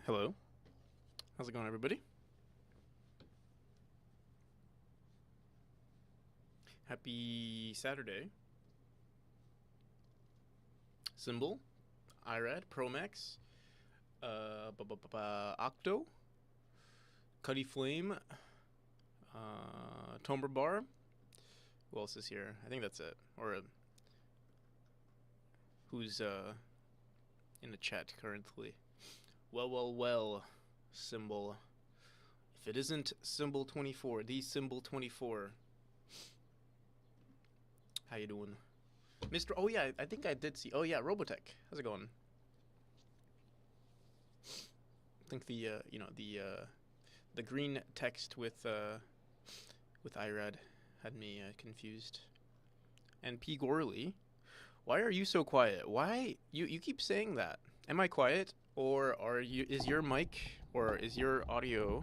Hello. How's it going, everybody? Happy Saturday. Symbol, IRAD, Promax, Octo, Cuddy Flame, Tomber Bar. Who else is here? I think that's it. Or who's in the chat currently? Well, Symbol. If it isn't Symbol 24, the Symbol 24. How you doing? Mr. Oh yeah, I think I did see. Oh yeah, Robotech. How's it going? I think the green text with IRAD had me confused. And P Gorley, why are you so quiet? Why you keep saying that? Am I quiet, or is your mic or is your audio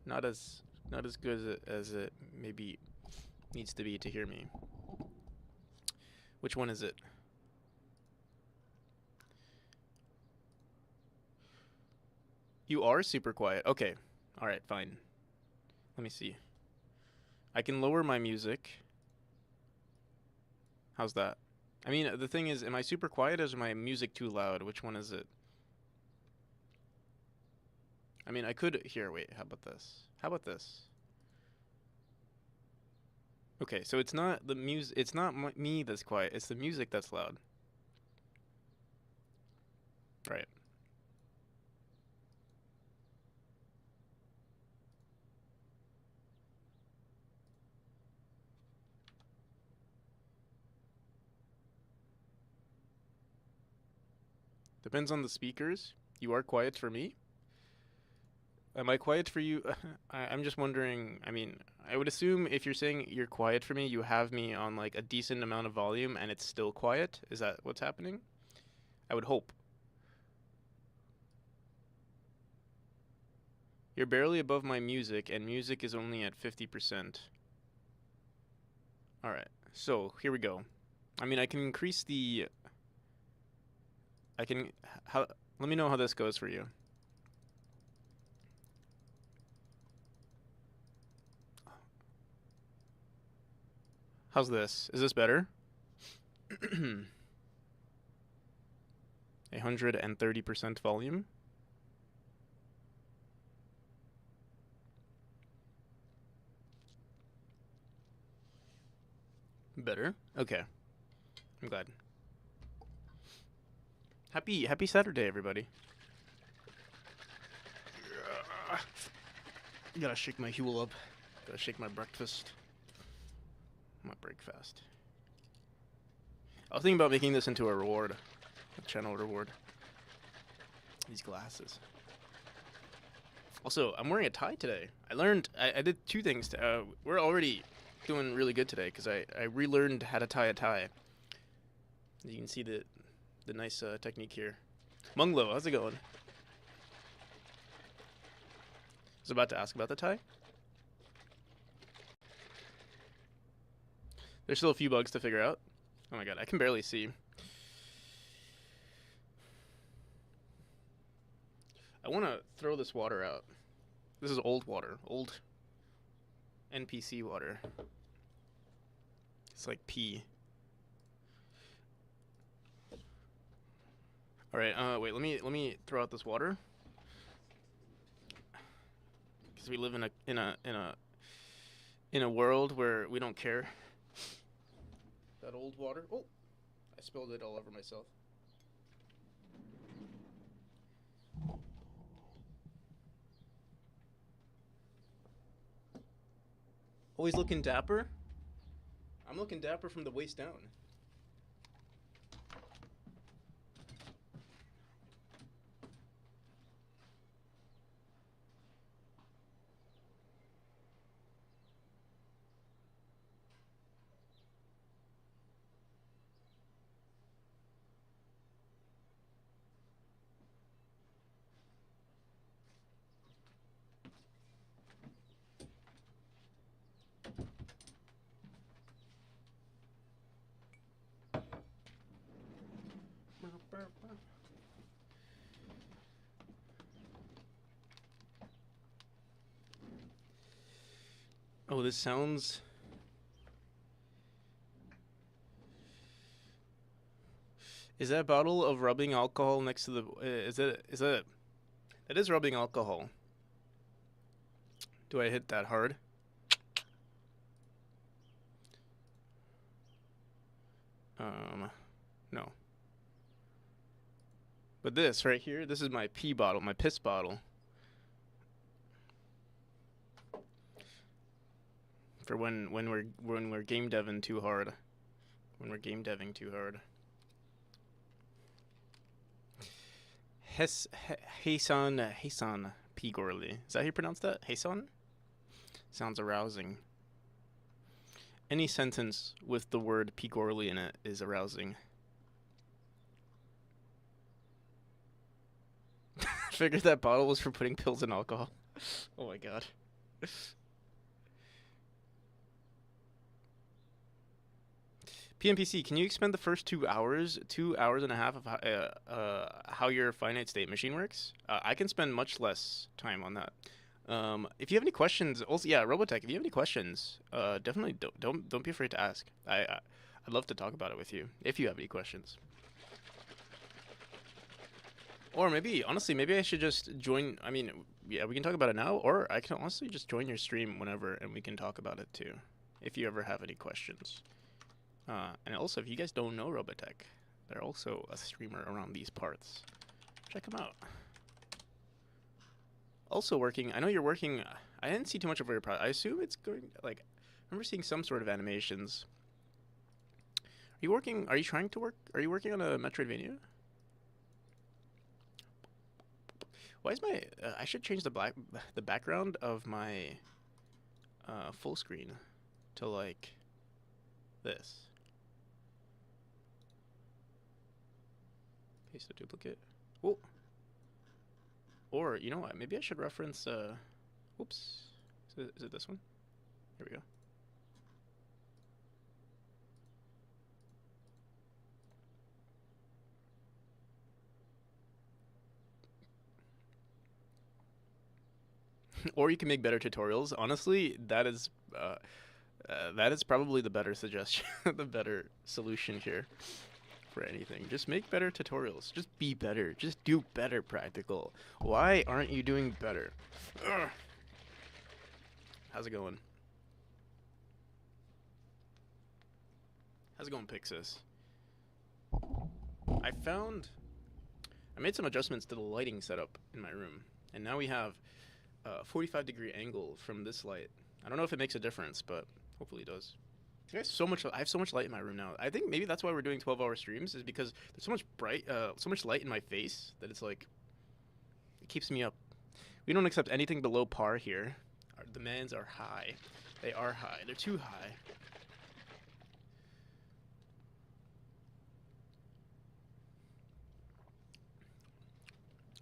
not as good as it maybe needs to be to hear me? Which one is it? You are super quiet. Okay. All right, fine. Let me see. I can lower my music. How's that? I mean, the thing is, am I super quiet or is my music too loud? Which one is it? I mean, I could... Here, wait. How about this? How about this? Okay, so it's not the music... It's not me that's quiet. It's the music that's loud. Right. Depends on the speakers. You are quiet for me. Am I quiet for you? I'm just wondering, I mean, I would assume if you're saying you're quiet for me, you have me on like a decent amount of volume and it's still quiet. Is that what's happening? I would hope. You're barely above my music and music is only at 50%. Alright, so here we go. I mean, I can increase the... let me know how this goes for you. How's this? Is this better? 130% volume. Better? Okay. I'm glad. Happy Saturday, everybody. Gotta shake my Huel up. Gotta shake my breakfast. My breakfast. I was thinking about making this into a reward. A channel reward. These glasses. Also, I'm wearing a tie today. I did two things. We're already doing really good today because I relearned how to tie a tie. You can see the nice technique here. Munglo, how's it going? I was about to ask about the tie. There's still a few bugs to figure out. Oh my god, I can barely see. I want to throw this water out. This is old water. Old NPC water. It's like pee. All right. Wait. Let me throw out this water. Because we live in a world where we don't care. That old water. Oh, I spilled it all over myself. Always looking dapper. I'm looking dapper from the waist down. Oh, this sounds. Is that bottle of rubbing alcohol next to the? Is that? Is that? That is rubbing alcohol. Do I hit that hard? No. But this right here, this is my pee bottle, my piss bottle. For when we're game deving too hard. When we're game deving too hard. Hasan P. Gorley. Is that how you pronounce that? Hasan? Sounds arousing. Any sentence with the word P. Gorley in it is arousing. Figured that bottle was for putting pills in alcohol. Oh my god. PMPC, can you expend the first 2 hours, 2 hours and a half of how your finite state machine works? I can spend much less time on that. If you have any questions, also yeah, Robotech, if you have any questions, definitely don't be afraid to ask. I'd love to talk about it with you if you have any questions. Or maybe, honestly, maybe I should just join. I mean, yeah, we can talk about it now, or I can honestly just join your stream whenever, and we can talk about it too, if you ever have any questions. And also, if you guys don't know Robotech, they're also a streamer around these parts. Check them out. Also working, I know you're working, I didn't see too much of your project. I assume it's going, like, I remember seeing some sort of animations. Are you working, are you trying to work, are you working on a Metroidvania? Why is my, I should change the background of my full screen to like this. Paste the duplicate. Oh. Or, you know what, maybe I should reference, whoops. Is it this one? Here we go. Or you can make better tutorials. Honestly, that is probably the better suggestion, the better solution here for anything. Just make better tutorials. Just be better. Just do better, Practical. Why aren't you doing better? Ugh. How's it going? How's it going, Pixis? I made some adjustments to the lighting setup in my room, and now we have a 45-degree angle from this light. I don't know if it makes a difference, but hopefully it does. I have so much light in my room now. I think maybe that's why we're doing 12-hour streams, is because there's so much light in my face that it's like, it keeps me up. We don't accept anything below par here. Our demands are high. They are high. They're too high.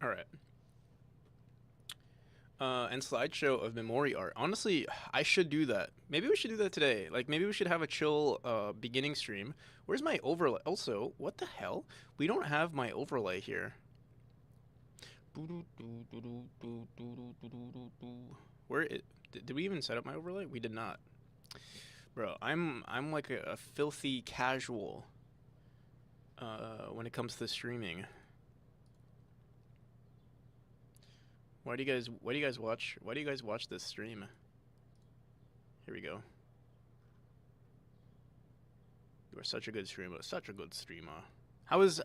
All right. And slideshow of memory art. Honestly, I should do that. Maybe we should do that today. Like, maybe we should have a chill beginning stream. Where's my overlay? Also, what the hell? We don't have my overlay here. Where it? Did we even set up my overlay? We did not. Bro, I'm like a filthy casual when it comes to streaming. Why do you guys watch this stream? Here we go. You are such a good streamer. Such a good streamer. How was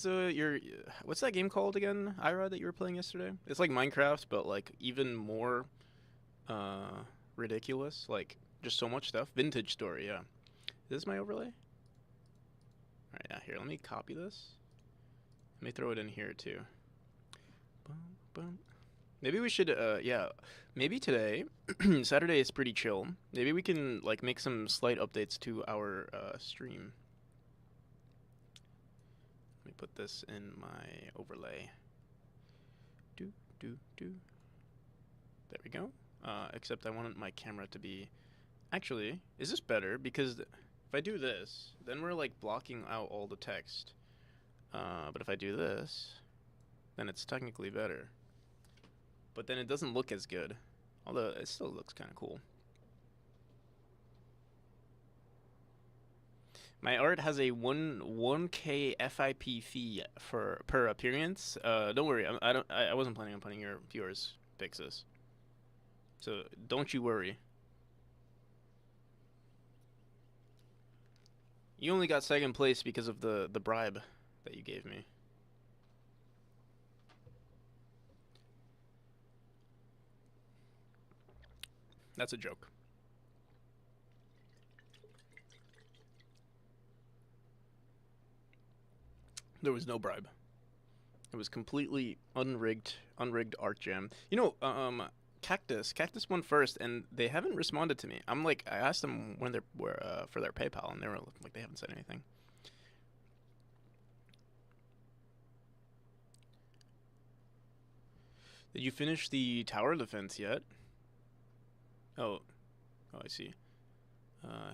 your what's that game called again, Ira, that you were playing yesterday? It's like Minecraft, but like even more ridiculous. Like just so much stuff. Vintage Story, yeah. Is this my overlay? Alright, yeah, here, let me copy this. Let me throw it in here too. Maybe we should, yeah, maybe today, Saturday is pretty chill. Maybe we can, like, make some slight updates to our stream. Let me put this in my overlay. There we go. Except I want my camera to be... Actually, is this better? Because if I do this, then we're, like, blocking out all the text. But if I do this... then it's technically better. But then it doesn't look as good Although it still looks kind of cool. My art has a 1K FIP fee for per appearance. Don't worry, I wasn't planning on putting your viewers Pixis. So don't you worry. You only got second place because of the bribe that you gave me. That's a joke. There was no bribe. It was completely unrigged art jam. You know, Cactus won first, and they haven't responded to me. I'm like, I asked them when they were for their PayPal, and they were like, they haven't said anything. Did you finish the tower defense yet? Oh, I see.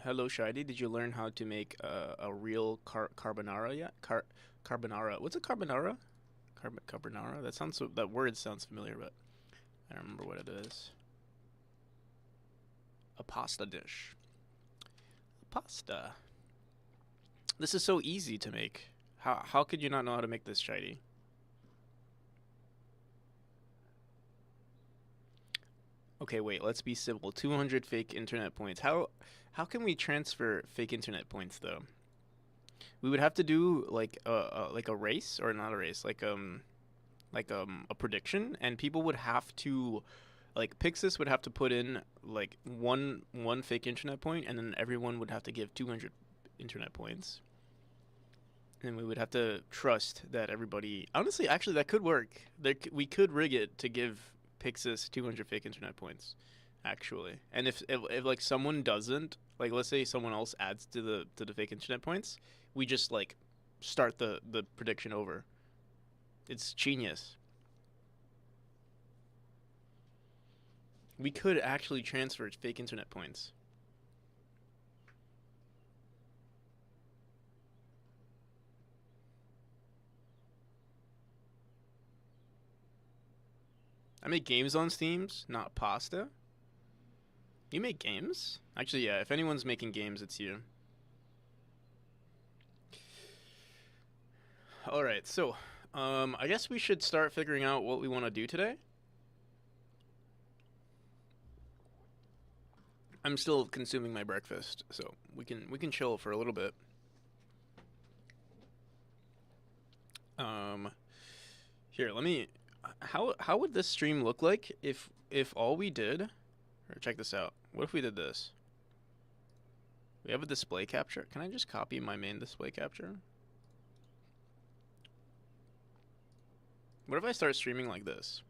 Hello, Shady. Did you learn how to make a real carbonara yet? Carbonara. What's a carbonara? Carbonara. That word sounds familiar, but I don't remember what it is. A pasta dish. Pasta. This is so easy to make. How could you not know how to make this, Shady? Okay, wait. Let's be civil. 200 fake internet points. How can we transfer fake internet points though? We would have to do like a race, or not a race, like a prediction, and people would have to, like, Pixis would have to put in like one fake internet point, and then everyone would have to give 200 internet points. And we would have to trust that everybody. Honestly, actually, that could work. We could rig it to give Pixis 200 fake internet points, actually. And if like someone doesn't, like, let's say someone else adds to the fake internet points, we just like start the prediction over. It's genius. We could actually transfer fake internet points. I make games on Steams, not pasta. You make games? Actually, yeah, if anyone's making games, it's you. Alright, so, I guess we should start figuring out what we want to do today. I'm still consuming my breakfast, so we can chill for a little bit. Here, let me. How would this stream look like if all we did? Or check this out. What if we did this? We have a display capture. Can I just copy my main display capture? What if I start streaming like this?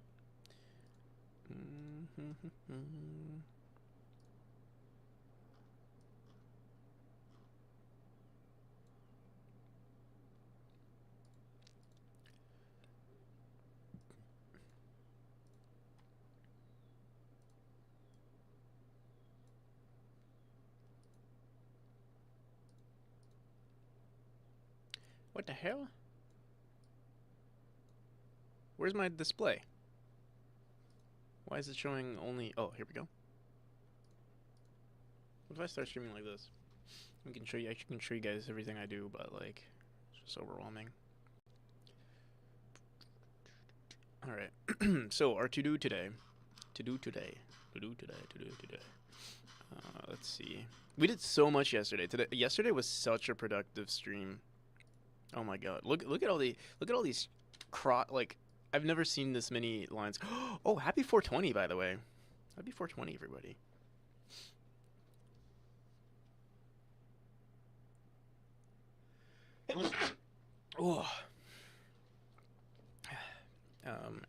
What the hell? Where's my display? Why is it showing only... Oh, here we go. What if I start streaming like this? I can show you guys everything I do, but like, it's just overwhelming. Alright. So, our to-do today. Let's see. We did so much yesterday. Yesterday was such a productive stream. Oh my god. Look at all these like, I've never seen this many lines. Oh, happy 420, by the way. Happy 420, everybody. Oh.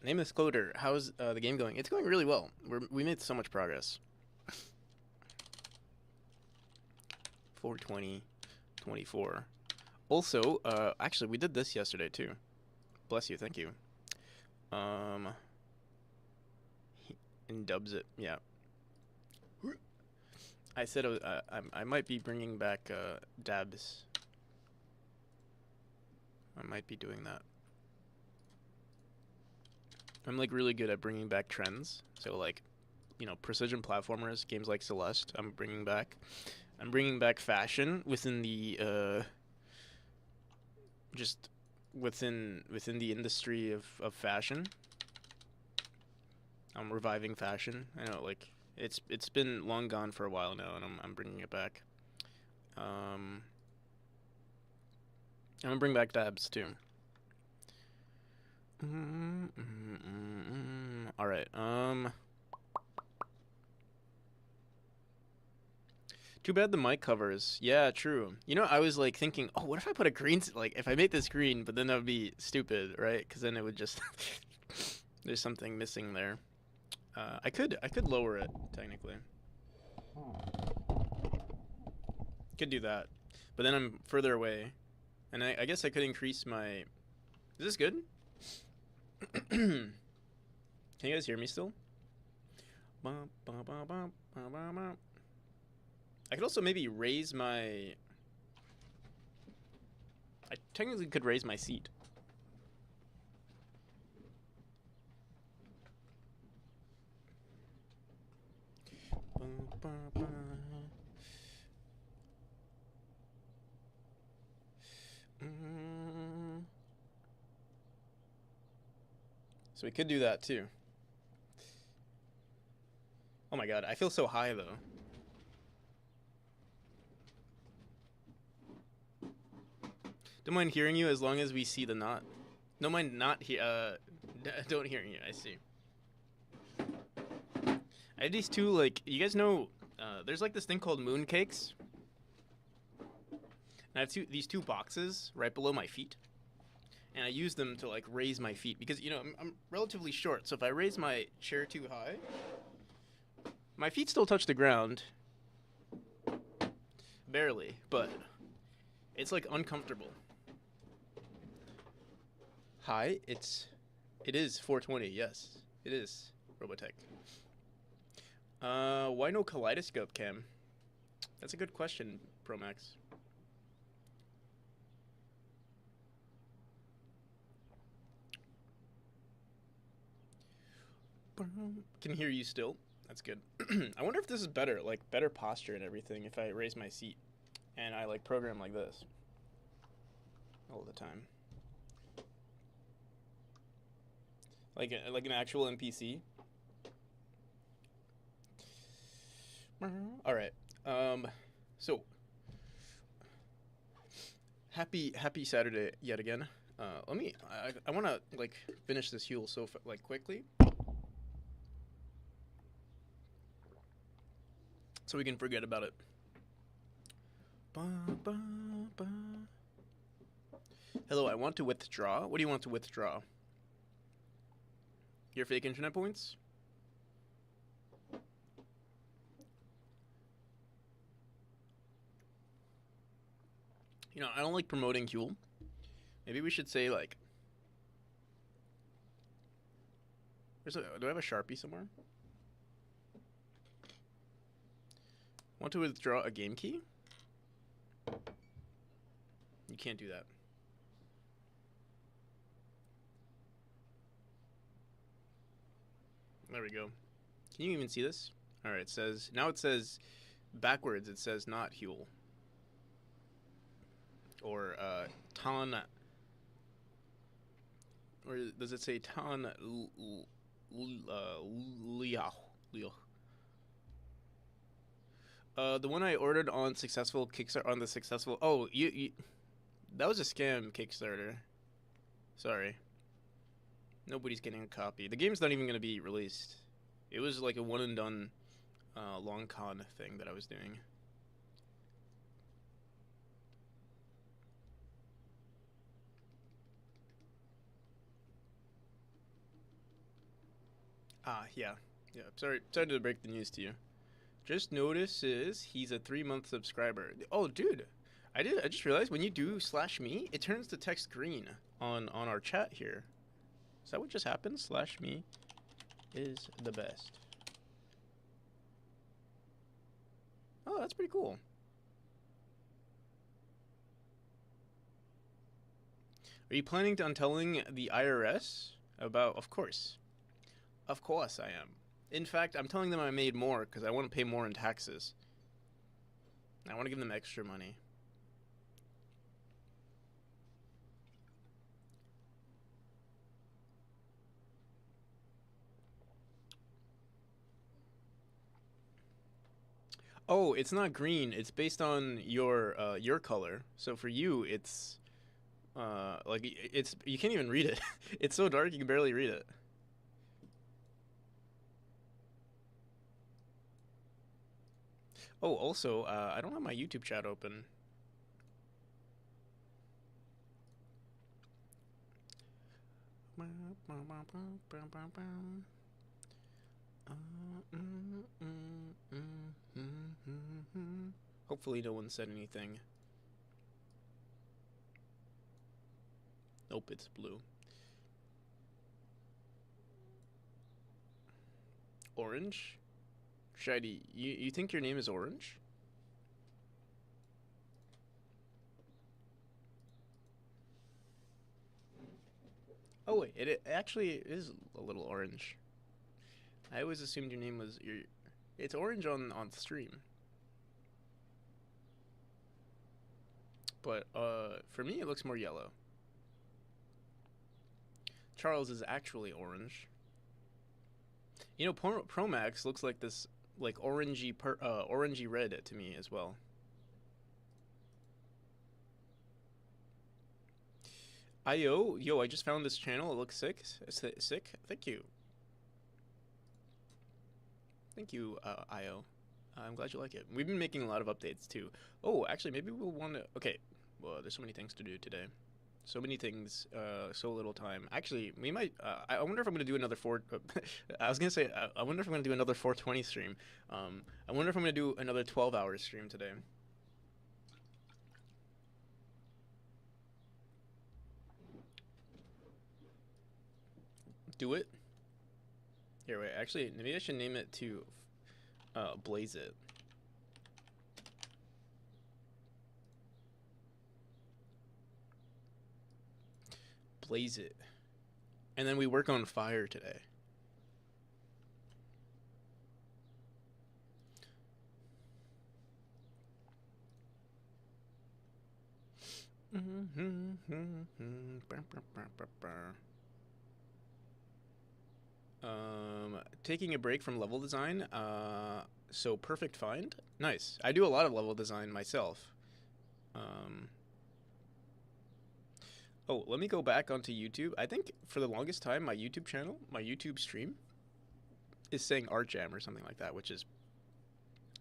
Nameless Cloder, how's the game going? It's going really well. We made so much progress. 420, 24. Also, actually, we did this yesterday too. Bless you, thank you. And dubs it, yeah. I said I might be bringing back dabs. I might be doing that. I'm like really good at bringing back trends. So like you know, precision platformers, games like Celeste. I'm bringing back. I'm bringing back fashion within the just within the industry of fashion. I'm reviving fashion. I know, like it's been long gone for a while now, and I'm bringing it back. I'm gonna bring back dabs too. All right. Too bad the mic covers. Yeah, true. You know, I was like thinking, oh, what if I put a green, like if I make this green, but then that would be stupid, right? Because then it would just there's something missing there. I could lower it technically. Could do that, but then I'm further away, and I guess I could increase my. Is this good? Can you guys hear me still? I could also maybe raise my... I technically could raise my seat. So we could do that too. Oh my god, I feel so high though. Don't mind hearing you as long as we see the knot. Don't mind not don't hearing you, I see. I had these two, like, you guys know, there's like this thing called mooncakes. And I have these two boxes right below my feet. And I use them to like raise my feet because, you know, I'm relatively short. So if I raise my chair too high, my feet still touch the ground. Barely, but it's like uncomfortable. Hi, it is 420, yes. It is Robotech. Why no kaleidoscope cam? That's a good question, Promax. Can hear you still. That's good. I wonder if this is better, like better posture and everything if I raise my seat and I like program like this all the time. Like an actual NPC. All right. So happy Saturday yet again. I want to like finish this Huel so like quickly. So we can forget about it. Hello, I want to withdraw. What do you want to withdraw? Your fake internet points? You know, I don't like promoting Huel. Maybe we should say like... do I have a Sharpie somewhere? Want to withdraw a game key? You can't do that. There we go. Can you even see this? Alright, it says... Now it says... Backwards, it says not Huel. Or, Tan... Or does it say Tan... Liao? The one I ordered on successful Kickstarter... On the successful... Oh, you... That was a scam Kickstarter. Sorry. Nobody's getting a copy. The game's not even going to be released. It was like a one and done long con thing that I was doing. Yeah. Sorry to break the news to you. Just notices he's a 3-month subscriber. Oh, dude. I just realized when you do /me, it turns the text green on our chat here. Is that what just happened? /me is the best. Oh, that's pretty cool. Are you planning on telling the IRS about... Of course. Of course I am. In fact, I'm telling them I made more because I want to pay more in taxes. I want to give them extra money. Oh, it's not green. It's based on your color. So for you, it's like it's you can't even read it. It's so dark you can barely read it. Oh, also, I don't have my YouTube chat open. Hopefully, no one said anything. Nope, it's blue. Orange? Shady, you think your name is Orange? Oh wait, it actually is a little orange. I always assumed your name was your. It's orange on stream, but for me it looks more yellow. Charles is actually orange. You know, Pro Max looks like this, like orangey red to me as well. Yo, I just found this channel. It looks sick. Sick. Thank you, IO. I'm glad you like it. We've been making a lot of updates too. Oh, actually, maybe we'll want to. Okay, well, there's so many things to do today. So many things, so little time. Actually, we might. I wonder if I'm gonna do another four. I was gonna say. I wonder if I'm gonna do another 420 stream. I wonder if I'm gonna do another 12-hour stream today. Do it. Here, wait. Actually, maybe I should name it to Blaze It. Blaze It. And then we work on fire today. Taking a break from level design. So perfect find. Nice. I do a lot of level design myself. Um, oh, let me go back onto YouTube. I think for the longest time, my YouTube channel, my YouTube stream, is saying Art Jam or something like that, which is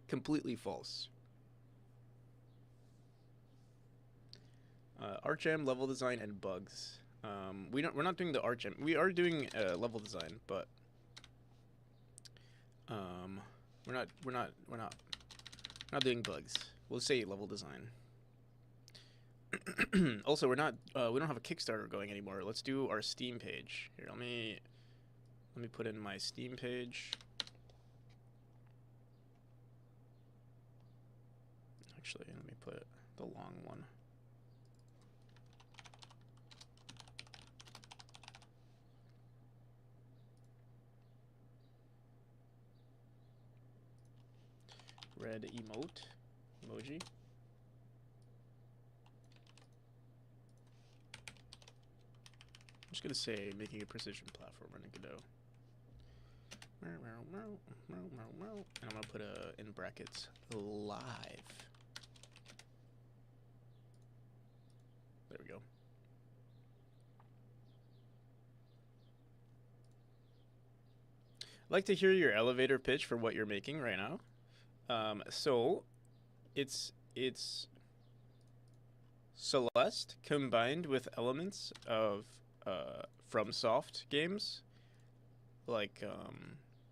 completely false. Art Jam, level design, and bugs. We're not doing the Art Jam. We are doing level design, but we're not doing bugs. We'll say level design. Also, we don't have a Kickstarter going anymore. Let's do our Steam page. Here, let me put in my Steam page. Actually, let me put the long one. Red emoji. I'm just gonna say making a precision platformer in Godot. And I'm gonna put in brackets live. There we go. I'd like to hear your elevator pitch for what you're making right now. So it's Celeste combined with elements of FromSoft games, like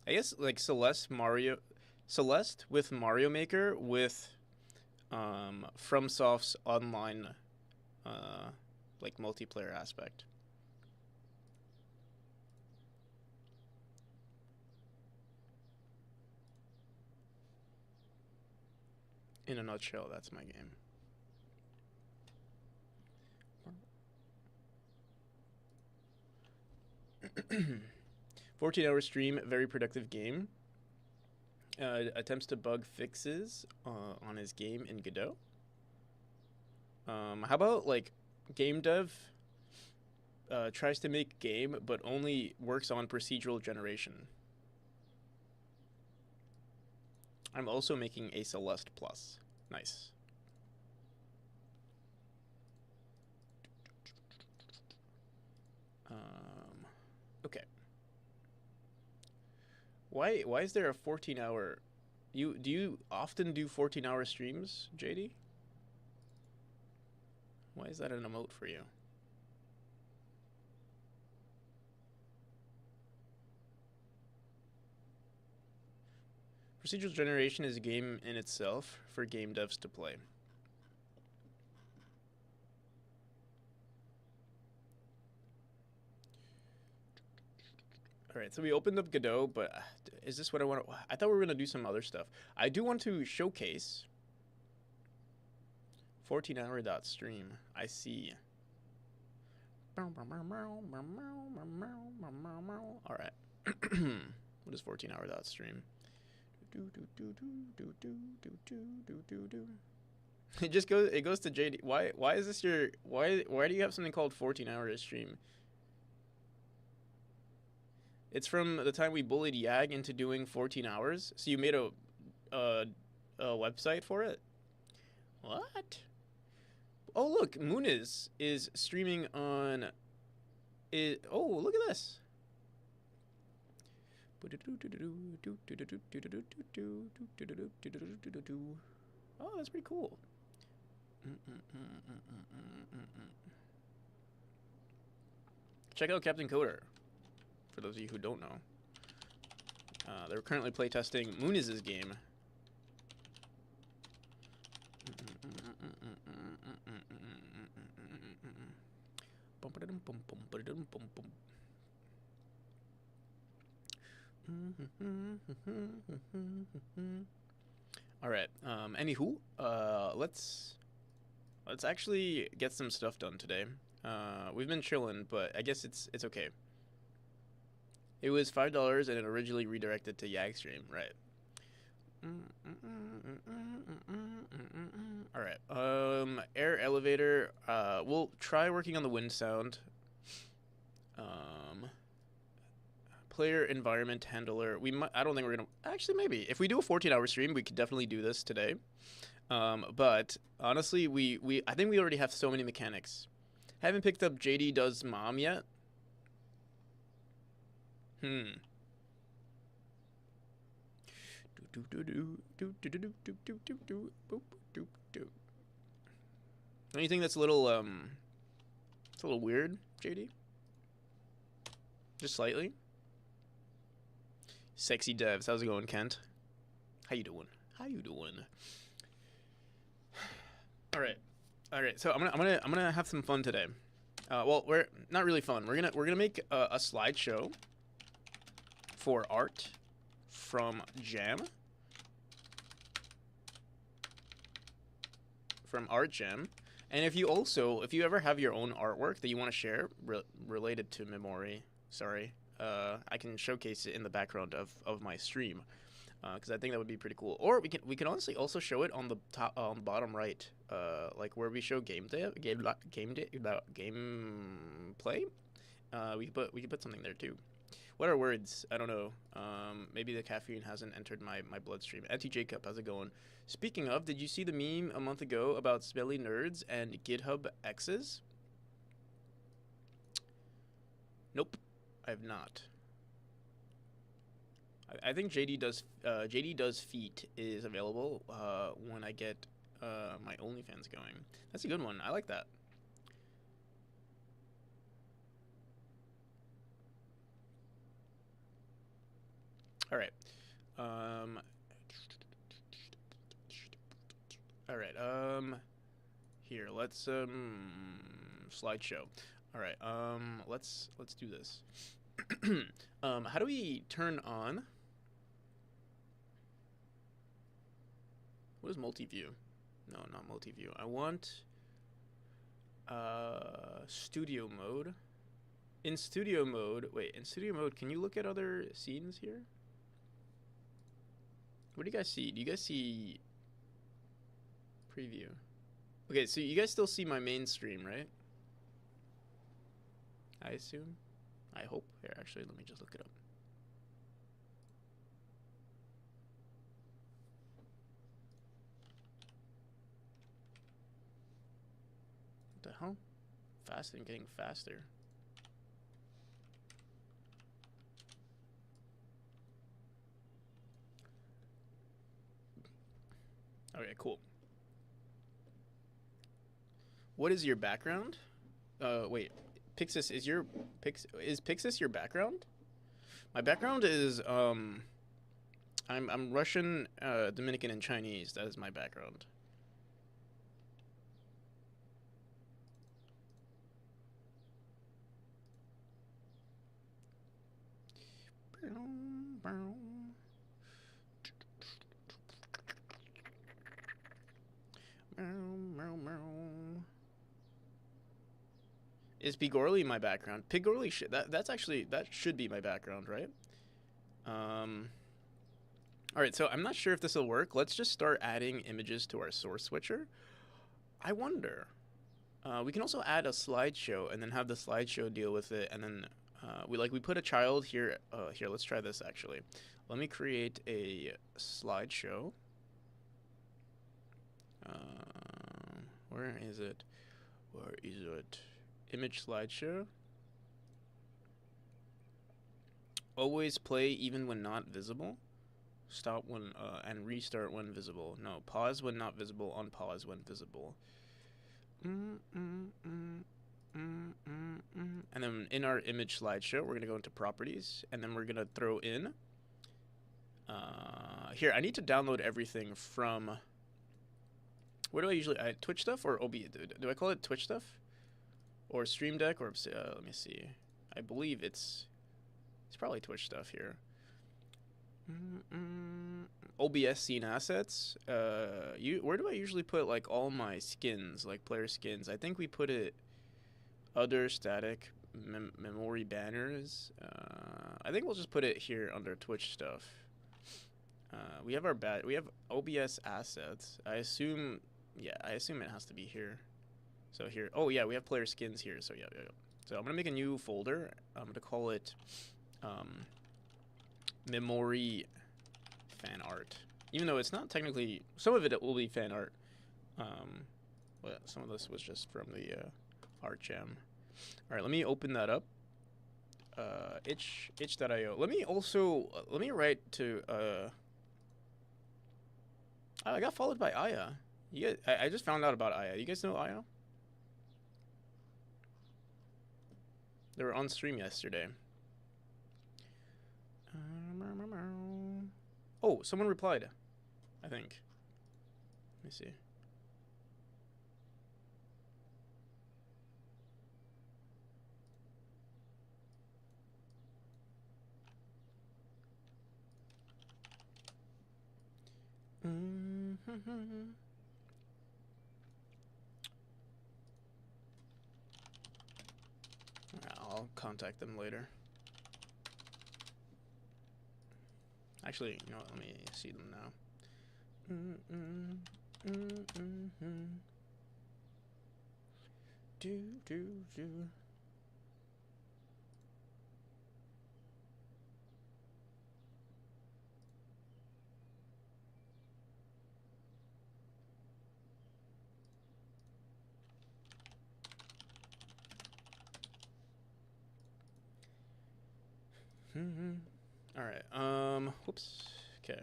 I guess like Celeste with Mario Maker with FromSoft's online like multiplayer aspect. In a nutshell, that's my game. 14-hour stream, very productive game. Attempts to bug fixes on his game in Godot. How about like game dev tries to make game but only works on procedural generation. I'm also making a Celeste Plus. Nice. Okay. Why is there a 14-hour? Do you often do 14-hour streams, JD? Why is that an emote for you? Procedural generation is a game in itself for game devs to play. All right, so we opened up Godot, but is this what I want to... I thought we were going to do some other stuff. I do want to showcase 14hour.stream. I see. All right. What is 14hour.stream? It just goes. It goes to JD. Why is this your? Why do you have something called 14-hour stream? It's from the time we bullied Yag into doing 14 hours. So you made a website for it. What? Oh look, Muniz is streaming on. Oh, look at this. Oh, that's pretty cool. Check out Captain Coder. For those of you who don't know, they're currently playtesting Muniz's game. All right. Anywho, let's actually get some stuff done today. We've been chilling, but I guess it's okay. It was $5 and it originally redirected to Yagstream, right? All right. Air elevator. We'll try working on the wind sound. Player environment handler. We might. I don't think we're gonna. Actually, maybe if we do a 14-hour stream, we could definitely do this today. But honestly, I think we already have so many mechanics. Haven't picked up JD Does Mom yet. Don't you think that's a little it's a little weird, JD? Just slightly. Sexy devs, how's it going, Kent? How you doing? How you doing? All right. So I'm gonna have some fun today. Well, we're not really fun. We're gonna make a slideshow for art from Jam. From Art Jam. And if you ever have your own artwork that you want to share related to Memori, I can showcase it in the background of my stream, because I think that would be pretty cool. Or we can honestly also show it on the top, bottom right, like where we show gameplay. We could put something there too. What are words? I don't know. Maybe the caffeine hasn't entered my bloodstream. Auntie Jacob, how's it going? Speaking of, did you see the meme a month ago about smelly nerds and GitHub X's? Nope, I have not. I think JD Does Feet is available when I get my OnlyFans going. That's a good one. I like that. All right. All right. Here, let's slideshow. All right. Let's do this. How do we turn on? What is multi-view? No, not multi-view. I want studio mode. In studio mode, wait, in studio mode, can you look at other scenes here? What do you guys see? Do you guys see preview? Okay, so you guys still see my main stream, right? I assume. I hope. Here, actually, let me just look it up. What the hell? Fast and getting faster. Okay, cool. What is your background? Wait, Pixis is Pixis your background? My background is I'm Russian, Dominican, and Chinese. That is my background. Is Pigorli my background? Pigorli that should be my background, right? All right, so I'm not sure if this will work. Let's just start adding images to our source switcher. I wonder. We can also add a slideshow and then have the slideshow deal with it, and then we put a child here. Here, let's try this actually. Let me create a slideshow. Where is it? Where is it? Image slideshow. Always play even when not visible. Stop when and restart when visible. No, pause when not visible. Unpause when visible. And then in our image slideshow, we're gonna go into properties, and then we're gonna throw in. Here, I need to download everything from. Where do I usually Twitch stuff or OB? Do I call it Twitch stuff, or Stream Deck, or let me see. I believe it's probably Twitch stuff here. OBS scene assets. Where do I usually put like all my skins, like player skins? I think we put it other static memory banners. I think we'll just put it here under Twitch stuff. We have we have OBS assets. I assume it has to be here. So here, oh yeah, we have player skins here. So yeah. So I'm gonna make a new folder. I'm gonna call it memory fan art. Even though it's not technically, some of it will be fan art. But some of this was just from the art jam. All right, let me open that up. itch.io. Let me write to I got followed by Aya. I just found out about Aya. You guys know Aya? They were on stream yesterday. Oh, someone replied, I think. Let me see. I'll contact them later. Actually, you know what? Let me see them now. Do. All right. Whoops. Okay.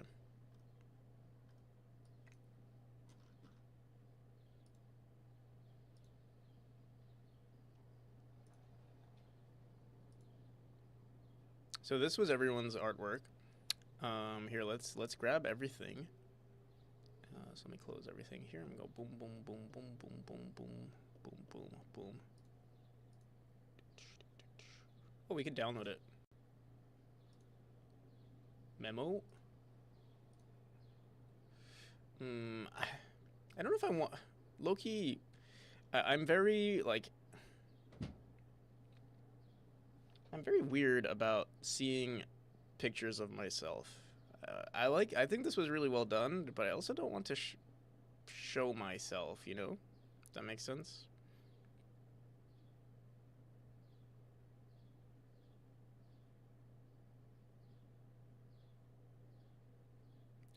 So this was everyone's artwork. Here, let's grab everything. So let me close everything here and go boom, boom, boom, boom, boom, boom, boom, boom, boom, boom. Oh, we can download it. Memo. I don't know if I want low-key. I'm very like. I'm very weird about seeing pictures of myself. I think this was really well done, but I also don't want to show myself. You know, does that make sense?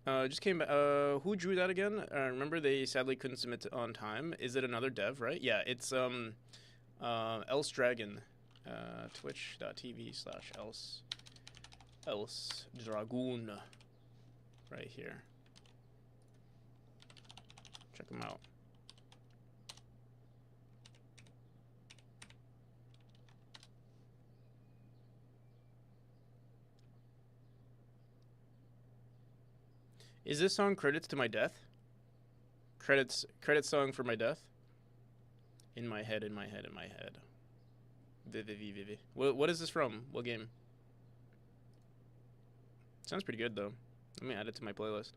Just came back. Who drew that again? Remember they sadly couldn't submit on time. Is it another dev, right? Yeah, it's Else Dragon, twitch.tv/Else Dragoon, right here. Check them out. Is this song credits to my death? Credits song for my death? In my head, in my head, in my head. Vivi. What is this from? What game? Sounds pretty good though. Let me add it to my playlist.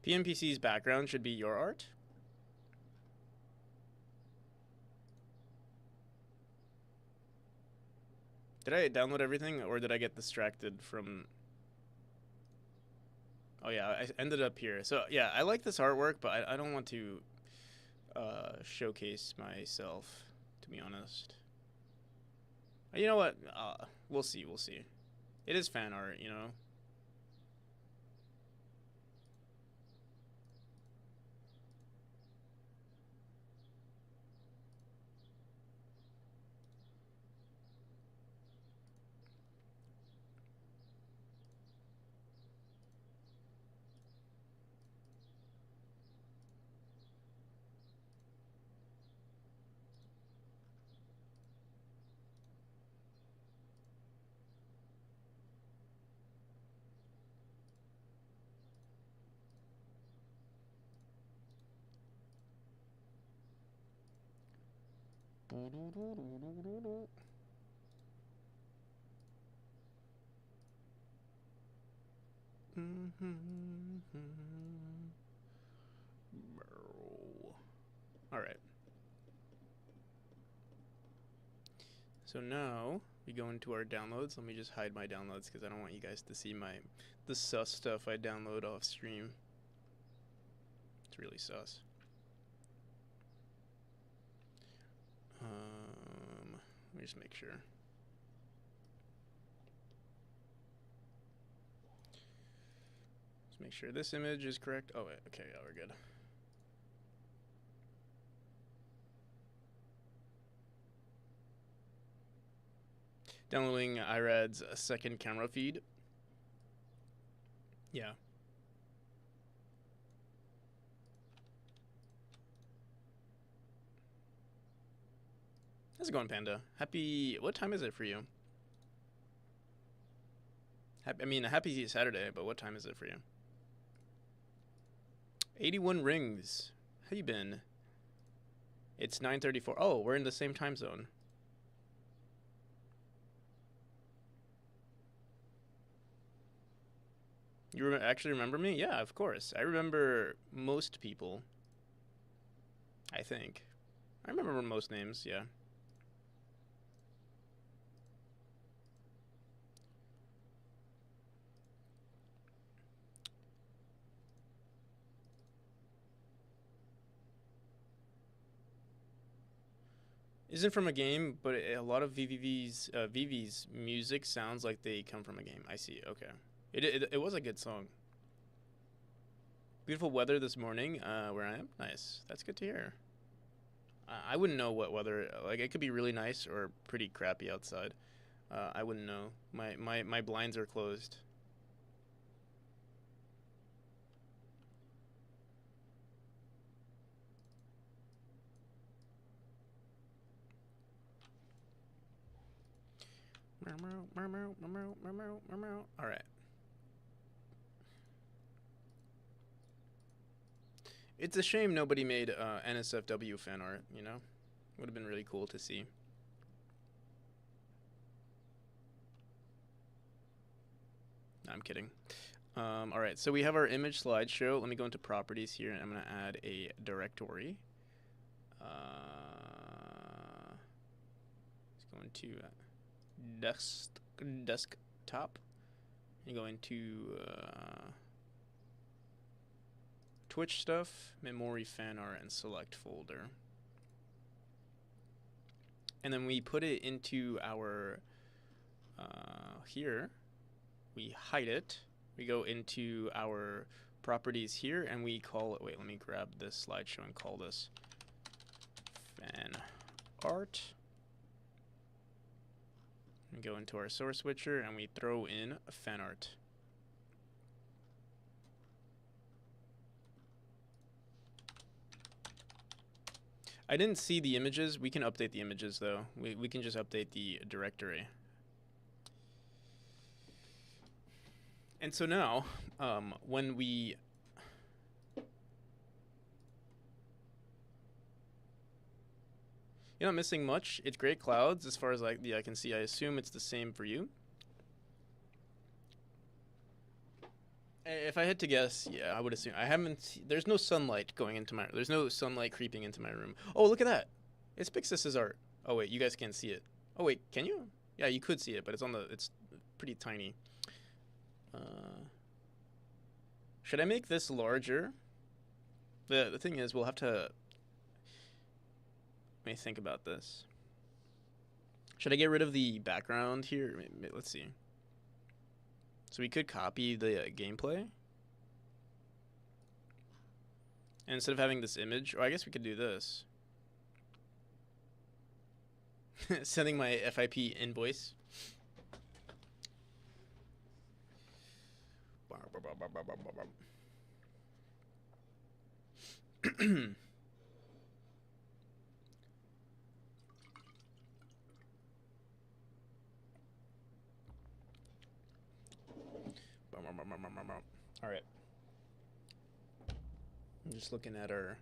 PNPC's background should be your art? Did I download everything, or did I get distracted from... Oh yeah, I ended up here. So yeah, I like this artwork, but I don't want to showcase myself, to be honest. You know what? We'll see. It is fan art, you know? All right. So now we go into our downloads. Let me just hide my downloads because I don't want you guys to see the sus stuff I download off stream. It's really sus. Let me just make sure. Let's make sure this image is correct. Oh wait, okay, yeah, we're good. Downloading iRad's second camera feed. Yeah. How's it going, Panda? Happy... What time is it for you? Happy Saturday, but what time is it for you? 81 rings. How you been? It's 9:34. Oh, we're in the same time zone. You actually remember me? Yeah, of course. I remember most people. I think. I remember most names, yeah. Isn't from a game, but a lot of VV's music sounds like they come from a game. I see. Okay. It was a good song. Beautiful weather this morning where I am. Nice. That's good to hear. I wouldn't know what weather... Like, it could be really nice or pretty crappy outside. I wouldn't know. My blinds are closed. All right. It's a shame nobody made NSFW fan art, you know? Would have been really cool to see. I'm kidding. All right, so we have our image slideshow. Let me go into properties here, and I'm going to add a directory. Let's go into desktop. You go into Twitch stuff, memory, fan art, and select folder. And then we put it into our here. We hide it. We go into our properties here, and we call it. Wait, let me grab this slideshow and call this fan art. We go into our source switcher, and we throw in a fan art. I didn't see the images. We can update the images, though. We can just update the directory. And so now, when we... You're not missing much. It's great clouds as far as I can see. I assume it's the same for you. If I had to guess, yeah, I would assume. I haven't... There's no sunlight going into my... There's no sunlight creeping into my room. Oh, look at that. It's Pixis's art. Oh, wait, you guys can't see it. Oh, wait, can you? Yeah, you could see it, but it's on the... It's pretty tiny. Should I make this larger? The thing is, we'll have to... Let me think about this. Should I get rid of the background here? Let's see. So we could copy the gameplay. And instead of having this image, or I guess we could do this. Sending my FIP invoice. All right. I'm just looking at our...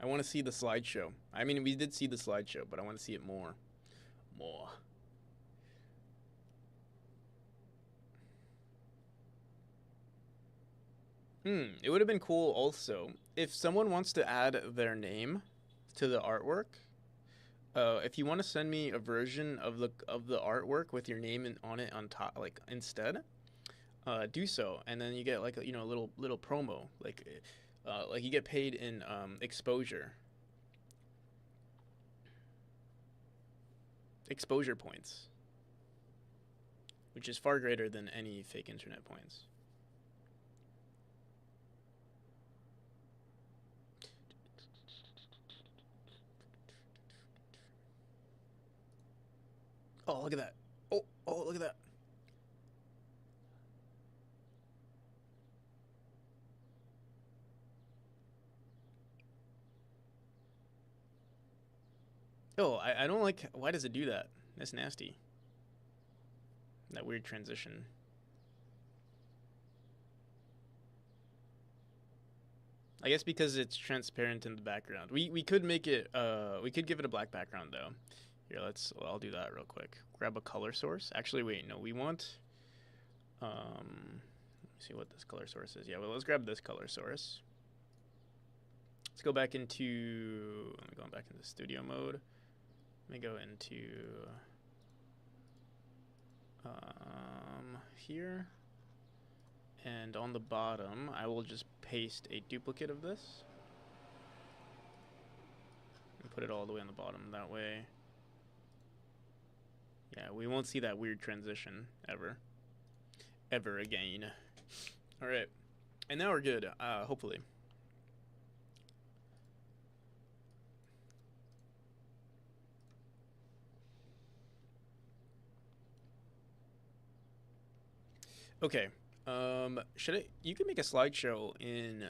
I want to see the slideshow. I mean, we did see the slideshow, but I want to see it more. It would have been cool also if someone wants to add their name to the artwork. If you want to send me a version of the artwork with your name on it on top, like instead, do so, and then you get like a little promo, like you get paid in exposure points, which is far greater than any fake internet points. Oh, look at that. Oh, look at that. Oh, I don't like... Why does it do that? That's nasty. That weird transition. I guess because it's transparent in the background. We could make it... we could give it a black background, though. Here, I'll do that real quick. Grab a color source. Actually, wait, no, we want... let me see what this color source is. Yeah, well, let's grab this color source. Let's go back into... Let me go back into studio mode. Let me go into... here. And on the bottom, I will just paste a duplicate of this. And put it all the way on the bottom. That way... Yeah, we won't see that weird transition ever again. All right, and now we're good, hopefully. Okay, you can make a slideshow in,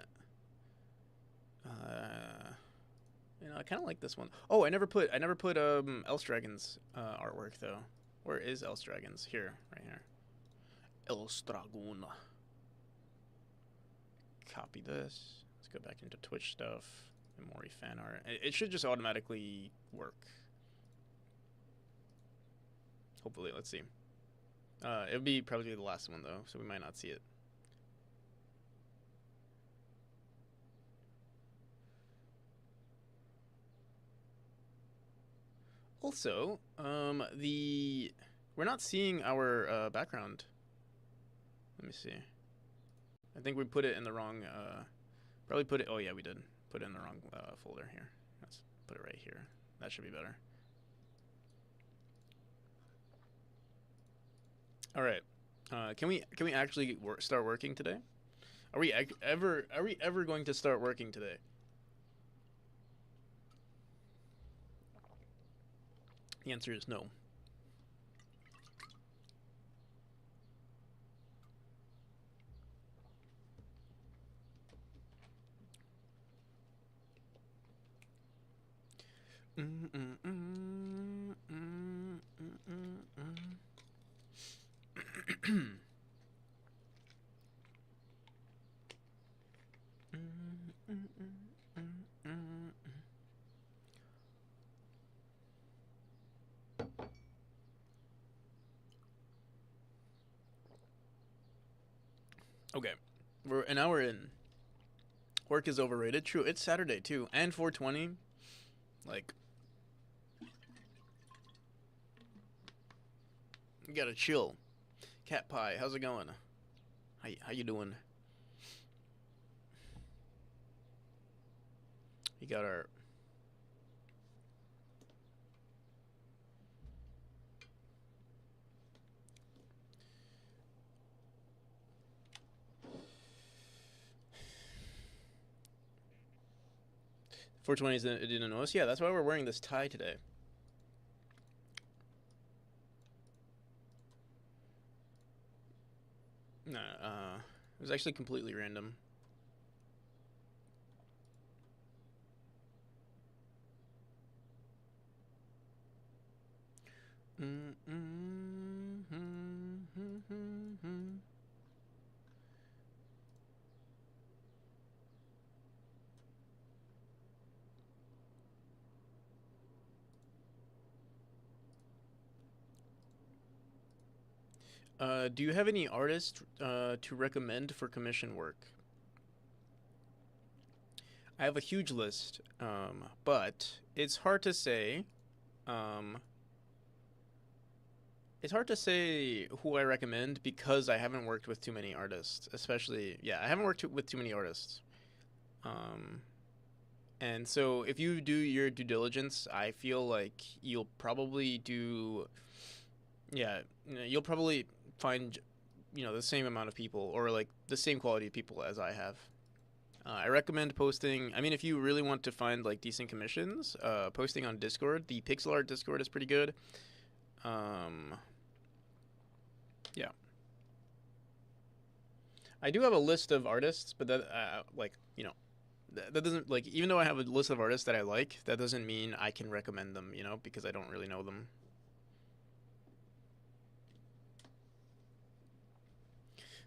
I kind of like this one. Oh, I never put Else Dragon's artwork though. Where is Else Dragon's? Here, right here. Else Dragon. Copy this. Let's go back into Twitch stuff. Memory fan art. It should just automatically work. Hopefully, let's see. It would be probably the last one though, so we might not see it. Also, we're not seeing our background. Let me see. I think we put it in the wrong. Probably put it. Oh yeah, we did put it in the wrong folder here. Let's put it right here. That should be better. All right. Can we actually start working today? Are we ever going to start working today? The answer is no. Okay, we're an hour in. Work is overrated. True, it's Saturday too, and 420. Like, you gotta chill. Cat Pie, how's it going? How you doing? You got our 420s didn't notice. Yeah, that's why we're wearing this tie today. No, it was actually completely random. Do you have any artists to recommend for commission work? I have a huge list, but it's hard to say. It's hard to say who I recommend because I haven't worked with too many artists. Especially, yeah, I haven't worked with too many artists. And so if you do your due diligence, I feel like you'll probably do, yeah, you'll probably find, the same amount of people or like the same quality of people as I have. I recommend posting. I mean, if you really want to find like decent commissions, posting on Discord. The pixel art Discord is pretty good. Yeah. I do have a list of artists, but that that doesn't, like, even though I have a list of artists that I like, that doesn't mean I can recommend them, because I don't really know them.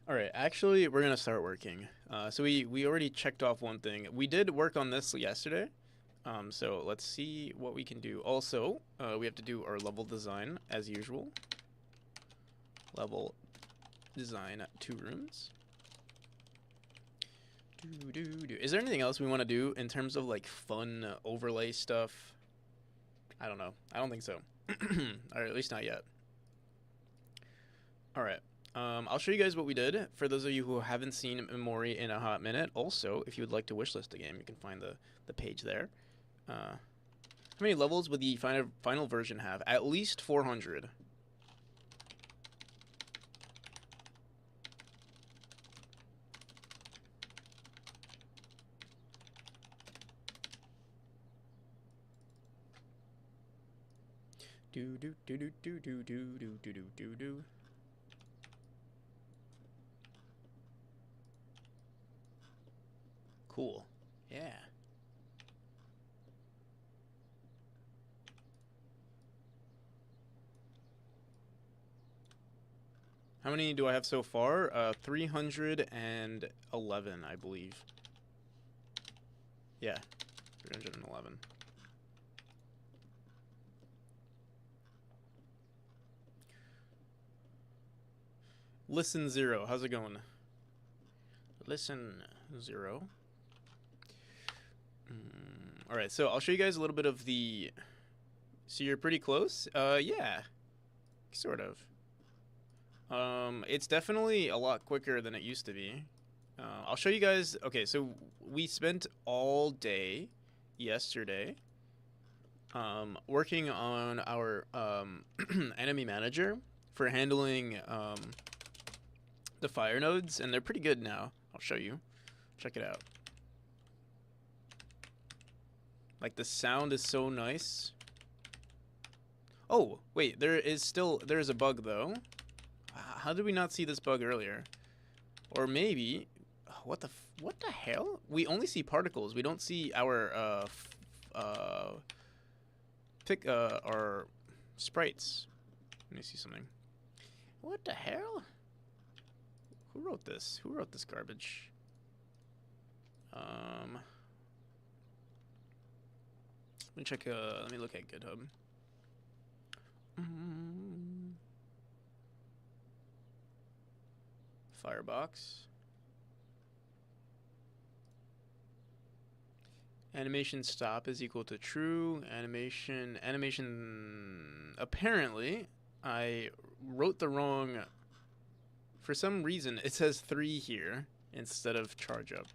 All right, actually, we're gonna start working. So we already checked off one thing. We did work on this yesterday. So let's see what we can do. Also, we have to do our level design as usual. Level design 2 rooms. Is there anything else we want to do in terms of like fun overlay stuff? I don't know. I don't think so. Or at least not yet. All right. I'll show you guys what we did. For those of you who haven't seen Memori in a hot minute, also, if you would like to wishlist a game, you can find the page there. How many levels would the final version have? At least 400. Do do do do do do do do do do do. Cool. Yeah. How many do I have so far? 311, I believe. Yeah, 311. Listen Zero, how's it going? Listen Zero. All right, so I'll show you guys a little bit of the. So you're pretty close. Yeah, sort of. It's definitely a lot quicker than it used to be. I'll show you guys. Okay, so we spent all day yesterday working on our enemy manager for handling the fire nodes, and they're pretty good now. I'll show you. Check it out. Like, the sound is so nice. Oh, wait, there's a bug though. How did we not see this bug earlier? Or maybe, what the hell? We only see particles. We don't see our our sprites. Let me see something. What the hell? Who wrote this? Who wrote this garbage? Let me check. Let me look at GitHub. Firebox. Animation stop is equal to true. Animation. Apparently, I wrote the wrong. For some reason, it says 3 here instead of charge up.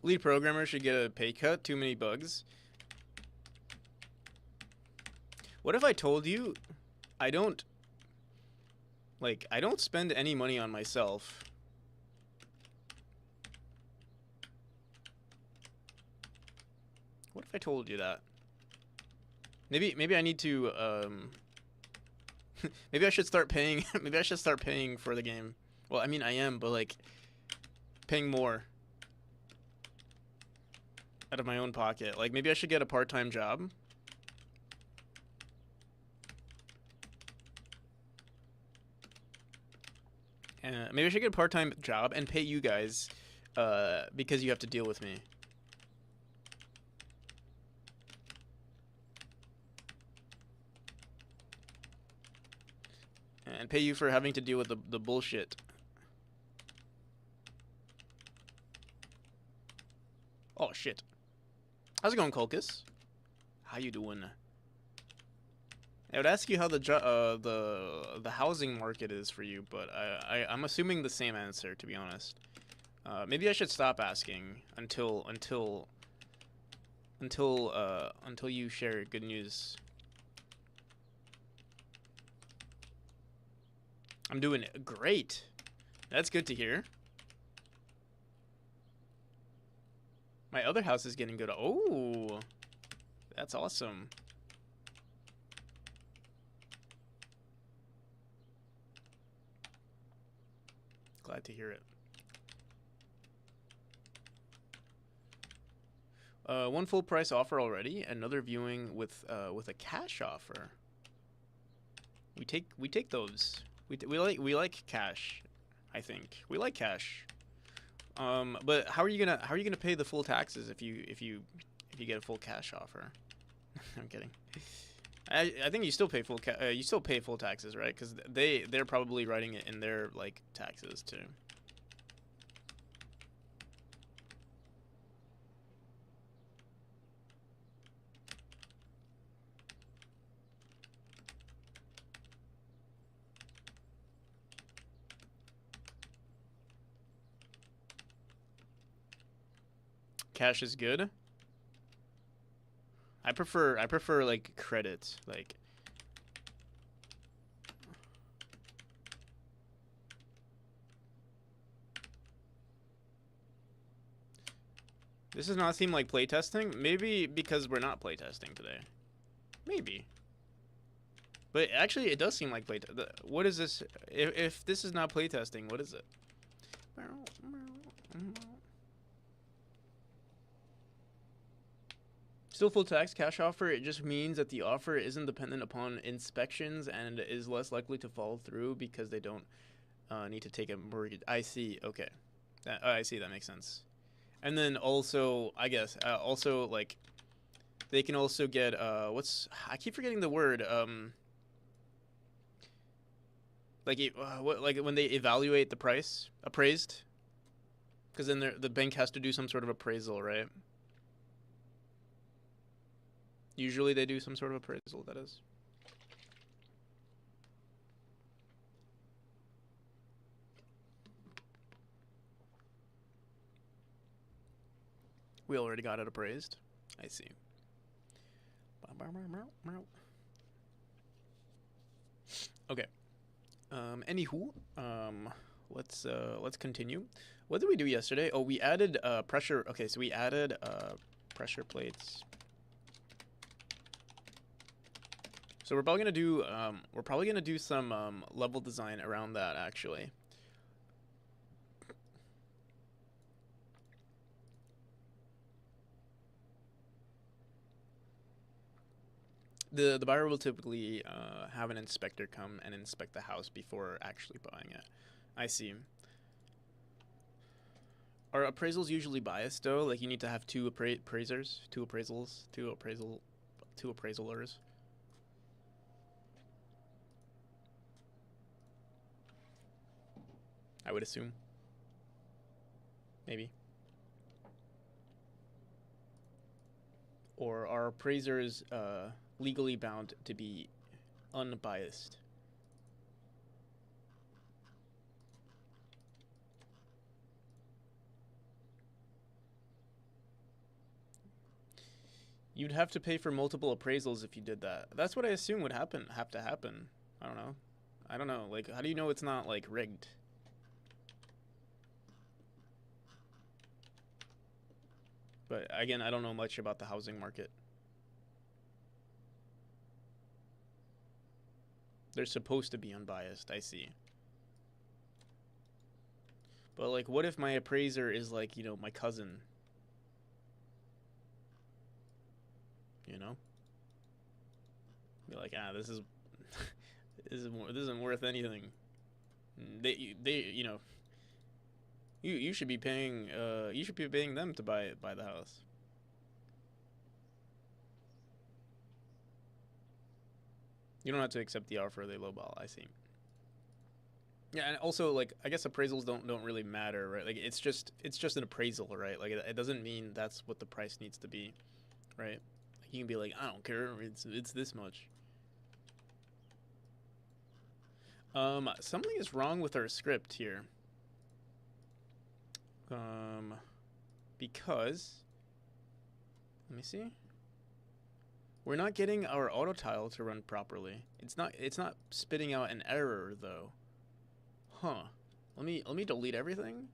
Lead programmer should get a pay cut. Too many bugs. What if I told you I don't spend any money on myself? What if I told you that? Maybe I need to maybe I should start paying maybe I should start paying for the game. Well, I mean I am, but like paying more out of my own pocket. Like, maybe I should get a part-time job. Maybe I should get a part-time job and pay you guys because you have to deal with me. And pay you for having to deal with the bullshit. Oh, shit. How's it going, Colchis? How you doing? I would ask you how the housing market is for you, but I'm assuming the same answer, to be honest. Maybe I should stop asking until you share good news. I'm doing great. That's good to hear. My other house is getting good. Oh, that's awesome. Glad to hear it. One full price offer already. Another viewing with a cash offer. We take those. We like cash. I think we like cash. But how are you gonna pay the full taxes if you get a full cash offer? I'm kidding. I think you still pay full taxes, right? Because they're probably writing it in their like taxes too. Cash is good. I prefer like credit, like this does not seem like playtesting. Maybe because we're not playtesting today. Maybe. But actually it does seem like what is this? If this is not playtesting, what is it? Still full tax cash offer. It just means that the offer isn't dependent upon inspections and is less likely to fall through because they don't need to take a mortgage. I see. Okay, I see. That makes sense. And then also, I guess, also like they can also get I keep forgetting the word like what, like when they evaluate the price, appraised, because then the bank has to do some sort of appraisal, right? Usually they do some sort of appraisal, that is. We already got it appraised. I see. Okay. Anywho, let's continue. What did we do yesterday? Oh, we added pressure. Okay, so we added pressure plates. So we're probably gonna do some level design around that actually. The buyer will typically have an inspector come and inspect the house before actually buying it. I see. Are appraisals usually biased though? Like you need to have two appraisers, two appraisalers. I would assume. Maybe. Or are appraisers legally bound to be unbiased? You'd have to pay for multiple appraisals if you did that. That's what I assume would have to happen. I don't know. Like, how do you know it's not like rigged? But again, I don't know much about the housing market. They're supposed to be unbiased, I see. But like, what if my appraiser is like, my cousin? You know? Be like, this is this isn't worth anything. You should be paying them to buy the house. You don't have to accept the offer, they lowball. I see. Yeah, and also like I guess appraisals don't really matter, right? Like it's just an appraisal, right? Like it doesn't mean that's what the price needs to be, right? Like, you can be like, I don't care, it's this much. Something is wrong with our script here. Because let me see. We're not getting our auto tile to run properly. It's not spitting out an error though. Huh. Let me delete everything.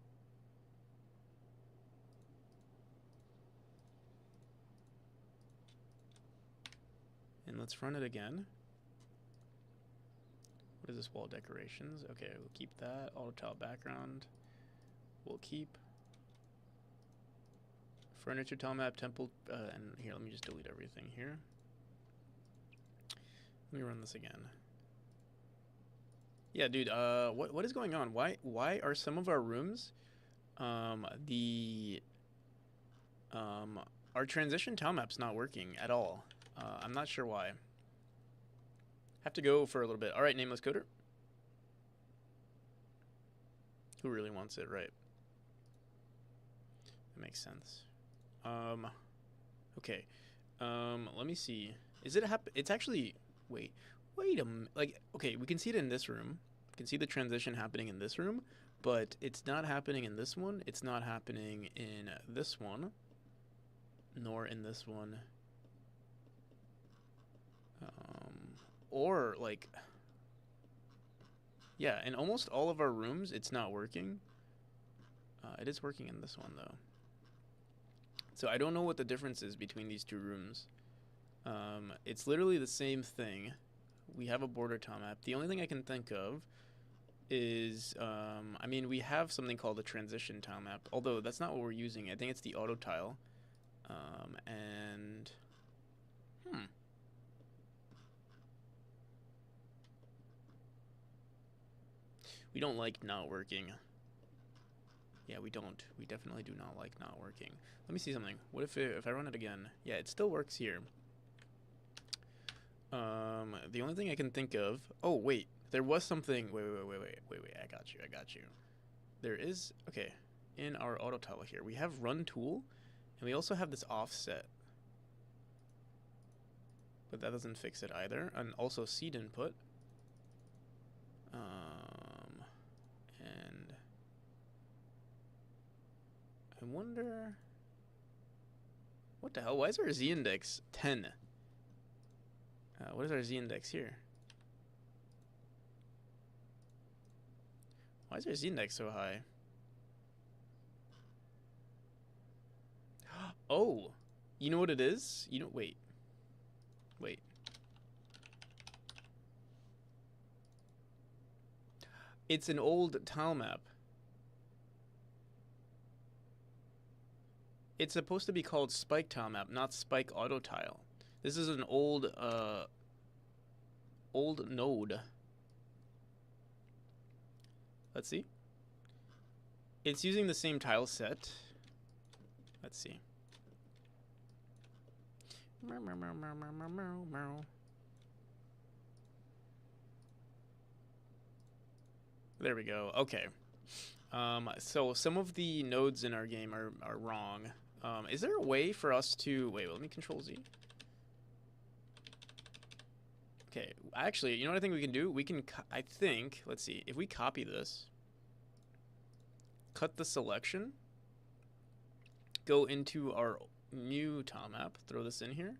And let's run it again. What is this? Wall decorations? Okay, we'll keep that. Auto tile background. We'll keep furniture tile map, temple, and here, let me just delete everything here. Let me run this again. Yeah, dude, what is going on? Why are some of our rooms, our transition tile map's not working at all? I'm not sure why. Have to go for a little bit. All right, nameless coder. Who really wants it, right? That makes sense. Okay. Let me see. Is it it's actually, wait a minute. Like, okay, we can see it in this room. We can see the transition happening in this room, but it's not happening in this one. It's not happening in this one, nor in this one. Or like, yeah, in almost all of our rooms, it's not working. It is working in this one though. So I don't know what the difference is between these two rooms. It's literally the same thing. We have a border tile map. The only thing I can think of is, I mean, we have something called a transition tile map, although that's not what we're using. I think it's the auto tile. And Hmm. We don't like not working. Yeah, we don't. We definitely do not like not working. Let me see something. What if I run it again? Yeah, it still works here. The only thing I can think of. Oh wait, there was something. Wait. I got you. There is okay. In our auto tile here, we have run tool, and we also have this offset. But that doesn't fix it either. And also seed input. And I wonder. What the hell? Why is our Z index 10? What is our Z index here? Why is our Z index so high? Oh, you know what it is? You know, wait. It's an old tile map. It's supposed to be called Spike Tile Map, not Spike Auto Tile. This is an old node. Let's see. It's using the same tile set. Let's see. There we go. Okay. So some of the nodes in our game are wrong. Is there a way for us to... Wait, let me control Z. Okay, actually, you know what I think we can do? We can, I think, let's see. If we copy this, cut the selection, go into our new tile map, throw this in here.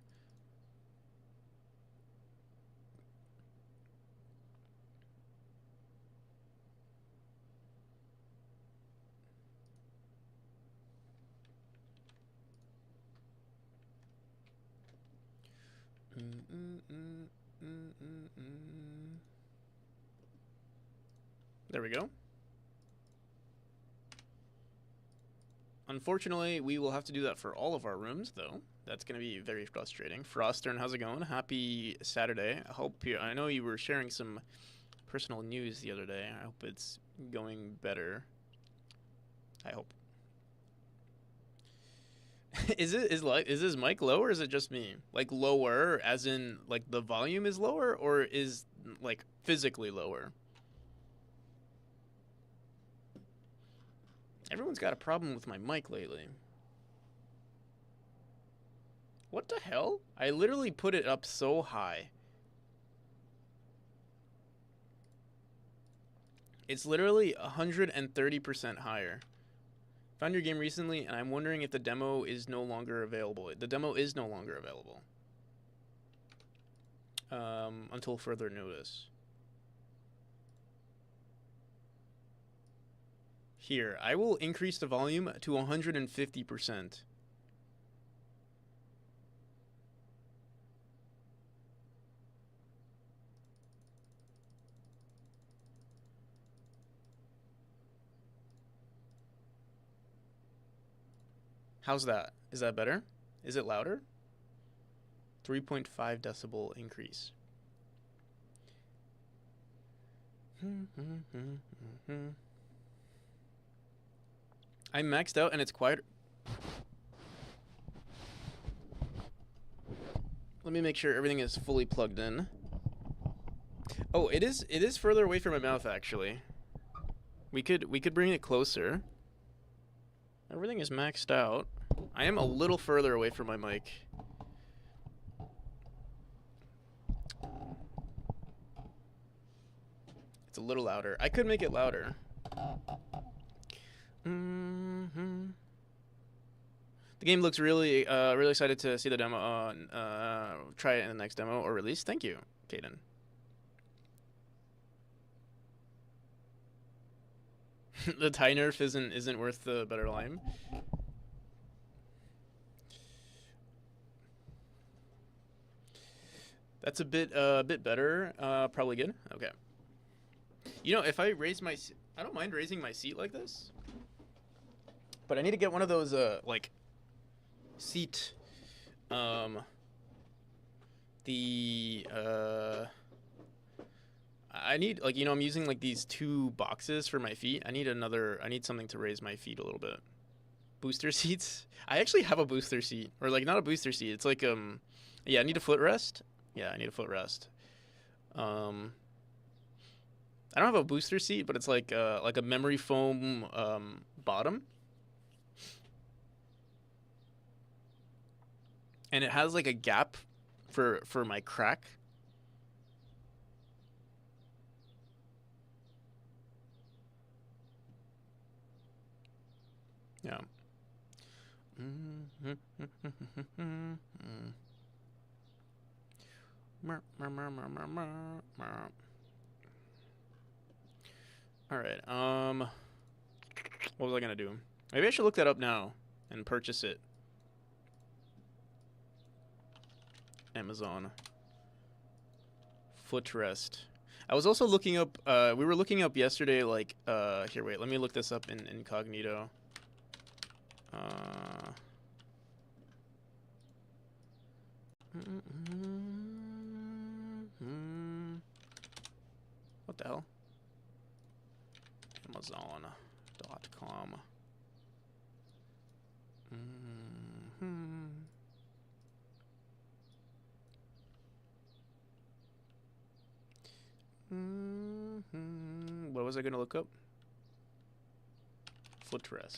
There we go. Unfortunately, we will have to do that for all of our rooms, though. That's going to be very frustrating. Frostern, how's it going? Happy Saturday. I know you were sharing some personal news the other day. I hope it's going better. I hope. Is this mic low or is it just me? Like lower, as in like the volume is lower, or is like physically lower? Everyone's got a problem with my mic lately. What the hell? I literally put it up so high. It's literally 130% higher. Found your game recently, and I'm wondering if the demo is no longer available. The demo is no longer available. Until further notice. Here, I will increase the volume to 150%. How's that? Is that better? Is it louder? 3.5 decibel increase. I'm maxed out and it's quieter. Let me make sure everything is fully plugged in. Oh, it is further away from my mouth actually. We could bring it closer. Everything is maxed out. I am a little further away from my mic. It's a little louder. I could make it louder. The game looks really excited to see the demo. Try it in the next demo or release. Thank you, Kaden. The tie nerf isn't worth the better lime. That's a bit better. Probably good. Okay. You know, if I raise my, I don't mind raising my seat like this, but I need to get one of those like seat The I need, like, I'm using like these two boxes for my feet. I need something to raise my feet a little bit. Booster seats. I actually have a booster seat, or like not a booster seat. It's like yeah, I need a footrest. Yeah, I need a footrest. I don't have a booster seat, but it's like a memory foam bottom, and it has like a gap for my crack. Yeah. All right. What was I gonna do? Maybe I should look that up now and purchase it. Amazon. Footrest. I was also looking up. We were looking up yesterday. Like, here, wait. Let me look this up in incognito. What the hell? Amazon.com. What was I gonna look up? Footrest.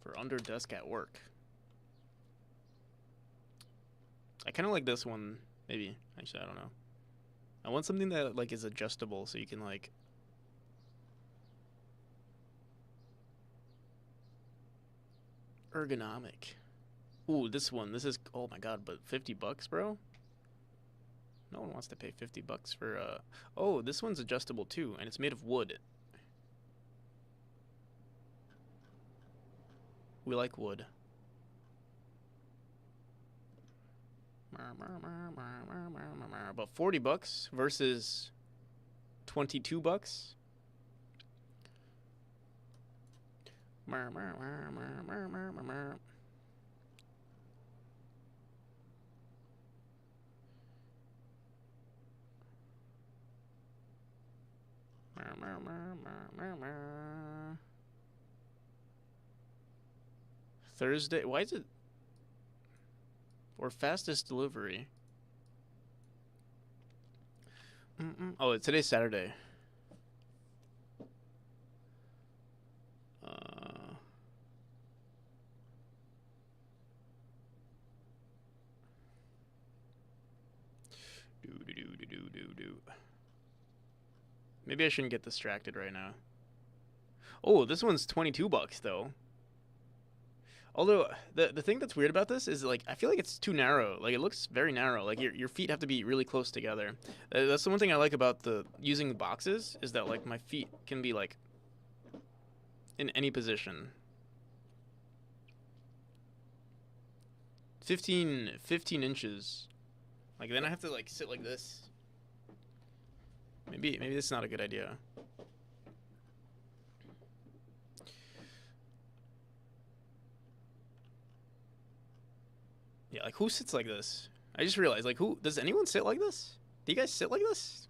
For under desk at work. I kind of like this one, maybe. Actually, I don't know. I want something that like is adjustable, so you can like. Ergonomic. Ooh, this one. This is, oh my god, but $50, bro? No one wants to pay $50 for oh, this one's adjustable too, and it's made of wood. We like wood. About $40 versus $22. Thursday. Why is it? Or fastest delivery. Oh, today's Saturday. Maybe I shouldn't get distracted right now. Oh, this one's $22 though. Although the thing that's weird about this is like I feel like it's too narrow. Like it looks very narrow. Like your feet have to be really close together. That's the one thing I like about using the boxes is that like my feet can be like in any position. 15 inches. Like then I have to like sit like this. Maybe this is not a good idea. Yeah, like who sits like this? I just realized, like, does anyone sit like this? Do you guys sit like this?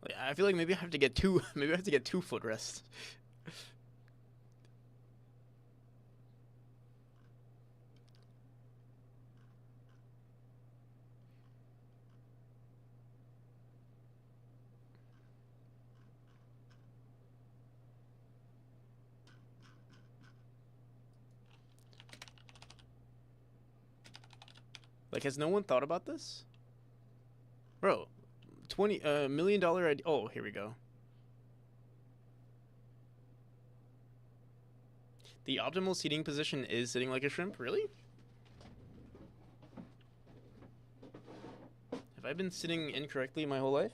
Like, I feel like maybe I have to get two. Maybe I have to get two footrests. Like, has no one thought about this? Bro, $20 million idea. Oh, here we go. The optimal seating position is sitting like a shrimp? Really? Have I been sitting incorrectly my whole life?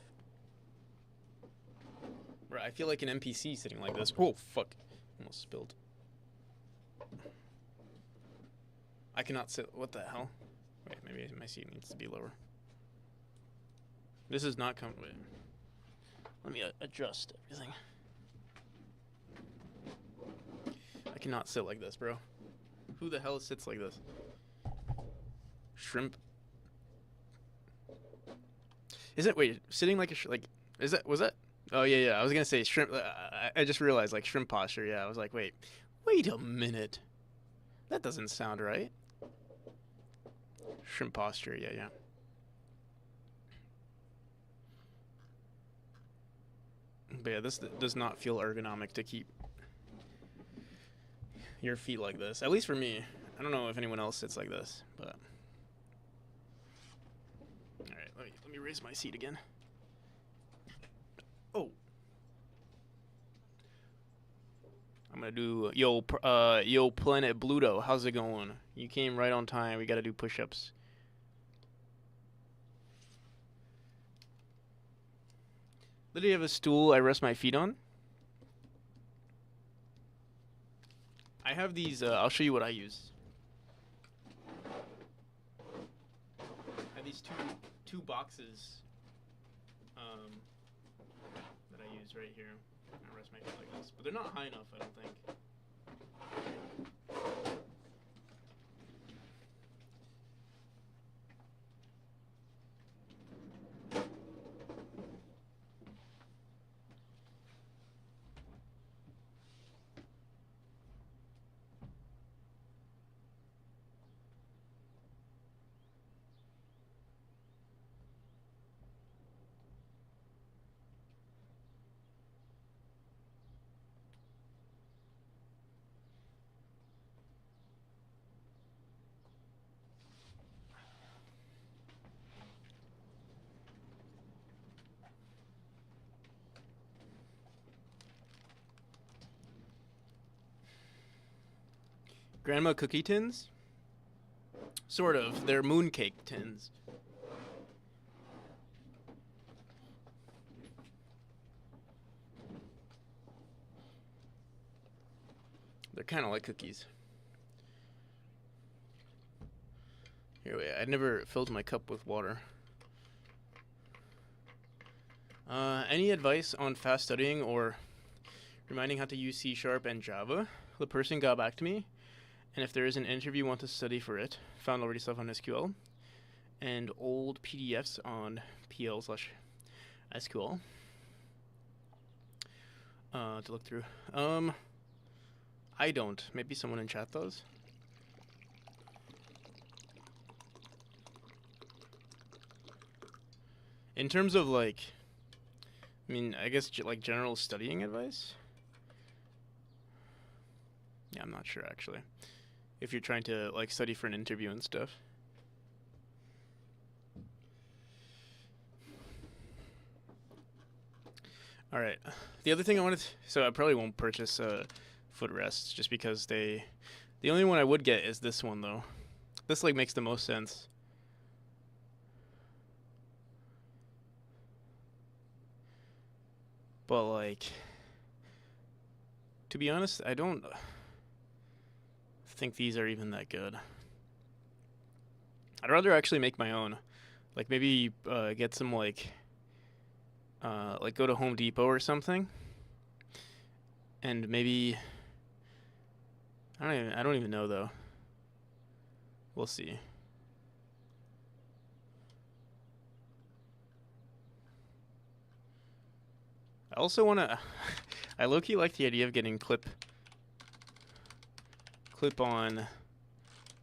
Bro, I feel like an NPC sitting like this. Oh, fuck. Almost spilled. I cannot sit. What the hell? Wait, maybe my seat needs to be lower. This is not comfortable. Let me adjust everything. I cannot sit like this, bro. Who the hell sits like this? Shrimp. Is it, wait, sitting like a, like, is that, was that? Oh, yeah, I was gonna say shrimp. I just realized, like, shrimp posture. Yeah, I was like, wait a minute. That doesn't sound right. Shrimp posture, yeah. But yeah, this does not feel ergonomic to keep your feet like this. At least for me. I don't know if anyone else sits like this, but. Alright, let me raise my seat again. Oh. I'm gonna do yo Planet Bluto. How's it going? You came right on time. We gotta do push-ups. Literally have a stool I rest my feet on. I have these. I'll show you what I use. I have these two boxes that I use right here. I rest my feet like this, but they're not high enough, I don't think. Grandma cookie tins? Sort of. They're mooncake tins. They're kind of like cookies. Here, wait. I never filled my cup with water. Any advice on fast studying or reminding how to use C# and Java? The person got back to me. And if there is an interview you want to study for it, found already stuff on SQL and old PDFs on PL/SQL to look through. I don't. Maybe someone in chat does. In terms of like, I mean, I guess like general studying advice. Yeah, I'm not sure actually. If you're trying to like study for an interview and stuff. All right. The other thing I wanted to, so I probably won't purchase footrests just because the only one I would get is this one though. This like makes the most sense. But like, to be honest, I don't think these are even that good. I'd rather actually make my own. Like maybe get some like go to Home Depot or something. And maybe I don't even know though. We'll see. I also want to I low-key like the idea of getting clip-on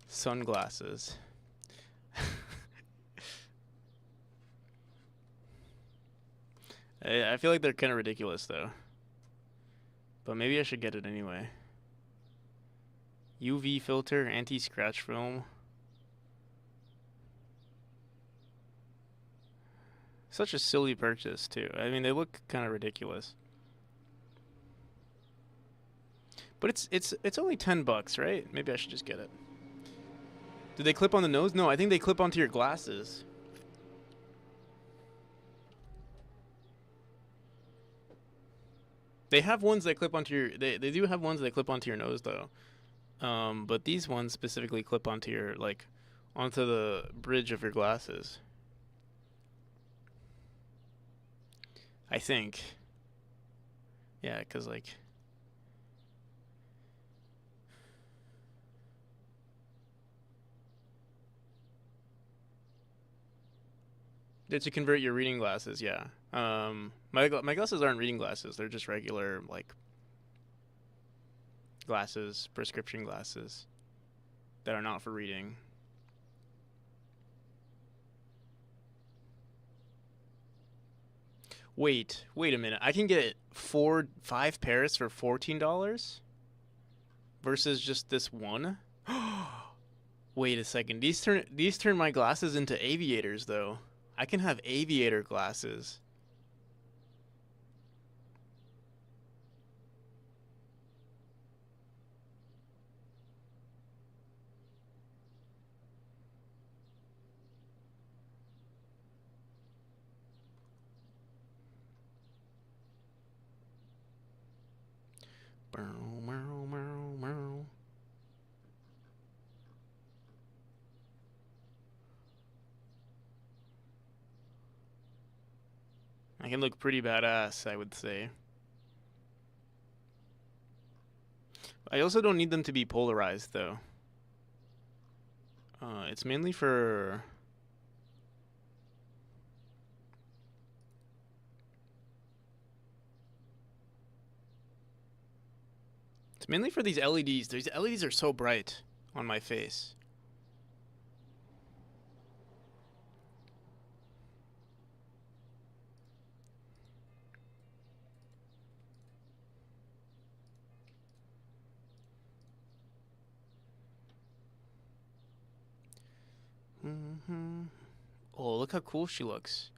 sunglasses. I feel like they're kind of ridiculous though. But maybe I should get it anyway. UV filter, anti-scratch film. Such a silly purchase too. I mean, they look kind of ridiculous. But it's only $10, right? Maybe I should just get it. Do they clip on the nose? No, I think they clip onto your glasses. They have ones that clip onto your they do have ones that clip onto your nose though. But these ones specifically clip onto your like onto the bridge of your glasses. I think. Yeah, because like. To convert your reading glasses, yeah. My glasses aren't reading glasses. They're just regular like glasses, prescription glasses that are not for reading. Wait a minute. I can get 5 pairs for $14 versus just this one. Wait a second. These turn my glasses into aviators though. I can have aviator glasses. I can look pretty badass, I would say. I also don't need them to be polarized, though. It's mainly for... It's mainly for these LEDs. These LEDs are so bright on my face. Oh, look how cool she looks.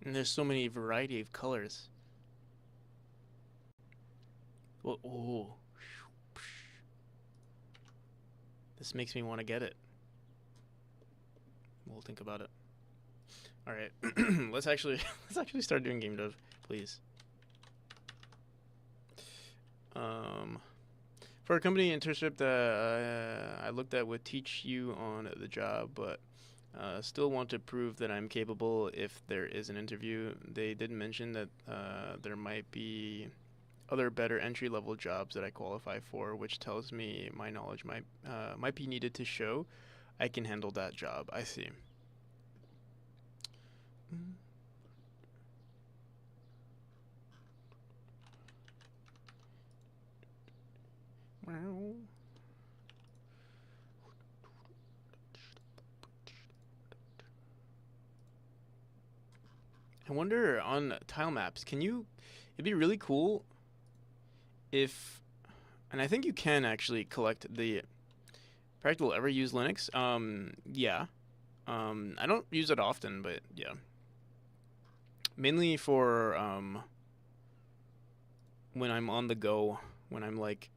And there's so many variety of colors. Oh. This makes me want to get it. We'll think about it. All right. let's actually start doing game dev, please. For a company internship that I looked at would teach you on the job, but still want to prove that I'm capable if there is an interview. They did mention that there might be other better entry-level jobs that I qualify for, which tells me my knowledge might be needed to show I can handle that job. I see. I wonder on tile maps, it'd be really cool if, and I think you can actually collect the Practical ever use Linux? Yeah. I don't use it often, but yeah. Mainly for when I'm on the go, when I'm like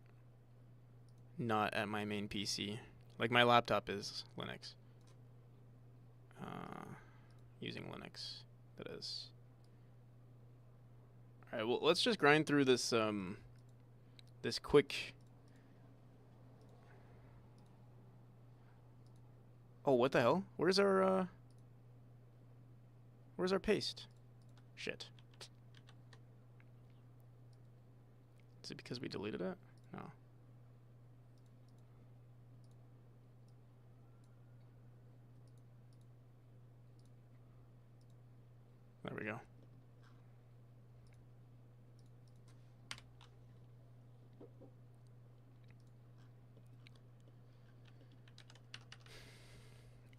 not at my main PC. Like my laptop is Linux. Using Linux, that is. All right, well, let's just grind through this this quick. Oh, what the hell? Where's our paste? Shit. Is it because we deleted it? No. There we go.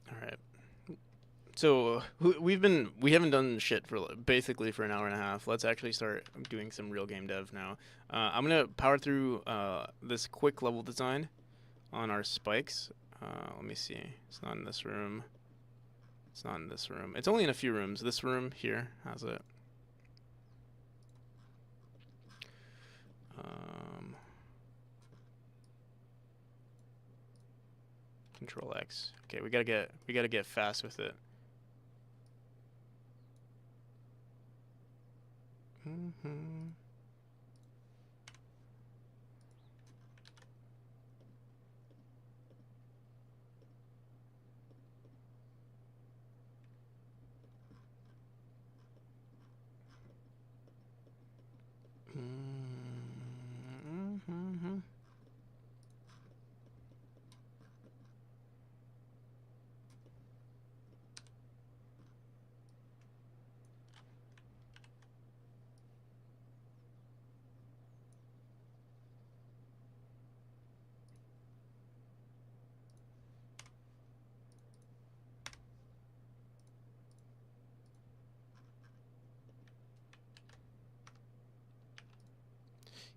All right. So we haven't done shit for basically for an hour and a half. Let's actually start doing some real game dev now. I'm gonna power through this quick level design on our spikes. Let me see. It's not in this room. It's not in this room. It's only in a few rooms. This room here has it. Control X. Okay, we gotta get fast with it. Mm-hmm. Mm-hmm.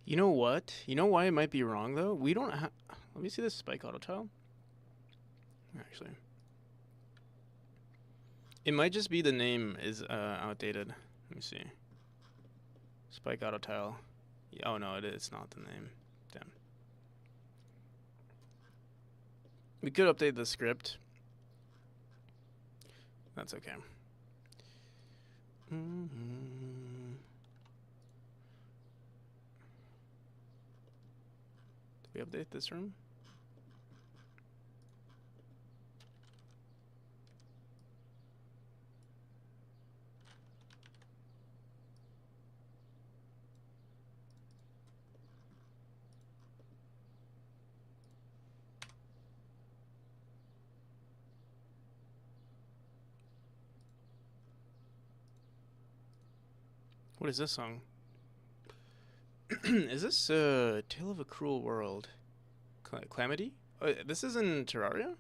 You know what? You know why it might be wrong though? We don't have. Let me see this spike auto tile. Actually, it might just be the name is outdated. Let me see. Spike auto tile. Oh no, it's not the name. Damn. We could update the script. That's okay. Mm-hmm. Did we update this room? What is this song? Is this Tale of a Cruel World? Calamity? This is in Terraria?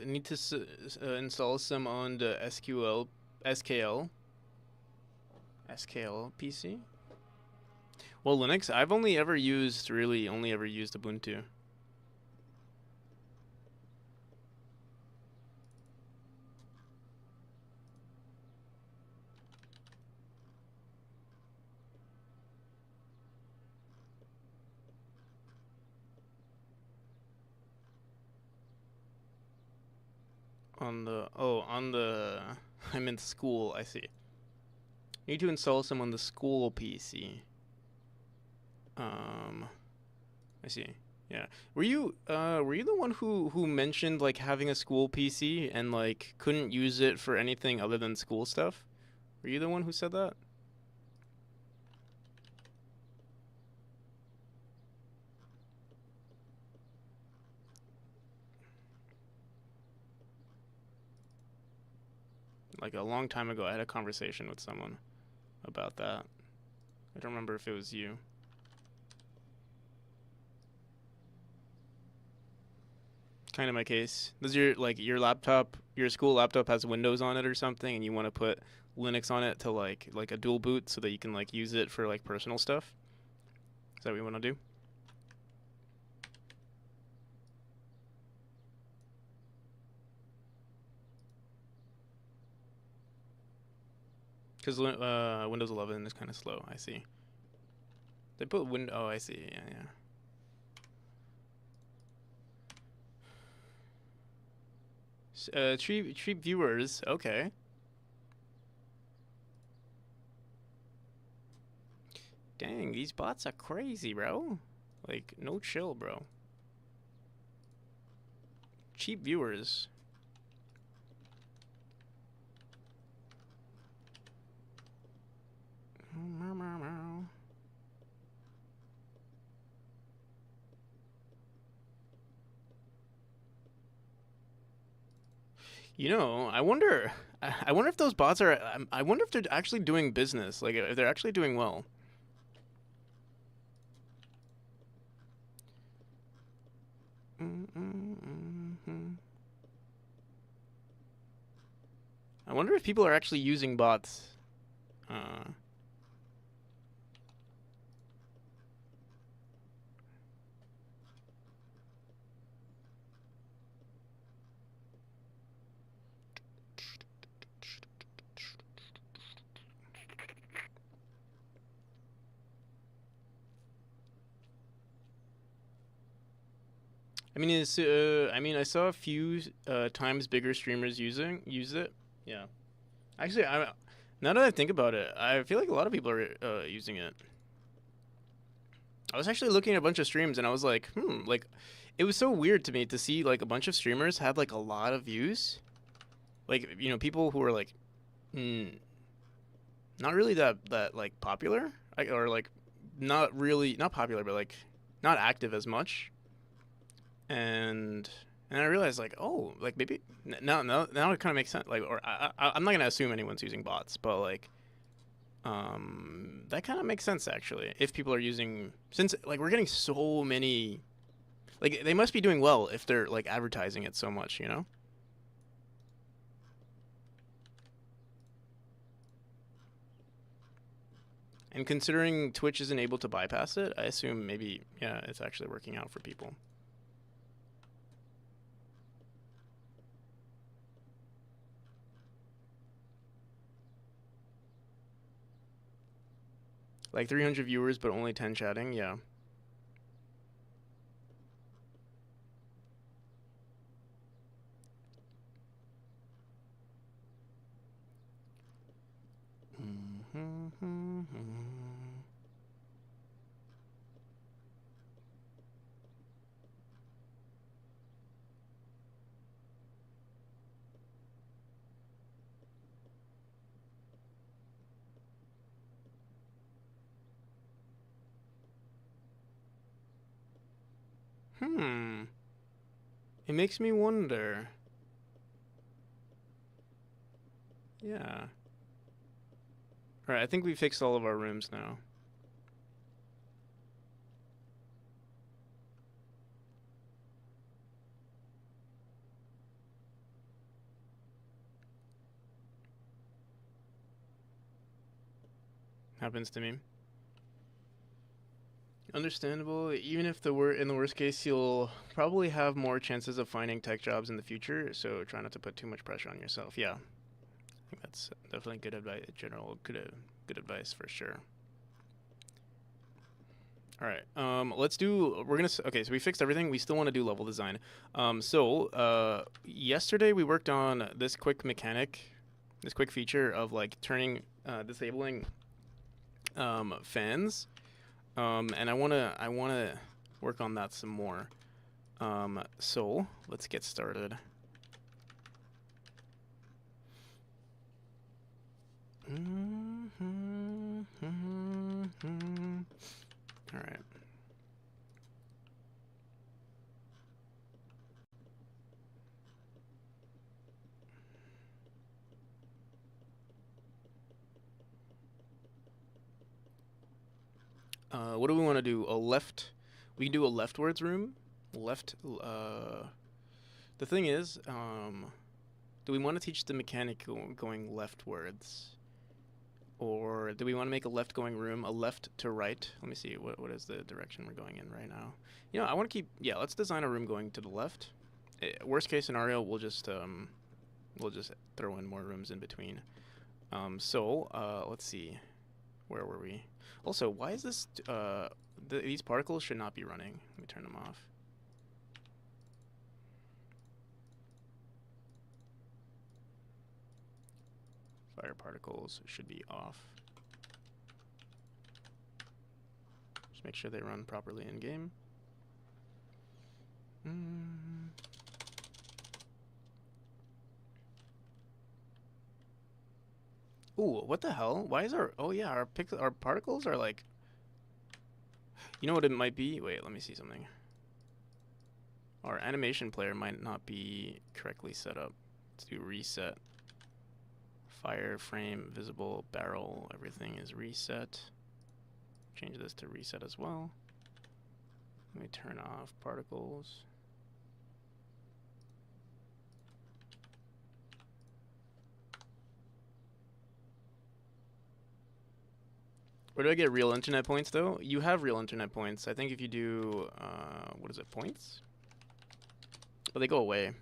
Need to install some on the SKL PC. Well, Linux, I've only ever used Ubuntu. On the I'm in school, I see. Need to install some on the school PC. I see. Yeah. Were you the one who mentioned like having a school PC and like couldn't use it for anything other than school stuff? Were you the one who said that? Like a long time ago, I had a conversation with someone about that. I don't remember if it was you. Kind of my case. Does your laptop, your school laptop has Windows on it or something, and you want to put Linux on it to like a dual boot so that you can like use it for like personal stuff? Is that what you want to do? Because Windows 11 is kind of slow. I see. They put Oh, I see. Yeah, yeah. Treat viewers. Okay. Dang, these bots are crazy, bro. Like, no chill, bro. Cheap viewers. You know, I wonder. I wonder if those bots are. I wonder if they're actually doing business. Like, if they're actually doing well. I wonder if people are actually using bots. Uh, I mean, I mean, I saw a few times bigger streamers use it. Yeah. Actually, now that I think about it, I feel like a lot of people are using it. I was actually looking at a bunch of streams and I was like, like, it was so weird to me to see like a bunch of streamers have like a lot of views. Like, you know, people who are like, not really that like popular, or like not popular, but like not active as much. And I realized like, oh, like maybe now it kind of makes sense. Like, or I'm not gonna assume anyone's using bots, but like, that kind of makes sense actually. If people are using, since like we're getting so many, like they must be doing well if they're like advertising it so much, you know? And considering Twitch isn't able to bypass it, I assume maybe, yeah, it's actually working out for people. Like 300 viewers, but only 10 chatting, yeah. It makes me wonder. Yeah. Alright, I think we fixed all of our rooms now. Happens to me. Understandable. Even if in the worst case, you'll probably have more chances of finding tech jobs in the future. So try not to put too much pressure on yourself. Yeah, I think that's definitely good advice. Good advice for sure. All right. Let's do. We're gonna. Okay. So we fixed everything. We still want to do level design. Yesterday we worked on this quick mechanic, this quick feature of like disabling, fans. And I wanna work on that some more. So let's get started. All right. What do we want to do? We can do a leftwards room. The thing is, do we want to teach the mechanic going leftwards? Or do we want to make a left going room, a left to right? Let me see, what is the direction we're going in right now? You know, I want to yeah, let's design a room going to the left. Worst case scenario, we'll just throw in more rooms in between. Let's see, where were we? Also, why is this, these particles should not be running. Let me turn them off. Fire particles should be off. Just make sure they run properly in game. Ooh, what the hell? Why is oh yeah, our particles are like, you know what it might be? Wait, let me see something. Our animation player might not be correctly set up. Let's do reset. Fire, frame, visible, barrel, everything is reset. Change this to reset as well. Let me turn off particles. Where do I get real internet points though? You have real internet points. I think if you do, what is it, points? But they go away.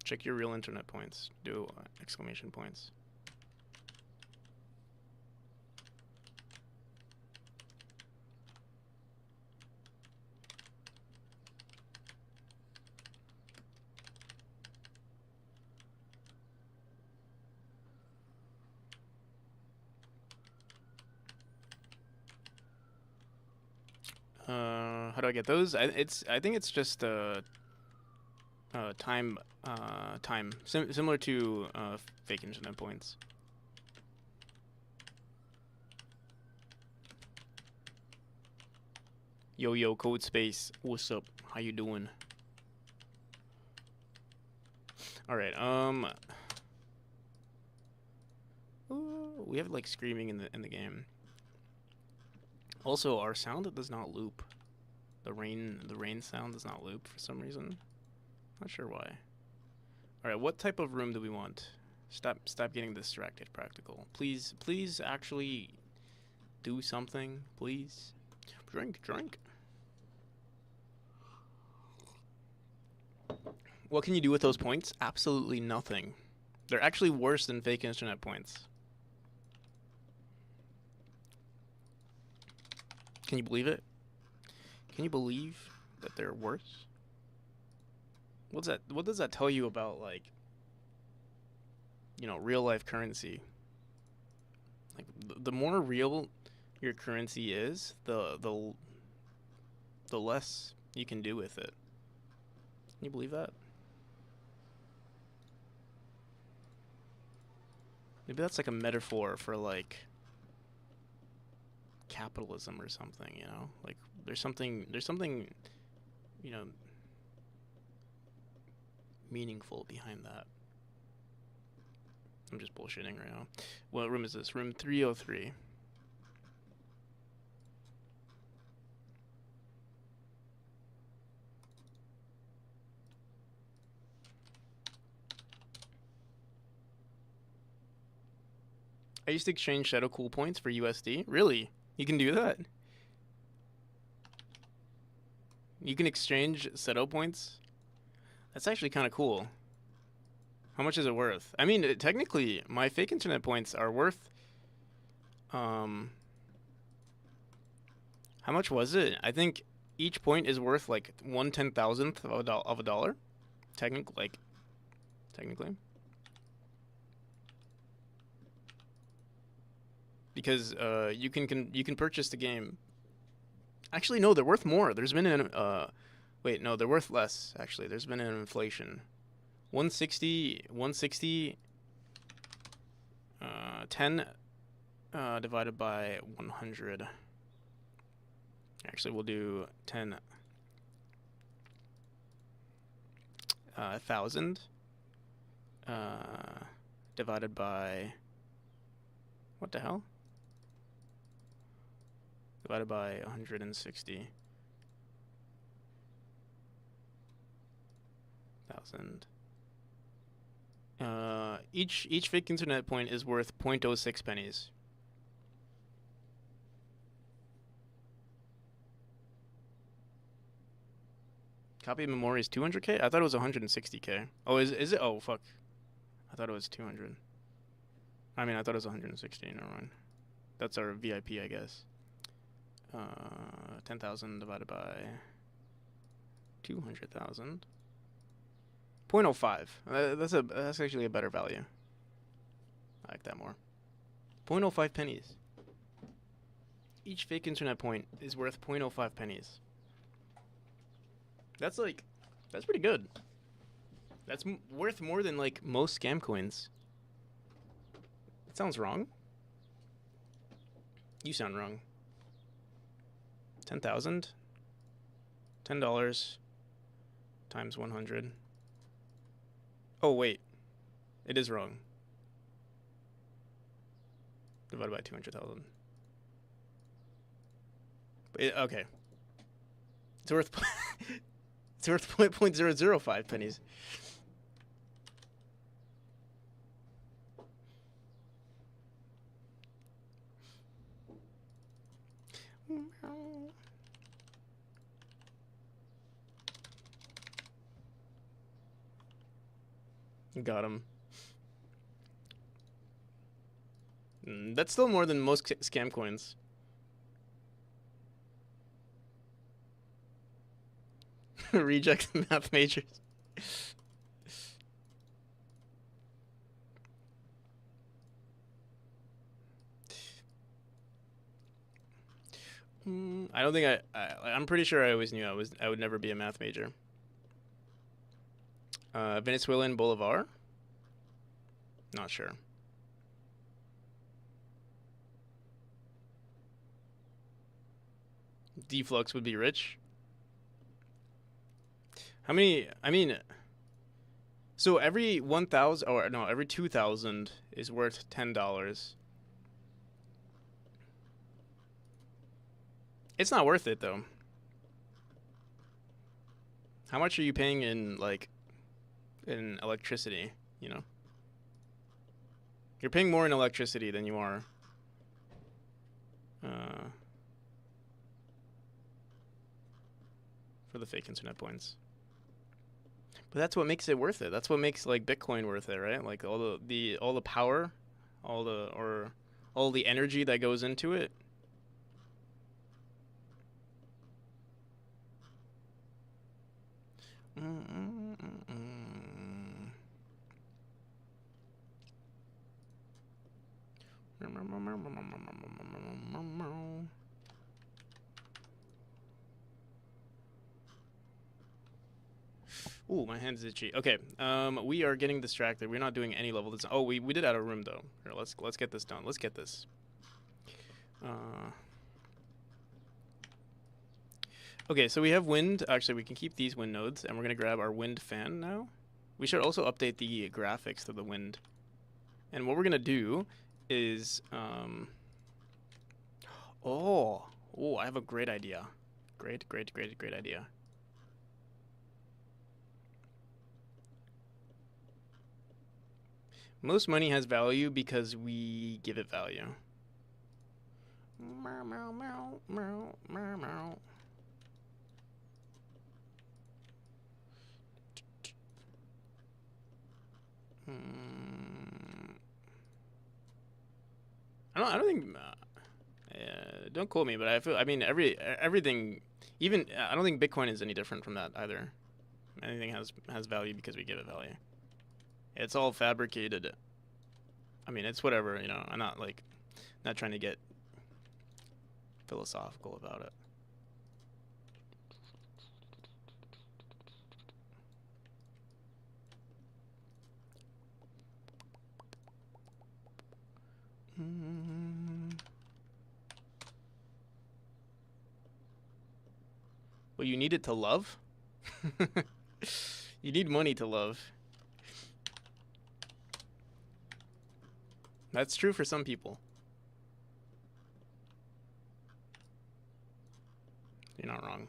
Check your real internet points. Do exclamation points. How do I get those? I think it's just time similar to fake internet points. Yo code space, what's up? How you doing? All right. Ooh, we have like screaming in the game. Also, our sound does not loop. The rain sound does not loop for some reason. Not sure why. All right, what type of room do we want? Stop getting distracted, Practical. Please actually do something, please. Drink. What can you do with those points? Absolutely nothing. They're actually worse than fake internet points. Can you believe it? Can you believe that they're worse? What's that? What does that tell you about, like, you know, real life currency? Like, the more real your currency is, the less you can do with it. Can you believe that? Maybe that's like a metaphor for like capitalism or something, you know? Like there's something, you know, meaningful behind that. I'm just bullshitting right now. What room is this? Room 303. I used to exchange Shadow Cool points for USD. Really? You can do that? You can exchange Shadow points? That's actually kind of cool. How much is it worth? I mean, technically, my fake internet points are worth... How much was it? I think each point is worth like 1/10,000th of a dollar. Technically. Because you can purchase the game. Actually, no, they're worth more. There's been an wait, no, they're worth less. Actually, there's been an inflation. 160 10 divided by 100. Actually, we'll do 10 thousand divided by, what the hell? Divided by 160,000. Each fake internet point is worth 0.06 pennies. Copy of memory is 200k? I thought it was 160k. Oh, is it? Oh, fuck. I thought it was 200. I mean, I thought it was 160. Never mind. That's our VIP, I guess. 10,000 divided by 200,000. 0.05. That's actually a better value. I like that more. 0.05 pennies. Each fake internet point is worth 0.05 pennies. That's pretty good. That's worth more than like most scam coins. That sounds wrong. You sound wrong. 10,000. $10 times 100. Oh wait, it is wrong. Divided by 200,000. Okay. It's worth. It's worth 0.005 pennies. Got him. That's still more than most scam coins. Reject math majors. I don't think I'm pretty sure I always knew I would never be a math major. Venezuelan Bolivar? Not sure. Deflux would be rich. How many? I mean, so every 1,000, or no, every 2,000 is worth $10. It's not worth it though. How much are you paying in in electricity? You know, you're paying more in electricity than you are. For the fake internet points. But that's what makes it worth it. That's what makes like Bitcoin worth it, right? Like all the power, all the energy that goes into it. Ooh, my hand's itchy. Okay, we are getting distracted. We're not doing any level design. Oh, we did add a room though. Here, let's get this done. Let's get this. Okay, so we have wind. Actually, we can keep these wind nodes, and we're gonna grab our wind fan now. We should also update the graphics to the wind. And what we're gonna do is, oh, I have a great idea. Great idea. Most money has value because we give it value. Meow, meow, meow, meow, meow, meow. I don't think. Don't quote me, but I mean, everything. Even I don't think Bitcoin is any different from that either. Anything has value because we give it value. It's all fabricated. I mean, it's whatever, you know. I'm not trying to get philosophical about it. Well, you need it to love? You need money to love. That's true for some people. You're not wrong.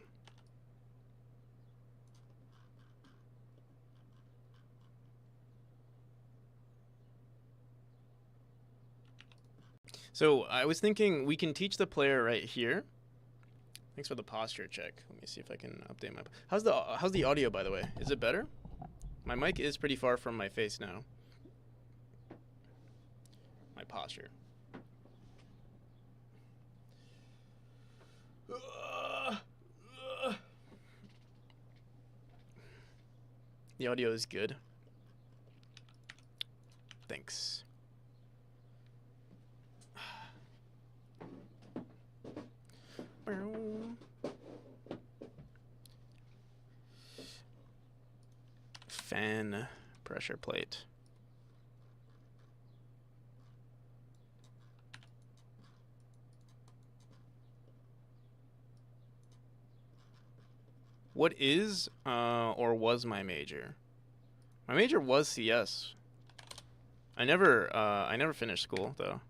So I was thinking we can teach the player right here. Thanks for the posture check. Let me see if I can update my. How's the audio, by the way? Is it better? My mic is pretty far from my face now. My posture. The audio is good. Thanks. Fan pressure plate. What is or was my major? My major was CS. I never finished school though.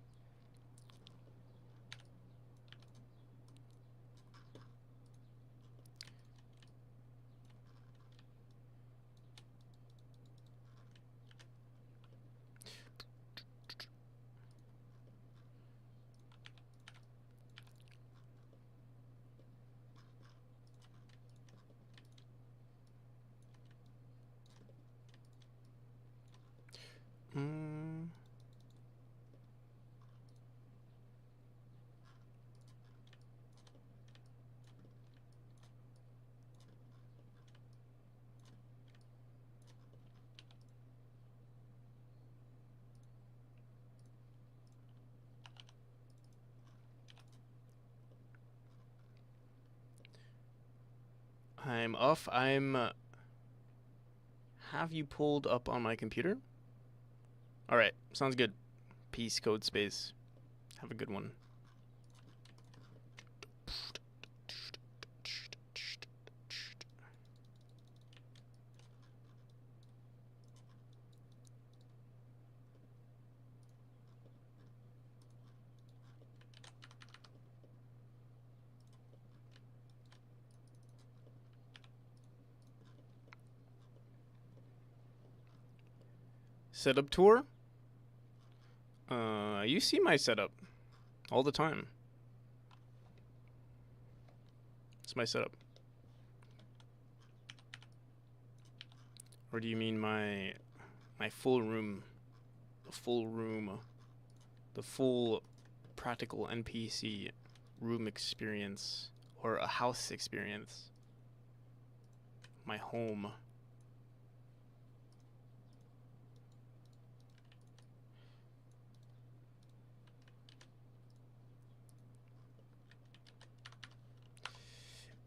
I'm off. I'm. Have you pulled up on my computer? All right, sounds good. Peace, code space. Have a good one. Setup tour? You see my setup all the time. It's my setup. Or do you mean my full room? The full room. The full practical NPC room experience or a house experience. My home.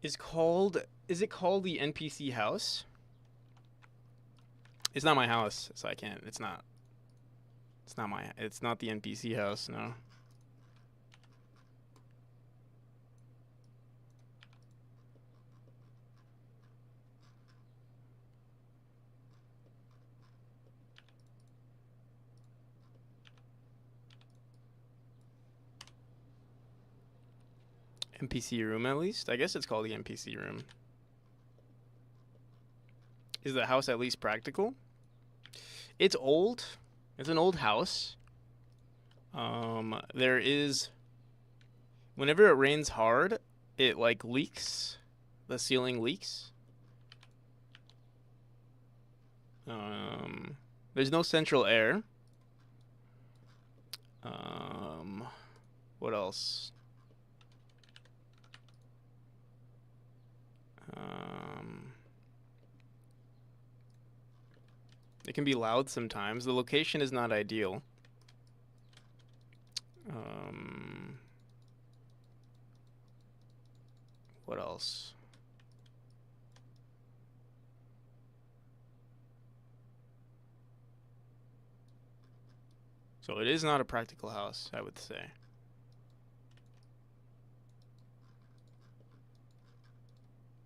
Is it called the NPC house? It's not my house, so I can't. It's not the NPC house, no. NPC room, at least? I guess it's called the NPC room. Is the house at least practical? It's old. It's an old house. There is... Whenever it rains hard, it, like, leaks. The ceiling leaks. There's no central air. What else? It can be loud sometimes. The location is not ideal. What else? So it is not a practical house, I would say.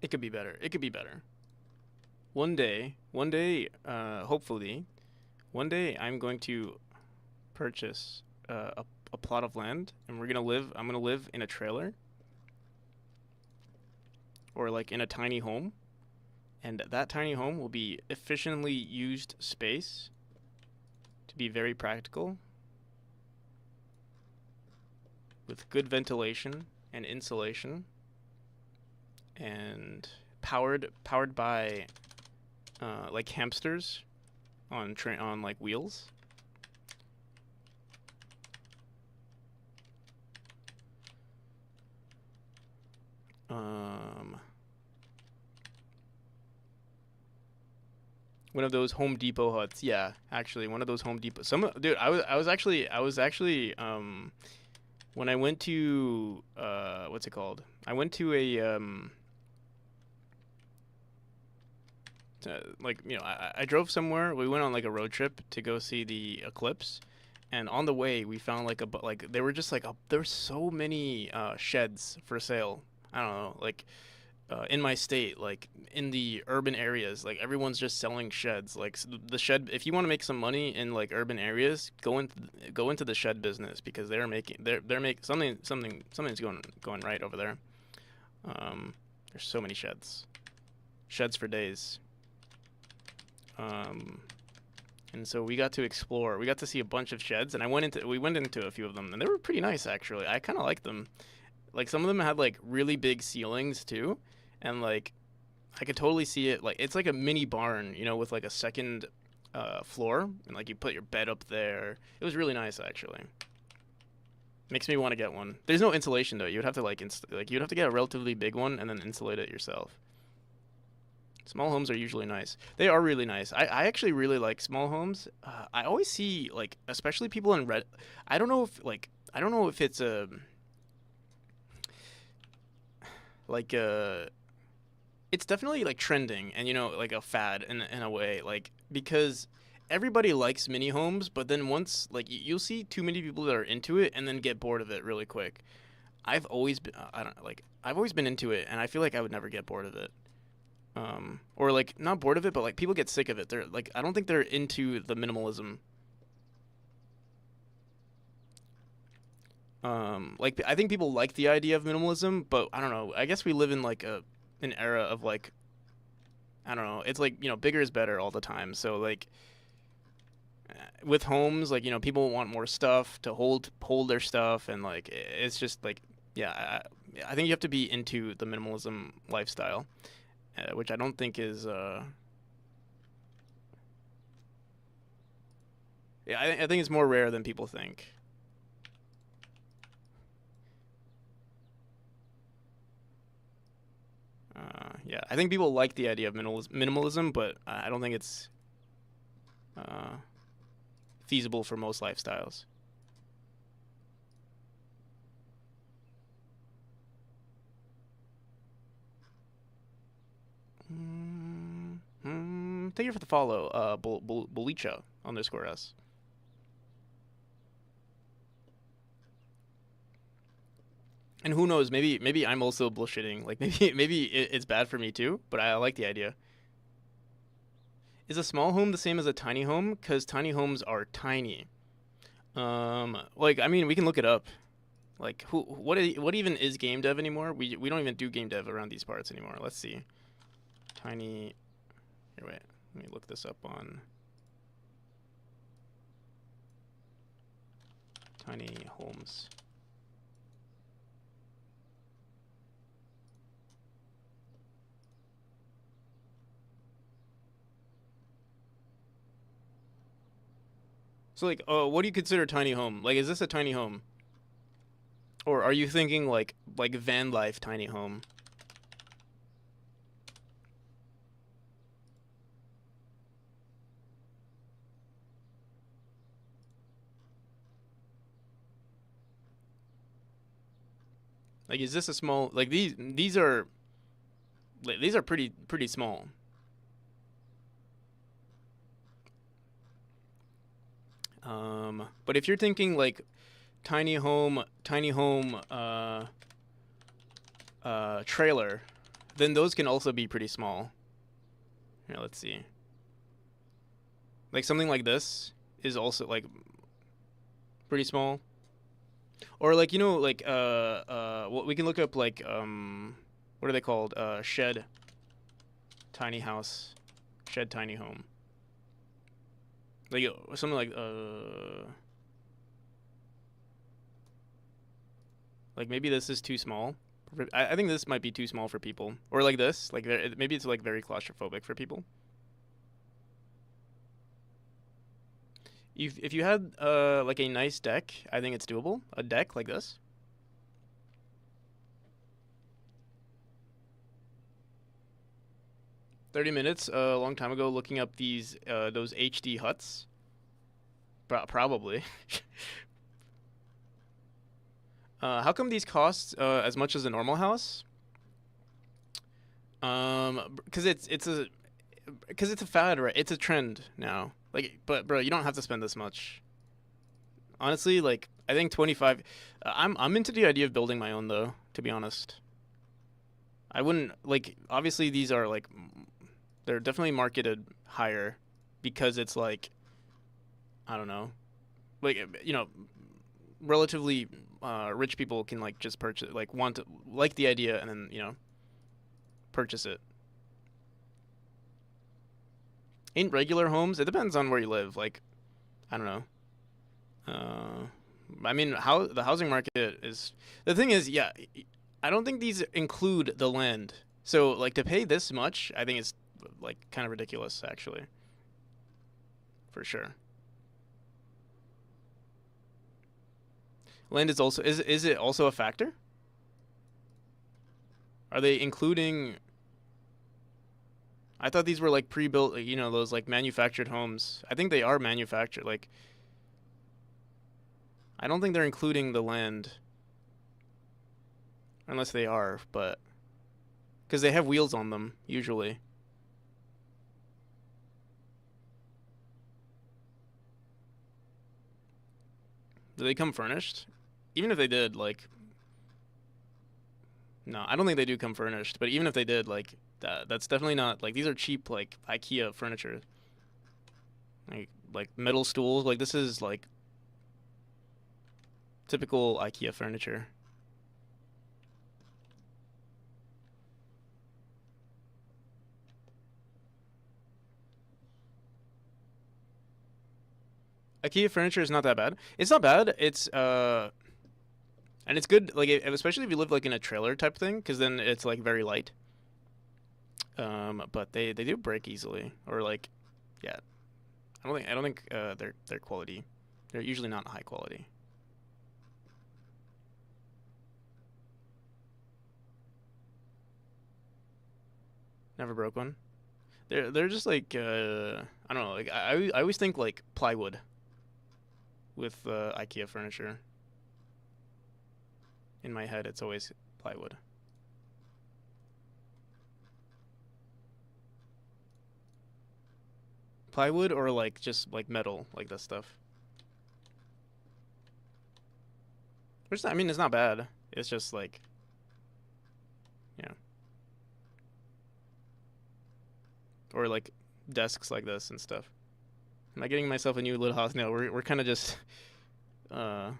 It could be better. It could be better. One day, hopefully, one day I'm going to purchase a plot of land, and I'm gonna live in a trailer, or like in a tiny home, and that tiny home will be efficiently used space to be very practical, with good ventilation and insulation, and powered by like hamsters on like wheels. One of those Home Depot huts. Yeah, actually, one of those Home Depot. Dude, I was actually when I went to what's it called? I went to a like, you know, I drove somewhere. We went on like a road trip to go see the eclipse, and on the way we found like there were just like there's so many sheds for sale. I don't know, like in my state, like in the urban areas, like everyone's just selling sheds. Like the shed, if you want to make some money in like urban areas, go into the shed business, because they're making something's going right over there. There's so many sheds for days. And so we got to explore. We got to see a bunch of sheds, and we went into a few of them, and they were pretty nice actually. I kind of liked them. Like some of them had like really big ceilings too, and like I could totally see it. Like it's like a mini barn, you know, with like a second floor, and like you put your bed up there. It was really nice actually. Makes me want to get one. There's no insulation though. You would have to you'd have to get a relatively big one and then insulate it yourself. Small homes are usually nice. They are really nice. I actually really like small homes. I always see like, especially people in red. I don't know if it's a like it's definitely like trending and like a fad in a way, like because everybody likes mini homes, but then once like you'll see too many people that are into it and then get bored of it really quick. I've always been I don't like I've always been into it and I feel like I would never get bored of it. Or like not bored of it, but like people get sick of it. They're like I don't think they're into the minimalism. Like I think people like the idea of minimalism, but I don't know. I guess we live in like an era of like I don't know. It's like bigger is better all the time. So like with homes, like people want more stuff to hold their stuff, and like it's just like yeah. I think you have to be into the minimalism lifestyle, which I don't think is. Yeah, I think it's more rare than people think. Yeah, I think people like the idea of minimalism, but I don't think it's uh, feasible for most lifestyles. Thank you for the follow, Bolicha underscore S. And who knows? Maybe I'm also bullshitting. Like maybe it's bad for me too. But I like the idea. Is a small home the same as a tiny home? Because tiny homes are tiny. Like I mean, we can look it up. Like what even is game dev anymore? We don't even do game dev around these parts anymore. Let's see. Tiny. Here, wait. Let me look this up on tiny homes. So like, what do you consider a tiny home? Like, is this a tiny home, or are you thinking like van life tiny home? Like, is this a small? Like these are pretty small. But if you're thinking like tiny home, trailer, then those can also be pretty small. Here, let's see. Like something like this is also like pretty small. Or like like what we can look up like what are they called? Shed tiny house, shed tiny home. Like something like maybe this is too small. I think this might be too small for people. Or like this, like maybe it's like very claustrophobic for people. If you had like a nice deck, I think it's doable. A deck like this. 30 minutes a long time ago looking up those HD huts. Probably. How come these cost as much as a normal house? Because it's a fad, right? It's a trend now. Like, but bro, you don't have to spend this much. Honestly, like I think 25. I'm into the idea of building my own though. To be honest, I wouldn't like. Obviously, these are like they're definitely marketed higher because it's like I don't know, like relatively rich people can like just purchase like want to like the idea and then purchase it. In regular homes, it depends on where you live. Like I don't know. Uh, I mean, how the housing market is. The thing is, yeah, I don't think these include the land. So like to pay this much, I think it's like kind of ridiculous actually, for sure. Land is also is it also a factor? Are they including? I thought these were like pre-built, those like manufactured homes. I think they are manufactured. Like I don't think they're including the land unless they are, but because they have wheels on them usually. Do they come furnished? Even if they did, like, no, I don't think they do come furnished. But even if they did, like, that's definitely not like these are cheap like IKEA furniture, like metal stools. Like this is like typical IKEA furniture. IKEA furniture is not that bad. It's not bad. It's and it's good like especially if you live like in a trailer type thing, because then it's like very light. But they do break easily, or like, yeah. I don't think they're quality. They're usually not high quality. Never broke one. They're just like I don't know. Like I always think like plywood with IKEA furniture. In my head, it's always plywood. Plywood or like just like metal, like that stuff. Which I mean, it's not bad. It's just like, yeah, or like desks like this and stuff. Am I getting myself a new little house? No, we're kind of just uh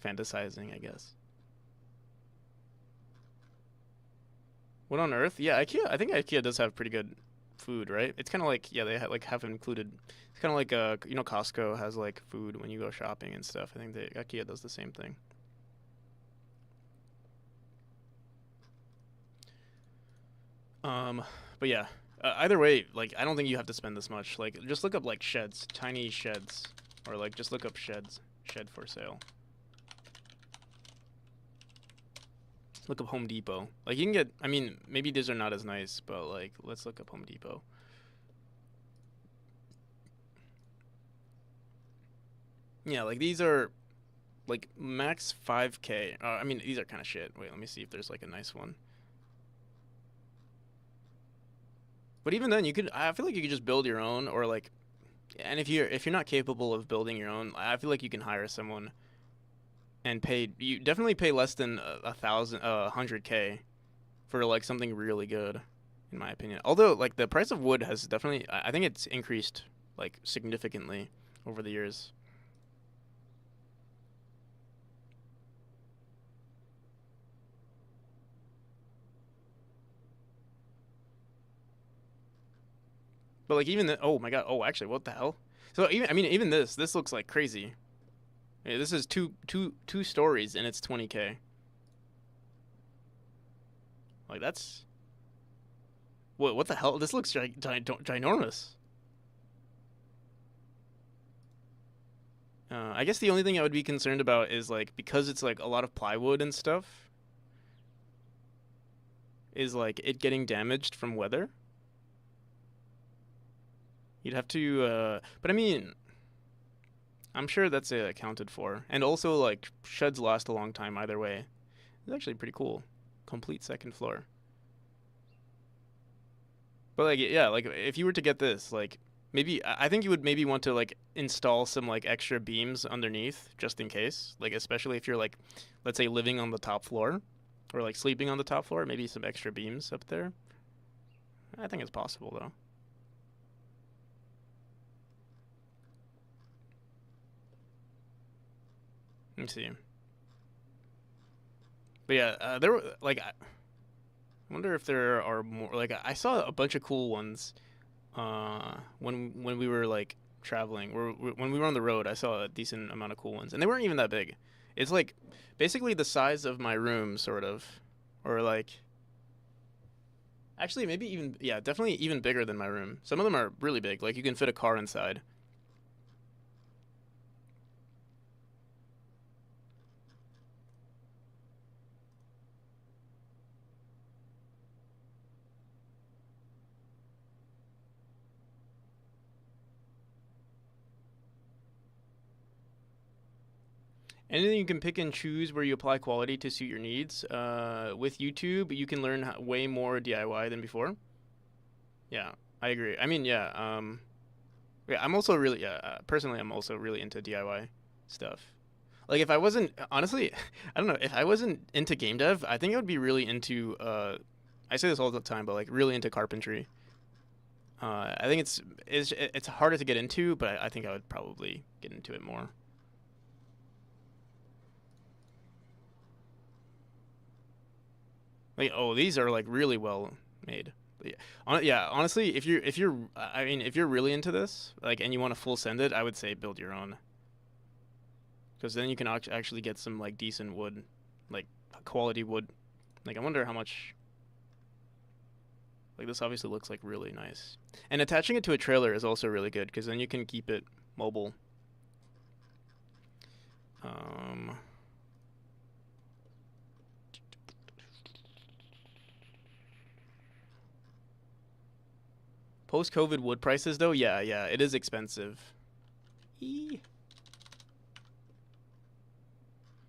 fantasizing, I guess. What on earth? Yeah, IKEA. I think IKEA does have pretty good food, right? It's kind of like, yeah, they like have included. It's kind of like Costco has like food when you go shopping and stuff. I think IKEA does the same thing. Um, but yeah, either way, like I don't think you have to spend this much. Like just look up like sheds, tiny sheds, or like just look up sheds, shed for sale. Look up Home Depot. Like you can get. I mean, maybe these are not as nice, but like let's look up Home Depot. Yeah, like these are like max 5K. I mean, these are kind of shit. Wait, let me see if there's like a nice one. But even then, you could. I feel like you could just build your own, or like, and if you're not capable of building your own, I feel like you can hire someone and pay. You definitely pay less than 100K for like something really good, in my opinion. Although like the price of wood has definitely, I think it's increased like significantly over the years. But like even oh my god, oh actually, what the hell? So even I mean even this looks like crazy. Yeah, this is two stories and it's 20K. Like that's what the hell? This looks ginormous. I guess the only thing I would be concerned about is like because it's like a lot of plywood and stuff, is like it getting damaged from weather. You'd have to, but I mean, I'm sure that's accounted for, and also like sheds last a long time either way. It's actually pretty cool. Complete second floor. But like yeah, like if you were to get this, like maybe I think you would maybe want to like install some like extra beams underneath just in case. Like especially if you're like let's say living on the top floor or like sleeping on the top floor, maybe some extra beams up there. I think it's possible though. Let me see. But yeah, there were like I wonder if there are more. Like I saw a bunch of cool ones when we were like traveling, when we were on the road, I saw a decent amount of cool ones, and they weren't even that big. It's like basically the size of my room, sort of, or like actually maybe even yeah, definitely even bigger than my room. Some of them are really big, like you can fit a car inside. Anything you can pick and choose where you apply quality to suit your needs. With YouTube, you can learn way more DIY than before. Yeah, I agree. I mean, yeah. Yeah, I'm also really, personally, I'm also really into DIY stuff. Like, if I wasn't, honestly, I don't know, if I wasn't into game dev, I think I would be really into, I say this all the time, but like really into carpentry. I think it's harder to get into, but I think I would probably get into it more. Like, oh, these are like really well made. But yeah, yeah, honestly, I mean, if you're really into this, like, and you want to full send it, I would say build your own, because then you can actually get some like decent wood, like quality wood. Like, I wonder how much. Like, this obviously looks like really nice, and attaching it to a trailer is also really good because then you can keep it mobile. Um, Post-COVID wood prices, though, yeah, it is expensive. Eee.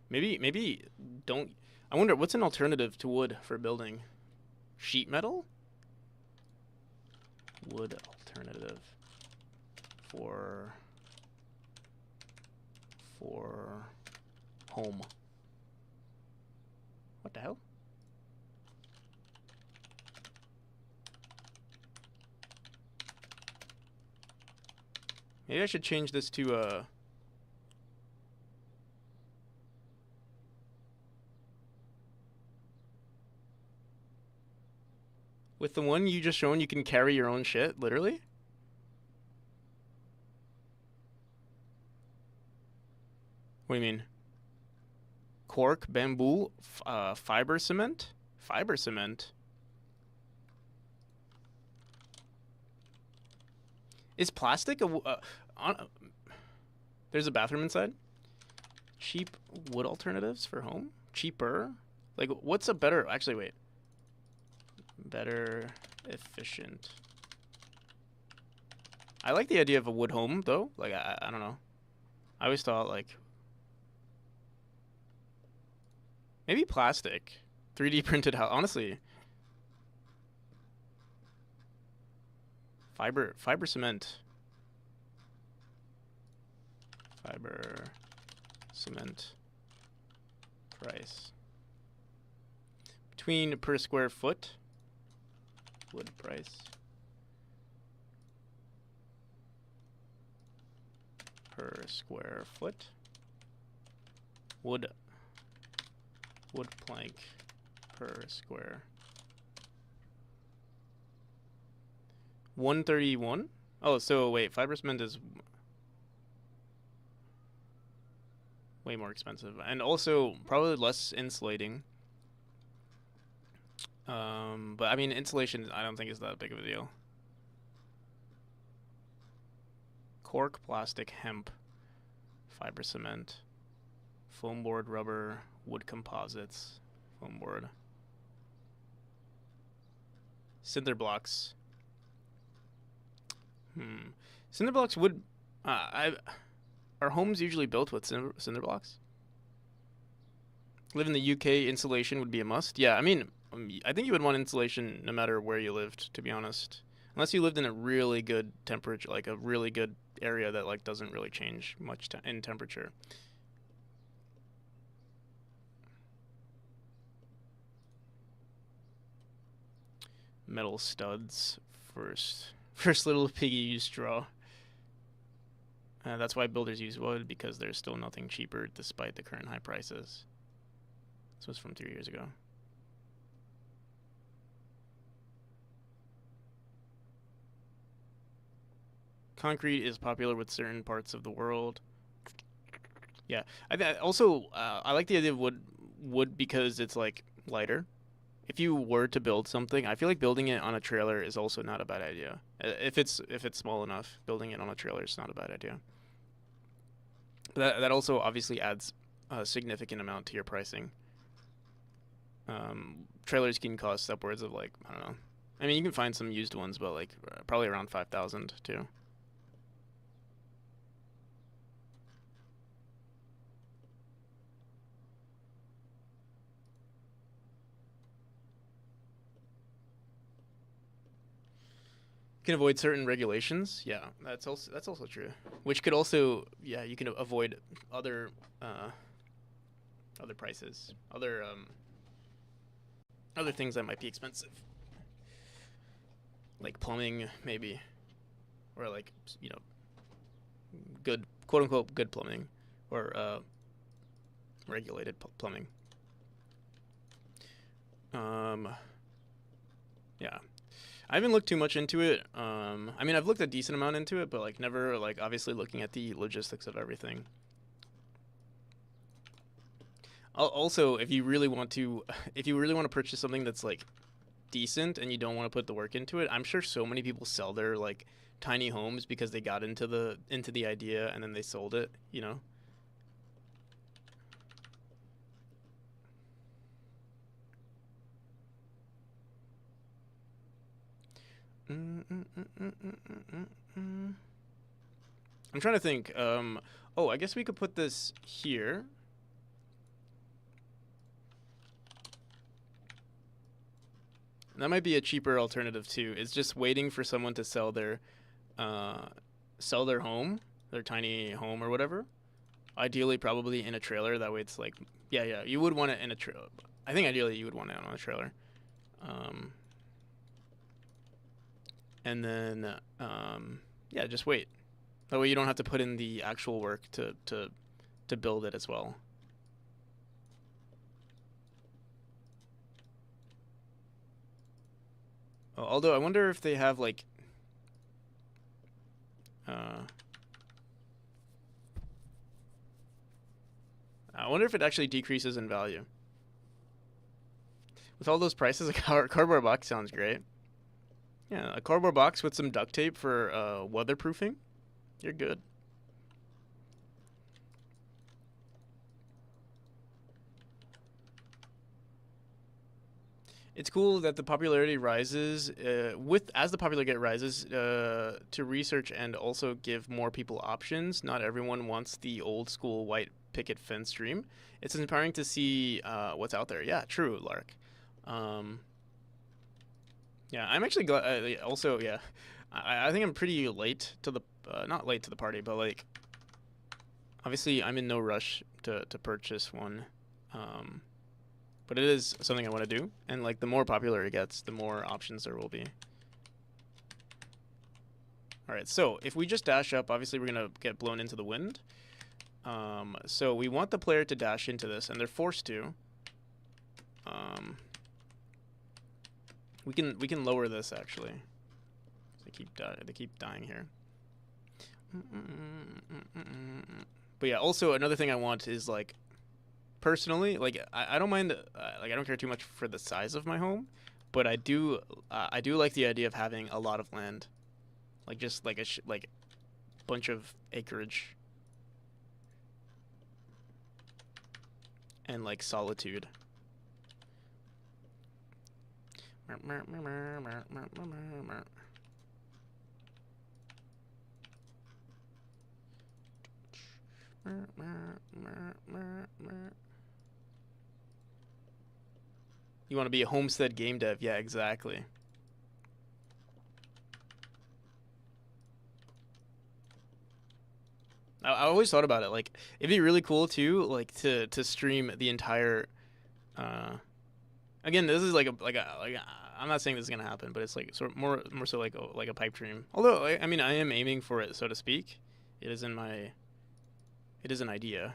Maybe don't. I wonder what's an alternative to wood for building. Sheet metal? Wood alternative for home. What the hell? Maybe I should change this to with the one you just shown, you can carry your own shit, literally? What do you mean? Cork, bamboo, fiber cement? Fiber cement? Is plastic there's a bathroom inside? Cheap wood alternatives for home? Cheaper? Like, what's a better... Actually, wait. Better, efficient. I like the idea of a wood home, though. Like, I don't know. I always thought, like... Maybe plastic. 3D printed house. Honestly. Fiber cement. Fiber cement price. Between per square foot. Wood price. Per square foot. Wood plank per square. 131? Oh, so wait, fiber cement is way more expensive. And also probably less insulating. But I mean, insulation I don't think is that big of a deal. Cork, plastic, hemp, fiber cement, foam board, rubber, wood composites, foam board. Cinder blocks. Cinder blocks would... are homes usually built with cinder blocks? Live in the UK, insulation would be a must. Yeah, I mean, I think you would want insulation no matter where you lived, to be honest. Unless you lived in a really good temperature, like a really good area that like doesn't really change much in temperature. Metal studs first little piggy use straw. That's why builders use wood, because there's still nothing cheaper despite the current high prices. This was from 3 years ago. Concrete is popular with certain parts of the world. Yeah, also I like the idea of wood because it's like lighter. If you were to build something, I feel like building it on a trailer is also not a bad idea. If it's small enough, building it on a trailer is not a bad idea. But that also obviously adds a significant amount to your pricing. Trailers can cost upwards of like, I don't know. I mean, you can find some used ones, but like probably around 5,000 too. can avoid certain regulations. Yeah, that's also true. Which could also, yeah, you can avoid other other prices, other things that might be expensive, like plumbing maybe, or like good, quote unquote, good plumbing, or regulated plumbing. Yeah, I haven't looked too much into it. I mean, I've looked a decent amount into it, but like never like obviously looking at the logistics of everything. Also, if you really want to, if you really want to purchase something that's like decent and you don't want to put the work into it, I'm sure so many people sell their like tiny homes because they got into the idea and then they sold it. You know. I'm trying to think. Oh, I guess we could put this here. That might be a cheaper alternative too. It's just waiting for someone to sell their home, their tiny home or whatever. Ideally, probably in a trailer. That way, it's like, yeah. You would want it in a trailer. I think ideally you would want it on a trailer. And then, yeah, just wait. That way, you don't have to put in the actual work to build it as well. Although I wonder if they have like I wonder if it actually decreases in value. With all those prices, a cardboard box sounds great. Yeah, a cardboard box with some duct tape for weatherproofing. You're good. It's cool that the popularity rises as the popularity rises to research and also give more people options. Not everyone wants the old school white picket fence dream. It's inspiring to see what's out there. Yeah, true, Lark. Yeah, I'm actually glad. Also, yeah, I think I'm pretty late to the not late to the party, but like obviously I'm in no rush to purchase one. But it is something I want to do, and like the more popular it gets, the more options there will be. All right, so if we just dash up, obviously we're gonna get blown into the wind. So we want the player to dash into this, and they're forced to. We can lower this actually. They keep dying here. But yeah, also another thing I want is like, personally, like I don't mind, like I don't care too much for the size of my home, but I do like the idea of having a lot of land, like just like a bunch of acreage and like solitude. You want to be a homestead game dev? Yeah, exactly. I always thought about it. Like, it'd be really cool too, like to stream the entire. Again, this is like I'm not saying this is gonna happen, but it's like sort of more so like a pipe dream. Although I mean I am aiming for it, so to speak. It is an idea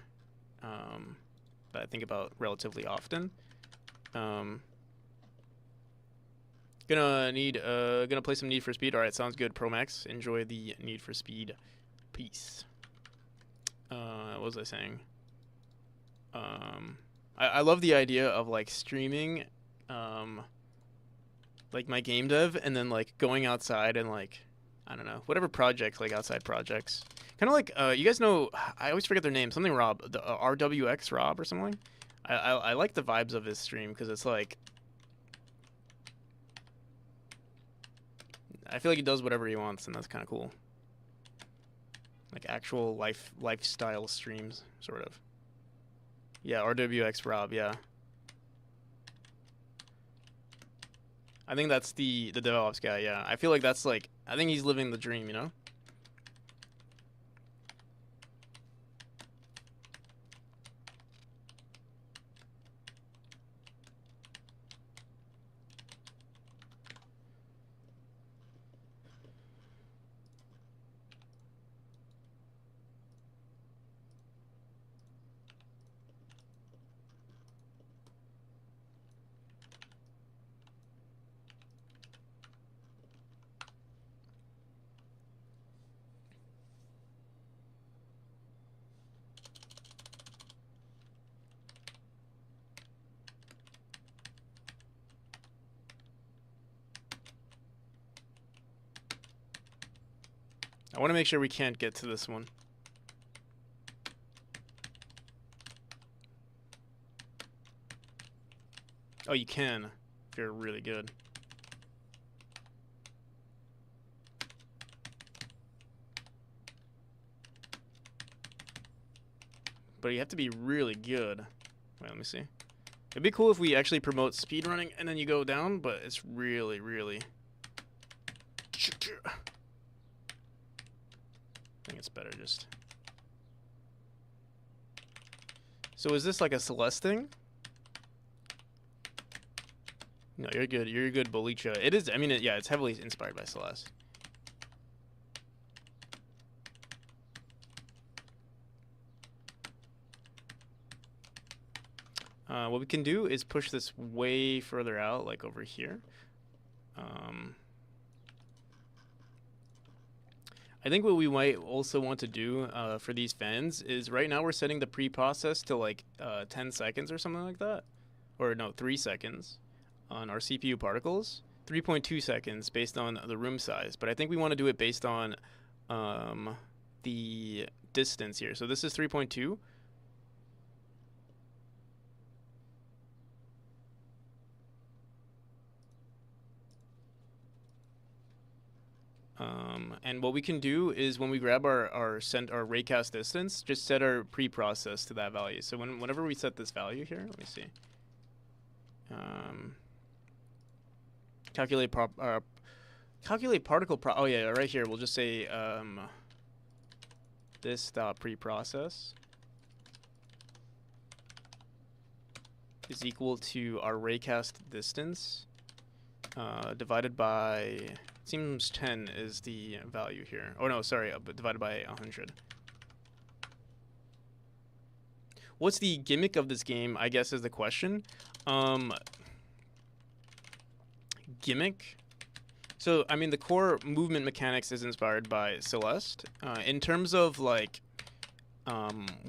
that I think about relatively often. Gonna play some Need for Speed. All right, sounds good. Pro Max, enjoy the Need for Speed. Peace. What was I saying? I love the idea of like streaming, like my game dev, and then like going outside and like I don't know whatever projects, like outside projects. Kind of like you guys know, I always forget their name. Something Rob, the RWX Rob or something. I like the vibes of his stream because it's like I feel like he does whatever he wants, and that's kind of cool. Like actual lifestyle streams, sort of. Yeah, RWX Rob, yeah. I think that's the DevOps guy. Yeah, I feel like that's like I think he's living the dream. You know. I want to make sure we can't get to this one. Oh, you can if you're really good. But you have to be really good. Wait, let me see. It'd be cool if we actually promote speedrunning and then you go down, but it's really, really... I think it's better just... So is this like a Celeste thing? No, you're good. You're good, Bolicha. It is, I mean, yeah, it's heavily inspired by Celeste. What we can do is push this way further out, like over here. I think what we might also want to do for these fans is right now we're setting the pre-process to like 10 seconds or something like that. Or no, 3 seconds on our CPU particles. 3.2 seconds based on the room size. But I think we want to do it based on the distance here. So this is 3.2. And what we can do is when we grab our raycast distance, just set our pre-process to that value. So whenever we set this value here, let me see. Calculate particle. Oh yeah, right here. We'll just say this dot pre-process is equal to our raycast distance divided by. Seems 10 is the value here. Oh no, sorry, but divided by 100. What's the gimmick of this game, I guess, is the question. Gimmick? So, I mean, the core movement mechanics is inspired by Celeste. In terms of, like,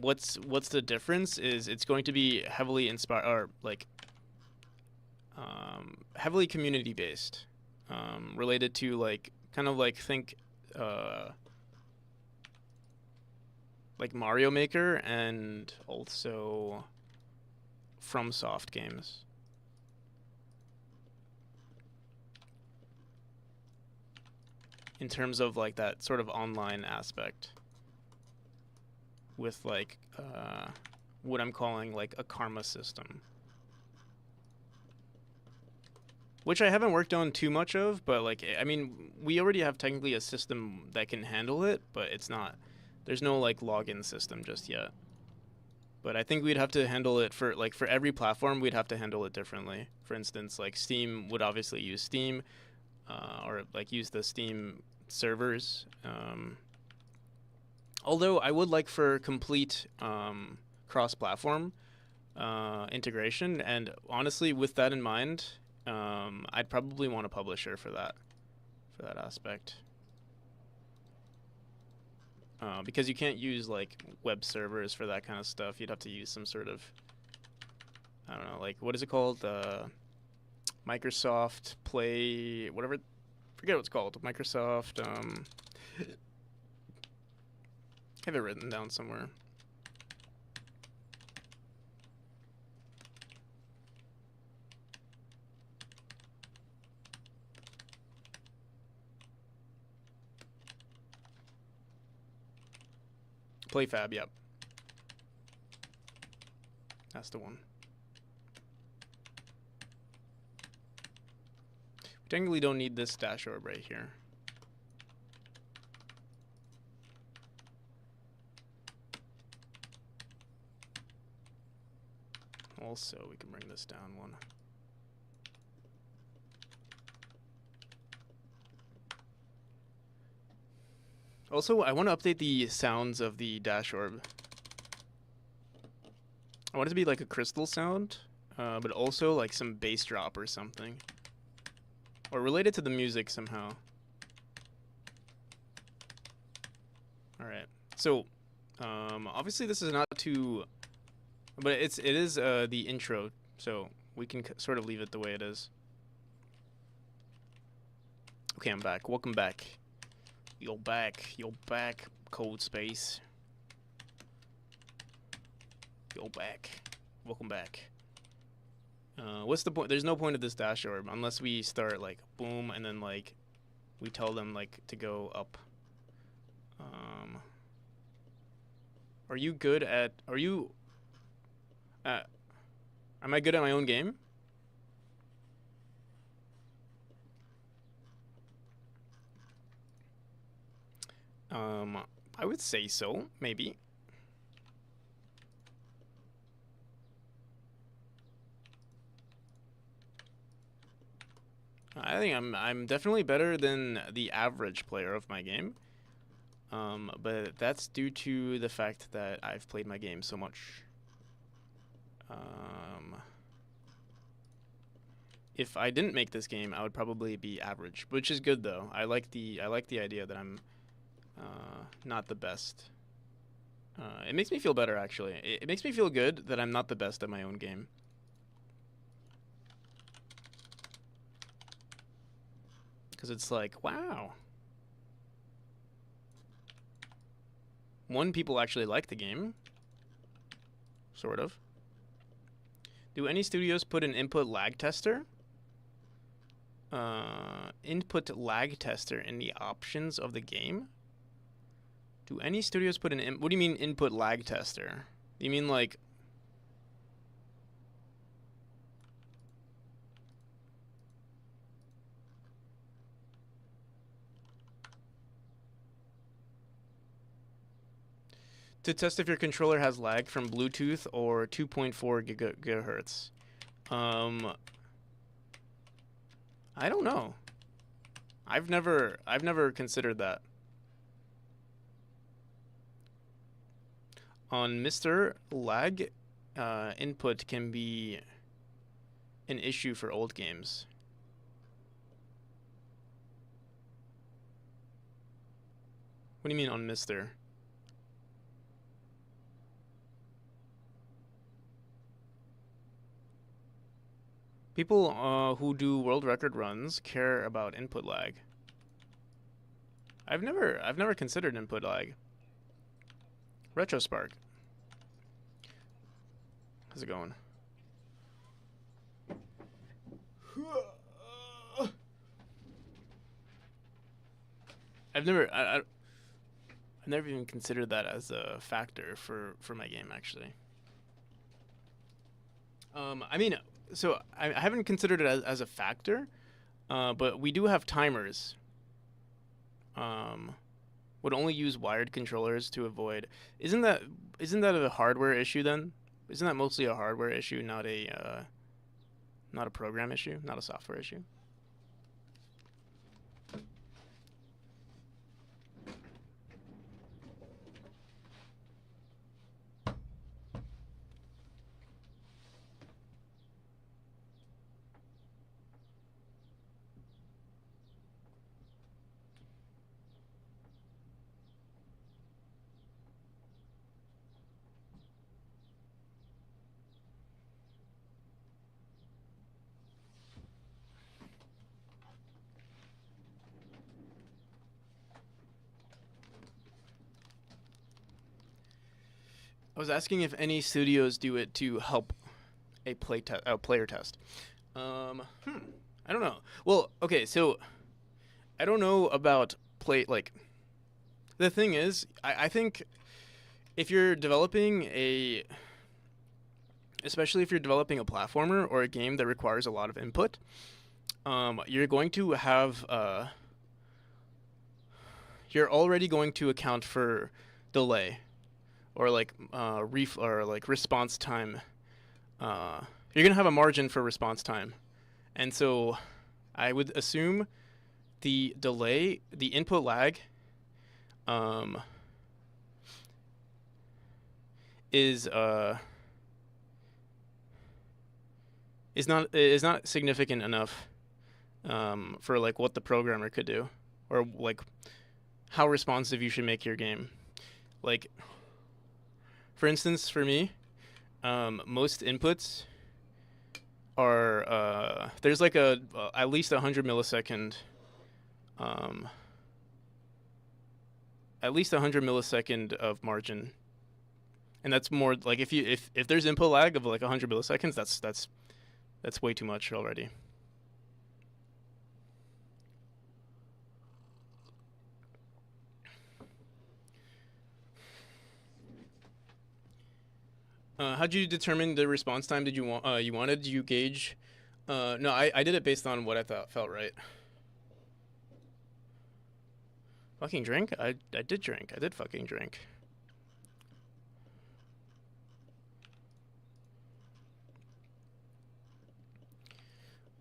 what's the difference is it's going to be heavily inspired, or, like, heavily community-based. Related to like kind of like think like Mario Maker and also FromSoft games. In terms of like that sort of online aspect with like what I'm calling like a karma system. Which I haven't worked on too much of, but like, I mean, we already have technically a system that can handle it, but it's not, there's no like login system just yet. But I think we'd have to handle it for every platform, we'd have to handle it differently. For instance, like Steam would obviously use Steam, or like use the Steam servers. Although I would like for complete cross-platform integration, and honestly, with that in mind, I'd probably want a publisher for that aspect. Because you can't use like web servers for that kind of stuff. You'd have to use some sort of, I don't know, like what is it called? Microsoft Play, whatever. Forget what it's called. Microsoft. I have it written down somewhere. PlayFab, yep. That's the one. Technically don't need this dash orb right here. Also, we can bring this down one. Also, I want to update the sounds of the dash orb. I want it to be like a crystal sound, but also like some bass drop or something. Or related to the music somehow. Alright, so, obviously this is not too... But it is the intro, so we can sort of leave it the way it is. Okay, I'm back. Welcome back. You're back, Cold Space. You're back. Welcome back. What's the point? There's no point of this dash orb unless we start like boom and then like we tell them like to go up. Are you good at? Are you? Am I good at my own game? I would say so, maybe. I think I'm definitely better than the average player of my game. But that's due to the fact that I've played my game so much. If I didn't make this game, I would probably be average, which is good though. I like the idea that I'm not the best. It makes me feel better actually. It makes me feel good that I'm not the best at my own game. Because it's like, wow. One, people actually like the game. Sort of. Do any studios put an input lag tester? Input lag tester in the options of the game? Do any studios put an what do you mean input lag tester? Do you mean like to test if your controller has lag from Bluetooth or 2.4 gigahertz? I don't know. I've never considered that. On Mr. Lag, input can be an issue for old games. What do you mean on Mr.? People who do world record runs care about input lag. I've never considered input lag. RetroSpark. How's it going? I've never even considered that as a factor for my game actually. I mean, so I haven't considered it as a factor, but we do have timers. Would only use wired controllers to avoid. Isn't that a hardware issue then? Isn't that mostly a hardware issue, not a program issue, not a software issue? I was asking if any studios do it to help a player test. I don't know. Well, okay, so I don't know about like. The thing is, I think if you're developing especially if you're developing a platformer or a game that requires a lot of input, you're going to have you're already going to account for delay or like response time. You're gonna have a margin for response time, and so I would assume the delay, the input lag, um, is not significant enough for like what the programmer could do, or like how responsive you should make your game. Like, for instance, for me, most inputs are there's like a at least 100 millisecond at least 100 millisecond of margin, and that's more like if there's input lag of like 100 milliseconds, that's way too much already. How'd you determine the response time? Did you want you wanted? Did you gauge? No, I did it based on what I thought felt right. Fucking drink? I did drink. I did fucking drink.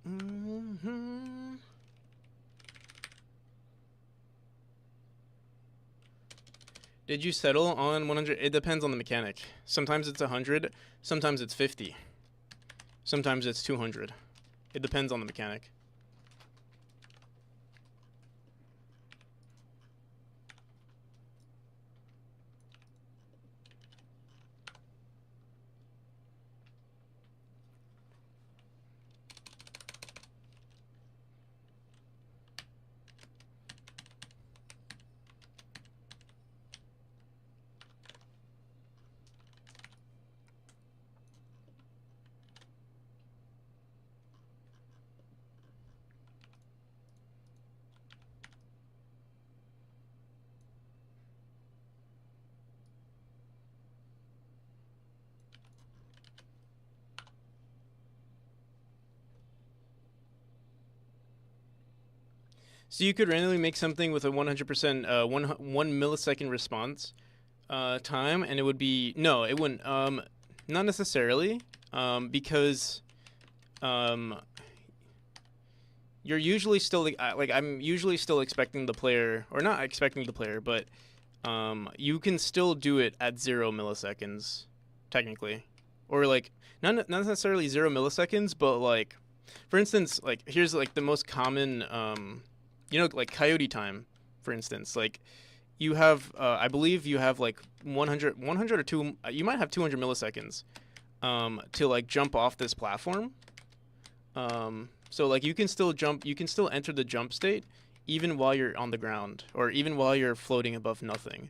Mm-hmm. Did you settle on 100? It depends on the mechanic. Sometimes it's 100, sometimes it's 50, sometimes it's 200. It depends on the mechanic. So you could randomly make something with a 100% 1 millisecond response time, and it would be no, it wouldn't. Not necessarily, because um, you're usually still like I'm usually still expecting the player, or not expecting the player, but you can still do it at 0 milliseconds, technically, or like not necessarily 0 milliseconds, but like, for instance, like here's like the most common like coyote time, for instance, like you have I believe you have like 100 or 2, you might have 200 milliseconds to like jump off this platform. So like you can still jump, you can still enter the jump state even while you're on the ground, or even while you're floating above nothing.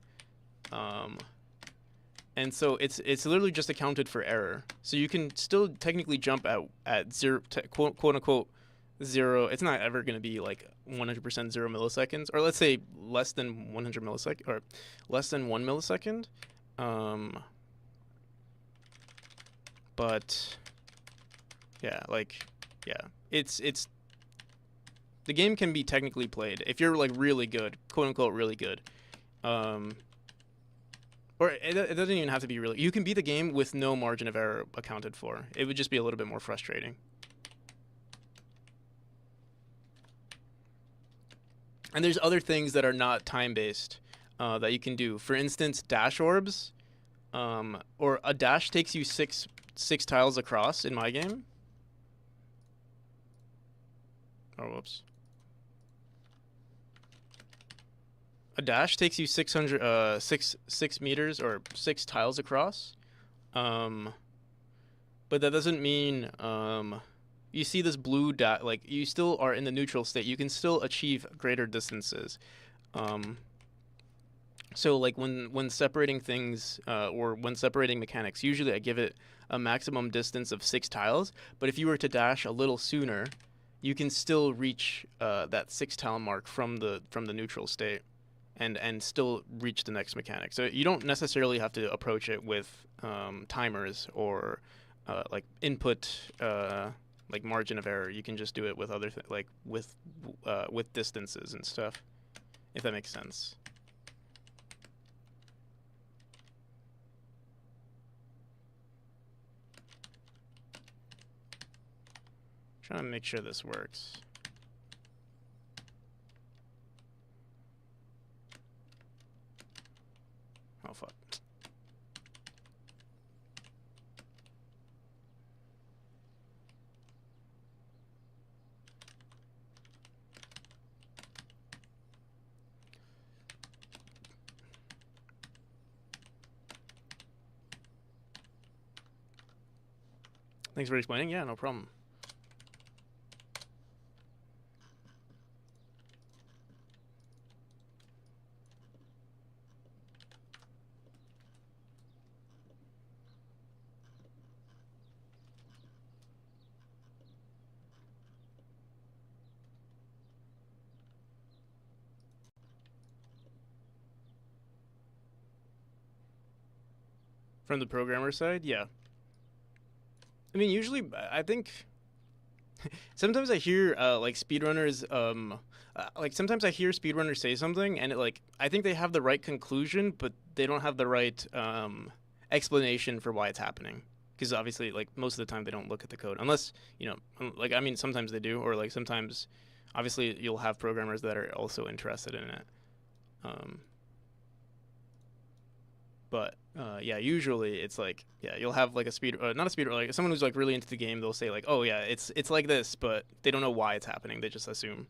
And so it's literally just accounted for error. So you can still technically jump at zero, quote unquote zero. It's not ever going to be like 100% 0 milliseconds, or let's say less than 100 millisecond, or less than 1 millisecond. But yeah, like yeah, it's the game can be technically played if you're like really good, quote unquote really good. Or it doesn't even have to be really. You can beat the game with no margin of error accounted for. It would just be a little bit more frustrating. And there's other things that are not time-based that you can do. For instance, dash orbs, or a dash takes you six tiles across in my game. Oh, whoops. A dash takes you 6 meters or 6 tiles across. But that doesn't mean you see this blue dot, like you still are in the neutral state. You can still achieve greater distances. So like when separating things or when separating mechanics, usually I give it a maximum distance of 6 tiles. But if you were to dash a little sooner, you can still reach that 6 tile mark from the neutral state, and still reach the next mechanic. So you don't necessarily have to approach it with timers or like input like margin of error. You can just do it with other like with distances and stuff, if that makes sense. Trying to make sure this works. Oh fuck. Thanks for explaining. Yeah, no problem. From the programmer side, yeah. I mean, usually, I think sometimes I hear like speedrunners like sometimes I hear speedrunners say something and it like I think they have the right conclusion but they don't have the right explanation for why it's happening, because obviously like most of the time they don't look at the code unless, you know, like I mean sometimes they do, or like sometimes obviously you'll have programmers that are also interested in it. But yeah, usually it's like, yeah, you'll have like a speed, not a speed, like someone who's like really into the game. They'll say like, oh yeah, it's like this, but they don't know why it's happening. They just assume.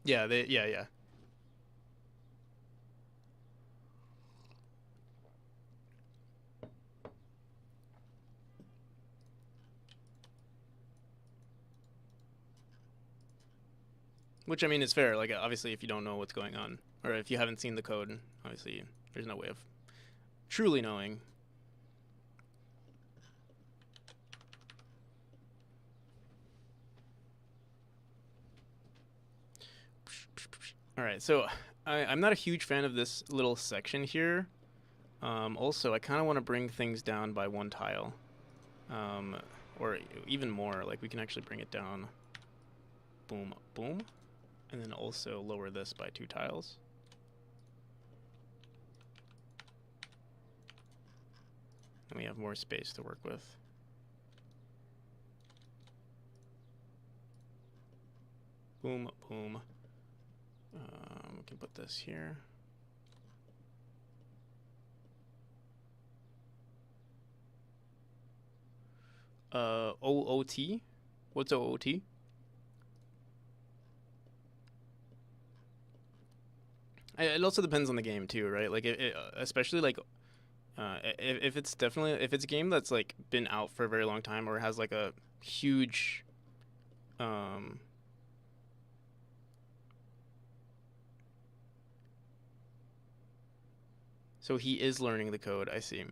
Yeah, yeah. Which I mean is fair. Like obviously, if you don't know what's going on, or if you haven't seen the code, obviously there's no way of truly knowing. All right, so I'm not a huge fan of this little section here. Also, I kind of want to bring things down by one tile, or even more. Like we can actually bring it down. Boom, boom, and then also lower this by 2 tiles. And we have more space to work with. Boom, boom. We can put this here. OOT? What's OOT? It also depends on the game too, right? Like, especially like, if it's definitely, if it's a game that's like been out for a very long time or has like a huge, so he is learning the code. I see.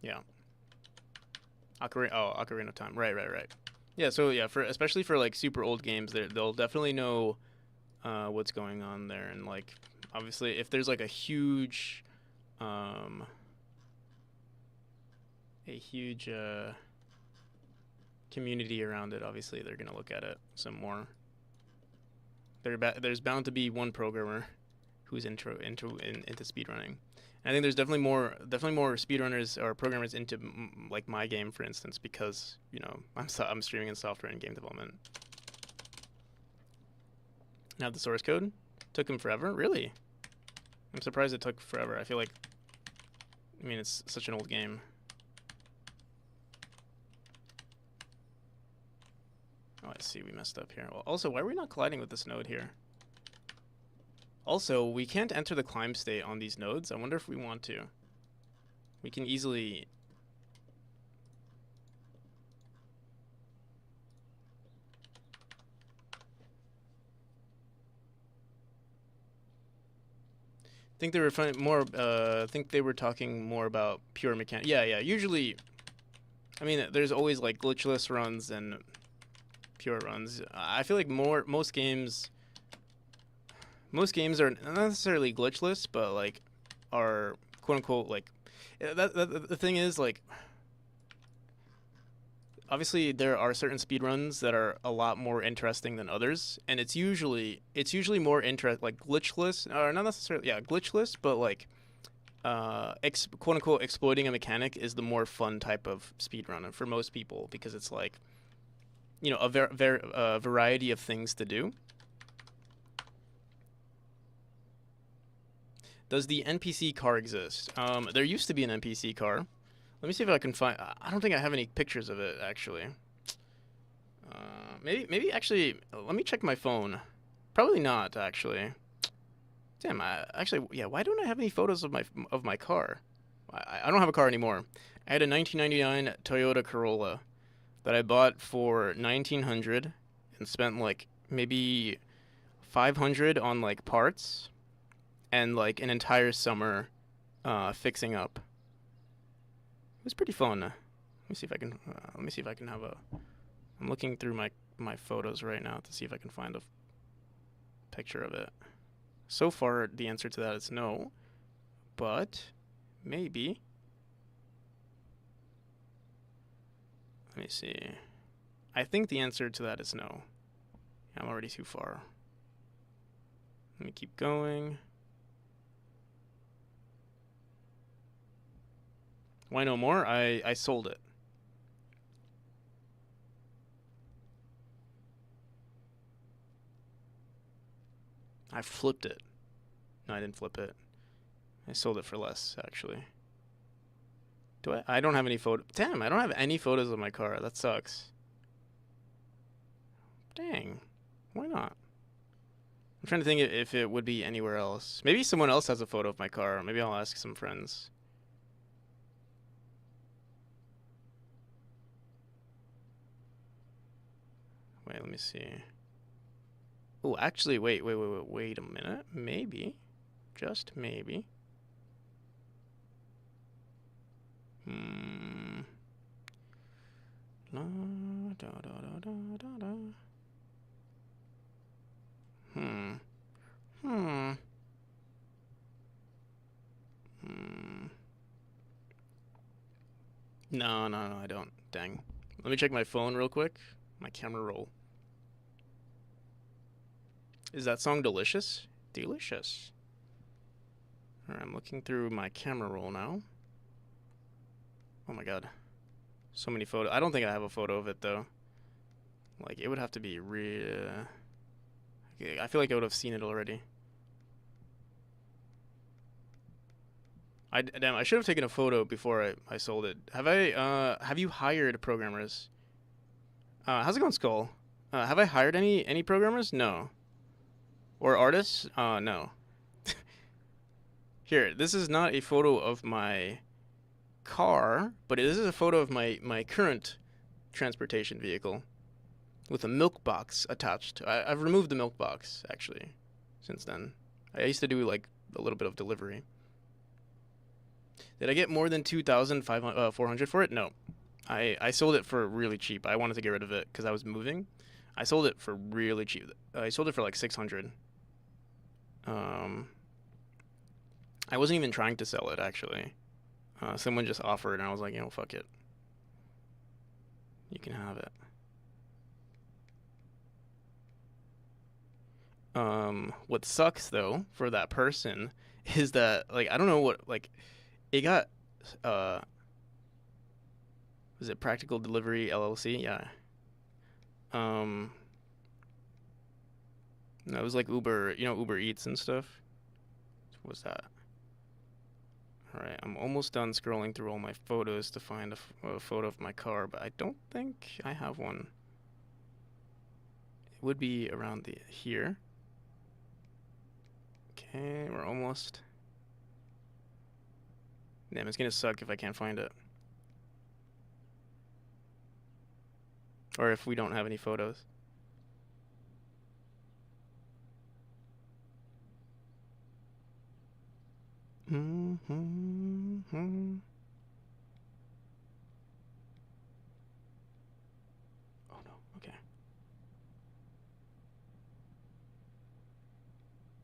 Yeah. Ocarina of Time. Right. Yeah. So yeah, for especially for like super old games, they'll definitely know what's going on there, and like obviously if there's like a huge community around it, obviously they're gonna look at it some more. There's bound to be one programmer who's into speedrunning. I think there's definitely more speedrunners or programmers into like my game, for instance, because you know I'm streaming in software and game development. Now the source code took him forever. Really, I'm surprised it took forever. I feel like, I mean, it's such an old game. Oh, I see. We messed up here. Well, also, why are we not colliding with this node here? Also, we can't enter the climb state on these nodes. I wonder if we want to. We can easily... I think they were more. I think they were talking more about pure mechanics. Yeah. Usually, I mean, there's always like glitchless runs and pure runs. I feel like most games are not necessarily glitchless, but like are quote unquote like the thing is like obviously there are certain speedruns that are a lot more interesting than others, and it's usually more like glitchless or not necessarily glitchless, but like quote unquote exploiting a mechanic is the more fun type of speedrun for most people because it's like a variety of things to do. Does the NPC car exist? There used to be an NPC car. Let me see if I can find. I don't think I have any pictures of it actually. Maybe actually. Let me check my phone. Probably not actually. Damn. Yeah. Why don't I have any photos of my car? I don't have a car anymore. I had a 1999 Toyota Corolla that I bought for 1900 and spent like maybe 500 on like parts and like an entire summer fixing up. It was pretty fun. Let me see if I can. Let me see if I can have a. I'm looking through my photos right now to see if I can find a picture of it. So far, the answer to that is no, but maybe. Let me see. I think the answer to that is no. I'm already too far. Let me keep going. Why no more? I sold it. I flipped it. No, I didn't flip it. I sold it for less, actually. Do I? I don't have any photos. Damn, I don't have any photos of my car. That sucks. Dang. Why not? I'm trying to think if it would be anywhere else. Maybe someone else has a photo of my car. Maybe I'll ask some friends. Wait, let me see. Oh, actually, wait a minute. Maybe. Just maybe. La, da, da, da, da, da, da. Hmm. No, I don't. Dang. Let me check my phone real quick. My camera roll. Is that song delicious? Delicious. Alright, I'm looking through my camera roll now. Oh my god. So many photos. I don't think I have a photo of it though. Like, it would have to be real. I feel like I would have seen it already. Damn, I should have taken a photo before I sold it. Have you hired programmers? How's it going, Skull? Have I hired any programmers? No. Or artists? No. Here, this is not a photo of my car, but this is a photo of my current transportation vehicle with a milk box attached. I've removed the milk box, actually, since then. I used to do, like, a little bit of delivery. Did I get more than 2,400 for it? No. I sold it for really cheap. I wanted to get rid of it because I was moving. I sold it for really cheap. I sold it for like 600. I wasn't even trying to sell it, actually. Someone just offered, and I was like, fuck it. You can have it. What sucks, though, for that person is that, like, I don't know what, like, it got, was it Practical Delivery LLC? Yeah. No, it was like Uber, Uber Eats and stuff. What was that? Alright, I'm almost done scrolling through all my photos to find a photo of my car, but I don't think I have one. It would be around here. Okay, we're almost. Damn, it's gonna suck if I can't find it. Or if we don't have any photos.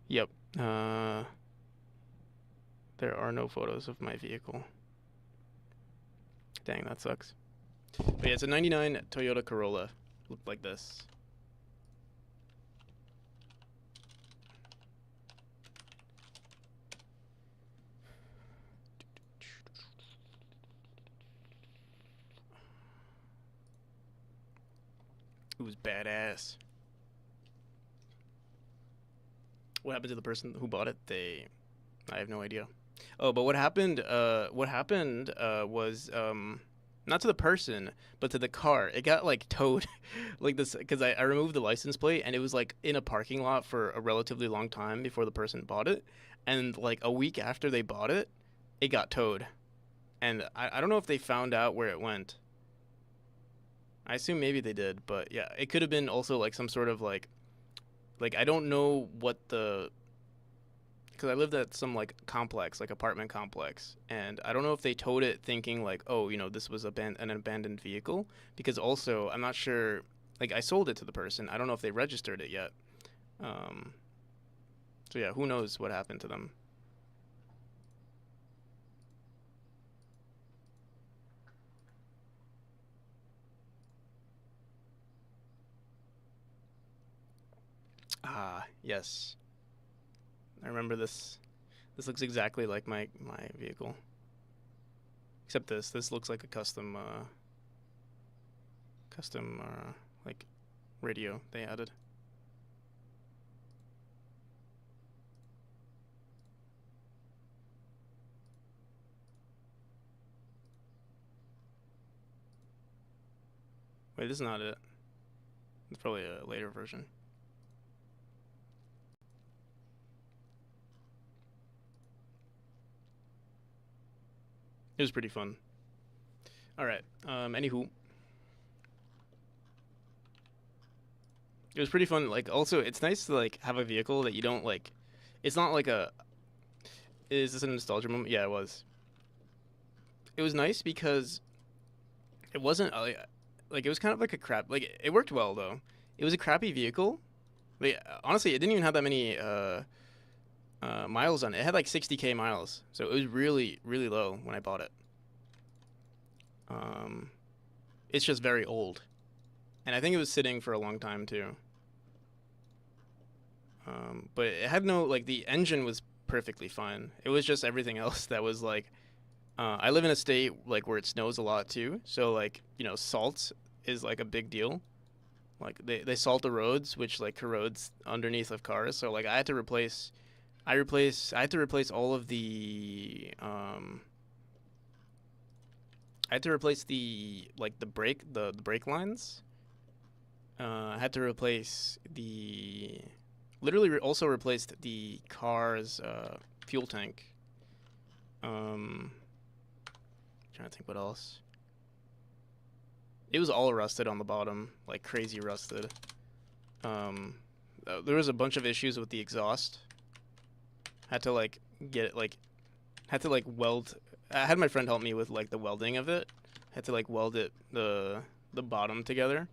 Yep. There are no photos of my vehicle. Dang, that sucks. But yeah, it's a 99 Toyota Corolla. Looked like this. It was badass. What happened to the person who bought it? I have no idea. Oh, but what happened? Was not to the person, but to the car. It got like towed, like this, because I removed the license plate, and it was like in a parking lot for a relatively long time before the person bought it, and like a week after they bought it, it got towed, and I don't know if they found out where it went. I assume maybe they did, but yeah, it could have been also like some sort of like I don't know what the because I lived at some like complex, like apartment complex, and I don't know if they towed it thinking like, oh, this was an abandoned vehicle. Because also, I'm not sure. Like, I sold it to the person. I don't know if they registered it yet. Um, so yeah, who knows what happened to them? Ah, yes, I remember this. This looks exactly like my vehicle, except this looks like a custom like radio they added. Wait, this is not it. It's probably a later version. It was pretty fun. All right. Anywho, it was pretty fun. Like, also, it's nice to like have a vehicle that you don't like. It's not like a. Is this a nostalgia moment? Yeah, it was. It was nice because it wasn't like it was kind of like a crap. Like it worked well though. It was a crappy vehicle. Like honestly, it didn't even have that many miles on it. It had like 60K miles, so it was really really low when I bought it. Um, it's just very old, and I think it was sitting for a long time too. But it had no like the engine was perfectly fine. It was just everything else that was like. I live in a state like where it snows a lot too, so like salt is like a big deal. Like they salt the roads, which like corrodes underneath of cars. So like I had to replace all of the I had to replace the like the brake lines. I had to replace the literally also replaced the car's fuel tank. Um, Trying to think what else. It was all rusted on the bottom, like crazy rusted. Um, there was a bunch of issues with the exhaust. Had to like get it like had to like weld. I had my friend help me with like the welding of it. Had to like weld it the bottom together.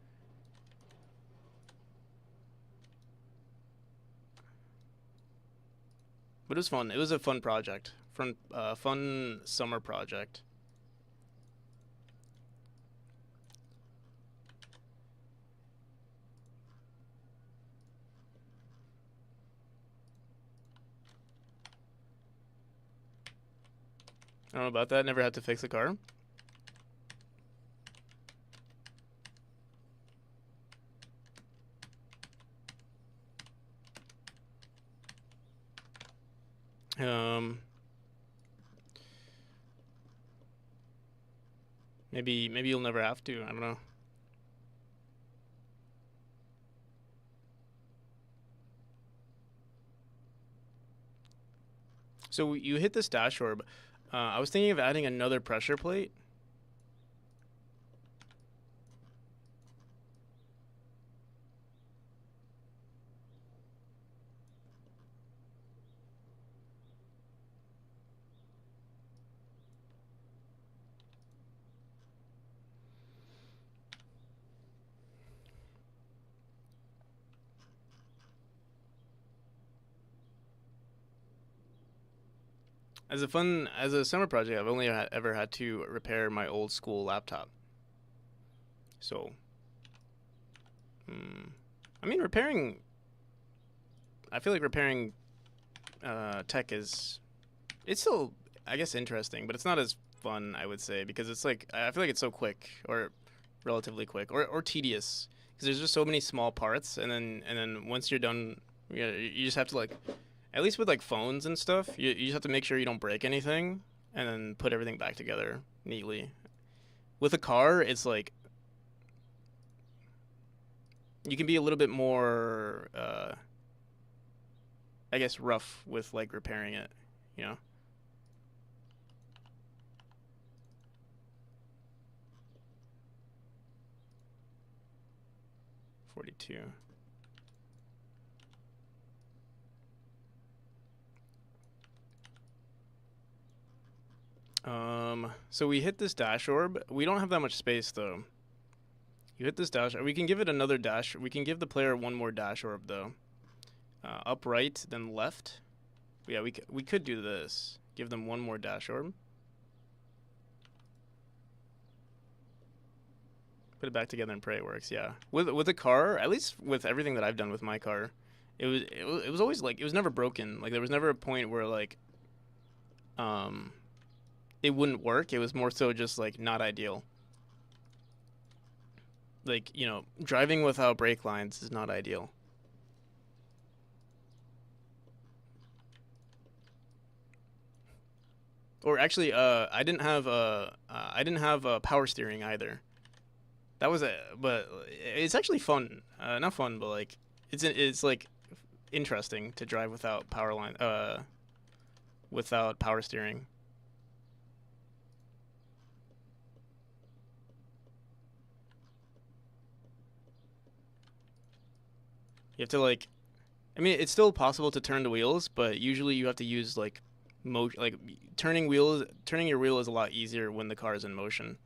But it was fun. It was a fun project. Fun summer project. I don't know about that. Never had to fix a car. Um, maybe you'll never have to. I don't know. So you hit the stash orb. I was thinking of adding another pressure plate. as a summer project, I've only ever had to repair my old school laptop. So, I mean, repairing. I feel like repairing tech is it's still, I guess, interesting, but it's not as fun, I would say, because it's like I feel like it's so quick or relatively quick or tedious because there's just so many small parts, and then once you're done, you just have to like at least with like phones and stuff, you just have to make sure you don't break anything and then put everything back together neatly. With a car, it's like you can be a little bit more, I guess, rough with like repairing it, you know. 42. So we hit this dash orb. We don't have that much space though. You hit this dash. We can give it another dash. We can give the player one more dash orb though. Up right, then left. Yeah, we could do this. Give them one more dash orb. Put it back together and pray it works. Yeah. With a car, at least with everything that I've done with my car, it was always like it was never broken. Like there was never a point where like um it wouldn't work. It was more so just like not ideal. Like, you know, driving without brake lines is not ideal. Or actually, I didn't have power steering either. That was a, but it's actually fun. Not fun, but like it's like interesting to drive without without power steering. You have to like, I mean, it's still possible to turn the wheels, but usually you have to use like like turning your wheel is a lot easier when the car is in motion.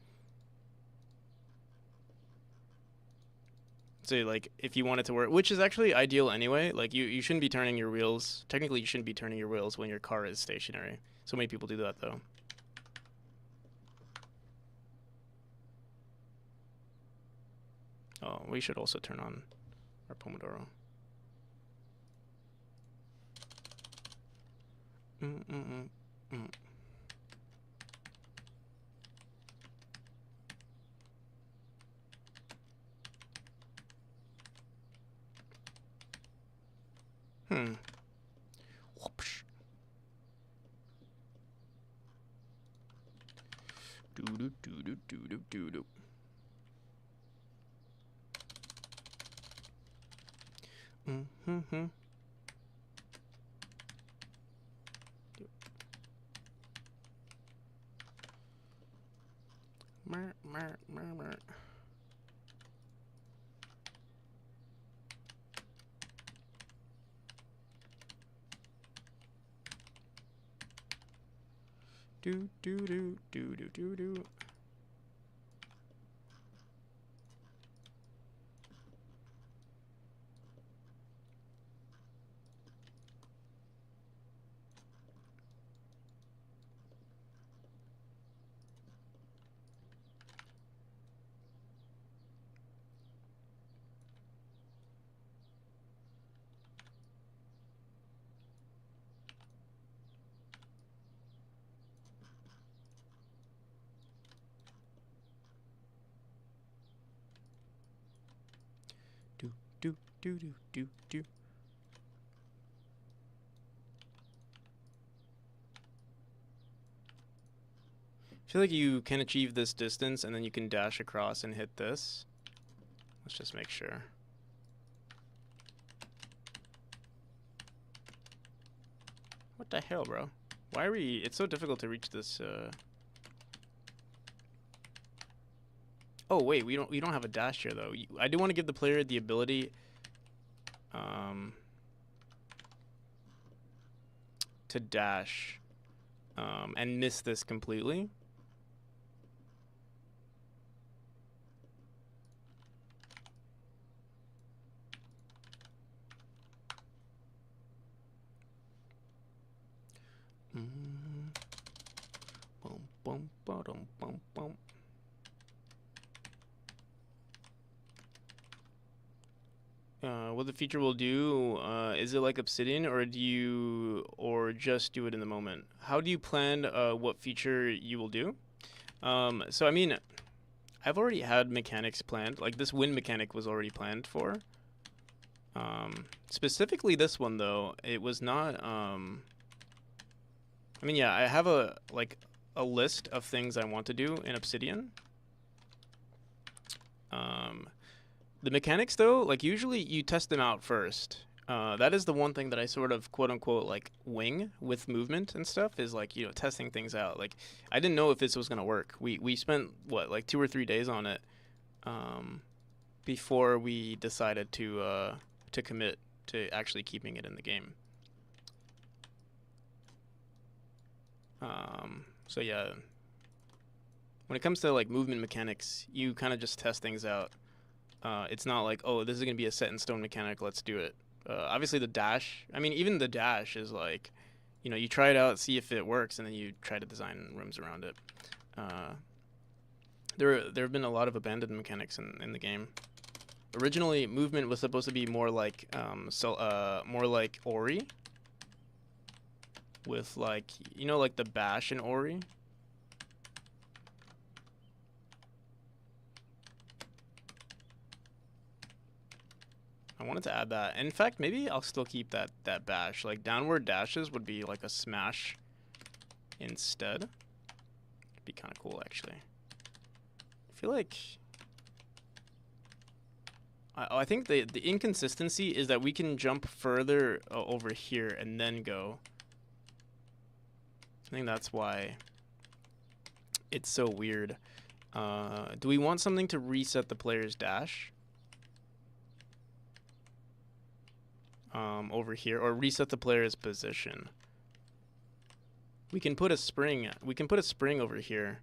So like if you want it to work, which is actually ideal anyway, like you shouldn't be turning your wheels. Technically, you shouldn't be turning your wheels when your car is stationary. So many people do that though. Oh, we should also turn on our Pomodoro. Mm -mm -mm -mm. Hmm. Whoopsh. Doo doo doo doo doo doo doo. Mm-hmm. Mer, mer, mer, mer. Do do do do do do do. Do do do do do do. I feel like you can achieve this distance and then you can dash across and hit this. Let's just make sure. What the hell, bro? Why are we... It's so difficult to reach this, Oh, wait, we don't have a dash here, though. I do want to give the player the ability... to dash. And miss this completely. What the feature will do, is it like Obsidian, or just do it in the moment? How do you plan what feature you will do? So I mean, I've already had mechanics planned. Like this wind mechanic was already planned for. Specifically this one though, it was not. I mean, yeah, I have a list of things I want to do in Obsidian. The mechanics though, like usually you test them out first. That is the one thing that I sort of quote unquote like wing with movement and stuff, is like, you know, testing things out. Like I didn't know if this was gonna work. We spent what, like 2 or 3 days on it before we decided to commit to actually keeping it in the game. So yeah, when it comes to like movement mechanics, you kind of just test things out. It's not like, oh, this is gonna be a set in stone mechanic, let's do it. Obviously the dash, I mean, even the dash is like, you know, you try it out, see if it works, and then you try to design rooms around it. There have been a lot of abandoned mechanics in the game. Originally, movement was supposed to be more like more like Ori, with like, you know, like the bash in Ori. I wanted to add that. In fact, maybe I'll still keep that bash. Like downward dashes would be like a smash instead. It'd be kind of cool actually. I feel like I think the inconsistency is that we can jump further over here and then go. I think that's why it's so weird. Do we want something to reset the player's dash? Over here, or reset the player's position? We can put a spring. We can put a spring over here.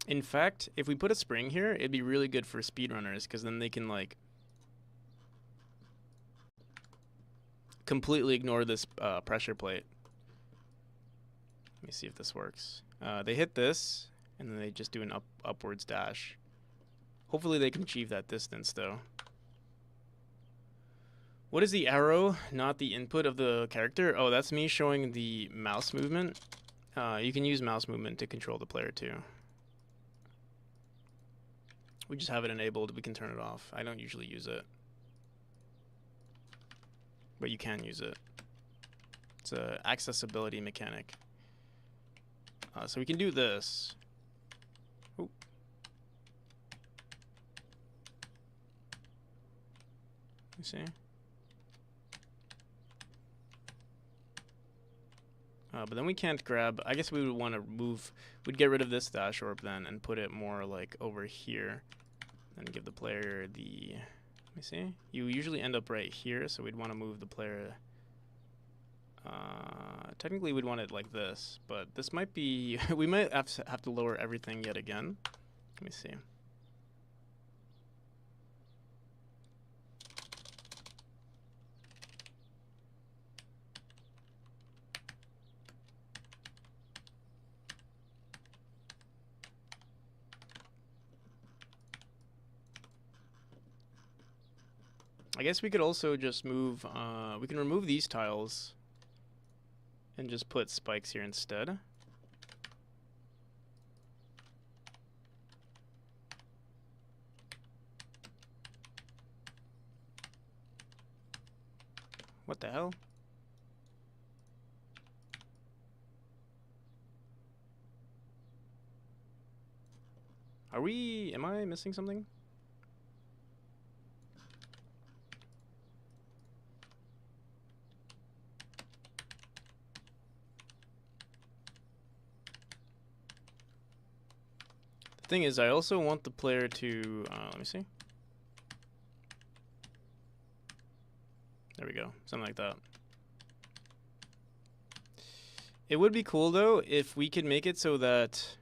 In fact, if we put a spring here, it'd be really good for speedrunners, because then they can like completely ignore this pressure plate. Let me see if this works. They hit this, and then they just do an upwards dash. Hopefully they can achieve that distance though. What is the arrow, not the input of the character? Oh, that's me showing the mouse movement. You can use mouse movement to control the player too. We just have it enabled. We can turn it off. I don't usually use it, but you can use it. It's an accessibility mechanic. So we can do this. Ooh. You see? But then we can't grab. I guess we would want to move. We'd get rid of this dash orb then and put it more like over here, and give the player the. Let me see. You usually end up right here, so we'd want to move the player. Technically, we'd want it like this, but this might be. We might have to lower everything yet again. Let me see. I guess we could also just move, we can remove these tiles and just put spikes here instead. What the hell? Am I missing something? The thing is, I also want the player to, let me see. There we go, something like that. It would be cool though if we could make it so that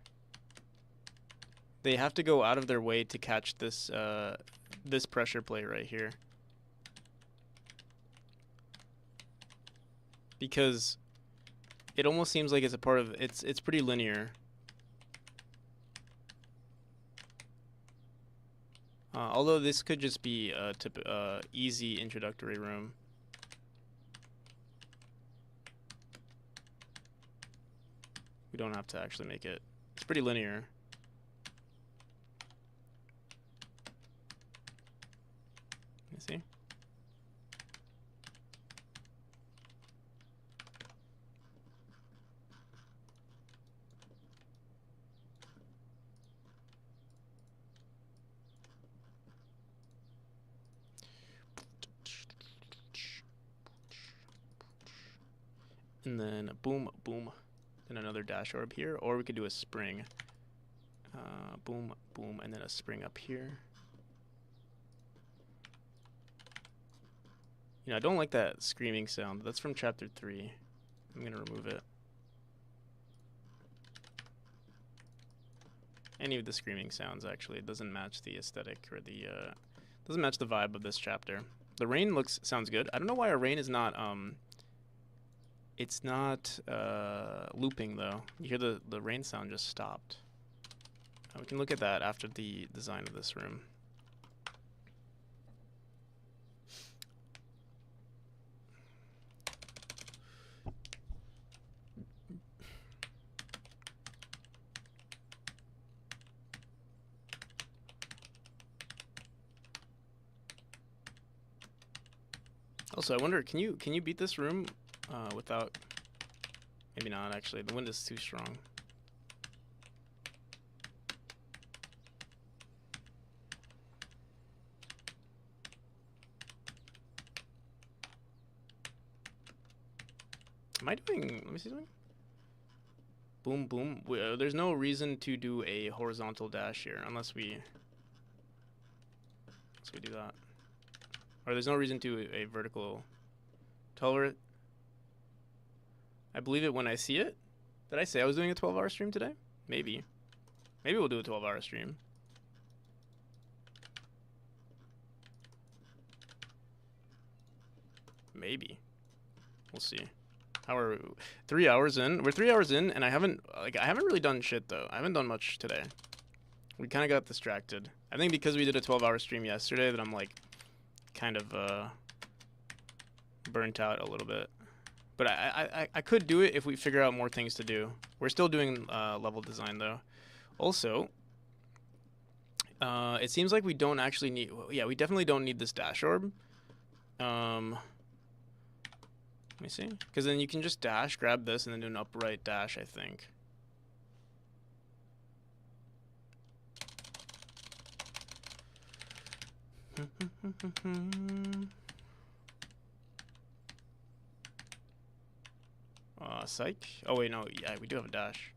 they have to go out of their way to catch this this pressure plate right here. because it almost seems like it's a part of it's pretty linear. Although this could just be a easy introductory room. We don't have to actually make it. It's pretty linear. You see? And then boom, boom. Then another dash orb here. Or we could do a spring. Boom, boom, and then a spring up here. You know, I don't like that screaming sound. That's from chapter 3. I'm going to remove it. Any of the screaming sounds, actually. It doesn't match the aesthetic or the... doesn't match the vibe of this chapter. The rain sounds good. I don't know why our rain is not... It's not looping, though. You hear the rain sound just stopped. We can look at that after the design of this room. Also, I wonder, can you beat this room without... Maybe not, actually. The wind is too strong. Am I doing... Let me see something. Boom, boom. There's no reason to do a horizontal dash here unless we do that. Or there's no reason to a vertical tolerate. I believe it when I see it. Did I say I was doing a 12-hour stream today? Maybe. Maybe we'll do a 12-hour stream. Maybe. We'll see. How are we? 3 hours in? We're 3 hours in, and I haven't really done shit, though. I haven't done much today. We kind of got distracted. I think because we did a 12-hour stream yesterday that I'm, like, kind of, burnt out a little bit. But I could do it if we figure out more things to do. We're still doing level design, though. Also, it seems like we don't actually need... Yeah, we definitely don't need this dash orb. Let me see. Because then you can just dash, grab this, and then do an upright dash, I think. Psych? Oh, wait, no. Yeah, we do have a dash.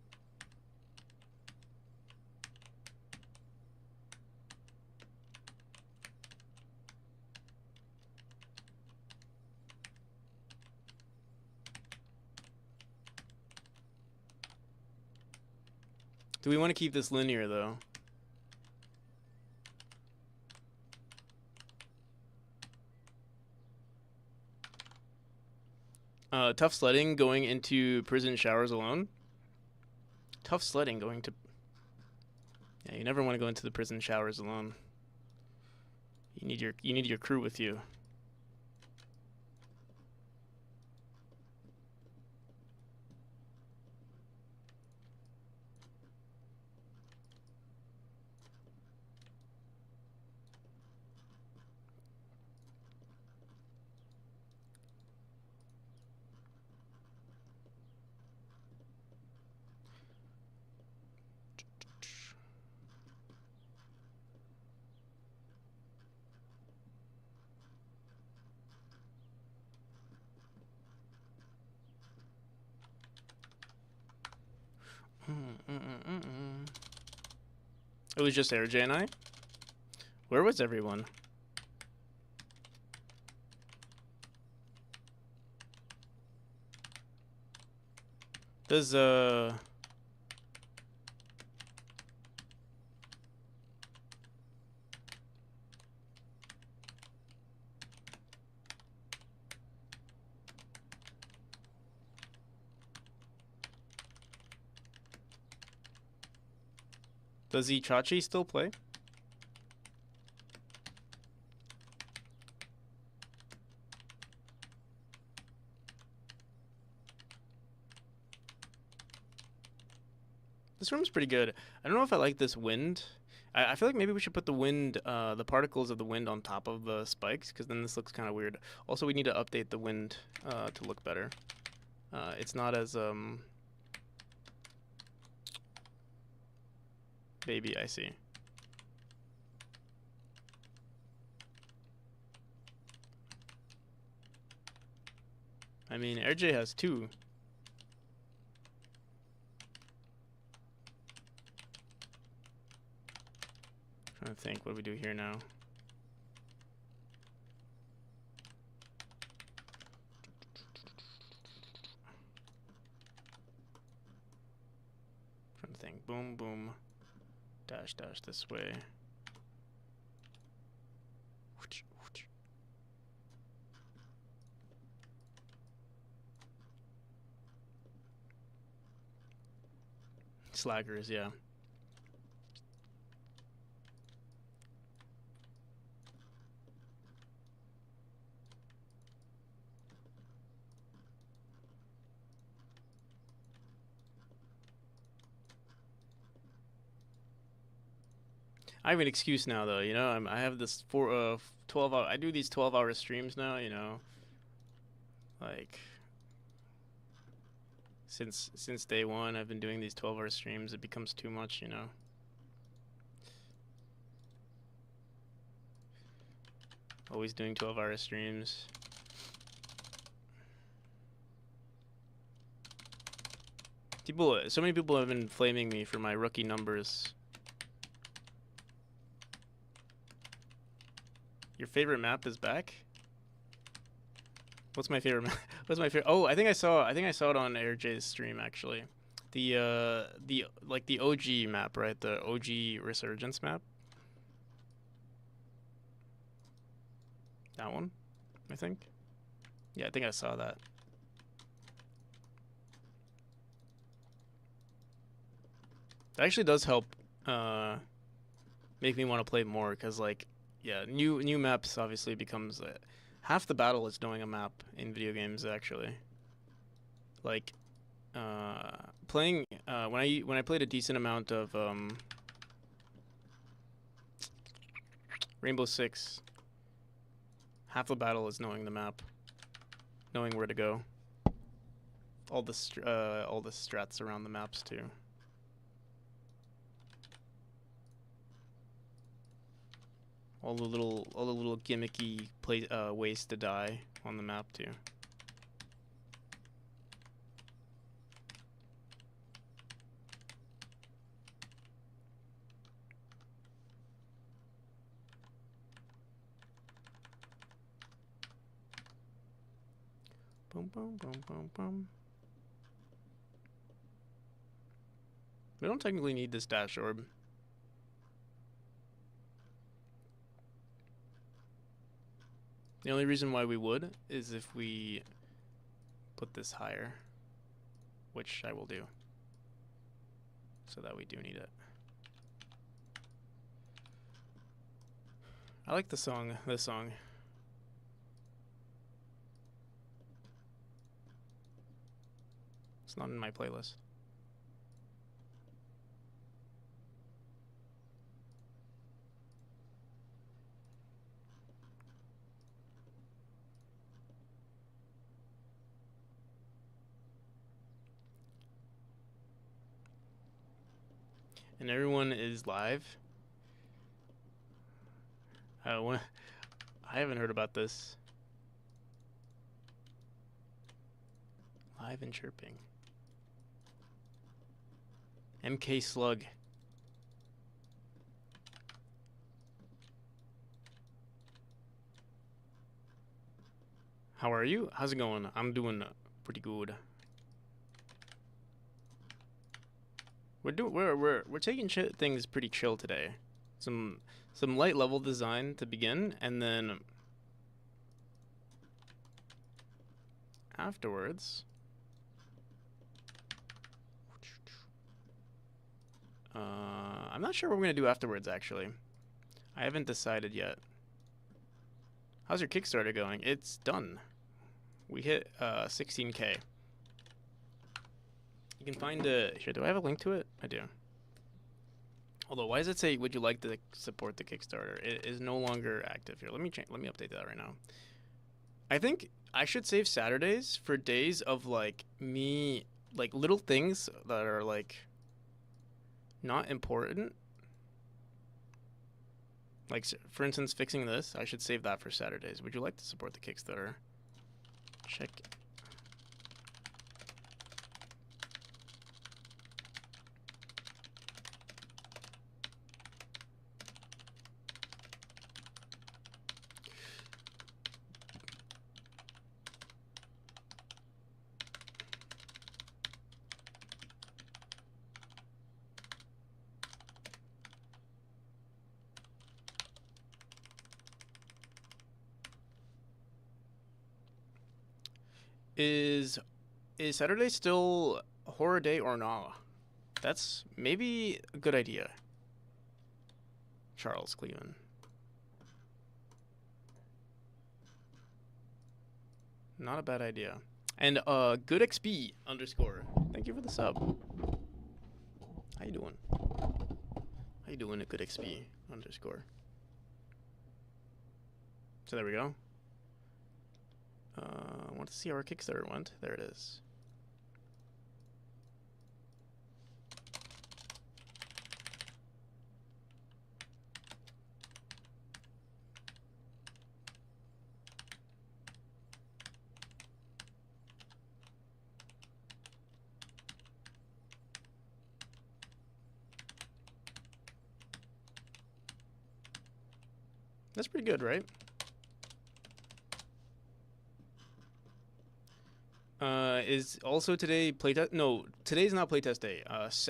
Do we want to keep this linear, though? Tough sledding going into prison showers alone. Tough sledding going to... Yeah, you never want to go into the prison showers alone. You need your crew with you. It was just RJ and I? Where was everyone? Does, Does Ichachi still play? This room's pretty good. I don't know if I like this wind. I feel like maybe we should put the wind, the particles of the wind on top of the spikes, because then this looks kind of weird. Also, we need to update the wind to look better. It's not as, baby, I see. I mean, RJ has two. Trying to think, what do we do here now? Trying to think, boom, boom, dash, dash this way. Slackers, yeah. I have an excuse now, though. You know, I have this 12-hour. I do these 12-hour streams now. You know, like since day one, I've been doing these 12-hour streams. It becomes too much, you know. Always doing 12-hour streams. So many people have been flaming me for my rookie numbers. Your favorite map is back? What's my favorite map? What's my favorite? Oh, I think I saw it on AirJ's stream actually. The OG map, right? The OG Resurgence map. That one, I think. Yeah, I think I saw that. That actually does help make me want to play more, because like, yeah, new maps obviously becomes half the battle is knowing a map in video games actually. Like playing when I played a decent amount of Rainbow Six, half the battle is knowing the map, knowing where to go. All the strats around the maps too. All the little gimmicky ways to die on the map too. Boom, boom, boom, boom, boom. We don't technically need this dash orb. The only reason why we would is if we put this higher, which I will do, so that we do need it. I like the song, this song. It's not in my playlist. And everyone is live. I haven't heard about this. Live and chirping. MK Slug. How are you? How's it going? I'm doing pretty good. We're taking things pretty chill today. Some light level design to begin, and then afterwards I'm not sure what we're gonna do afterwards. Actually, I haven't decided yet. How's your Kickstarter going? It's done. We hit 16K. You can find here. Do I have a link to it? I do. Although, why does it say, "Would you like to support the Kickstarter?" It is no longer active here. Let me update that right now. I think I should save Saturdays for days of like me, like little things that are like not important. Like, for instance, fixing this. I should save that for Saturdays. Would you like to support the Kickstarter? Check. Is Saturday still a horror day or not? That's maybe a good idea. Charles Cleveland. Not a bad idea. And good XP underscore. Thank you for the sub. How you doing? How you doing at good XP underscore? So there we go. I want to see how our Kickstarter went. There it is. That's pretty good, right? Is also today playtest? No, today's not playtest day.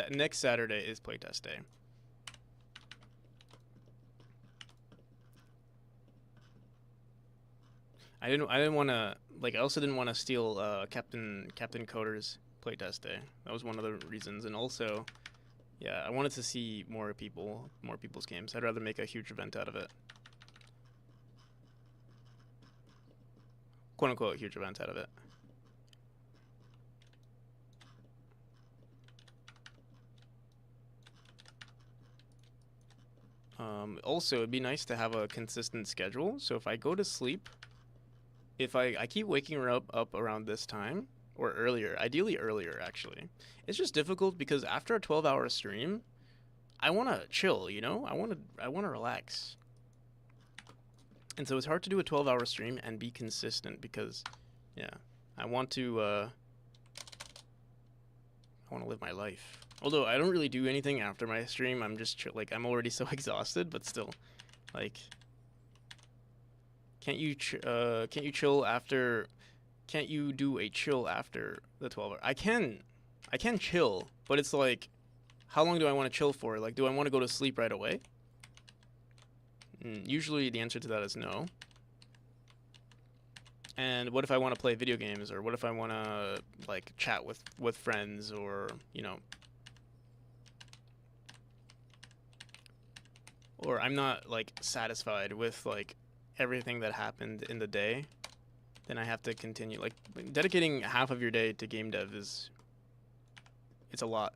Next Saturday is playtest day. I didn't want to like. I also didn't want to steal Captain Coder's playtest day. That was one of the reasons, and also, yeah, I wanted to see more people's games. I'd rather make a huge event out of it. Quote unquote huge event out of it. Also, it'd be nice to have a consistent schedule. So if I go to sleep, if I keep waking her up around this time or earlier, ideally earlier actually. It's just difficult because after a 12-hour stream, I want to chill, you know? I want to relax. And so it's hard to do a 12-hour stream and be consistent because yeah, I want to live my life. Although I don't really do anything after my stream, I'm just like I'm already so exhausted, but still, like, can't you chill after? Can't you do a chill after the 12-hour? I can chill, but it's like, how long do I want to chill for? Like, do I want to go to sleep right away? Usually the answer to that is no. And what if I want to play video games, or what if I want to like chat with friends, or you know, or I'm not like satisfied with like everything that happened in the day, then I have to continue. Like dedicating half of your day to game dev it's a lot.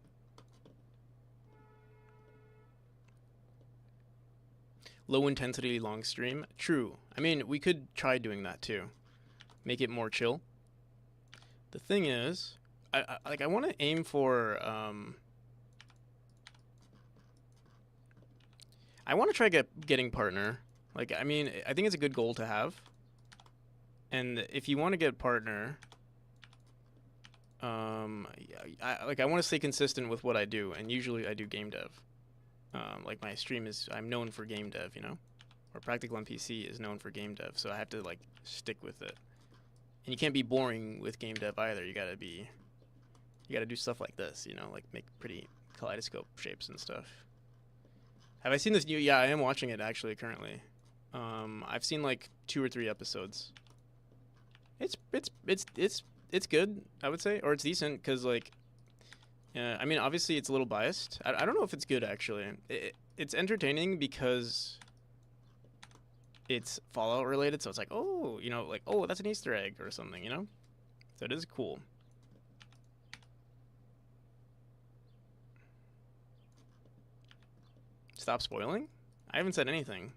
Low intensity long stream. True. I mean, we could try doing that too. Make it more chill. The thing is, I want to aim for I want to try getting partner. Like, I mean, I think it's a good goal to have. And if you want to get partner, I want to stay consistent with what I do, and usually I do game dev. Like my stream I'm known for game dev, you know, or Practical on PC is known for game dev, so I have to like stick with it. And you can't be boring with game dev either. You gotta do stuff like this, you know, like make pretty kaleidoscope shapes and stuff. Have I seen this new? Yeah, I am watching it actually currently. I've seen like 2 or 3 episodes. It's good, I would say, or it's decent because like I mean, obviously it's a little biased. I don't know if it's good actually. It's entertaining because it's Fallout related, so it's like, oh, you know, like, oh, that's an Easter egg or something, you know? So it is cool. Stop spoiling? I haven't said anything.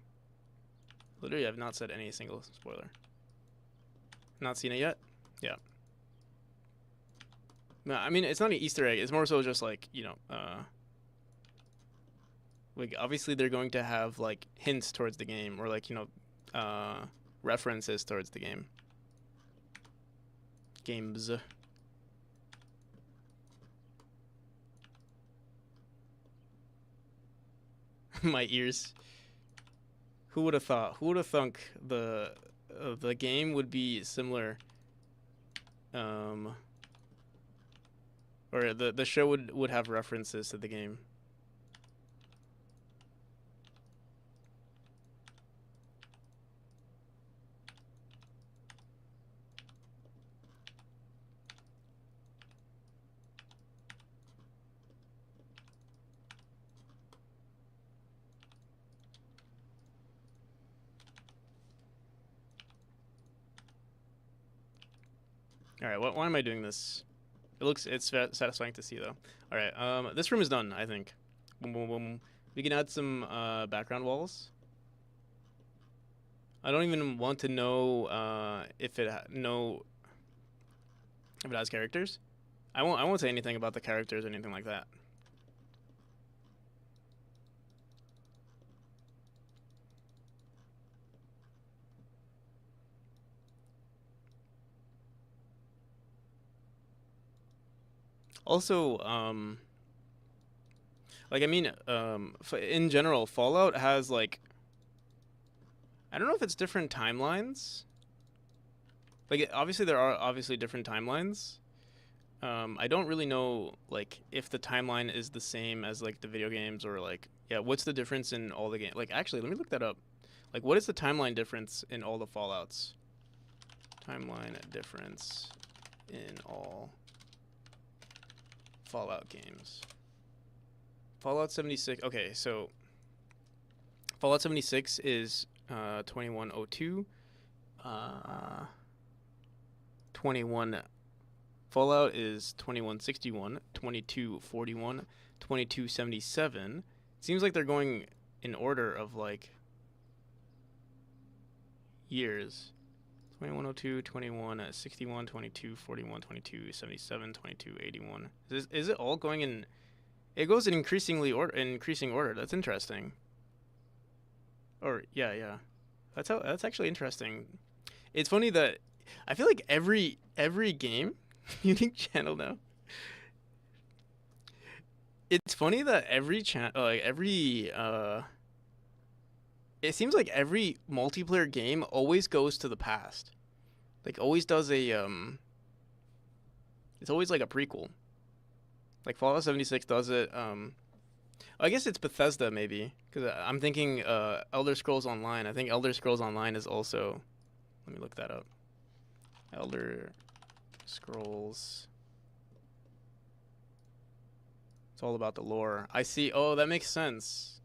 Literally, I've not said any single spoiler. Not seen it yet? Yeah. No, I mean, it's not an Easter egg. It's more so just like, you know, like obviously they're going to have like hints towards the game or like, you know, references towards the game. Games. My ears. Who would have thought? Who would have thunk the game would be similar? Or the show would have references to the game. All right, why am I doing this? It's satisfying to see though. All right, this room is done. I think. Boom, boom, boom. We can add some background walls. I don't even want to know if it has characters. I won't say anything about the characters or anything like that. Also, like I mean, in general, Fallout has like, I don't know if it's different timelines. Like obviously there are obviously different timelines. I don't really know like if the timeline is the same as like the video games or like yeah, what's the difference in all the games? Like actually, let me look that up. Like what is the timeline difference in all the Fallouts? Timeline difference in all Fallout games. Fallout 76. Okay, so Fallout 76 is 2102. 21 Fallout is 2161, 2241, 2277. Seems like they're going in order of like years. 2102, 2161, 2241, 2277, 2281. Is it all going in? It goes in increasing order. That's interesting. Or yeah. That's actually interesting. It's funny that I feel like every game unique channel now. It's funny that every channel it seems like every multiplayer game always goes to the past. Like always does it's always like a prequel. Like Fallout 76 does it I guess it's Bethesda maybe cuz I'm thinking Elder Scrolls Online. I think Elder Scrolls Online is also. Let me look that up. Elder Scrolls. It's all about the lore. I see. Oh, that makes sense.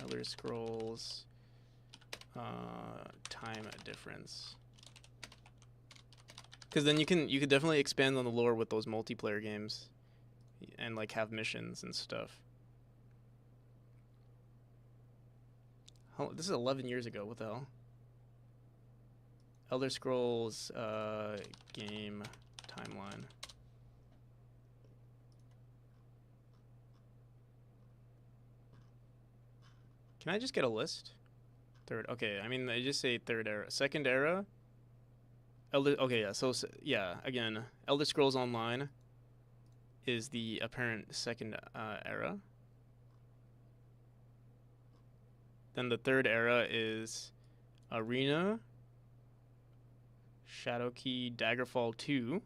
Elder Scrolls time difference. Because then you could definitely expand on the lore with those multiplayer games and like have missions and stuff. Oh, this is 11 years ago. What the hell? Elder Scrolls game timeline. Can I just get a list? Third. Okay, I mean they just say third era, second era. Okay, yeah. So yeah, again, Elder Scrolls Online is the apparent second era. Then the third era is Arena, Shadowkey, Daggerfall 2.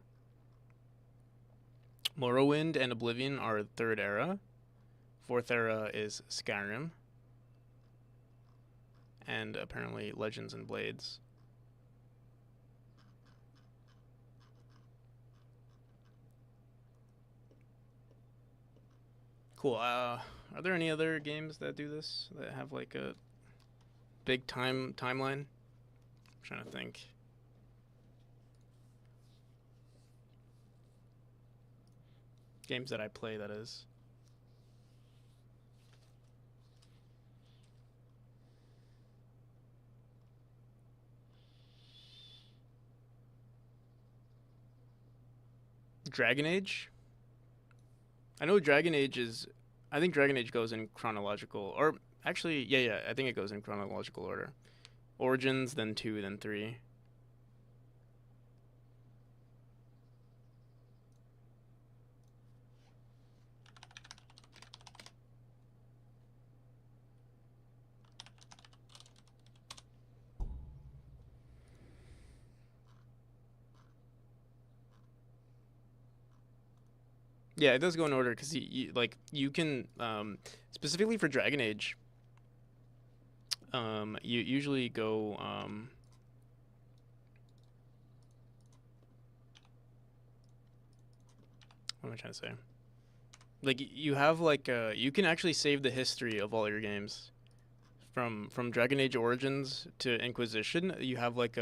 Morrowind and Oblivion are third era. Fourth era is Skyrim. And apparently Legends and Blades. Cool. Are there any other games that do this that have like a big timeline? I'm trying to think. Games that I play, that is. Dragon Age? I know Dragon Age is. I think Dragon Age goes in chronological. Or actually, yeah, I think it goes in chronological order. Origins, then 2, then 3. Yeah, it does go in order because you can specifically for Dragon Age. You usually go. What am I trying to say? Like you have like you can actually save the history of all your games from Dragon Age Origins to Inquisition. You have like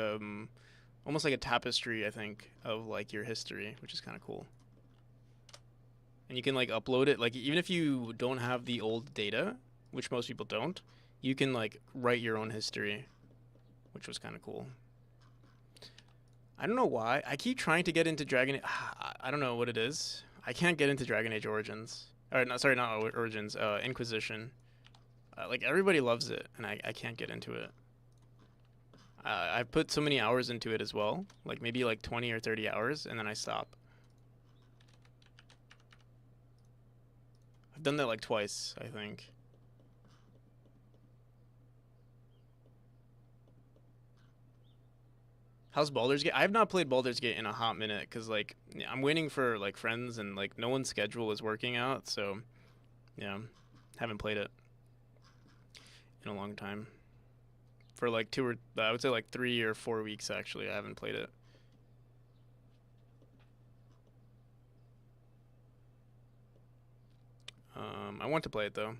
almost like a tapestry, I think, of like your history, which is kind of cool. And you can like upload it, like even if you don't have the old data, which most people don't, you can like write your own history, which was kind of cool. I don't know why I keep trying to get into Dragon. I don't know what it is. I can't get into Dragon Age Origins. Or no, sorry, not Origins. Inquisition. Like everybody loves it, and I can't get into it. I've put so many hours into it as well, like maybe like 20 or 30 hours, and then I stop. I've done that like twice, I think. How's Baldur's Gate? I have not played Baldur's Gate in a hot minute because like I'm waiting for like friends and like no one's schedule is working out, so yeah, haven't played it in a long time. For like I would say like 3 or 4 weeks actually, I haven't played it. I want to play it though.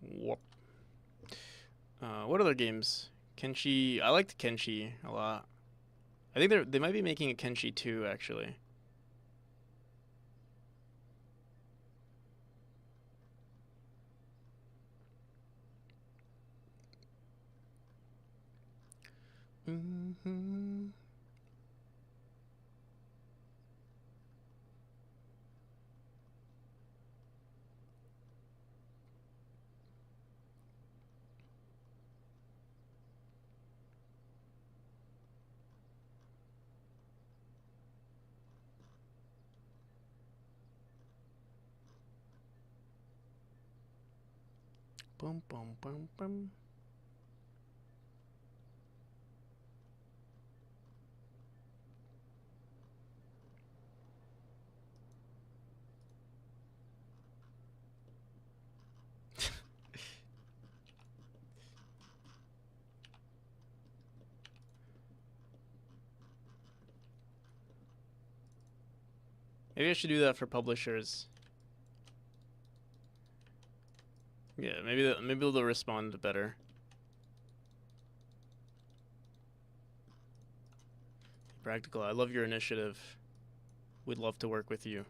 Whoop. What other games? Kenshi. I liked Kenshi a lot. I think they might be making a Kenshi 2 actually. Mm-hmm. Boom, boom, boom, boom. Maybe I should do that for publishers. Yeah, maybe they'll respond better. Practical. I love your initiative. We'd love to work with you.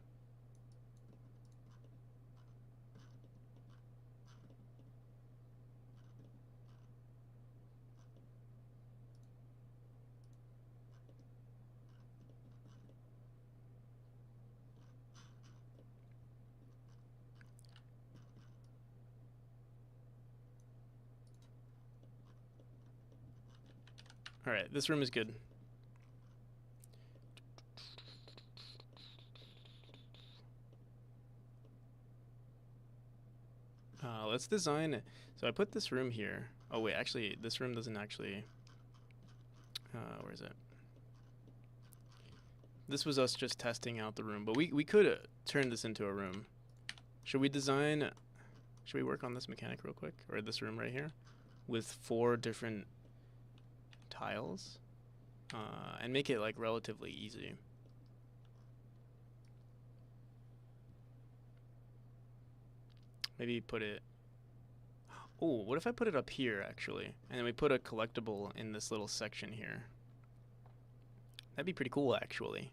All right, this room is good. Let's design. So I put this room here. Oh wait, actually, this room doesn't actually. Where is it? This was us just testing out the room, but we could turn this into a room. Should we design? Should we work on this mechanic real quick, or this room right here, with 4 different tiles, and make it like relatively easy. Maybe put it... Oh, what if I put it up here, actually? And then we put a collectible in this little section here. That'd be pretty cool, actually.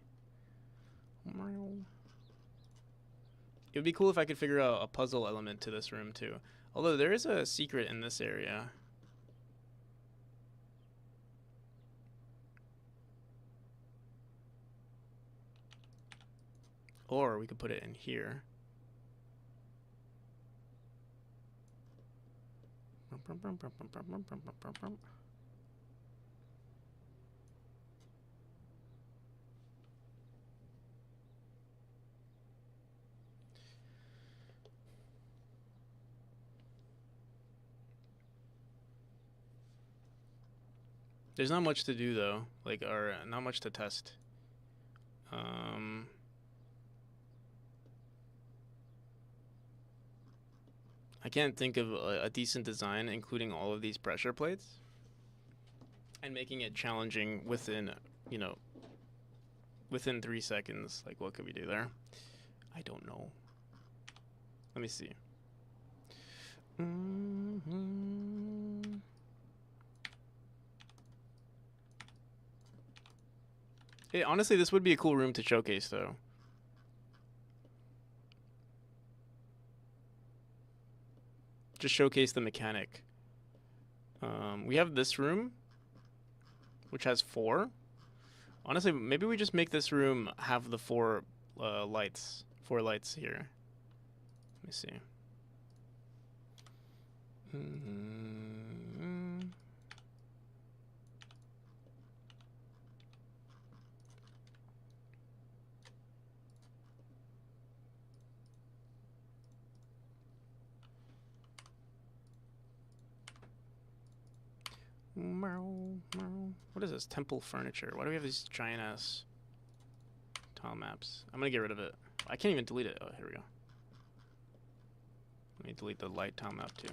It would be cool if I could figure out a puzzle element to this room, too. Although, there is a secret in this area. Or we could put it in here. There's not much to do though, like, or not much to test. I can't think of a decent design including all of these pressure plates and making it challenging within, you know, within 3 seconds. Like, what could we do there? I don't know. Let me see. Hey, honestly, this would be a cool room to showcase, though. Just showcase the mechanic. We have this room, which has 4. Honestly, maybe we just make this room have the 4 lights. 4 lights here. Let me see. What is this? Temple furniture. Why do we have these giant ass tile maps? I'm gonna get rid of it. I can't even delete it. Oh, here we go. Let me delete the light tile map too.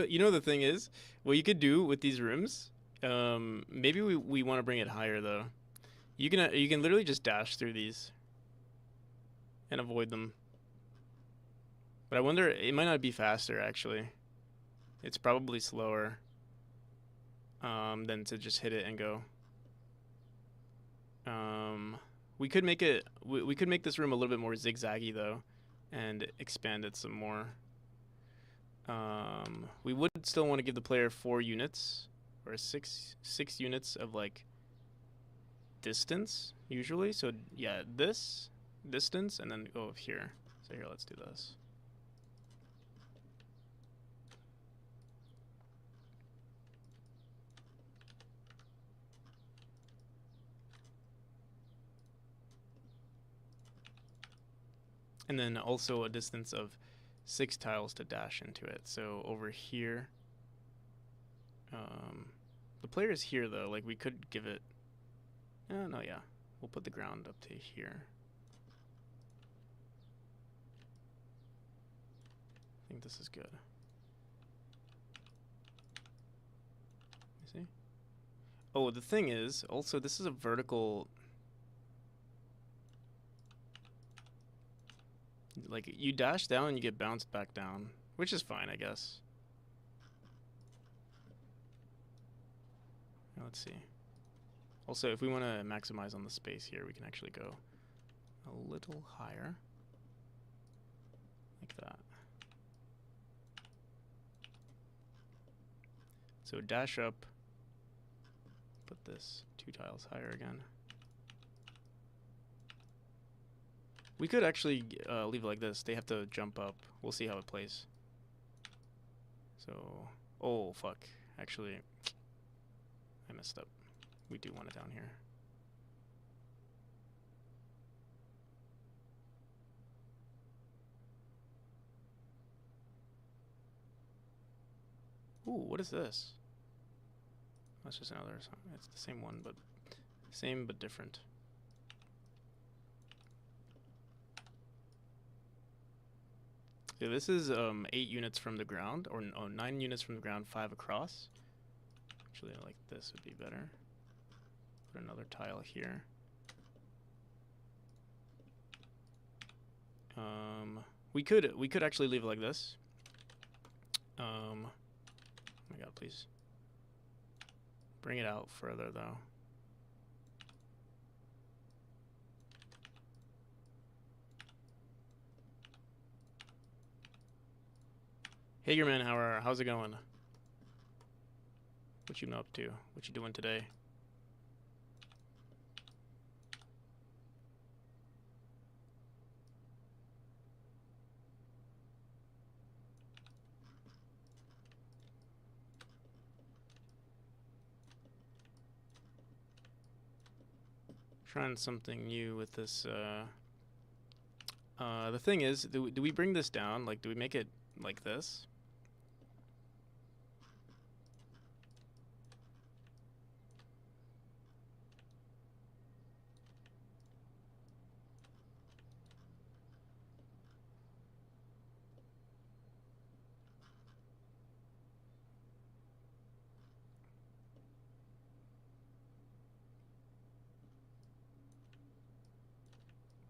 You know, the thing is, what you could do with these rooms, maybe we want to bring it higher though. You can literally just dash through these and avoid them. But I wonder, it might not be faster actually. It's probably slower than to just hit it and go. We could make it. We could make this room a little bit more zigzaggy though, and expand it some more. We would still want to give the player 4 units or six units of like distance usually. So yeah, this distance and then go here. So here, let's do this. And then also a distance of 6 tiles to dash into it. So over here, the player is here though. Like, we could give it. No, yeah, we'll put the ground up to here. I think this is good. You see? Oh, the thing is, also this is a vertical. Like, you dash down and you get bounced back down, which is fine, I guess. Now, let's see. Also, if we want to maximize on the space here, we can actually go a little higher. Like that. So dash up. Put this 2 tiles higher again. We could actually leave it like this. They have to jump up. We'll see how it plays. So Oh, fuck. Actually, I messed up. We do want it down here. Ooh, what is this? That's just another song. It's the same one, but same but different. Yeah, this is 8 units from the ground, or 9 units from the ground, 5 across. Actually, like this would be better. Put another tile here. We could actually leave it like this. Oh my god, please. Bring it out further though. Hagerman, how's it going? What you been up to? What you doing today? Trying something new with this. The thing is, do we bring this down? Like, do we make it like this?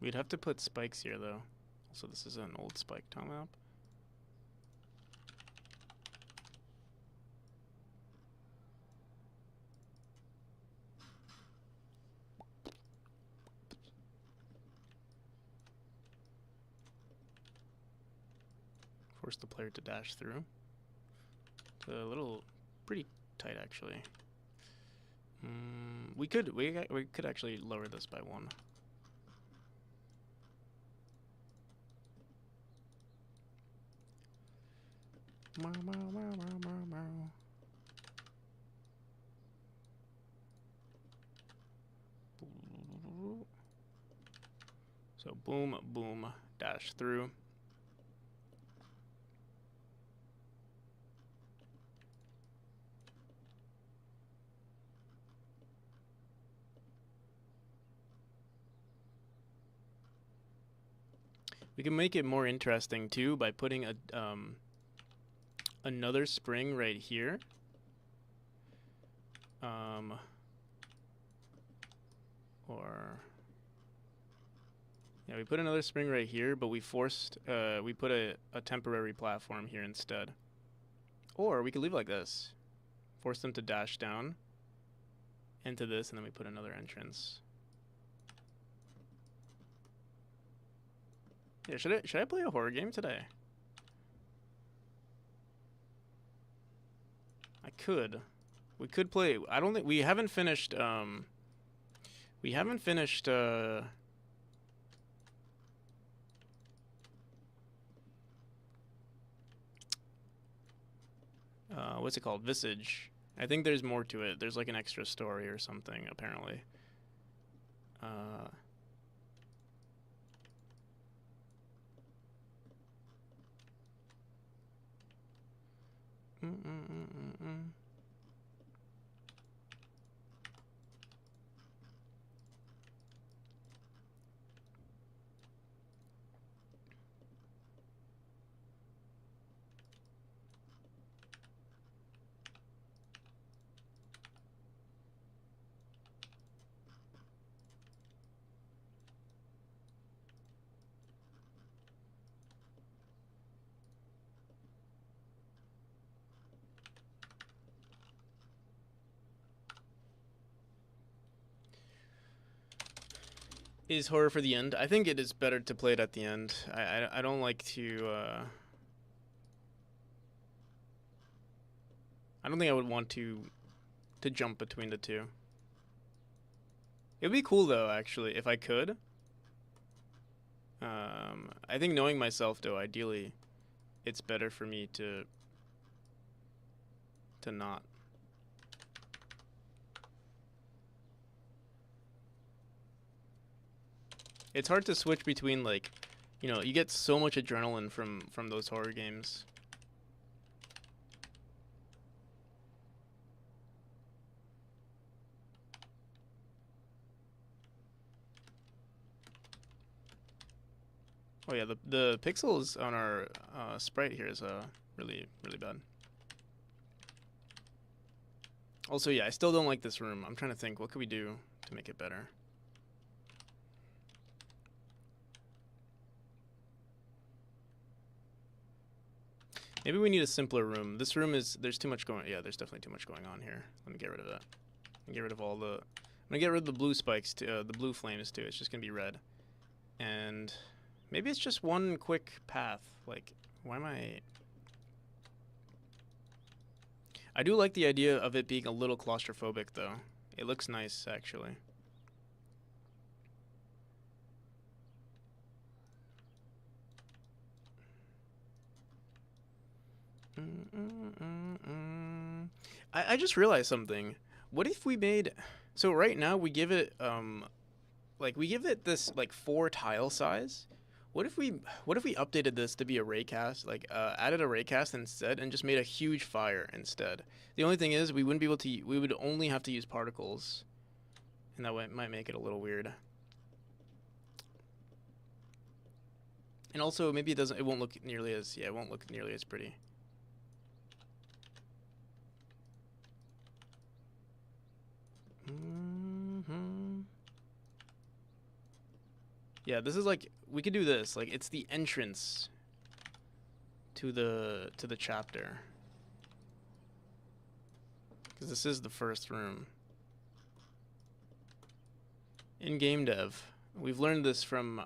We'd have to put spikes here, though. Also, this is an old spike tile map. Force the player to dash through. It's a little pretty tight, actually. We could actually lower this by 1. So boom, boom, dash through. We can make it more interesting too by putting a another spring right here. Or yeah, we put another spring right here, but we put a temporary platform here instead. Or we could leave it like this. Force them to dash down into this, and then we put another entrance. Yeah, should I play a horror game today? I could. We could play. I don't think we haven't finished. We haven't finished. What's it called? Visage. I think there's more to it. There's like an extra story or something, apparently. Is horror for the end? I think it is better to play it at the end. I don't like to. I don't think I would want to jump between the two. It would be cool though, actually, if I could. I think knowing myself though, ideally, it's better for me to to not. It's hard to switch between, like, you know, you get so much adrenaline from those horror games. Oh yeah, the pixels on our sprite here is really bad. Also, yeah, I still don't like this room. I'm trying to think, what could we do to make it better? Maybe we need a simpler room. This room is, there's too much going, yeah, there's definitely too much going on here. Let me get rid of that. Get rid of all the, I'm gonna get rid of the blue spikes, too, the blue flames too. It's just gonna be red. And maybe it's just one quick path. Like, why am I do like the idea of it being a little claustrophobic though. It looks nice, actually. I just realized something. What if we made, so right now we give it like we give it this like 4 tile size. What if we updated this to be a raycast, like added a raycast instead and just made a huge fire instead? The only thing is we wouldn't be able to, we would only have to use particles. And that might make it a little weird. And also maybe it won't look nearly as, yeah, it won't look nearly as pretty. Yeah, this is like, we could do this. Like, it's the entrance to the chapter. Because this is the first room. In game dev, we've learned this from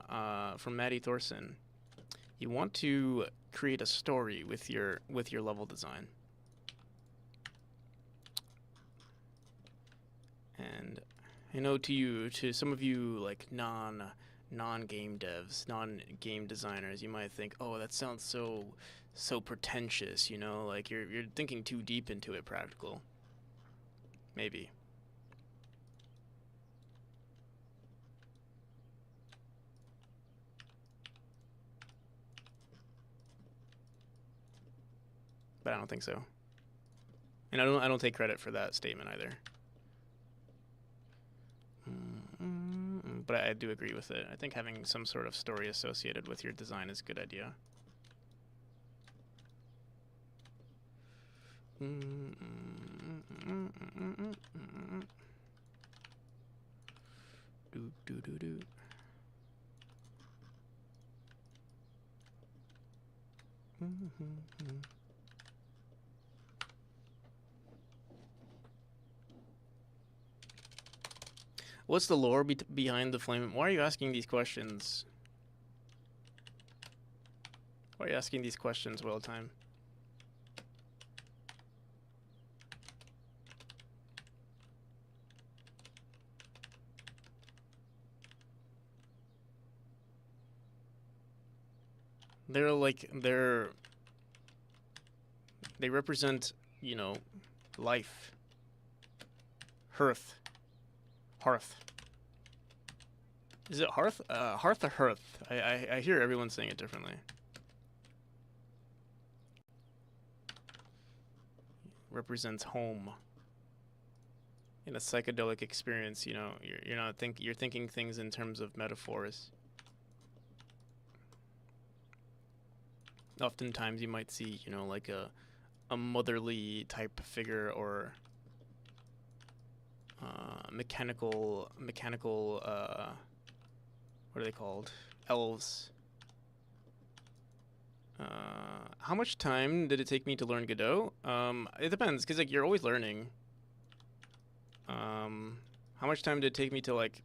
Maddie Thorson. You want to create a story with your level design. And I know to some of you like non-game devs, non-game designers, you might think, oh, that sounds so pretentious, you know, like you're thinking too deep into it, practical. Maybe. But I don't think so. And I don't take credit for that statement either. But I do agree with it. I think having some sort of story associated with your design is a good idea. What's the lore behind the flame? Why are you asking these questions? Why are you asking these questions, Well Time? They represent, you know, life. Hearth. Is it hearth? Hearth or hearth? I hear everyone saying it differently. Represents home. In a psychedelic experience, you know, you're thinking things in terms of metaphors. Oftentimes you might see, you know, like a motherly type figure or mechanical what are they called? Elves. How much time did it take me to learn Godot? It depends, because like you're always learning. How much time did it take me to like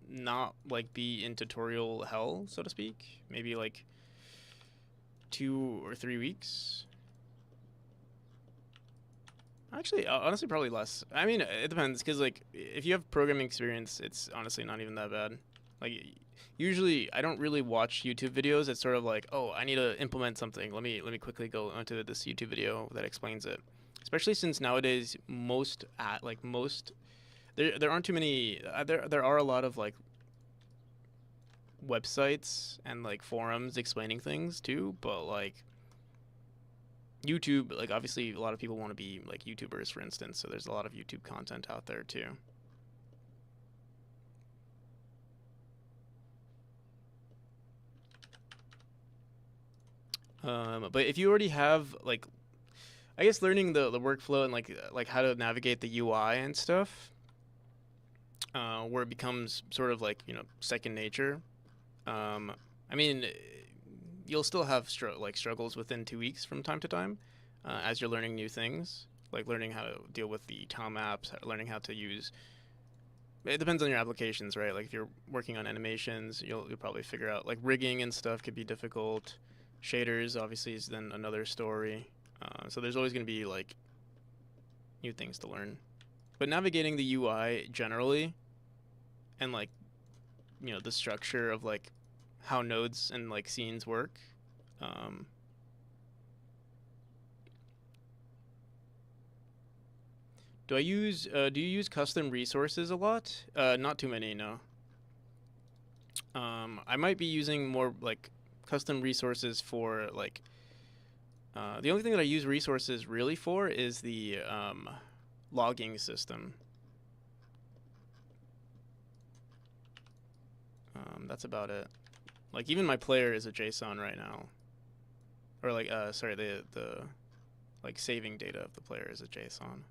not like be in tutorial hell, so to speak? Maybe like 2 or 3 weeks. Actually, honestly, probably less. I mean, it depends, because like if you have programming experience, it's honestly not even that bad. Like usually I don't really watch YouTube videos. It's sort of like, oh, I need to implement something. Let me quickly go onto this YouTube video that explains it. especially since nowadays most there aren't too many there are a lot of like websites and like forums explaining things too, but like YouTube, like obviously a lot of people want to be like YouTubers, for instance, so there's a lot of YouTube content out there too. But if you already have like, I guess learning the workflow and like how to navigate the UI and stuff, where it becomes sort of like second nature. I mean, you'll still have struggles within 2 weeks from time to time, as you're learning new things, like learning how to deal with the tile maps, learning how to use. It depends on your applications, right? Like if you're working on animations, you'll probably figure out like rigging and stuff could be difficult. Shaders obviously is then another story. So there's always going to be like new things to learn. But navigating the UI generally, and like the structure of like how nodes and like scenes work. Do you use custom resources a lot? Not too many, no. I might be using more like custom resources for like the only thing that I use resources really for is the logging system. That's about it. Like even my player is a JSON right now, or like sorry, the like saving data of the player is a JSON.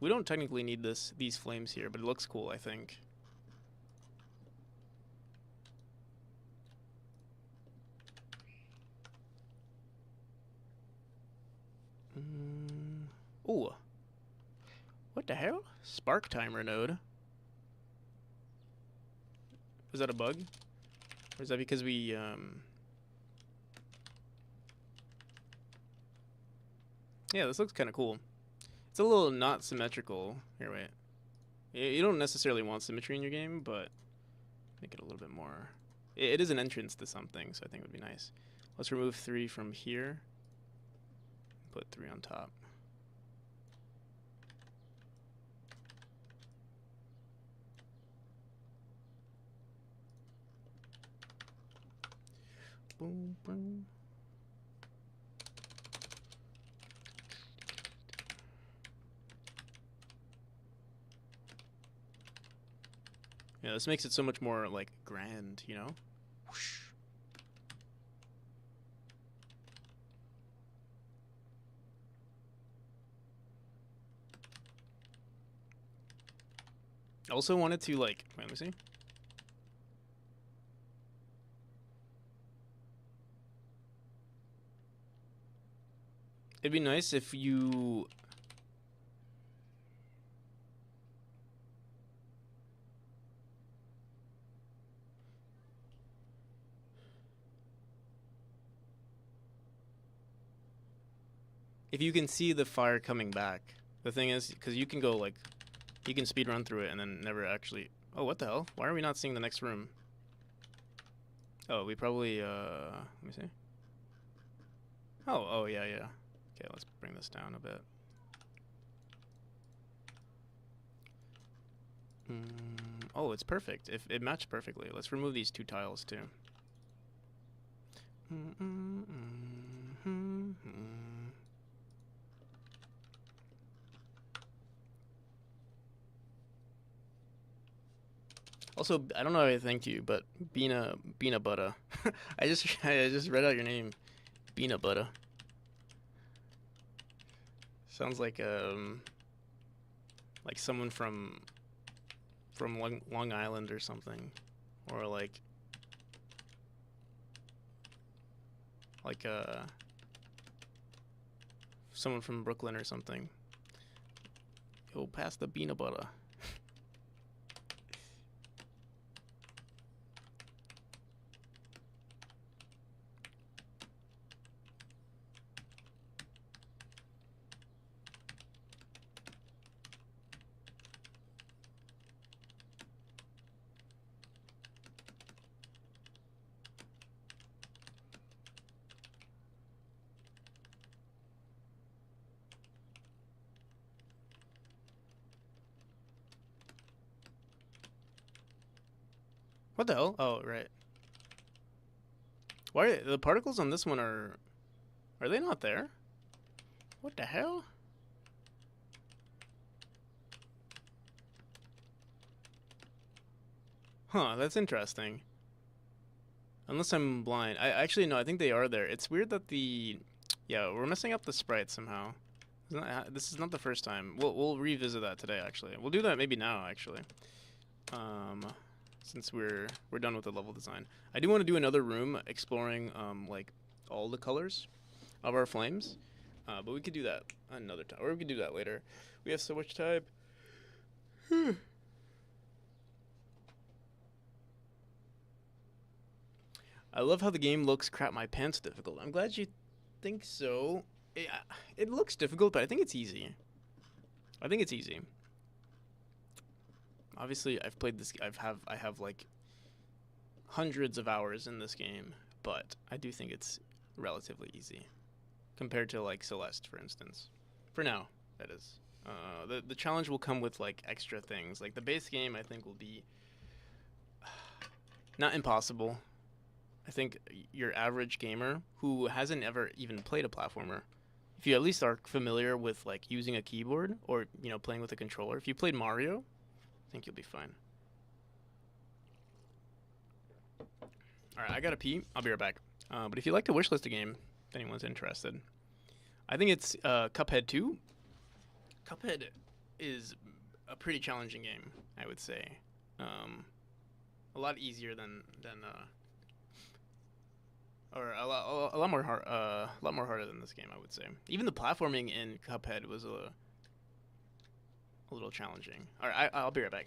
We don't technically need these flames here, but it looks cool, I think. Ooh. What the hell? Spark timer node. Is that a bug? Or is that because we yeah, this looks kind of cool. It's a little not symmetrical. Here, wait. You don't necessarily want symmetry in your game, but make it a little bit more. It is an entrance to something, so I think it would be nice. Let's remove 3 from here. Put 3 on top. Boom, boom. Yeah, this makes it so much more like grand, you know? Whoosh. I also wanted to like, wait, let me see. It'd be nice if you can see the fire coming back. The thing is, because you can go like, you can speed run through it and then never actually. Oh, what the hell? Why are we not seeing the next room? Oh, we probably let me see. Oh yeah. Okay, let's bring this down a bit. Oh, it's perfect. If it matched perfectly. Let's remove these 2 tiles too. Also, I don't know how to thank you, but Bina Butter. I just read out your name, Bina Butter. Sounds like someone from Long Island or something, or like someone from Brooklyn or something. Yo, pass the Bina Butter. What the hell? Oh, right. Why are the particles on this one are they not there? What the hell? Huh, that's interesting. Unless I'm blind. I actually no, I think they are there. It's weird that yeah, we're messing up the sprites somehow. This is not the first time. We'll revisit that today actually. We'll do that maybe now actually. Um since we're done with the level design. I do want to do another room exploring like all the colors of our flames. But we could do that another time, or we could do that later. We have so much time. I love how the game looks. Crap my pants difficult. I'm glad you think so. It looks difficult, but I think it's easy. I think it's easy. Obviously, I've played this. I have like hundreds of hours in this game, but I do think it's relatively easy compared to like Celeste, for instance. For now, that is. The challenge will come with like extra things. Like the base game, I think will be not impossible. I think your average gamer who hasn't ever even played a platformer, if you at least are familiar with like using a keyboard or playing with a controller, if you played Mario, I think you'll be fine. All right, I gotta pee. I'll be right back. But if you'd like to wishlist a game, if anyone's interested, I think it's Cuphead 2. Cuphead is a pretty challenging game, I would say. A lot easier than or a lot more hard, a lot more harder than this game, I would say. Even the platforming in Cuphead was a little challenging. All right, I'll be right back.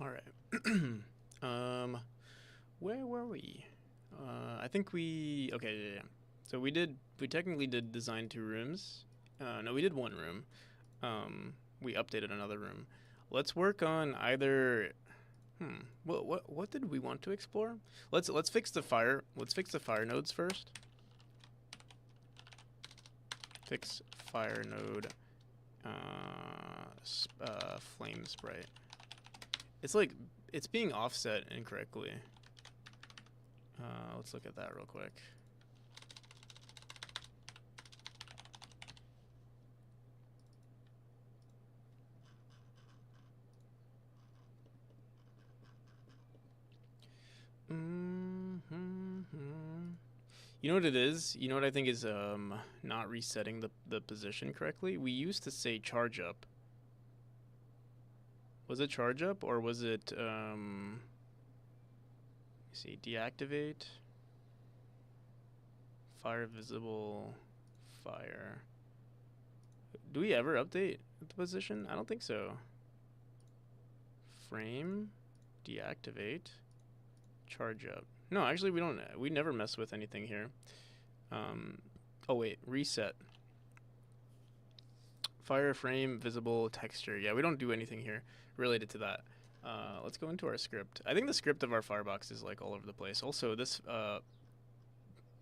All right. Where were we? I think okay, yeah. So we technically did design 2 rooms. No, we did 1 room. We updated another room. Let's work on either. What did we want to explore? Let's fix the fire. Let's fix the fire nodes first. Fix fire node. Flame sprite. It's being offset incorrectly. Let's look at that real quick. You know what it is? You know what I think is not resetting the position correctly? We used to say charge up. Was it charge up or was it let's see, deactivate, fire visible, fire. Do we ever update the position? I don't think so. Frame, deactivate, charge up. No, actually we don't. We never mess with anything here. Oh wait, reset. Fire frame visible texture. Yeah, we don't do anything here related to that. Let's go into our script. I think the script of our firebox is like all over the place. Also, this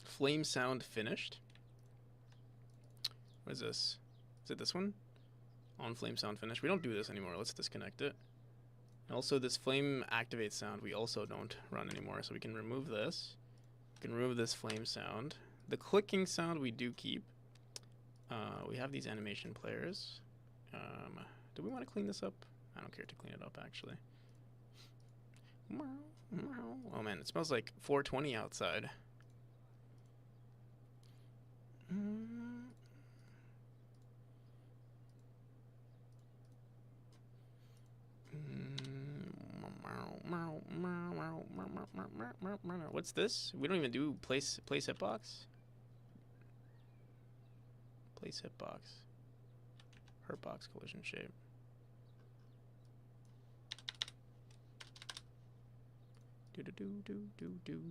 flame sound finished. What is this? Is it this one? On flame sound finished. We don't do this anymore. Let's disconnect it. And also, this flame activate sound we also don't run anymore. So we can remove this. We can remove this flame sound. The clicking sound we do keep. We have these animation players. Do we want to clean this up? I don't care to clean it up, actually. Oh man, it smells like 420 outside. What's this? We don't even do place hitbox. Place hitbox. Hurtbox collision shape. Do do do do do do.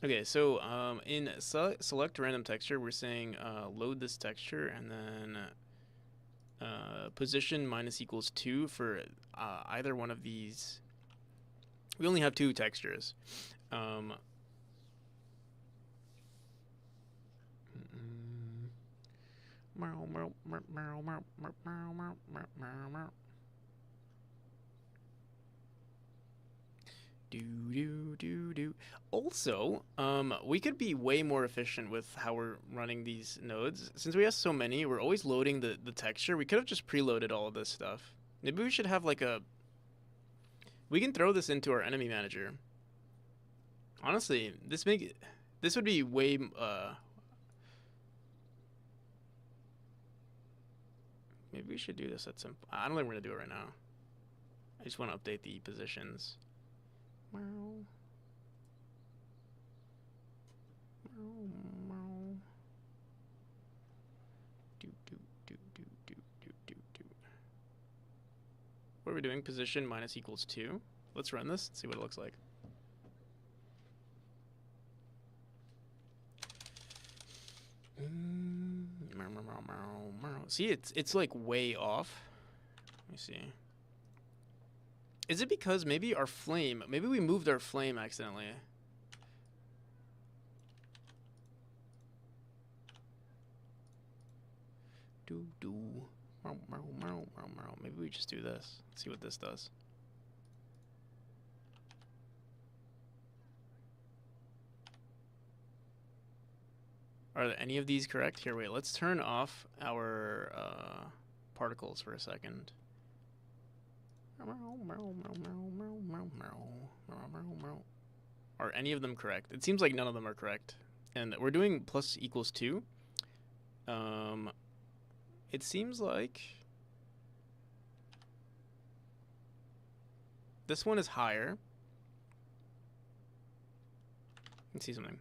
Okay, so in select random texture, we're saying load this texture and then position minus equals 2 for either one of these. We only have 2 textures. Also, we could be way more efficient with how we're running these nodes. Since we have so many, we're always loading the texture. We could have just preloaded all of this stuff. Maybe we should have like a... We can throw this into our enemy manager. Honestly, this would be way... Maybe we should do this at some... I don't think we're going to do it right now. I just want to update the positions. What are we doing? Position minus equals 2. Let's run this and see what it looks like. See, it's like way off. Let me see. Is it because maybe our flame, maybe we moved our flame accidentally? Maybe we just do this. Let's see what this does. Are there any of these correct? Here, wait, let's turn off our particles for a second. Are any of them correct? It seems like none of them are correct. And we're doing plus equals 2. It seems like this one is higher. Let's see something.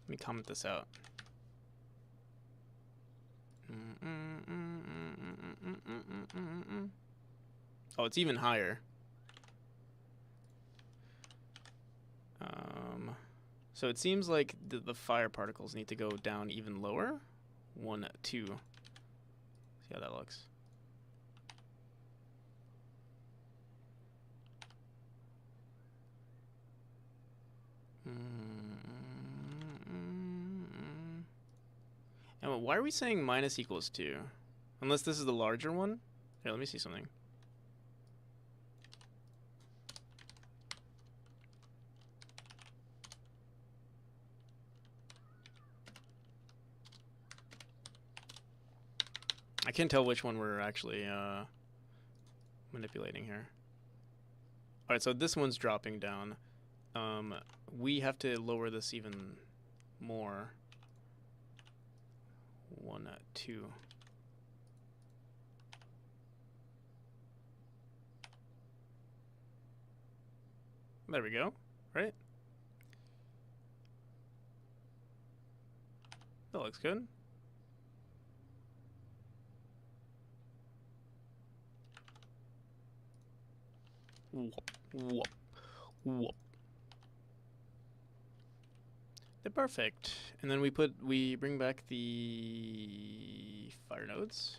Let me comment this out. Oh, it's even higher. So it seems like the fire particles need to go down even lower. 1, 2. See how that looks. And why are we saying minus equals 2? Unless this is the larger one? Here, let me see something. I can't tell which one we're actually manipulating here. Alright, so this one's dropping down. We have to lower this even more. 1 at 2. There we go, right? That looks good. Whoop, whoop, whoop. They're perfect. And then we bring back the fire nodes.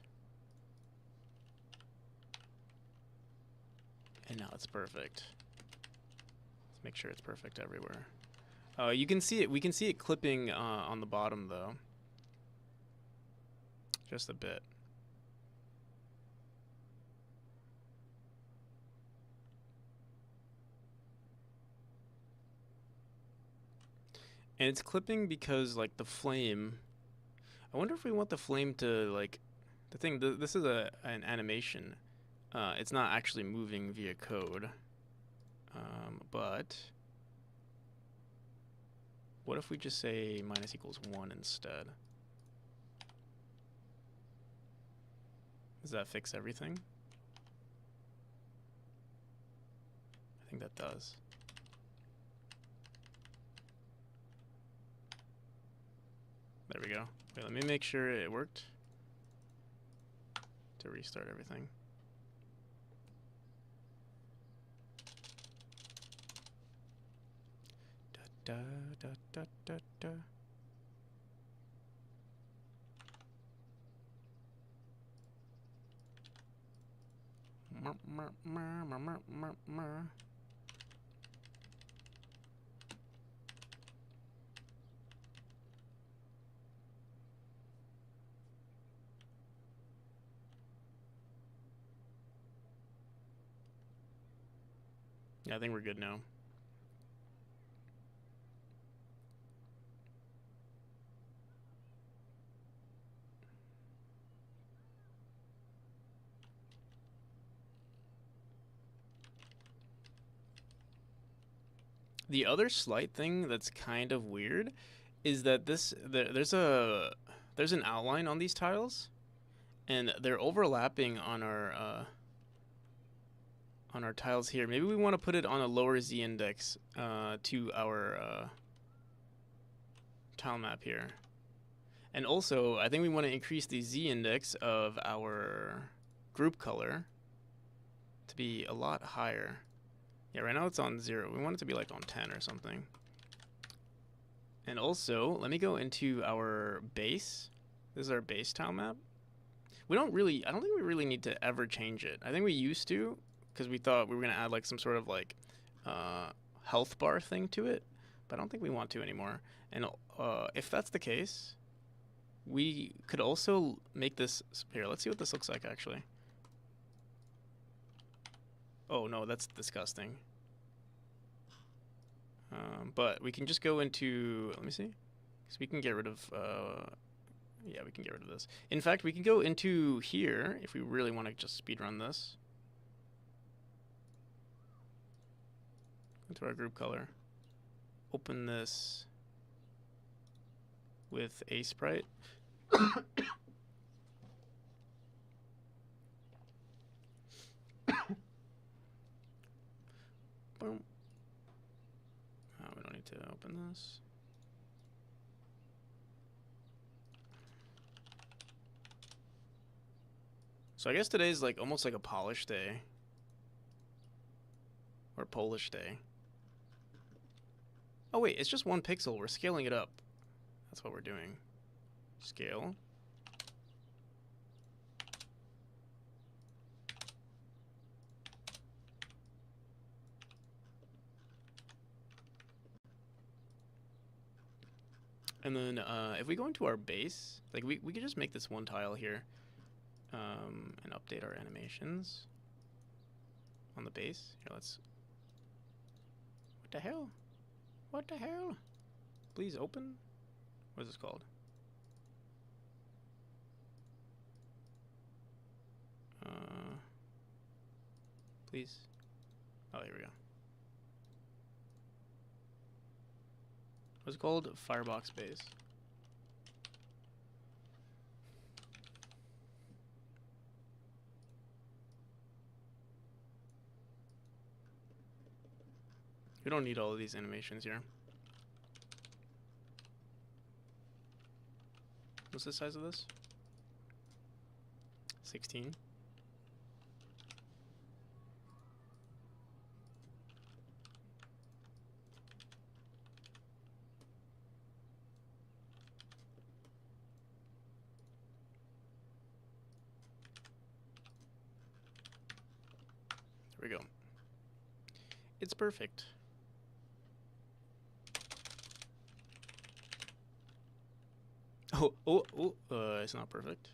And now it's perfect. Let's make sure it's perfect everywhere. You can see it. We can see it clipping on the bottom though. Just a bit. And it's clipping because like the flame. I wonder if we want the flame to like the thing. This is an animation. It's not actually moving via code. But what if we just say minus equals 1 instead? Does that fix everything? I think that does. There we go. Wait, let me make sure it worked. To restart everything. Da da da da da. Yeah, I think we're good now. The other slight thing that's kind of weird is that there's an outline on these tiles, and they're overlapping on our tiles here. Maybe we want to put it on a lower z index to our tile map here. And also, I think we want to increase the z index of our group color to be a lot higher. Yeah, right now it's on 0. We want it to be like on 10 or something. And also, let me go into our base. This is our base tile map. I don't think we really need to ever change it. I think we used to, because we thought we were going to add like some sort of like health bar thing to it, but I don't think we want to anymore. And if that's the case, we could also make this, here, let's see what this looks like actually. Oh no, that's disgusting. But we can just go into, let me see, because we can get rid of, yeah, we can get rid of this. In fact, we can go into here if we really want to just speedrun this. Into our group color. Open this with a sprite. Boom. Oh, we don't need to open this. So I guess today's like almost like a Polish day. Or Polish day. Oh wait, it's just 1 pixel. We're scaling it up. That's what we're doing. Scale. And then if we go into our base, like we could just make this 1 tile here and update our animations on the base. Here, let's... What the hell? What the hell? Please open? What is this called? Please. Oh, here we go. What's it called? Firebox base. We don't need all of these animations here. What's the size of this? 16. There we go. It's perfect. It's not perfect.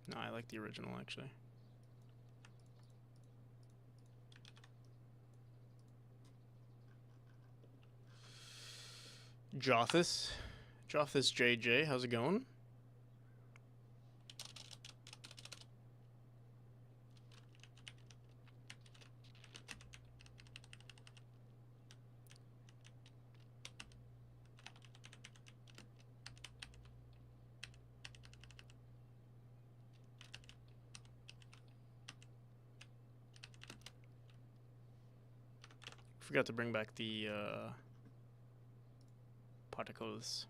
No, I like the original actually. Jothis JJ, how's it going? Forgot to bring back the particles.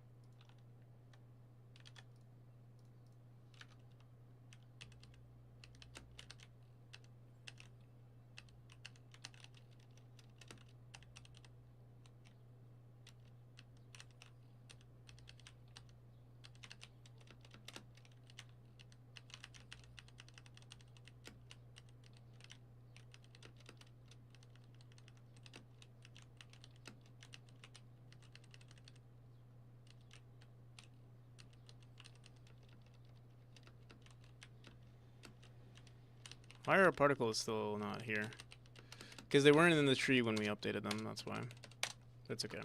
Why are our particles still not here? Because they weren't in the tree when we updated them, that's why. That's okay.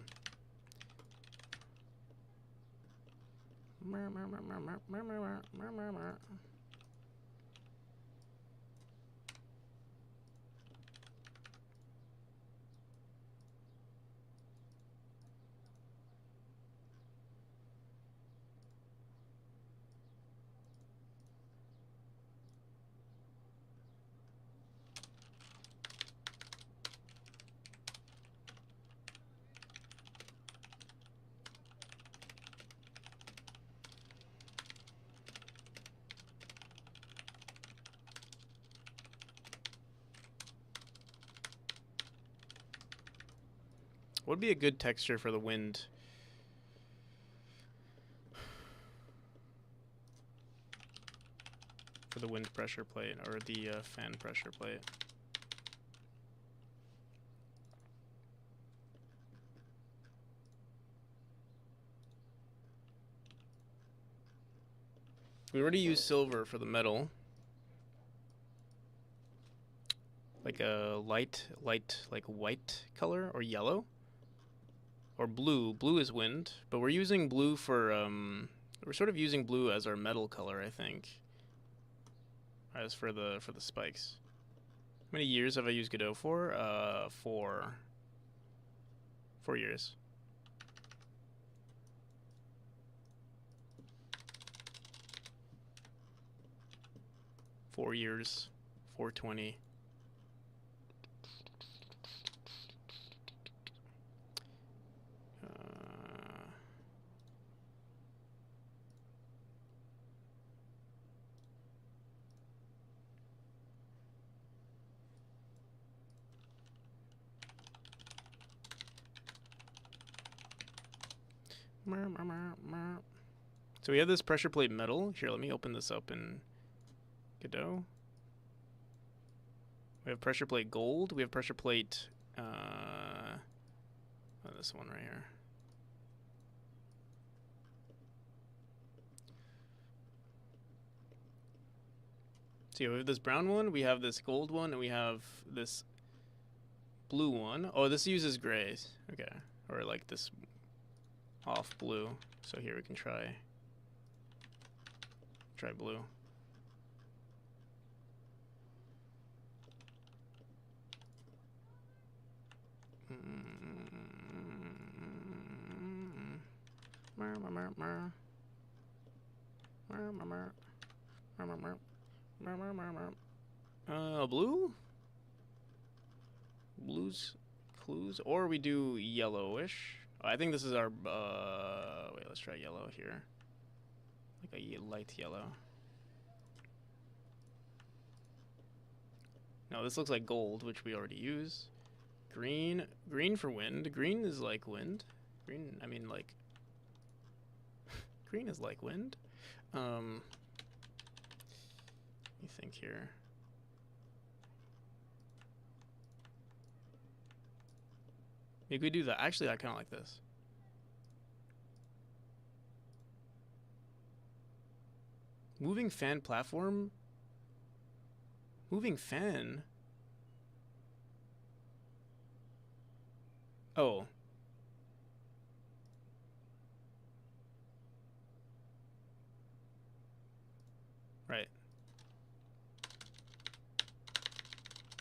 What would be a good texture for the wind? For the wind pressure plate or the fan pressure plate. We already used silver for the metal. Like a light, like white color or yellow? Or blue. Blue is wind, but we're using blue for, we're sort of using blue as our metal color, I think. As for the spikes. How many years have I used Godot for? 4 years. $4 420. So we have this pressure plate metal. Here, let me open this up in Godot. We have pressure plate gold. We have pressure plate, this one right here. So we have this brown one, we have this gold one, and we have this blue one. Oh, this uses grays. Okay. Or like this off blue. So here we can try blue. Blue? Blue's clues, or we do yellowish. I think this is our, wait, let's try yellow here. Like a light yellow. No, this looks like gold, which we already use. Green for wind. Green is like wind. Green, I mean like, green is like wind. Let me think here. Maybe we do that. Actually, I kind of like this. Moving fan platform? Moving fan? Oh. Right.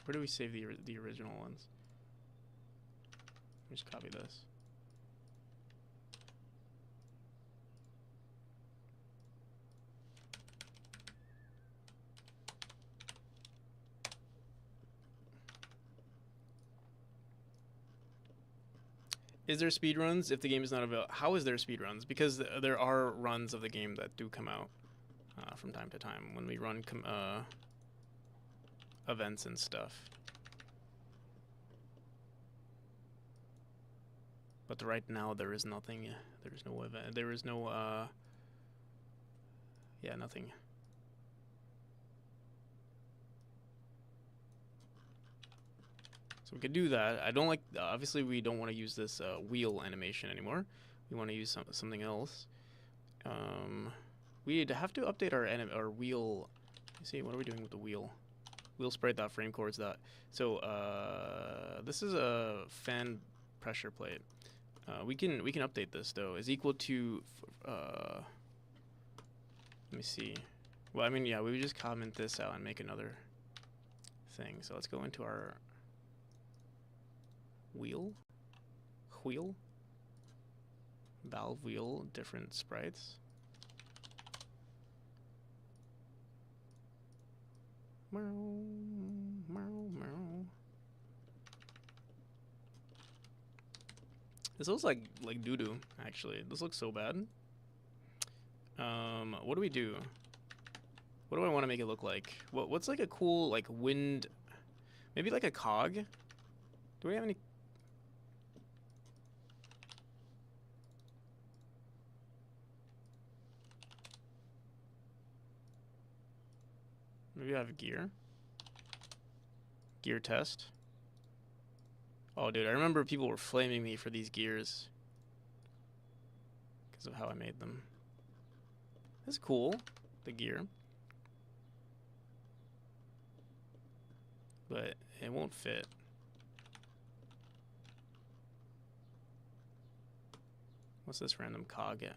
Where do we save the original ones? Just copy this. Is there speedruns if the game is not available? How is there speedruns? Because there are runs of the game that do come out from time to time when we run events and stuff. But right now there is nothing. There is no event. There is no. Yeah, nothing. So we could do that. I don't like. Obviously, we don't want to use this wheel animation anymore. We want to use something else. We'd have to update our wheel. Let's see, what are we doing with the wheel? Wheel sprite.frame chords. So this is a fan pressure plate. We can update this though. Is equal to let me see. Well, I mean, yeah, we would just comment this out and make another thing. So let's go into our wheel, valve wheel, different sprites. Meow, meow, meow. This looks like doo-doo, actually. This looks so bad. What do we do? What do I want to make it look like? What's like a cool like wind? Maybe like a cog. Do we have any? Maybe I have gear. Gear test. Oh, dude, I remember people were flaming me for these gears because of how I made them. That's cool, the gear. But it won't fit. What's this random cog at?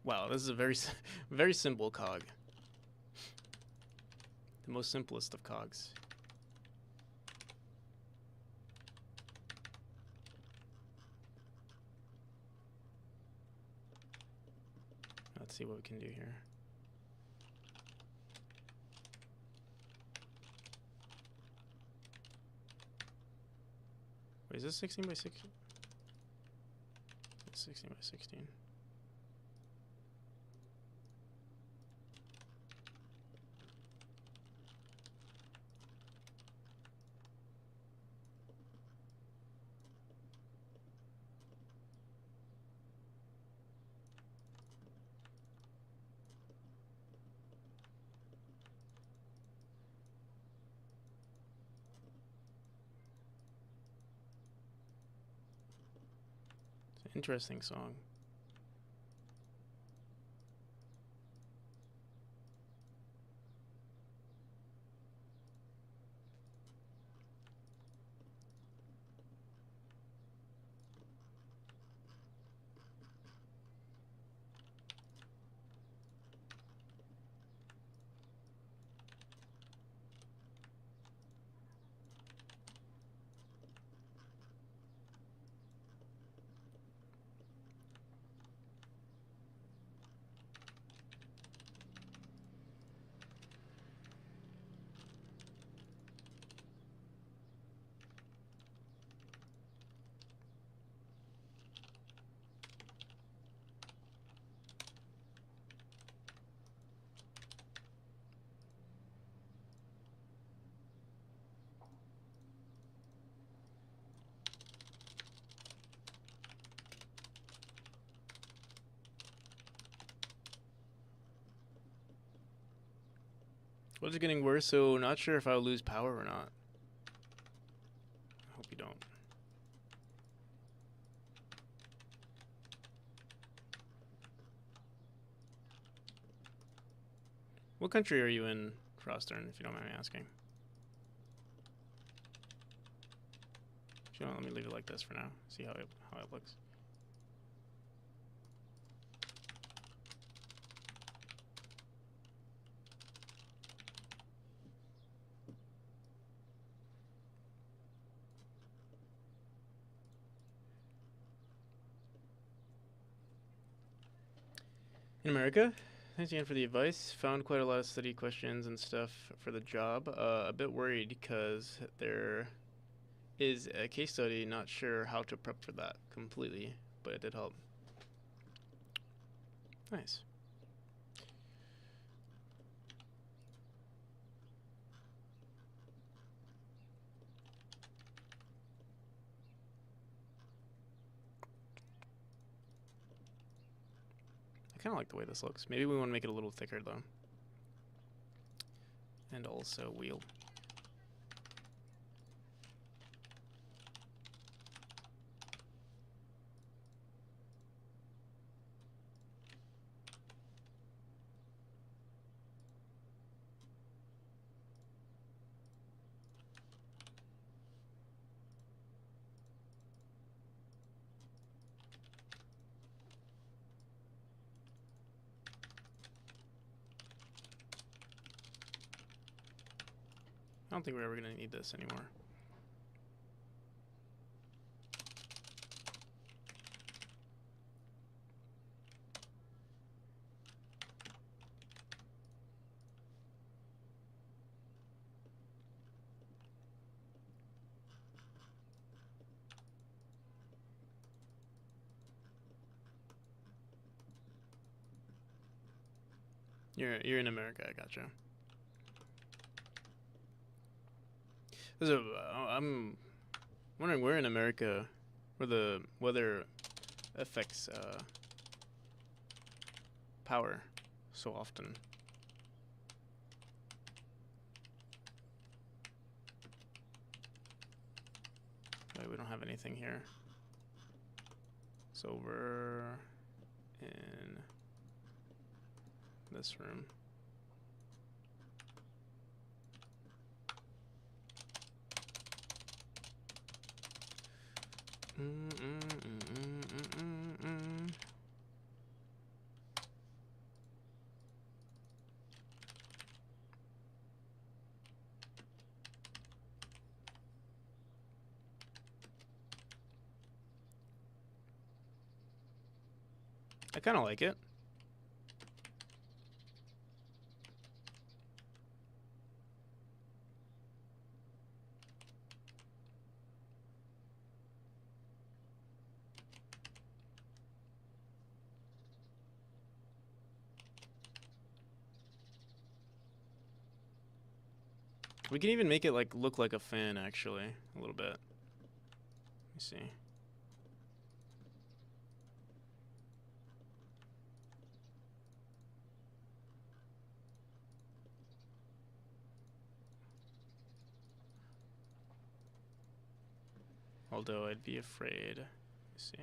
Wow, this is a very simple cog. The most simplest of cogs. Let's see what we can do here. Wait, is this 16 by 16? It's 16 by 16. Interesting song. Well, it's getting worse, so not sure if I'll lose power or not. I hope you don't. What country are you in, Frostern, if you don't mind me asking? If you don't, let me leave it like this for now. See how it looks. In America, thanks again for the advice. Found quite a lot of study questions and stuff for the job. A bit worried because there is a case study. Not sure how to prep for that completely, but it did help. Nice. I kind of like the way this looks. Maybe we want to make it a little thicker though. And also wheel. I don't think we're ever going to need this anymore. You're in America, I gotcha. I'm wondering where in America, where the weather affects power so often. Wait, we don't have anything here. It's over in this room. I kind of like it. We can even make it like look like a fan, actually, a little bit. Let me see. Although I'd be afraid. Let me see.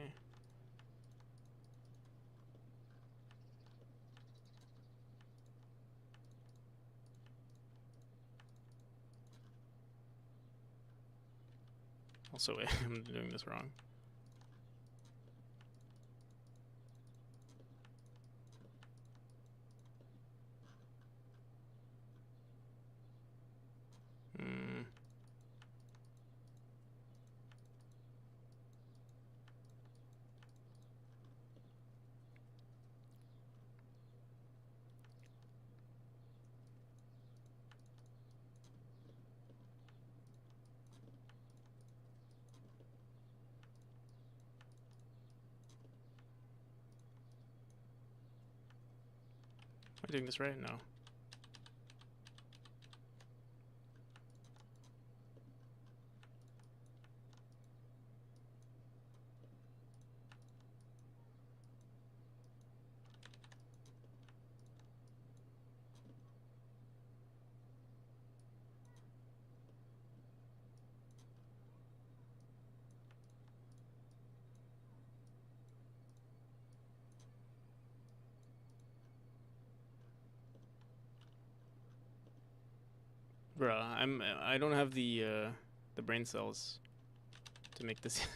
Also, wait, I'm doing this wrong. Am I doing this right? No. Bruh, I don't have the brain cells to make this.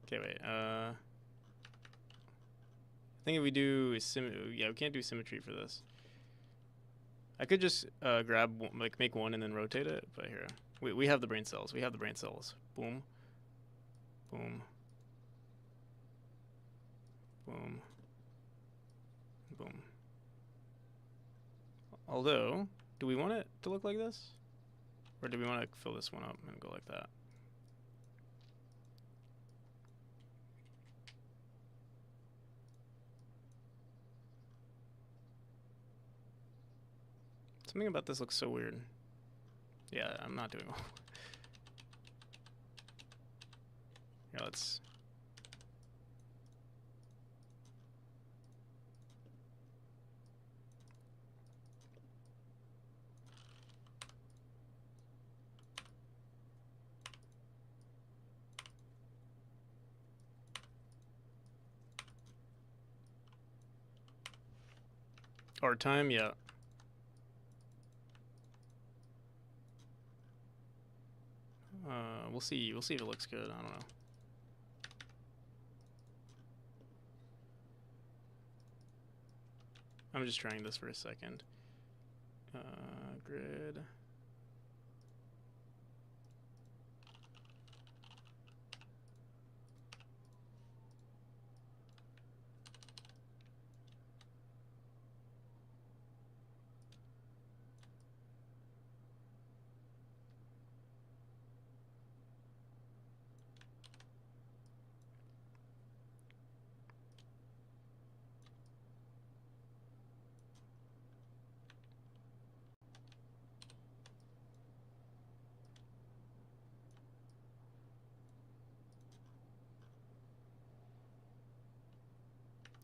Okay, wait. I think if we do yeah, we can't do symmetry for this. I could just grab like make one and then rotate it, but here we have the brain cells. We have the brain cells. Boom, boom, boom, boom. Although, do we want it to look like this, or do we want to fill this one up and go like that? Something about this looks so weird. Yeah, I'm not doing well. Yeah, let's. Our time, yeah. We'll see. We'll see if it looks good. I don't know. I'm just trying this for a second. Grid.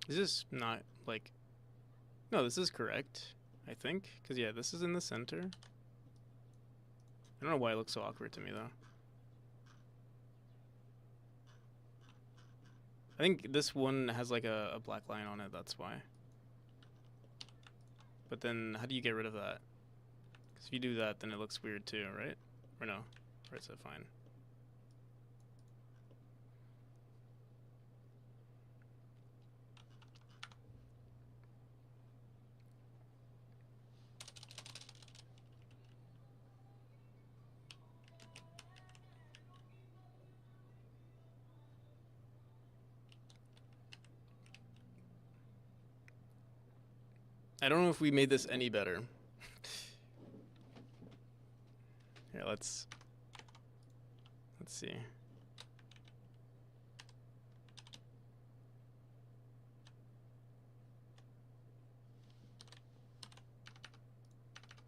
Is this not like... No, this is correct, I think. Because, yeah, this is in the center. I don't know why it looks so awkward to me, though. I think this one has like a black line on it, that's why. But then, how do you get rid of that? Because if you do that, then it looks weird too, right? Or no? Or is it fine? I don't know if we made this any better. Here, let's see.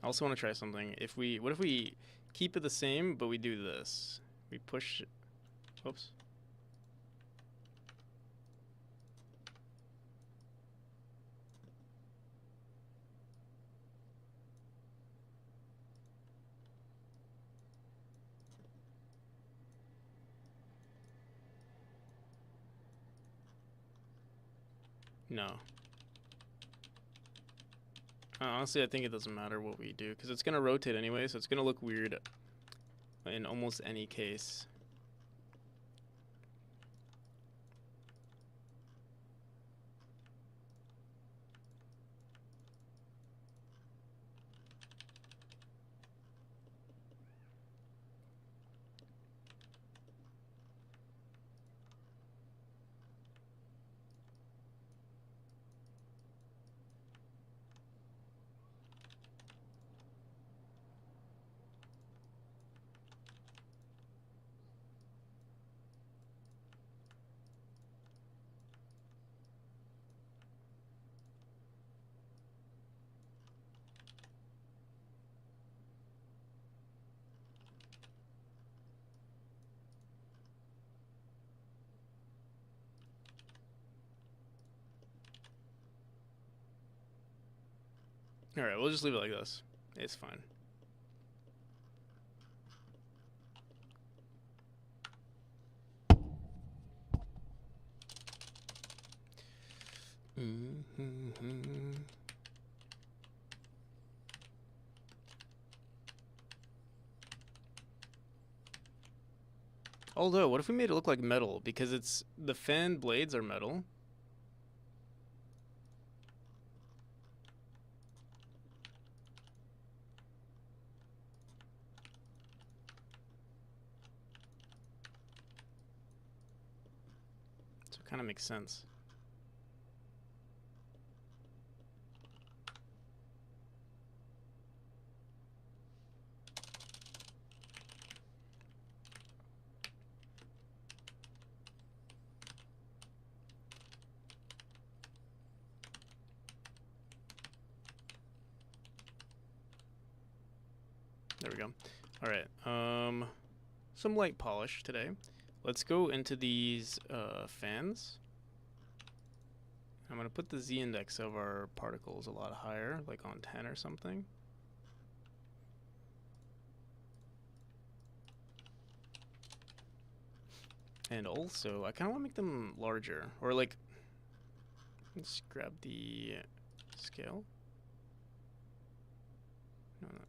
I also want to try something. What if we keep it the same, but we do this? We push. Oops. No. Honestly, I think it doesn't matter what we do, because it's going to rotate anyway, so it's going to look weird in almost any case. Alright, we'll just leave it like this. It's fine. Although, what if we made it look like metal? Because the fan blades are metal. So it kind of makes sense. There we go. All right. Some light polish today. Let's go into these fans. I'm gonna put the z-index of our particles a lot higher, like on 10 or something. And also, I kind of want to make them larger, or like, let's grab the scale. No, no.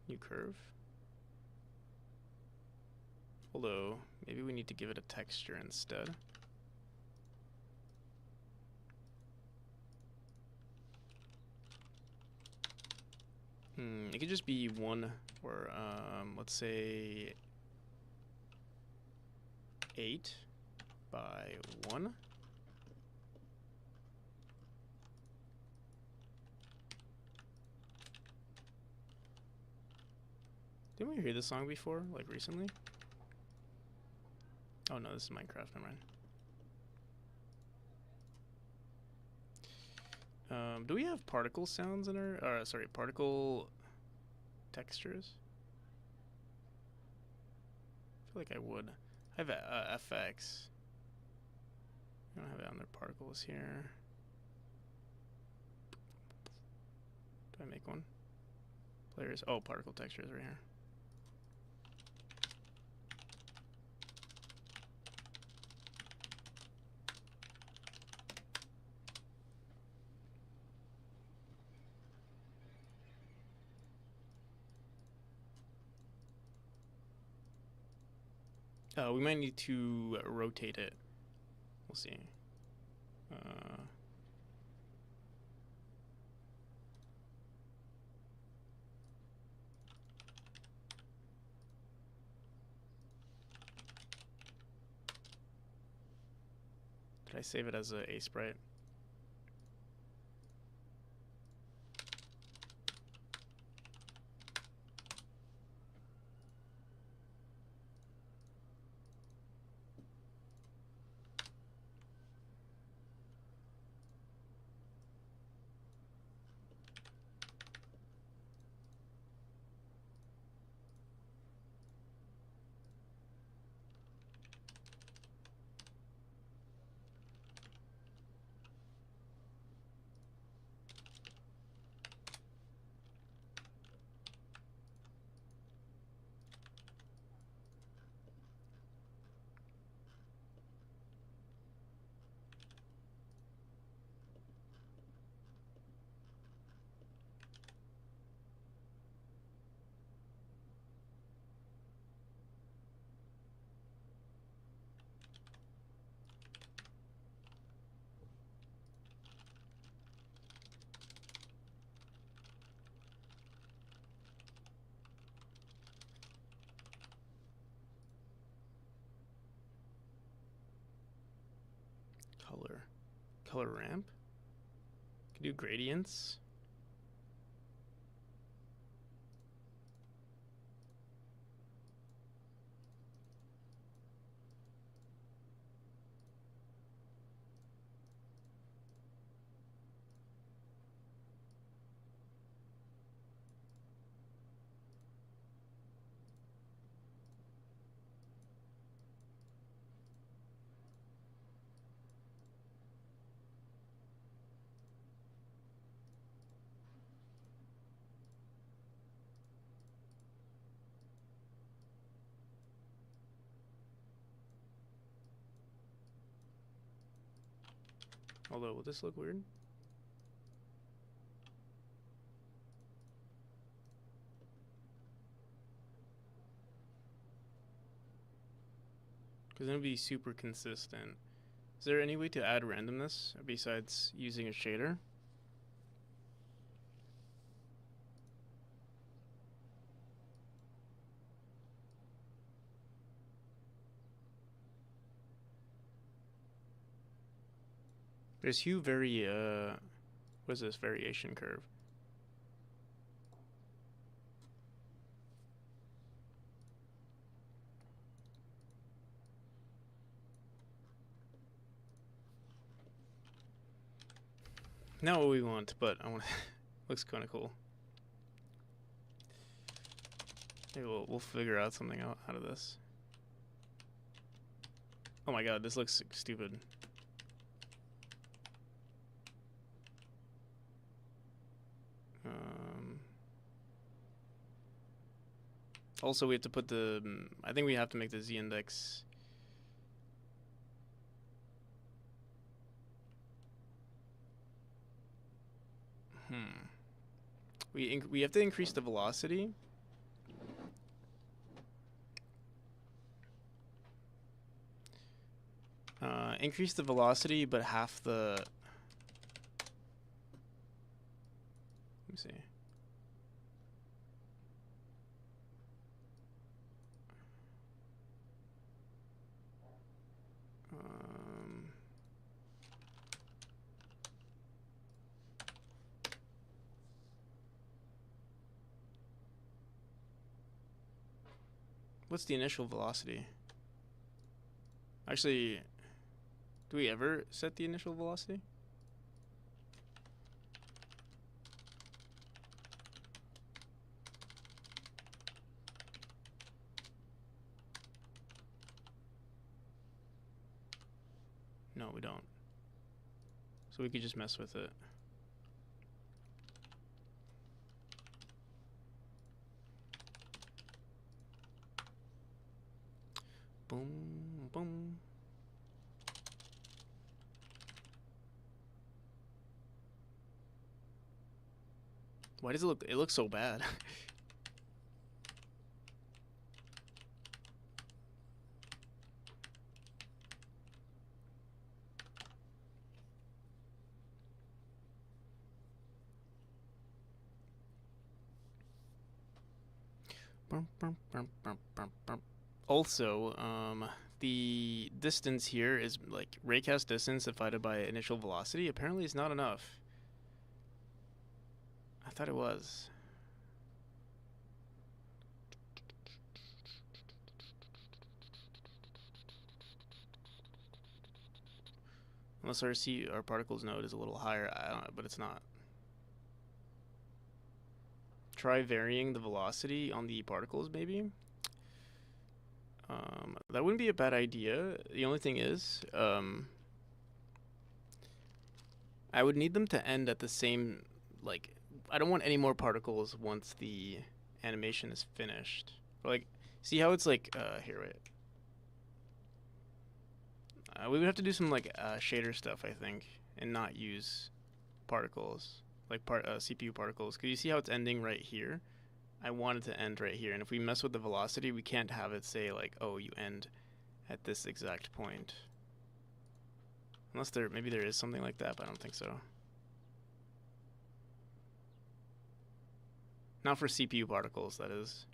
New curve. Although, maybe we need to give it a texture instead. It could just be one, or let's say 8 by 1. Didn't we hear this song before, like recently? Oh no, this is Minecraft, never mind. Do we have particle sounds in our, sorry, particle textures? I feel like I would. I have FX. I don't have it on their particles here. Do I make one? Players. Oh, particle textures right here. We might need to rotate it. We'll see. Did I save it as a sprite? Color ramp. Can do gradients. Although, will this look weird? Because it'll be super consistent. Is there any way to add randomness besides using a shader? There's hue what is this, variation curve? Not what we want, but I want. Looks kind of cool. Maybe we'll figure out something out of this. Oh my god, this looks stupid. Also, we have to put the. I think we have to make the z-index. We have to increase the velocity. Increase the velocity, but half the. Let me see. What's the initial velocity? Actually, do we ever set the initial velocity? No. No, we don't. So we could just mess with it. Boom, boom. Why does it look? It looks so bad. Also, the distance here is like raycast distance divided by initial velocity. Apparently, it's not enough. I thought it was. Unless our particles node is a little higher, I don't know, but it's not. Try varying the velocity on the particles, maybe. That wouldn't be a bad idea. The only thing is, I would need them to end at the same, like, I don't want any more particles once the animation is finished. Like, see how it's like, here, wait. We would have to do some, like, shader stuff, I think, and not use particles, like CPU particles. Because you see how it's ending right here? I want it to end right here. And if we mess with the velocity, we can't have it say, like, oh, you end at this exact point. Unless maybe there is something like that, but I don't think so. Not for CPU particles, that is.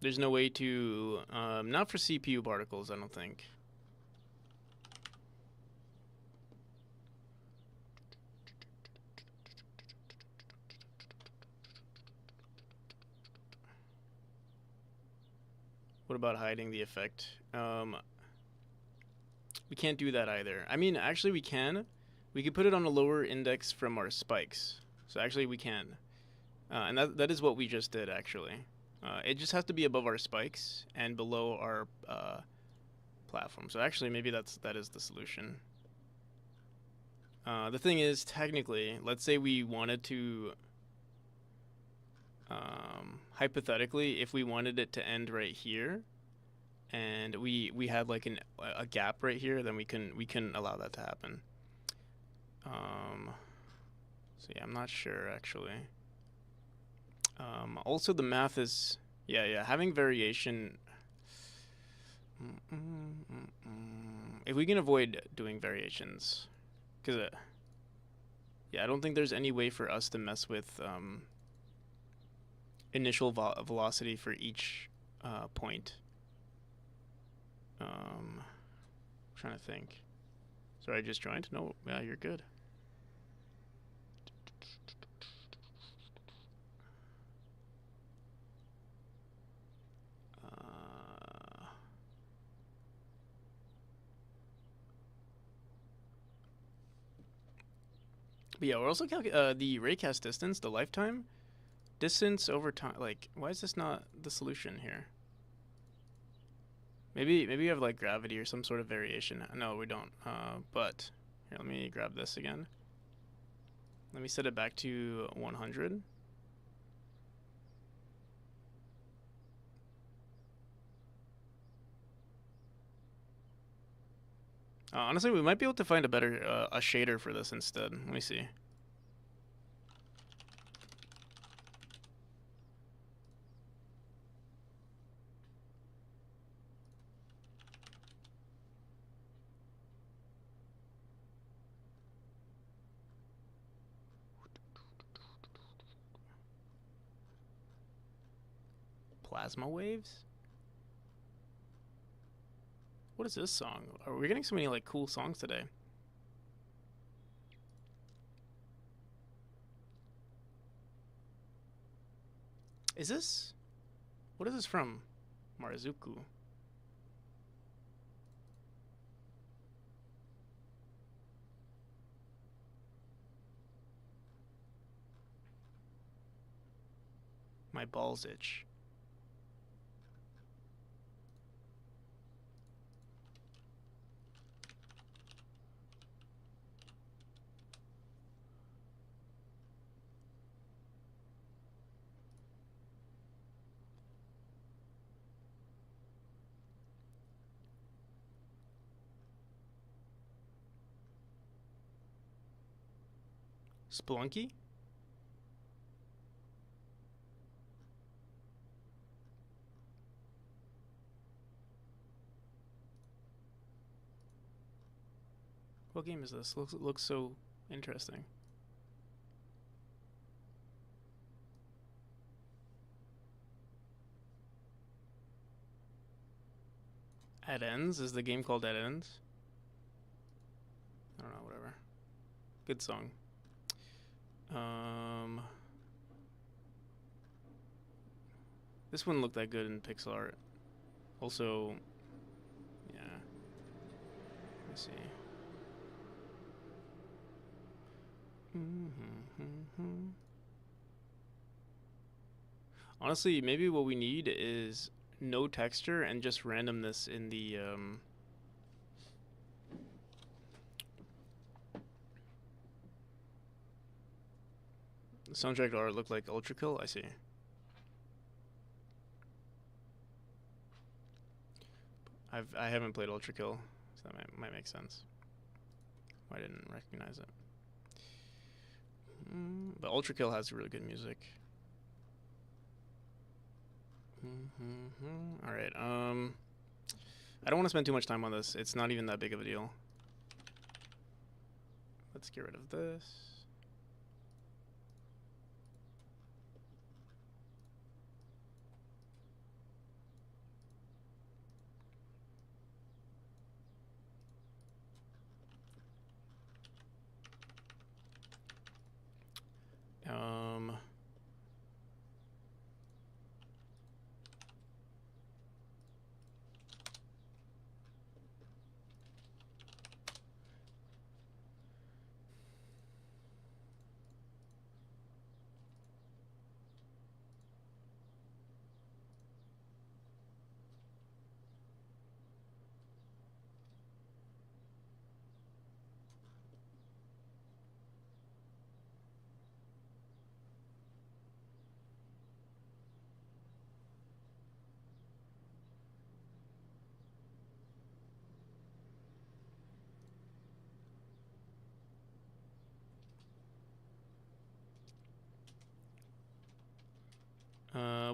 There's no way to, not for CPU particles, I don't think. What about hiding the effect? We can't do that either. I mean, actually we can. We could put it on a lower index from our spikes. So actually we can. And that is what we just did, actually. It just has to be above our spikes and below our platform. So actually maybe that is the solution. The thing is, technically, let's say we wanted to, hypothetically, if we wanted it to end right here, and we had like a gap right here, then we couldn't allow that to happen. So yeah, I'm not sure actually. Also the math is, yeah, having variation. If we can avoid doing variations, because yeah, I don't think there's any way for us to mess with initial velocity for each point. I'm trying to think. Sorry, I just joined. No, yeah, you're good. But yeah, we're also calculating the raycast distance, the lifetime distance over time. Like, why is this not the solution here? Maybe we have like gravity or some sort of variation. No, we don't. But here, let me grab this again. Let me set it back to 100. Honestly, we might be able to find a better a shader for this instead. Let me see. Plasma waves? What is this song? Are we getting so many like cool songs today? Is this? What is this from? Marzuku. My balls itch. Splunky? What game is this? Looks so interesting. At Ends? Is the game called At Ends? I don't know, whatever. Good song. This wouldn't look that good in pixel art. Also, yeah. Let's see. Honestly, maybe what we need is no texture and just randomness in the soundtrack art look like Ultra Kill. I see. I haven't played Ultra Kill, so that might make sense. I didn't recognize it. But Ultra Kill has really good music. All right. I don't want to spend too much time on this. It's not even that big of a deal. Let's get rid of this.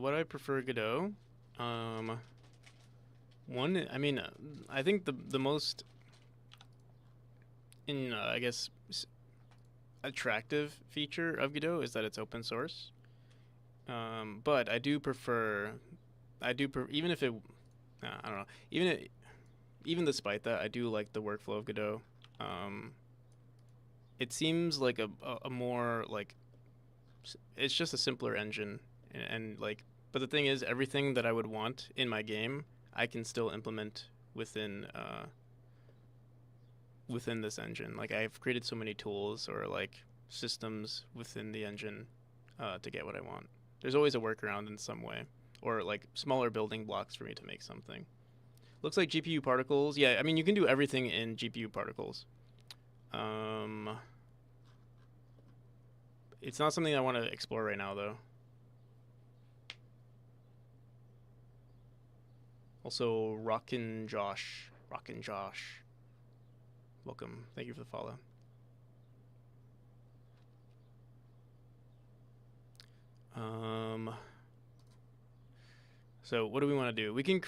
What do I prefer, Godot? One, I mean, I think the most, I guess, attractive feature of Godot is that it's open source. But I do prefer, even if it, I don't know, even despite that, I do like the workflow of Godot. It seems like a more like, it's just a simpler engine, and like, but the thing is, everything that I would want in my game, I can still implement within this engine. Like, I've created so many tools or like systems within the engine to get what I want. There's always a workaround in some way, or like smaller building blocks for me to make something. Looks like GPU particles. Yeah, I mean, you can do everything in GPU particles. It's not something I want to explore right now, though. Also, Rockin' Josh. Welcome. Thank you for the follow. So what do we want to do? We can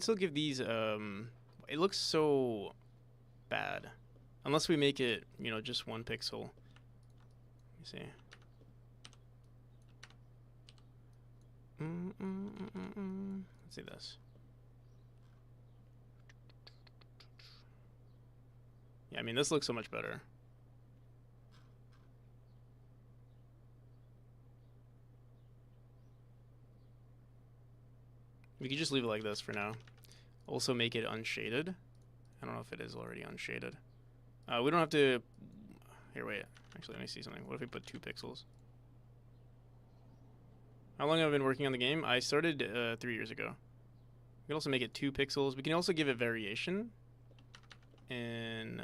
still give these, it looks so bad. Unless we make it, just 1 pixel. Let me see. Let's see this. Yeah, I mean, this looks so much better. We could just leave it like this for now. Also make it unshaded. I don't know if it is already unshaded. We don't have to... Here, wait. Actually, let me see something. What if we put 2 pixels? How long have I been working on the game? I started 3 years ago. We can also make it 2 pixels. We can also give it variation. And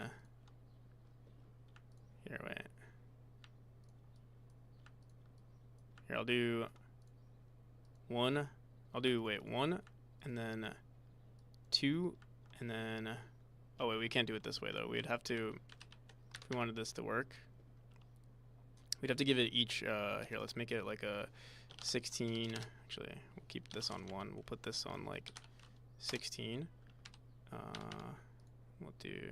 here, wait. Here, I'll do 1. I'll do, wait, 1, and then 2, and then... Oh, wait, we can't do it this way, though. We'd have to... If we wanted this to work, we'd have to give it each... here, let's make it like a 16. Actually, we'll keep this on 1. We'll put this on, like, 16. We'll do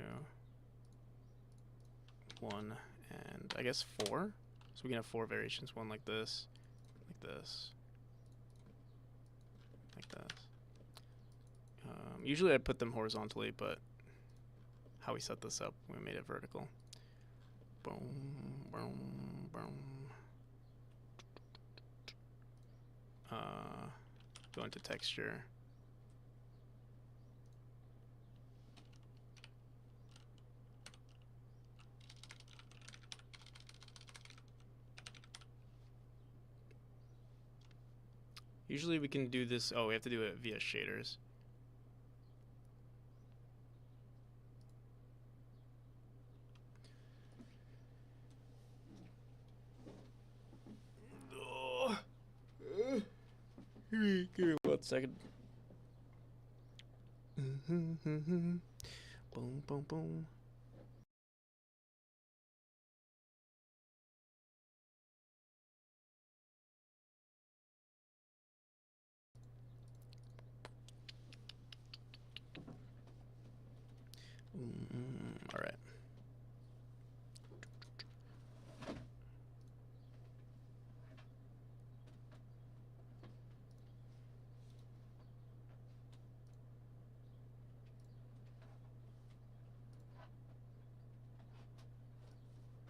1 and I guess 4. So we can have 4 variations. 1 like this, like this, like this. Usually I put them horizontally, but how we set this up, we made it vertical. Boom, boom, boom. Go into texture. Usually we can do this, oh, we have to do it via shaders. Give me 1 second. Boom, boom, boom. All right.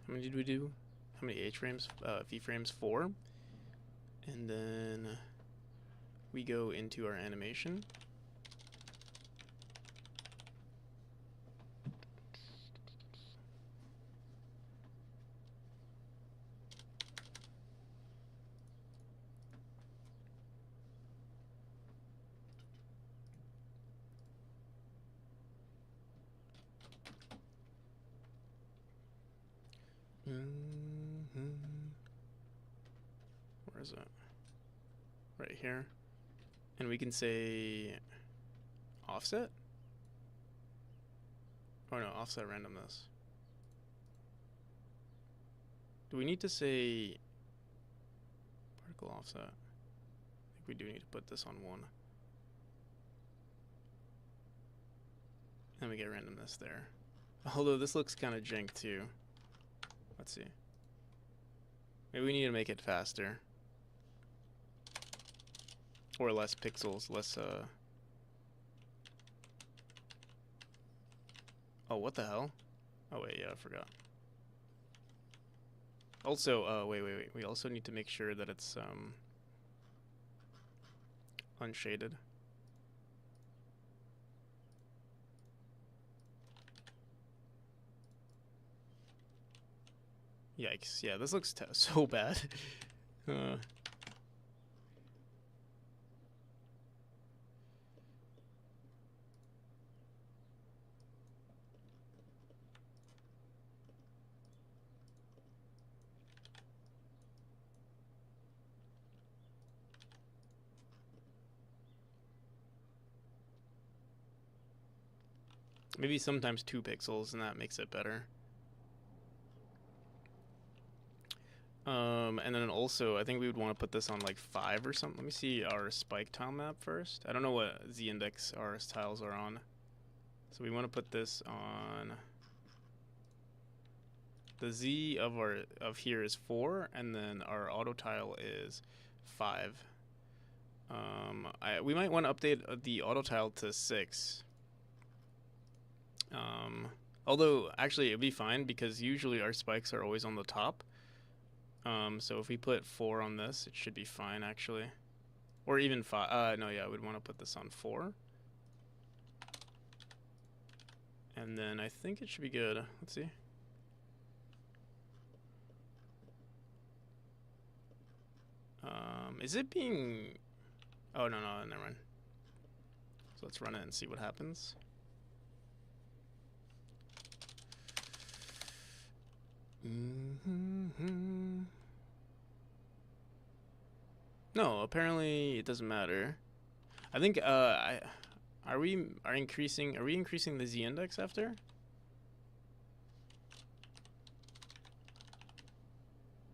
How many did we do? How many H frames? V frames? 4. And then we go into our animation. Where is it? Right here. And we can say offset? Oh no, offset randomness. Do we need to say particle offset? I think we do need to put this on 1. And we get randomness there. Although this looks kind of jank too. Let's see. Maybe we need to make it faster. Or less pixels, less Oh, what the hell? Oh wait, yeah, I forgot. Also, wait. We also need to make sure that it's unshaded. Yikes! Yeah, this looks so bad. Maybe sometimes 2 pixels, and that makes it better. And then also, I think we would want to put this on like 5 or something. Let me see our spike tile map first. I don't know what z-index our tiles are on. So we want to put this on... The z of here is 4, and then our auto tile is 5. We might want to update the auto tile to 6. Although, actually, it'd be fine because usually our spikes are always on the top. So if we put 4 on this, it should be fine, actually. Or even 5. No, yeah, we'd want to put this on 4. And then I think it should be good. Let's see. Is it being... Oh, no, never mind. So let's run it and see what happens. No, apparently it doesn't matter. I think are we increasing the z index after?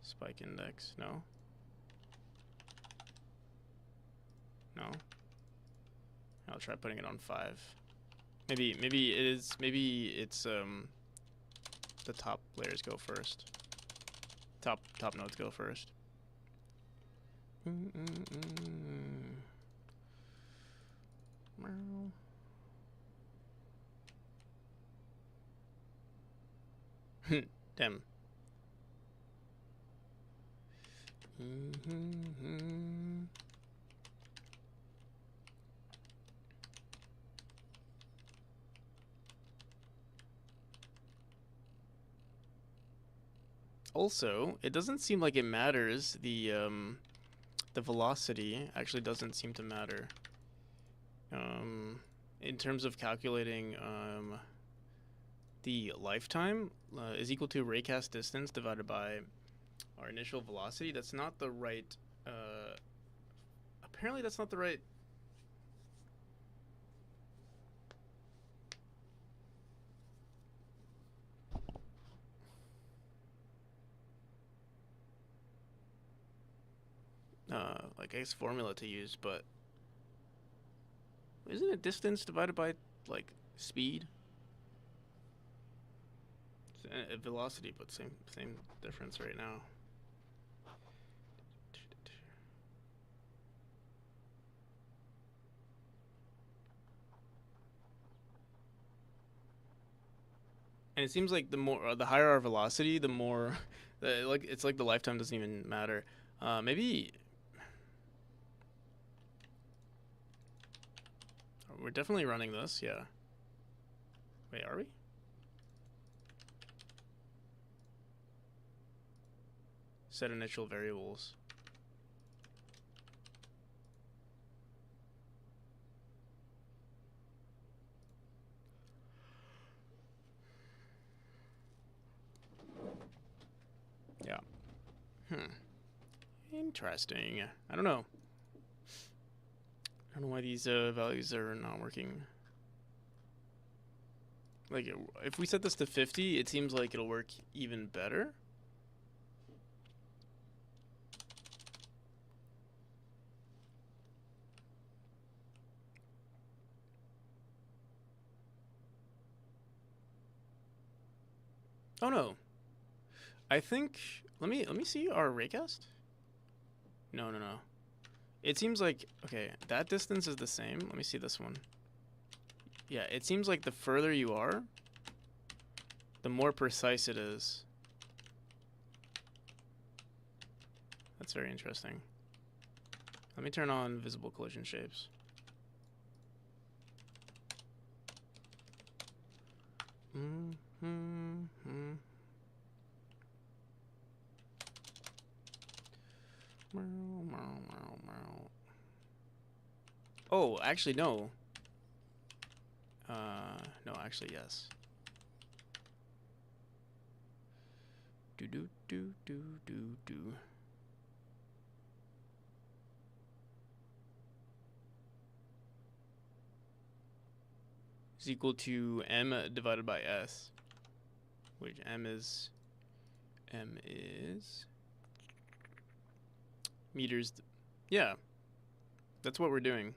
Spike index, no. No. I'll try putting it on 5. Maybe it is, maybe it's the top layers go first. Top nodes go first. Damn. Also, it doesn't seem like it matters. The velocity actually doesn't seem to matter. In terms of calculating the lifetime is equal to raycast distance divided by our initial velocity. That's not the right. Apparently, that's not the right. Like I guess formula to use, but isn't it distance divided by like speed? It's velocity, but same difference right now. And it seems like the higher our velocity, the more, like it's like the lifetime doesn't even matter. Maybe we're definitely running this, yeah. Wait, are we? Set initial variables. Yeah. Interesting. I don't know. I don't know why these values are not working. Like, if we set this to 50, it seems like it'll work even better. Oh no. I think let me see our raycast. No. It seems like, okay, that distance is the same. Let me see this one. Yeah, it seems like the further you are, the more precise it is. That's very interesting. Let me turn on visible collision shapes. Oh, actually, no. No, actually, yes. Do. Is equal to m divided by s, which m is meters. Yeah, that's what we're doing.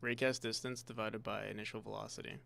Raycast distance divided by initial velocity.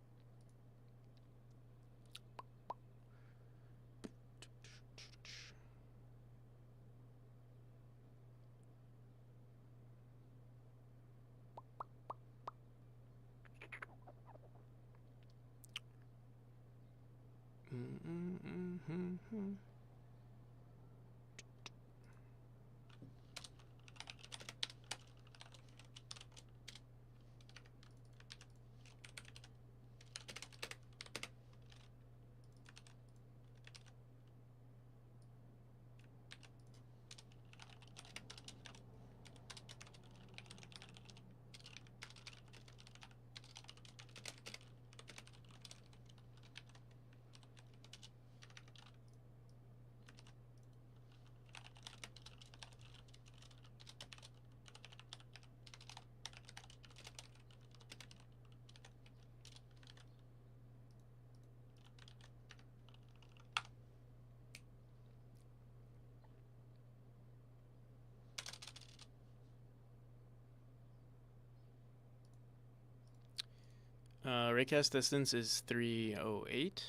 Raycast distance is 308.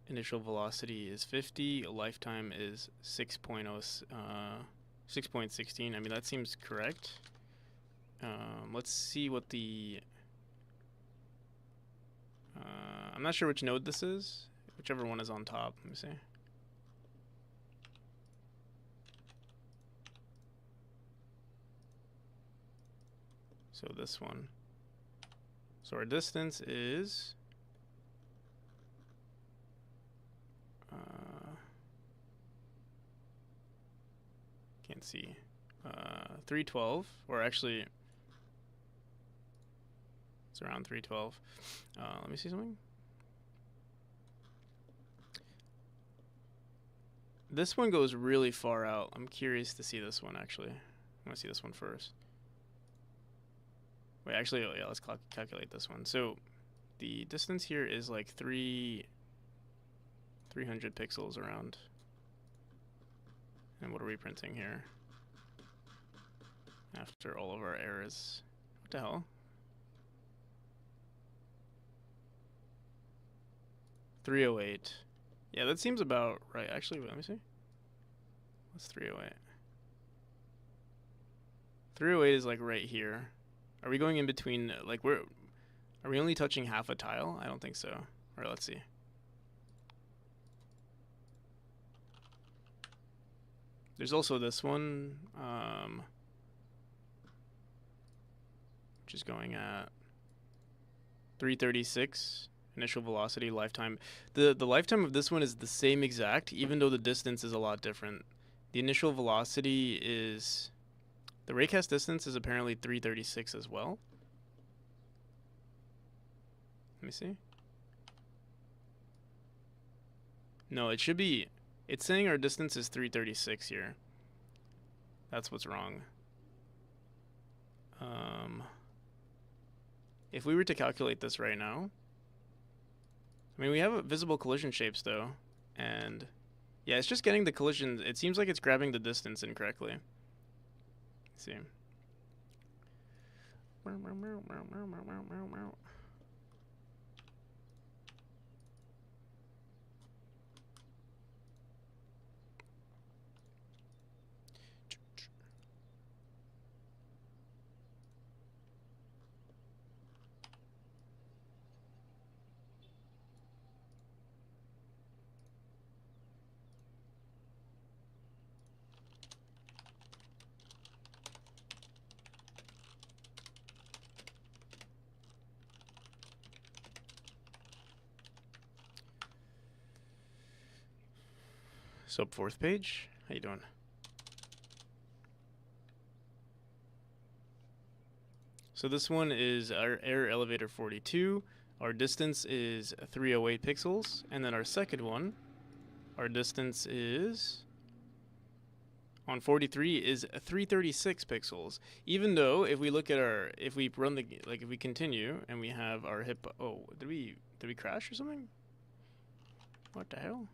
Initial velocity is 50. Lifetime is 6.16. I mean, that seems correct. Let's see what the... I'm not sure which node this is. Whichever one is on top. Let me see. So this one. So our distance is... can't see. 312, or actually... it's around 312. Let me see something. This one goes really far out. I'm curious to see this one, actually. I want to see this one first. Wait, actually, yeah, let's calculate this one. So, the distance here is like 300 pixels around. And what are we printing here? After all of our errors. What the hell? 308. Yeah, that seems about right. Actually, let me see. What's 308? 308 is like right here. Are we going in between, like, are we only touching half a tile? I don't think so. Alright, let's see. There's also this one, which is going at 336 initial velocity, lifetime. The lifetime of this one is the same exact, even though the distance is a lot different. The initial velocity is... the raycast distance is apparently 336 as well. Let me see. No, it should be... it's saying our distance is 336 here. That's what's wrong. If we were to calculate this right now... I mean, we have visible collision shapes, though. And... yeah, it's just getting the collisions. It seems like it's grabbing the distance incorrectly. Let's see. So, fourth page. How you doing? So this one is our air elevator 42. Our distance is 308 pixels. And then our second one, our distance is... on 43 is 336 pixels. Even though if we look at our... if we run the... like if we continue and we have our hip... oh, did we crash or something? What the hell?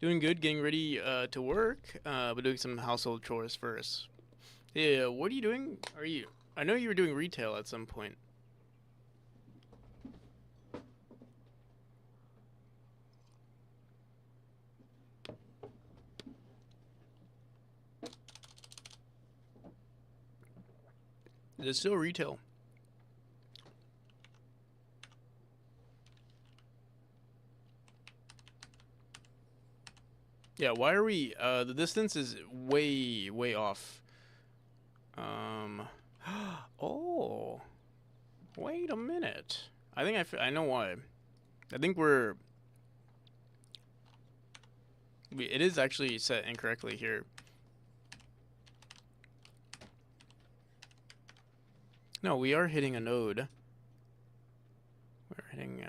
Doing good, getting ready to work, but doing some household chores first. Yeah, what are you doing? I know you were doing retail at some point. Is it still retail? Yeah, why are we... the distance is way, way off. Oh. Wait a minute. I think I know why. I think it is actually set incorrectly here. No, we are hitting a node. We're hitting,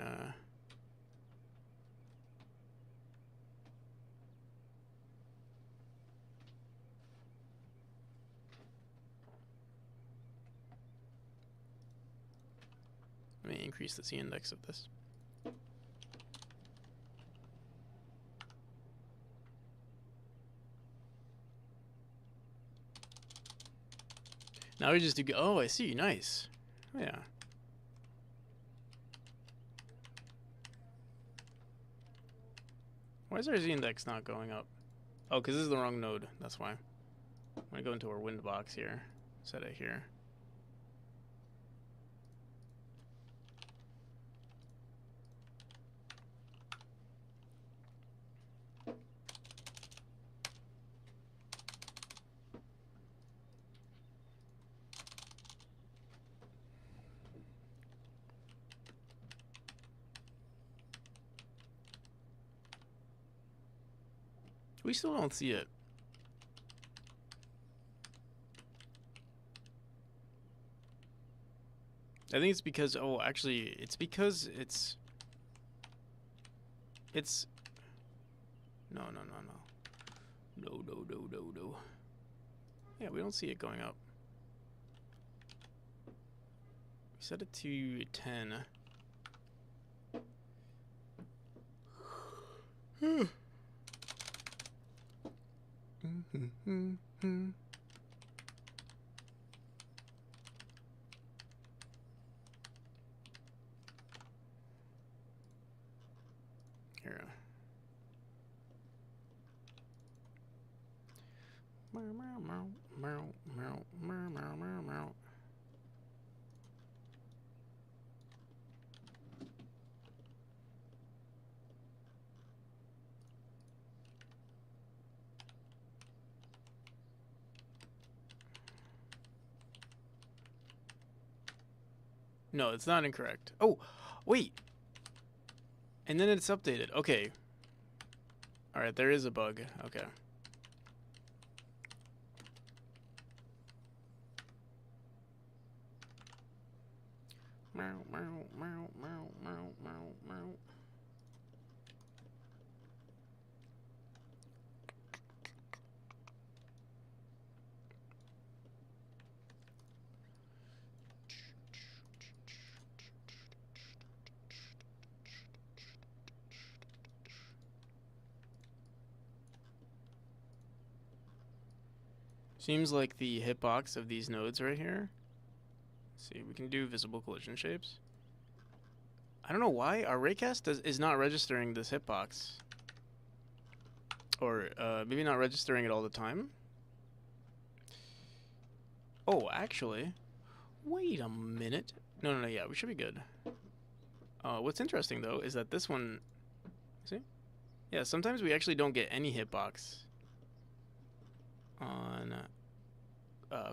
let me increase the Z index of this. Now we just do. Oh, I see. Nice. Oh, yeah. Why is our z-index not going up? Oh, because this is the wrong node. That's why. I'm gonna go into our wind box here. Set it here. We still don't see it. I think it's because, oh, actually, it's because it's, no. No. Yeah, we don't see it going up. We set it to 10. Here. No, it's not incorrect. Oh, wait. And then it's updated. Okay. All right, there is a bug. Okay. Seems like the hitbox of these nodes right here. Let's see, we can do visible collision shapes. I don't know why our raycast is not registering this hitbox. Or maybe not registering it all the time. Oh, actually, wait a minute. No, yeah, we should be good. What's interesting though is that this one, see? Yeah, sometimes we actually don't get any hitbox. On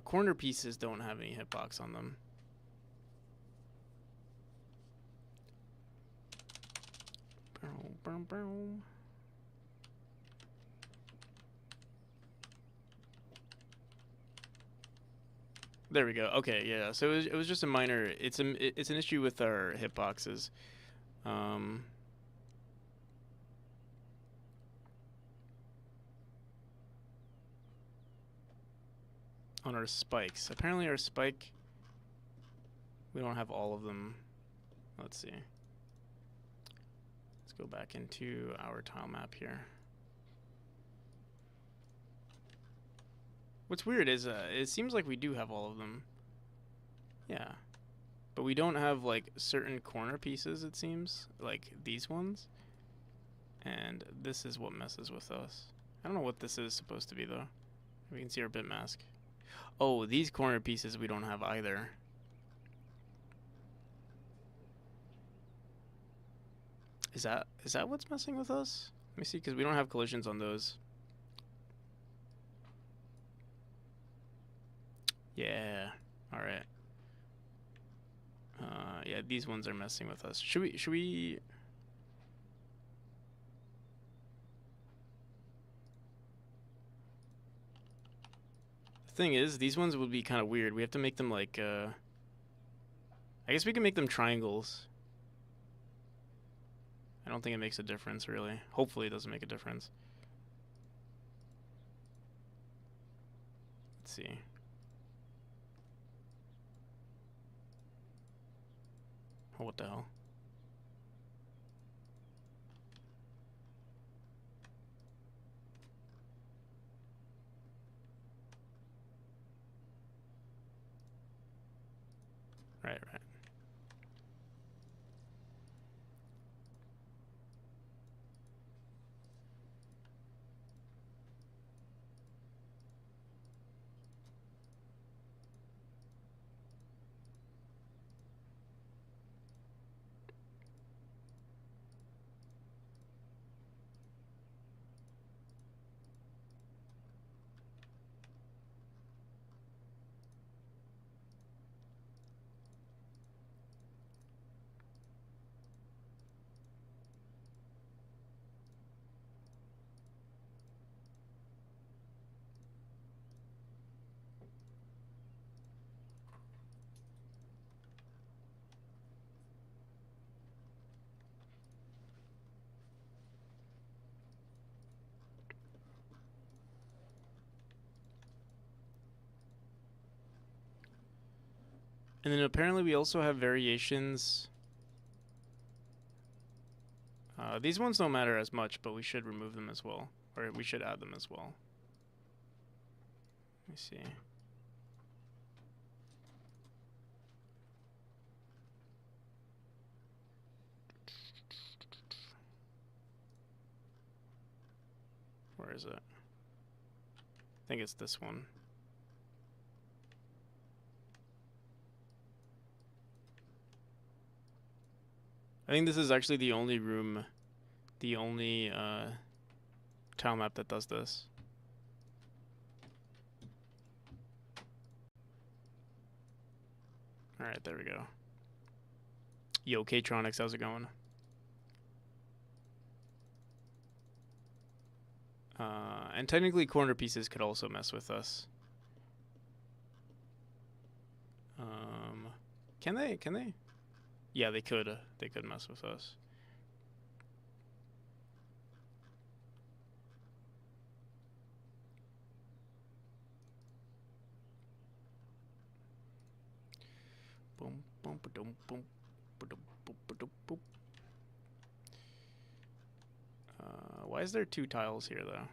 corner pieces don't have any hitbox on them. There we go. Okay, yeah. So it was just a minor. It's an issue with our hitboxes. On our spikes. Apparently our spike, we don't have all of them. Let's see. Let's go back into our tile map here. What's weird is it seems like we do have all of them. Yeah. But we don't have like certain corner pieces, it seems. Like these ones. And this is what messes with us. I don't know what this is supposed to be though. We can see our bit mask. Oh, these corner pieces we don't have either. Is that what's messing with us? Let me see, because we don't have collisions on those. Yeah. All right. Yeah, these ones are messing with us. Should we? The thing is, these ones would be kind of weird. We have to make them like, I guess we can make them triangles. I don't think it makes a difference, really. Hopefully it doesn't make a difference. Let's see. Oh, what the hell? Right, right. And then apparently we also have variations. These ones don't matter as much, but we should remove them as well. Or we should add them as well. Let me see. Where is it? I think it's this one. I think this is actually the only room, the only tile map that does this. Alright, there we go. Yo, K-Tronics, how's it going? And technically corner pieces could also mess with us. Can they? Can they? Yeah, they could. They could mess with us. Boom, boom, boom, boom, boom, boom, boom. Why is there 2 tiles here, though?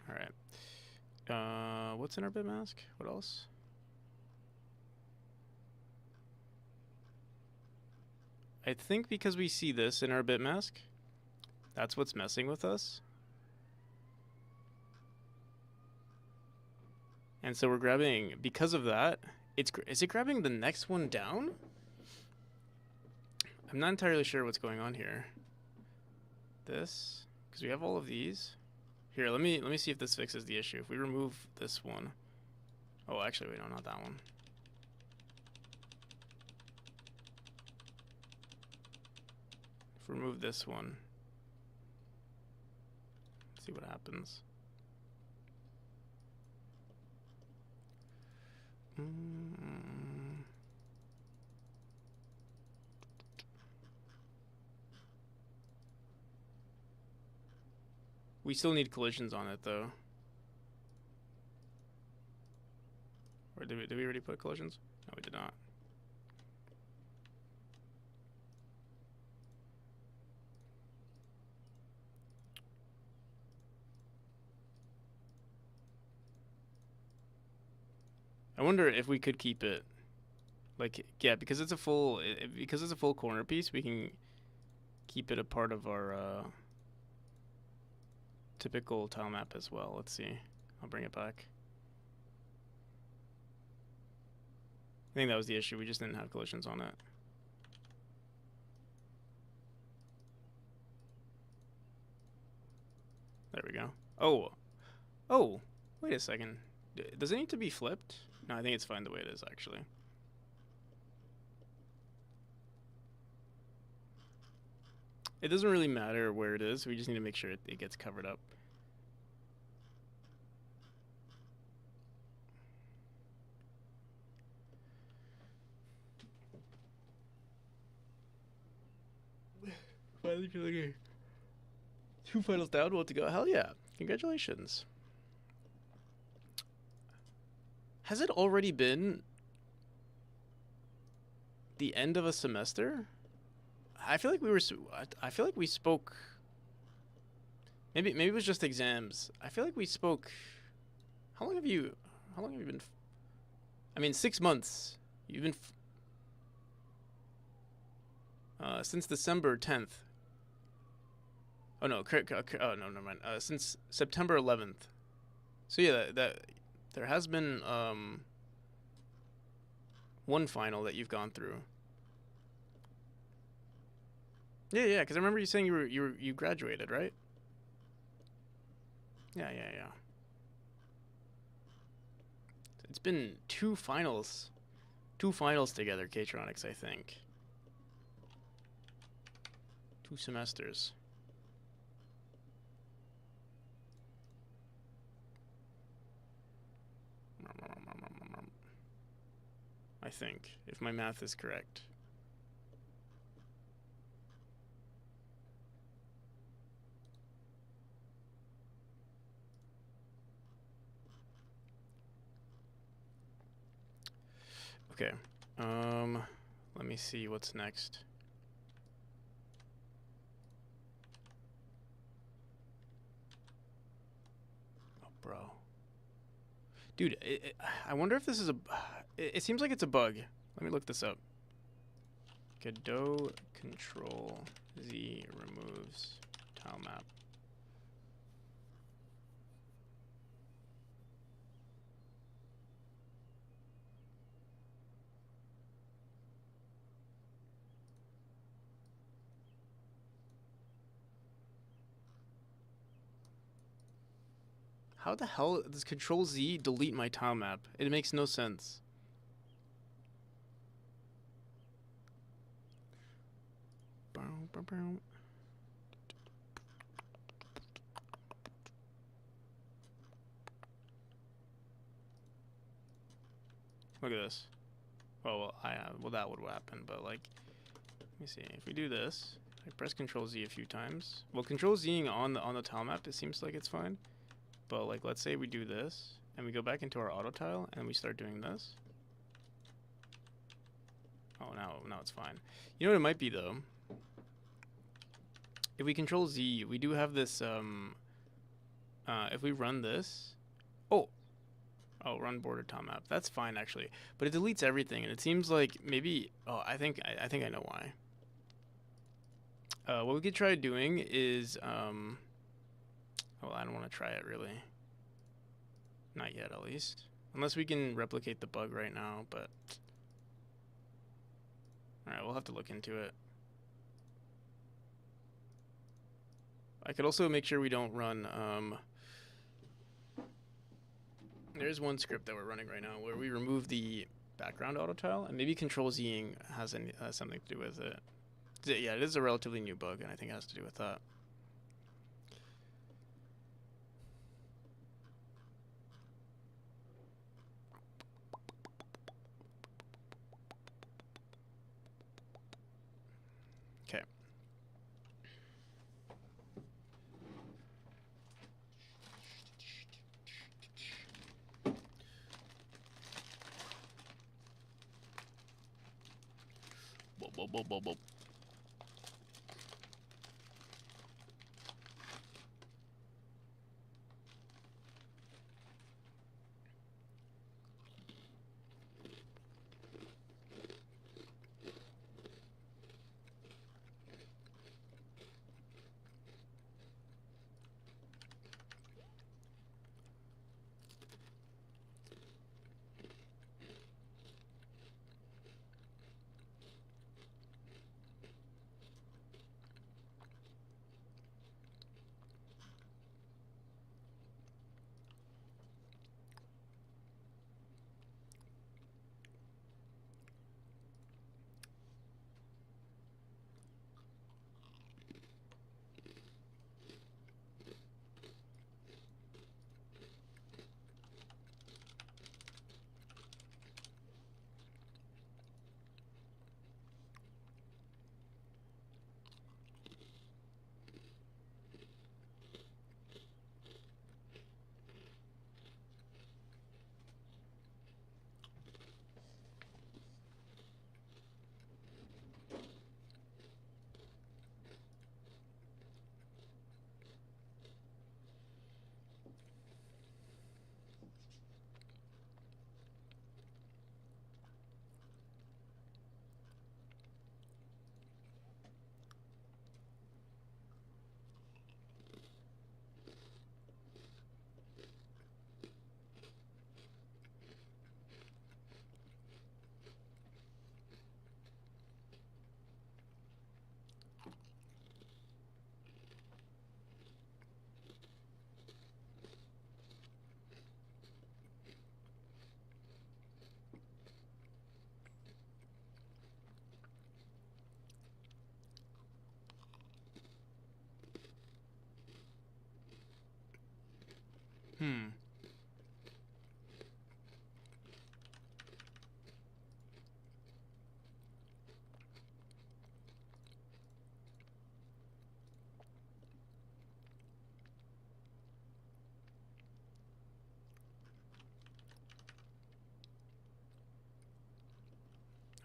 Alright. What's in our bit mask? What else? I think because we see this in our bit mask, that's what's messing with us. And so we're grabbing, because of that, is it grabbing the next one down? I'm not entirely sure what's going on here. This, because we have all of these. Here, let me see if this fixes the issue. If we remove this one. Oh, actually, wait, no, not that one. If we remove this one. See what happens. We still need collisions on it, though. Or did we already put collisions? No, we did not. I wonder if we could keep it. Like, yeah, because it's a full corner piece, we can keep it a part of our typical tile map as well. Let's see. I'll bring it back. I think that was the issue. We just didn't have collisions on it. There we go. Oh, wait a second. Does it need to be flipped? No, I think it's fine the way it is, actually. It doesn't really matter where it is. We just need to make sure it gets covered up. Finally feeling it. 2 finals down, what to go? Hell yeah. Congratulations. Has it already been the end of a semester? I feel like we were. I feel like we spoke. Maybe it was just exams. I feel like we spoke. How long have you? How long have you been? I mean, 6 months. You've been. Since December 10th. Oh no, oh no, never mind. Since September 11th. So yeah, that there has been one final that you've gone through. Yeah, because I remember you saying you graduated, right? Yeah. It's been two finals together, K-Tronics, I think. 2 semesters. I think, if my math is correct. Okay. Let me see what's next. Oh, bro. Dude, I wonder if this is a... It seems like it's a bug. Let me look this up. Godot control Z removes tile map. How the hell does Control Z delete my tile map? It makes no sense. Look at this. Well, that would happen, but like, let me see. If we do this, I press Control Z a few times. Well, Control Zing on the tile map, it seems like it's fine. But like, let's say we do this and we go back into our auto tile and we start doing this. Oh, now it's fine. You know what it might be though? If we Control Z, we do have this. If we run this, oh, run border tile map. That's fine actually, but it deletes everything, and it seems like maybe. Oh, I think I know why. What we could try doing is well, I don't want to try it really. Not yet, at least. Unless we can replicate the bug right now, but... Alright, we'll have to look into it. I could also make sure we don't run, there's one script that we're running right now where we remove the background auto tile, and maybe Control-Zing has something to do with it. Yeah, it is a relatively new bug, and I think it has to do with that. Okay. Whoa. Hmm.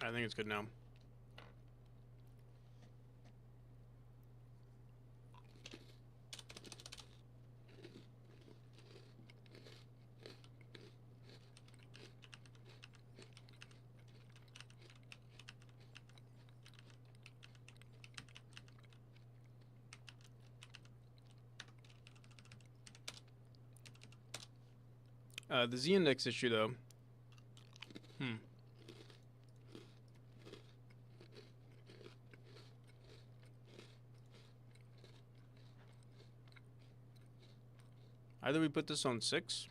I think it's good now. The z-index issue, though. Either we put this on 6.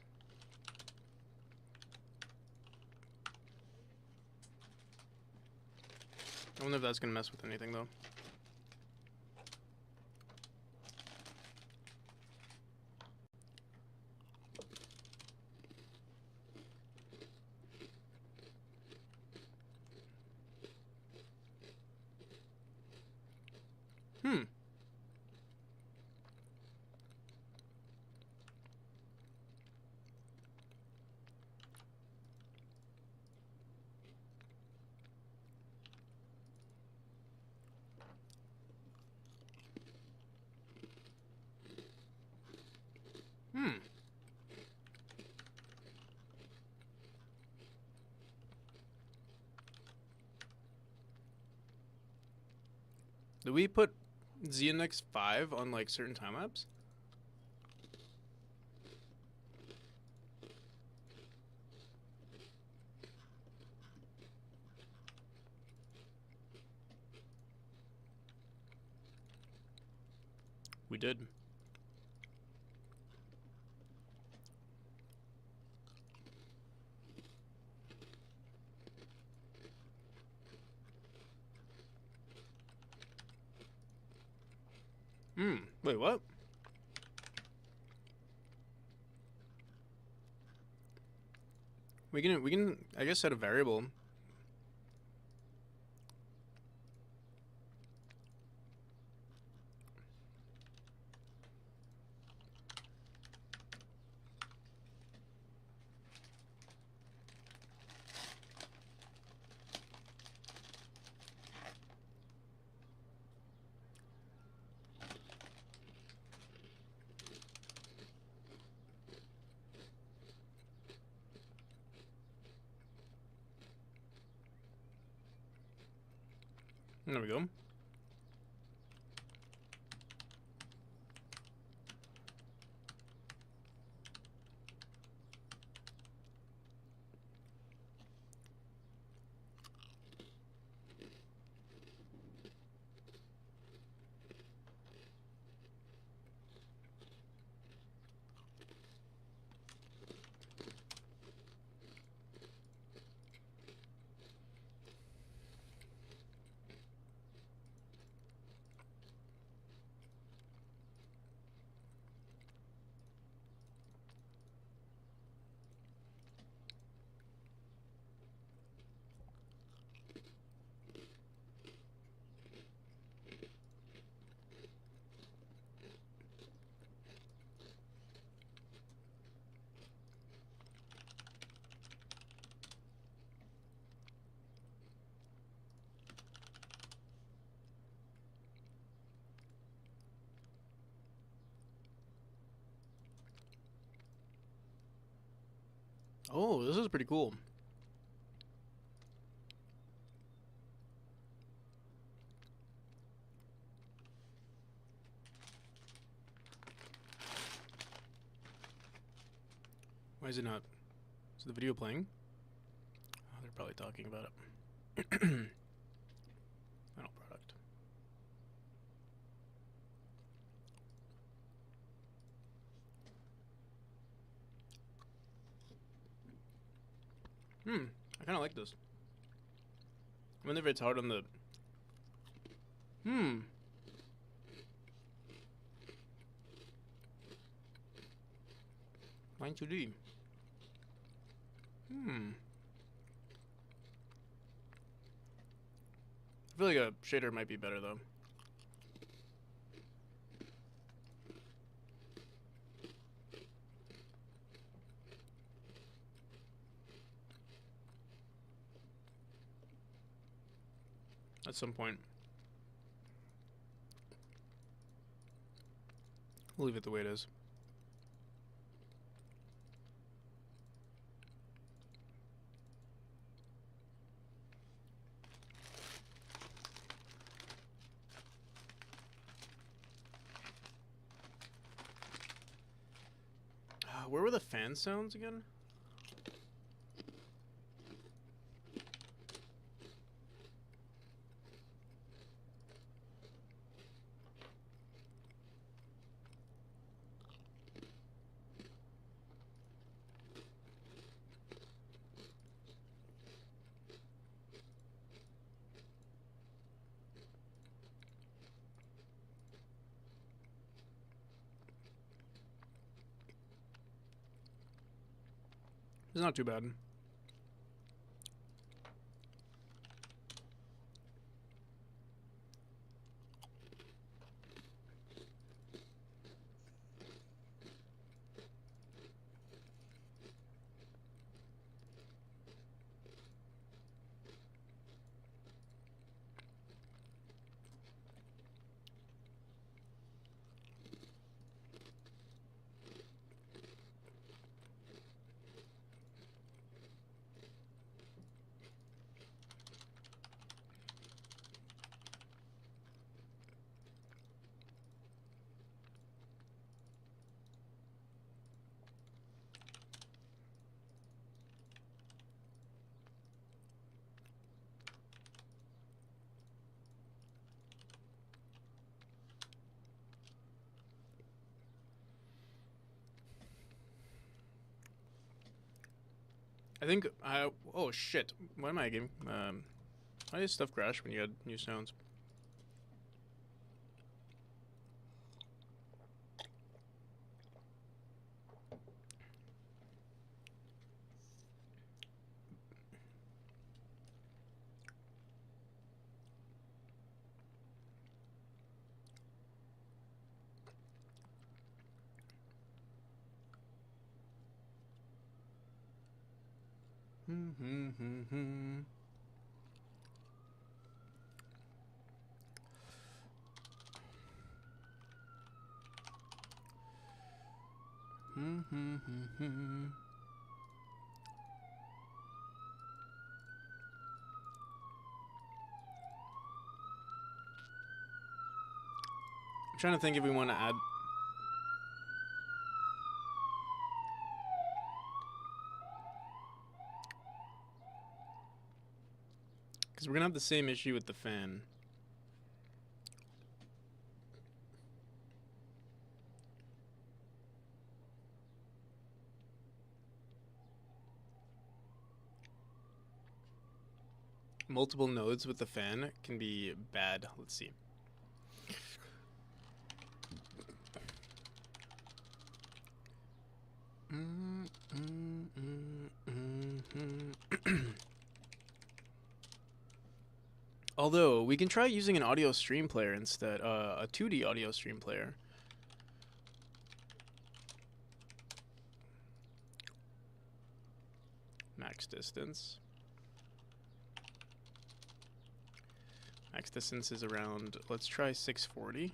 I wonder if that's gonna mess with anything, though. Hmm. Hmm. Do we put z-index 5 on like certain time lapse? We did. Hmm. Wait, what? We can I guess set a variable. There we go. Oh, this is pretty cool. Why is it not? Is the video playing? Oh, they're probably talking about it. Final product. I kind of like this. I wonder if it's hard on the... Fine 2D. I feel like a shader might be better though. At some point. We'll leave it the way it is. Where were the fan sounds again? It's not too bad. I think oh shit. Why am I game? Why does stuff crash when you add new sounds? I'm trying to think if we want to add. Because we're going to have the same issue with the fan. Multiple nodes with the fan can be bad. Let's see. Although, we can try using an audio stream player instead, a 2D audio stream player. Max distance. Max distance is around, let's try 640.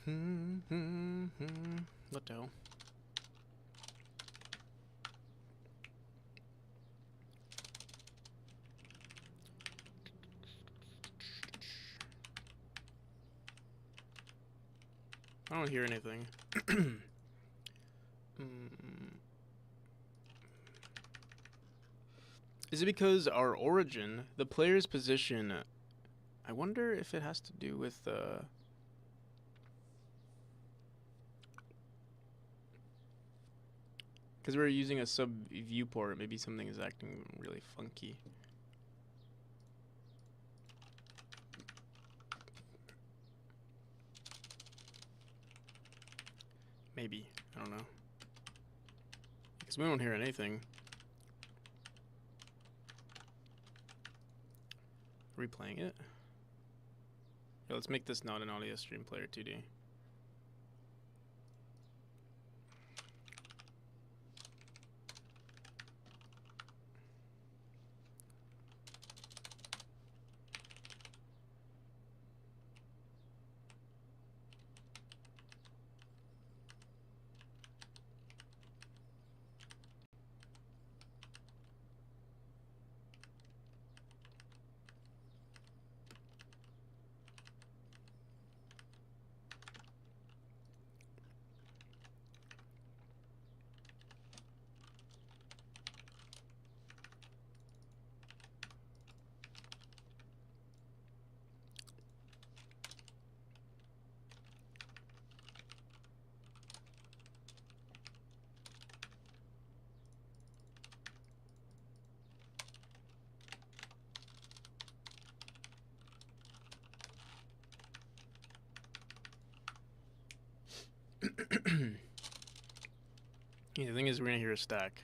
What the hell? I don't hear anything. Is it because our origin, the player's position, I wonder if it has to do with because we're using a sub viewport, maybe something is acting really funky. Maybe, I don't know. Because we don't hear anything. Replaying it. Yeah, let's make this not an audio stream player 2D. Yeah, the thing is, we're gonna hear a stack.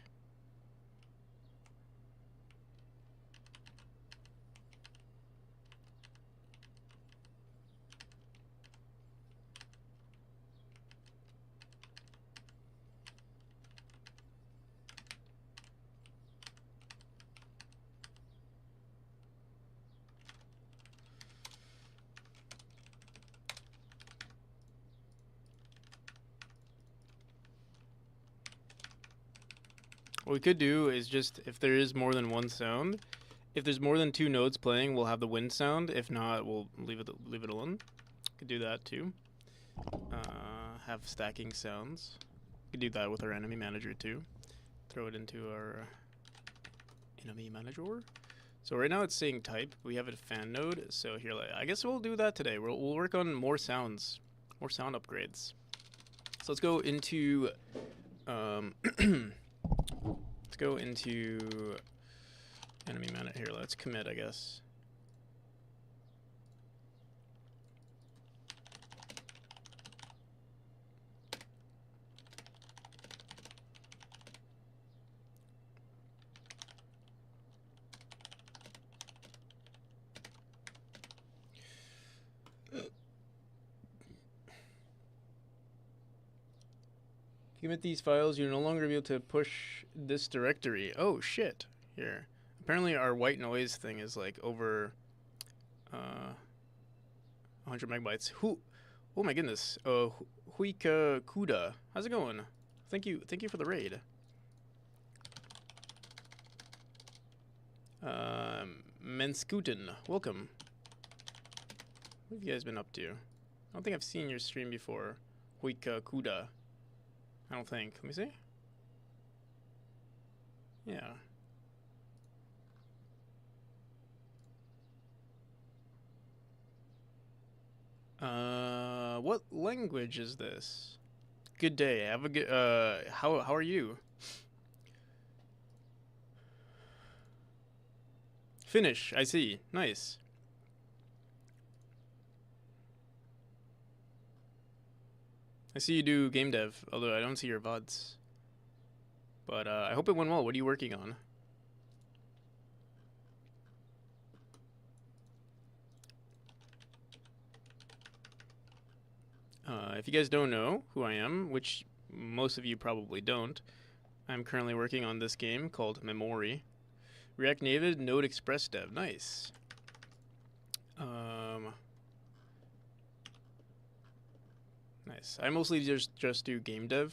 What we could do is just, if there is more than one sound, if there's more than 2 notes playing, we'll have the wind sound. If not, we'll leave it alone. Could do that too. Have stacking sounds. Could do that with our enemy manager too. Throw it into our enemy manager. So right now it's saying type. We have a fan node. So here, I guess we'll do that today. We'll work on more sounds, more sound upgrades. So let's go into let's go into enemy manager. Here, let's commit, I guess. If you commit these files, you'll no longer be able to push this directory. Oh shit. Here. Apparently our white noise thing is like over 100 megabytes. Oh my goodness. Huika Kuda. How's it going? Thank you for the raid. Menskuten, welcome. What have you guys been up to? I don't think I've seen your stream before. Huika Kuda. I don't think. Let me see. Yeah. What language is this? Good day. Have a good, how are you? Finnish, I see. Nice. I see you do game dev, although I don't see your VODs. But I hope it went well. What are you working on? If you guys don't know who I am, which most of you probably don't, I'm currently working on this game called Memory. React Native Node Express Dev. Nice. Nice. I mostly just do game dev.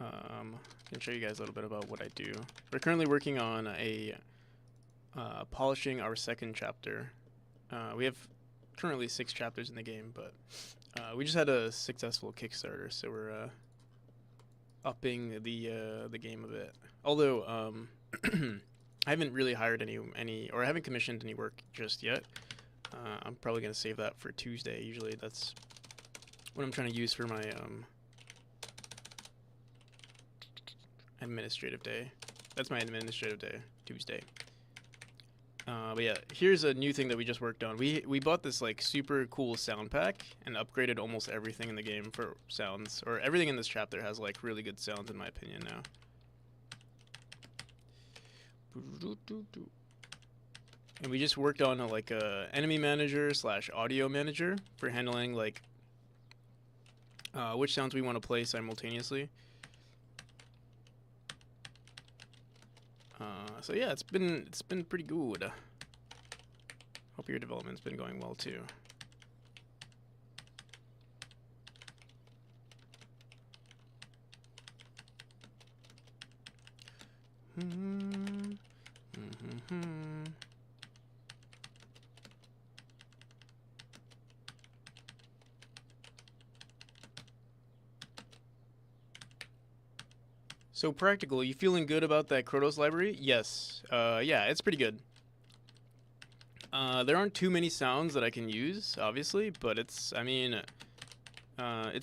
I can show you guys a little bit about what I do. We're currently working on a polishing our second chapter. We have currently 6 chapters in the game, but we just had a successful Kickstarter, so we're upping the game a bit. Although I haven't really hired any or I haven't commissioned any work just yet. I'm probably gonna save that for Tuesday. Usually that's what I'm trying to use for my administrative day. That's my administrative day, Tuesday. But yeah, here's a new thing that we just worked on. We bought this like super cool sound pack and upgraded almost everything in the game for sounds, or everything in this chapter has like really good sounds in my opinion now. And we just worked on like a enemy manager / audio manager for handling like which sounds we want to play simultaneously. So yeah, it's been pretty good. Hope your development's been going well too. So Practical, you feeling good about that Krotos library? Yes. Yeah, it's pretty good. There aren't too many sounds that I can use, obviously, but it's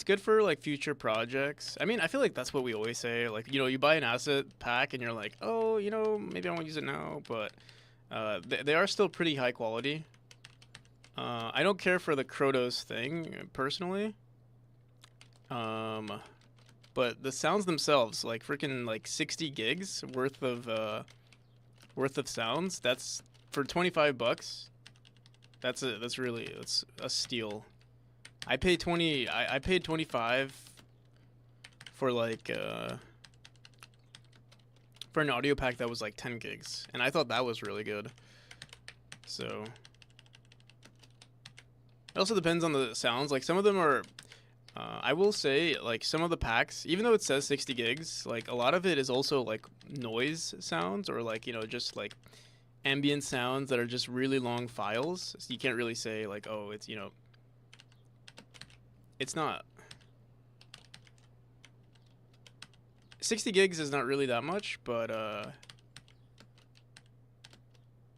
good for like future projects. I mean, I feel like that's what we always say. Like, you know, you buy an asset pack and you're like, oh, you know, maybe I won't use it now, but they are still pretty high quality. I don't care for the Krotos thing personally. But the sounds themselves, like freaking like 60 gigs worth of sounds. That's for $25. That's a steal. I paid 20. I paid 25 for like for an audio pack that was like 10 gigs, and I thought that was really good. So it also depends on the sounds. Like some of them are. I will say, like, some of the packs, even though it says 60 gigs, like, a lot of it is also, like, noise sounds or, like, you know, just, like, ambient sounds that are just really long files. So you can't really say, like, oh, it's, you know, it's not. 60 gigs is not really that much, but,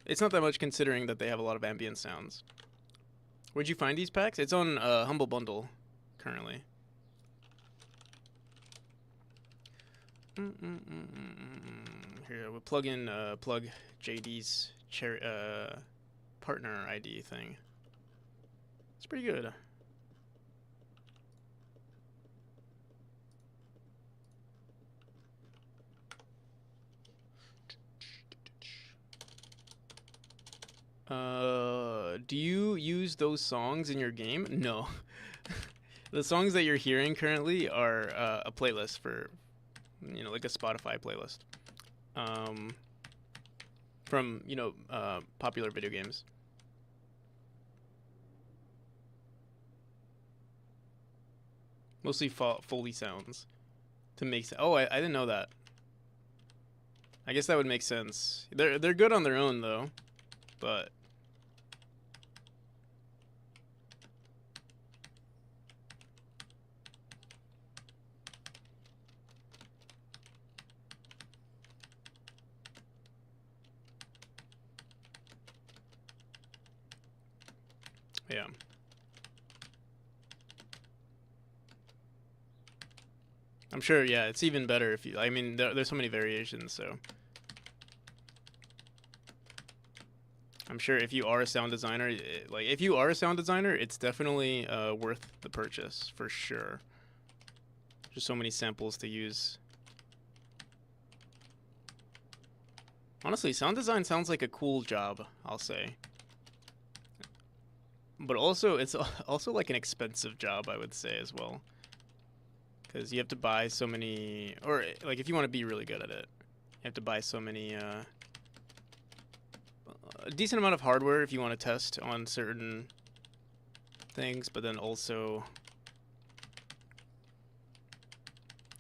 it's not that much considering that they have a lot of ambient sounds. Where'd you find these packs? It's on Humble Bundle. Currently. Here we'll plug JD's partner ID thing. It's pretty good. Do you use those songs in your game? No. The songs that you're hearing currently are a playlist for, you know, like a Spotify playlist. From, you know, popular video games. Mostly Foley sounds. To make oh, I didn't know that. I guess that would make sense. They're good on their own though, but. Yeah. I'm sure, yeah, it's even better if you, I mean, there's so many variations, so. I'm sure if you are a sound designer, if you are a sound designer, it's definitely worth the purchase, for sure. Just so many samples to use. Honestly, sound design sounds like a cool job, I'll say. But also, it's also like an expensive job, I would say, as well. Because you have to buy so many, or like if you want to be really good at it, you have to buy so many, a decent amount of hardware if you want to test on certain things, but then also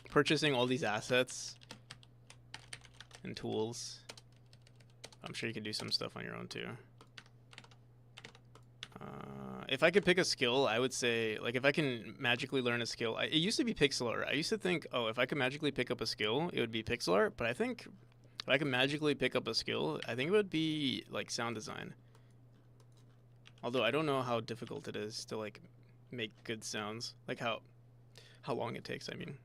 purchasing all these assets and tools. I'm sure you could do some stuff on your own too. If I could pick a skill, I would say, like, if I can magically learn a skill, it used to be pixel art. I used to think, oh, if I could magically pick up a skill, it would be pixel art. But I think if I could magically pick up a skill, I think it would be like sound design. Although I don't know how difficult it is to like make good sounds, like how long it takes. I mean.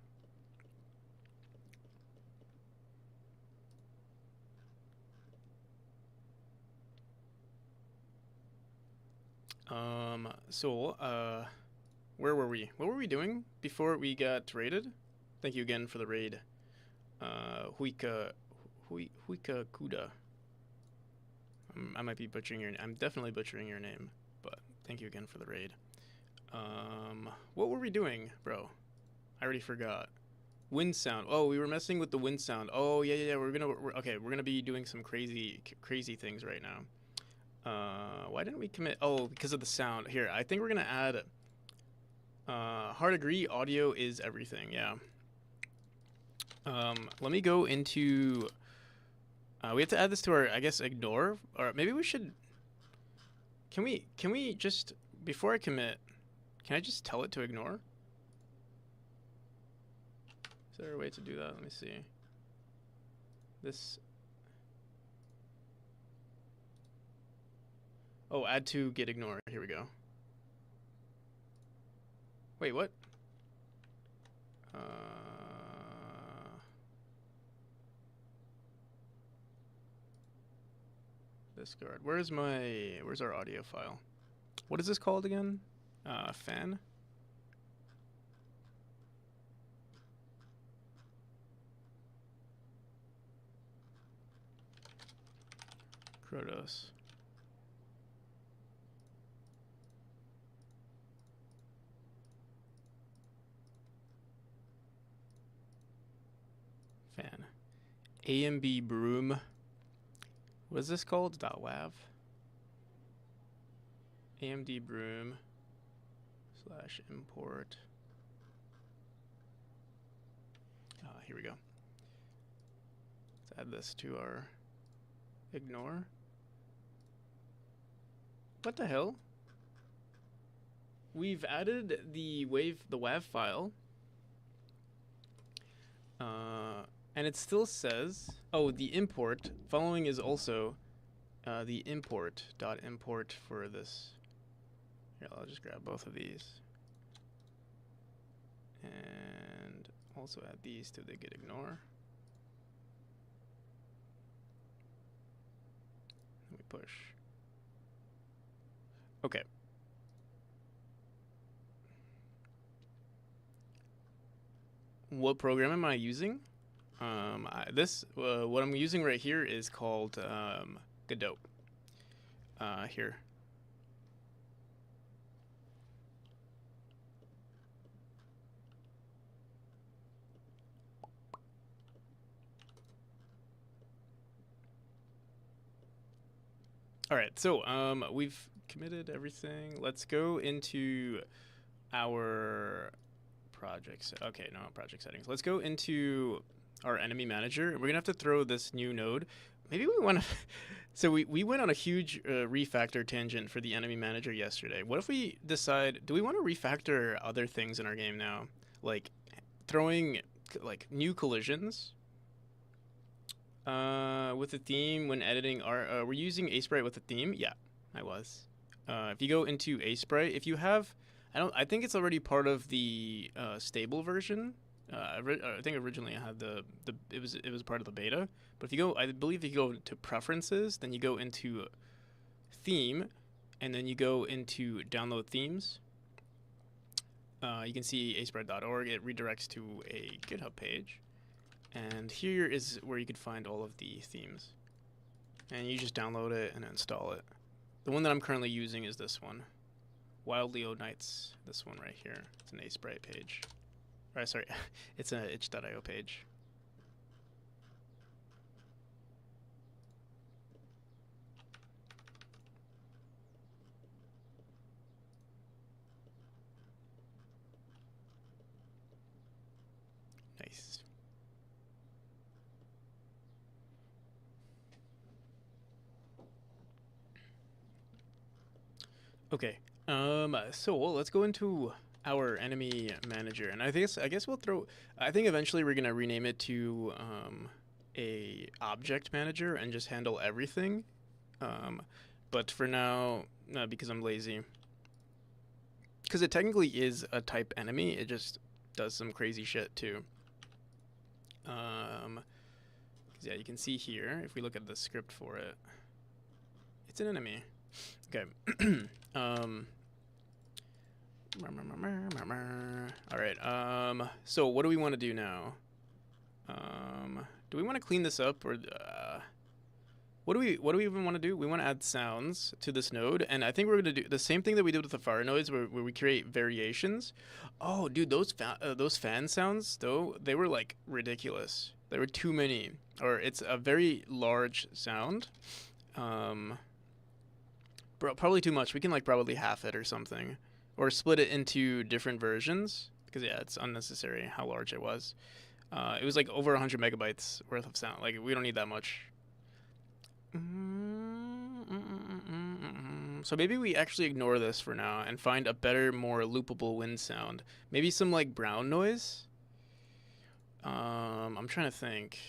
Where were we? What were we doing before we got raided? Thank you again for the raid. Huika Kuda. I might be butchering your name. I'm definitely butchering your name, but thank you again for the raid. What were we doing, bro? I already forgot. Wind sound. Oh, we were messing with the wind sound. Oh, yeah. We're gonna be doing some crazy things right now. Why didn't we commit? Oh, because of the sound. Here, I think we're gonna add. Hard agree. Audio is everything. Yeah. Let me go into. We have to add this to our, I guess, ignore, or maybe we should. Can we just, before I commit, can I just tell it to ignore? Is there a way to do that? Let me see. This. Oh, add to get ignore. Here we go. Wait, what? Discard. Where's our audio file? What is this called again? Fan? Krotos. Fan. AMB broom. What is this called? .wav. AMD broom / import. Here we go. Let's add this to our ignore. What the hell? We've added the WAV file. And it still says, oh, the import following is also the import for this. Here, I'll just grab both of these. And also add these to the get ignore. Let me push. Okay. What program am I using? What I'm using right here is called Godot. Here. All right, so we've committed everything. Let's go into our projects. Okay, no, project settings. Let's go into our enemy manager. We're gonna have to throw this new node. Maybe we want to. So we went on a huge refactor tangent for the enemy manager yesterday. What if we decide? Do we want to refactor other things in our game now, like throwing like new collisions with the theme when editing our? We're using Asprite with the theme. Yeah, I was. If you go into Asprite, if you have, I think it's already part of the stable version. I think originally I had it was part of the beta, but if you go, I believe if you go to preferences, then you go into theme, and then you go into download themes. You can see asprite.org. It redirects to a GitHub page, and here is where you could find all of the themes, and you just download it and install it. The one that I'm currently using is this one, Wild Leo Nights. This one right here. It's an Asprite page. Sorry, it's an itch.io page. Nice. Okay. So let's go into our enemy manager, and I guess we'll throw. I think eventually we're gonna rename it to a object manager and just handle everything. Um, but for now, because I'm lazy, because it technically is a type enemy, it just does some crazy shit too. 'Cause yeah, you can see here if we look at the script for it, it's an enemy. Okay. um. All right. So what do we want to do now? Do we want to clean this up, or what do we even want to do? We want to add sounds to this node, and I think we're going to do the same thing that we did with the fire noise, where we create variations. Oh, dude, those fan sounds though, they were like ridiculous. There were too many, or it's a very large sound. Um, Probably too much. We can like probably half it or something, or split it into different versions. Because yeah, it's unnecessary how large it was. It was like over 100 megabytes worth of sound. Like we don't need that much. So maybe we actually ignore this for now and find a better, more loopable wind sound. Maybe some like brown noise. I'm trying to think.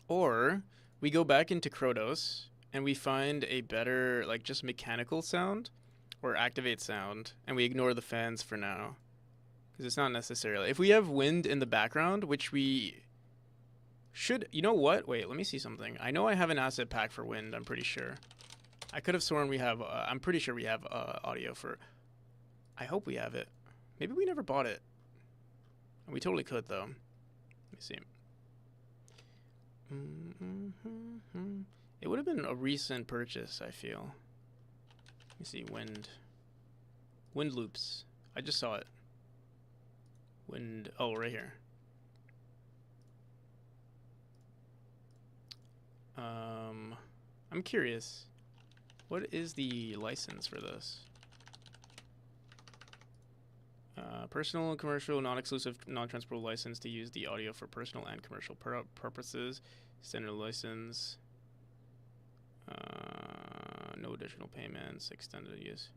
Or we go back into Krotos and we find a better, like, just mechanical sound or activate sound, and we ignore the fans for now because it's not necessarily. If we have wind in the background, which we should, you know what? Wait, let me see something. I know I have an asset pack for wind. I'm pretty sure. I could have sworn we have. I'm pretty sure we have audio for. I hope we have it. Maybe we never bought it. We totally could though. Let me see. It would have been a recent purchase, I feel. Let me see, wind loops. I just saw it. Wind, oh, right here. I'm curious. What is the license for this? Personal and commercial, non-exclusive, non-transferable license to use the audio for personal and commercial purposes. Standard license. No additional payments. Extended use.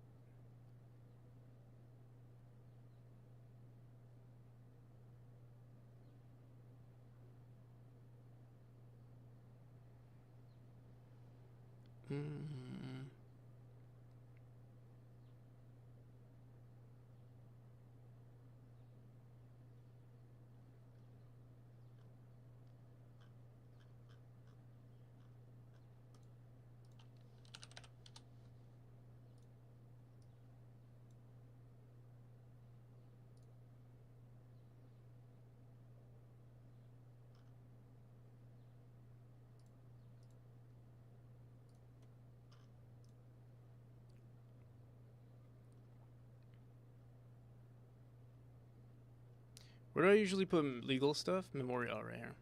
Where do I usually put legal stuff? Memorial, right here.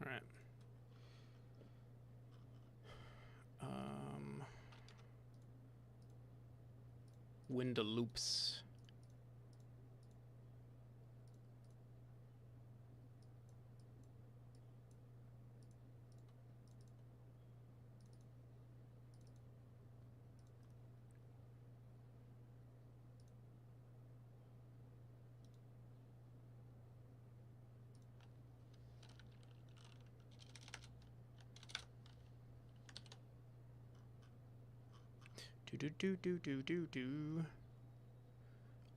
All right. Window loops. Do.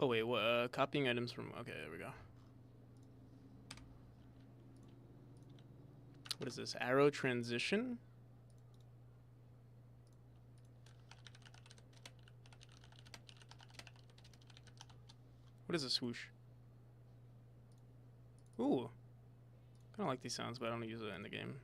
Oh wait, what? Copying items from. Okay, there we go. What is this? Arrow transition. What is a swoosh? Ooh, kind of like these sounds, but I don't use it in the game.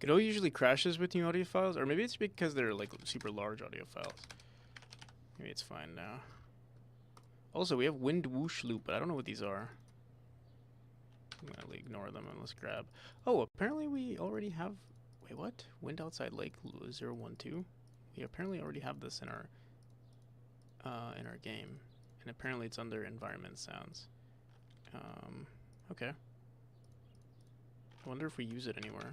Godot usually crashes with new audio files, or maybe it's because they're like super large audio files. Maybe it's fine now. Also, we have wind whoosh loop, but I don't know what these are. I'm gonna ignore them and let's grab. Oh, apparently we already have. Wait, what? Wind outside lake 012. We apparently already have this in our game, and apparently it's under environment sounds. Okay. I wonder if we use it anywhere.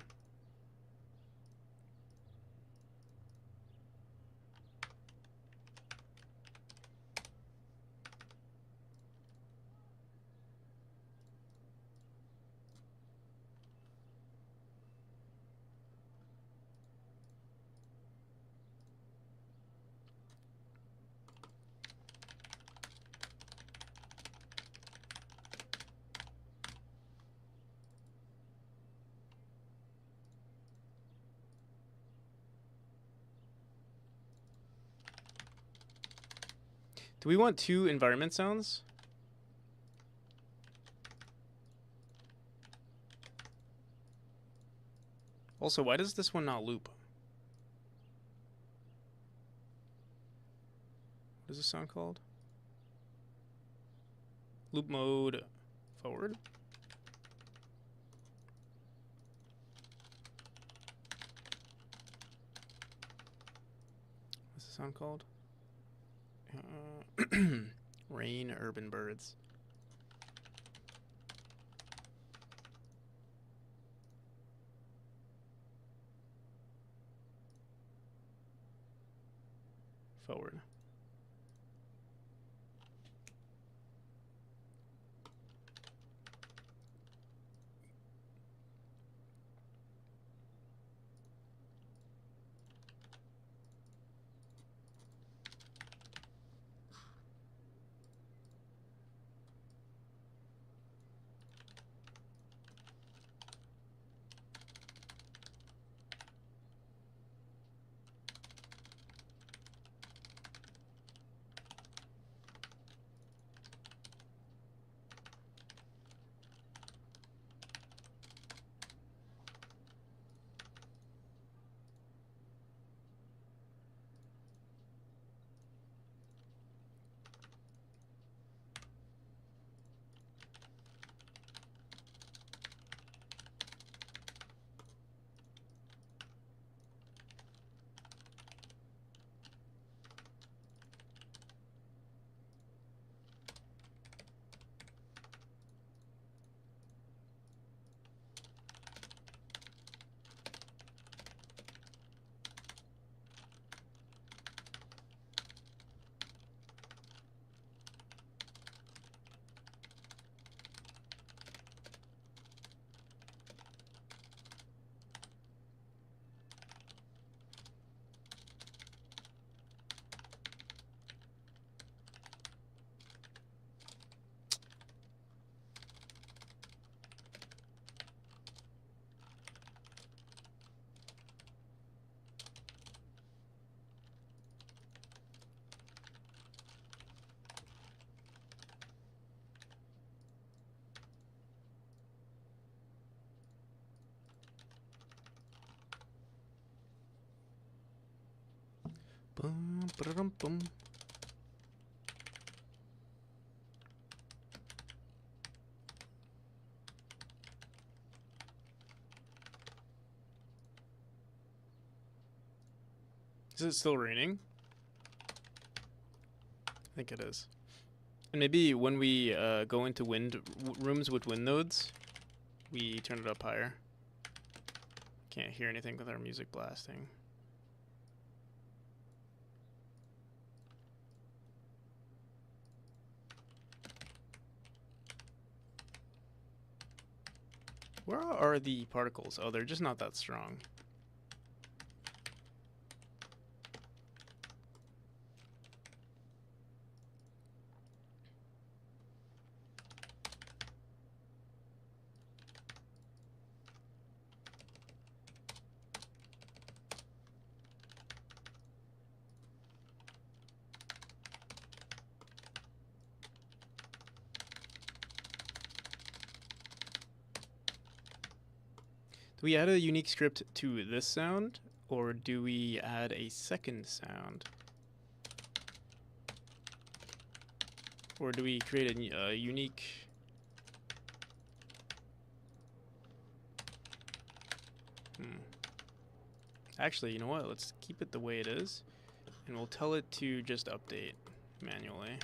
Do we want 2 environment sounds? Also, why does this one not loop? What is this sound called? Loop mode forward. What's the sound called? Rain, urban birds. Forward. Bum, ba-da-dum, bum. Is it still raining? I think it is. And maybe when we go into rooms with wind nodes, we turn it up higher. Can't hear anything with our music blasting. Where are the particles? Oh, they're just not that strong. Do we add a unique script to this sound, or do we add a second sound? Or do we create a unique... Actually, you know what? Let's keep it the way it is, and we'll tell it to just update manually.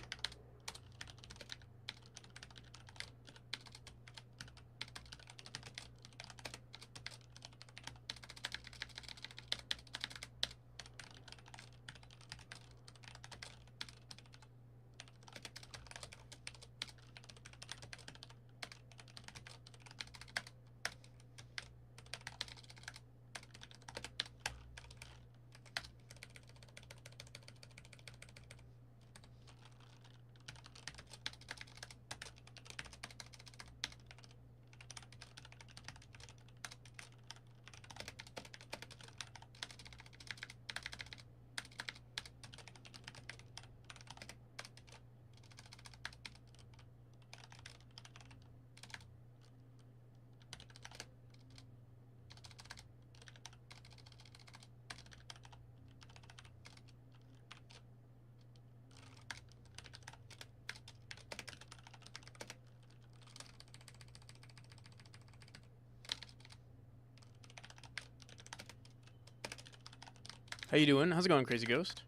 How you doing? How's it going, Crazy Ghost?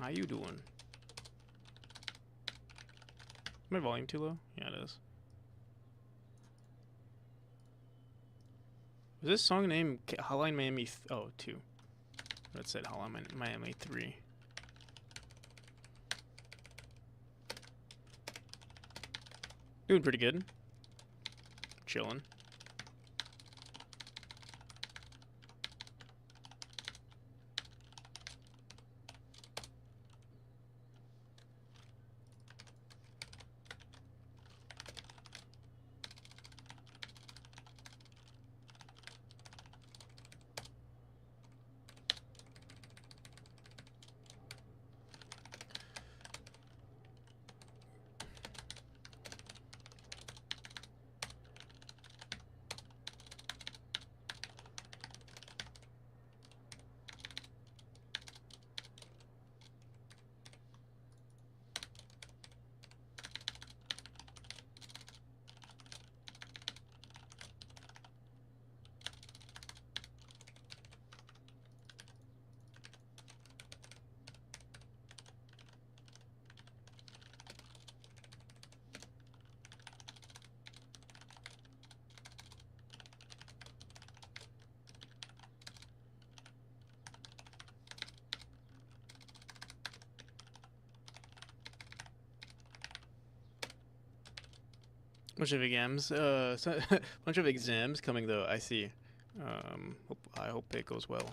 How you doing? My volume too low? Yeah, it is. Was this song named Hotline Miami 2? That said Hotline Miami 3. Doing pretty good. Chilling. Bunch of exams. Bunch of exams coming though. I see. I hope it goes well.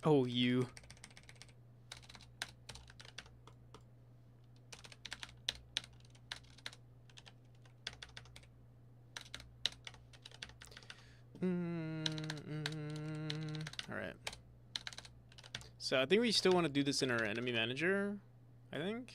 Oh, you. All right. So I think we still want to do this in our enemy manager, I think.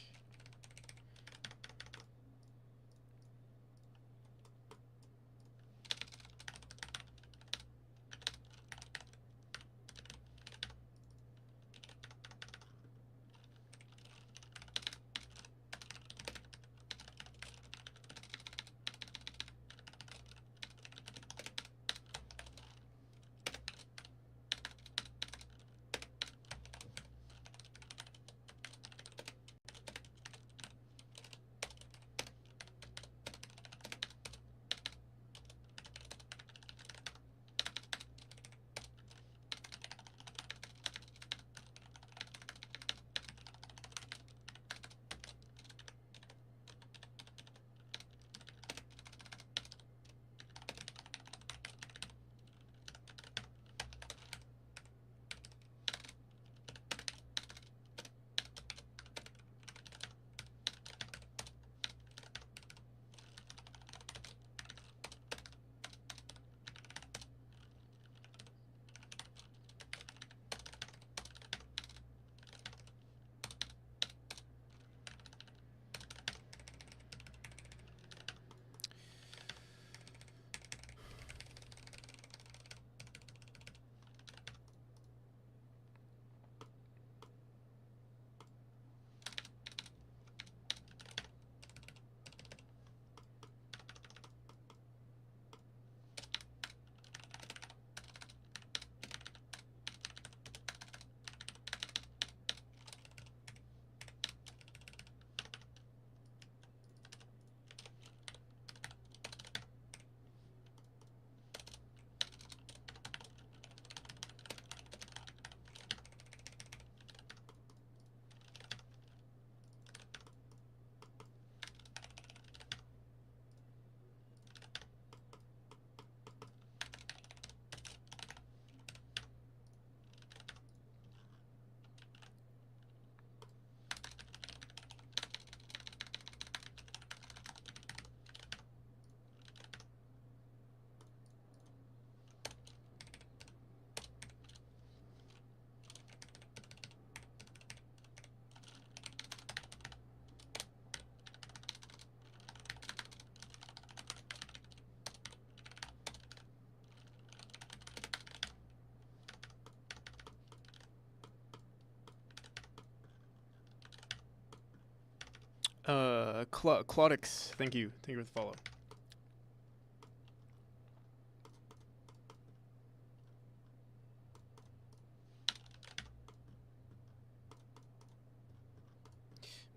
Claudix, thank you. Thank you for the follow.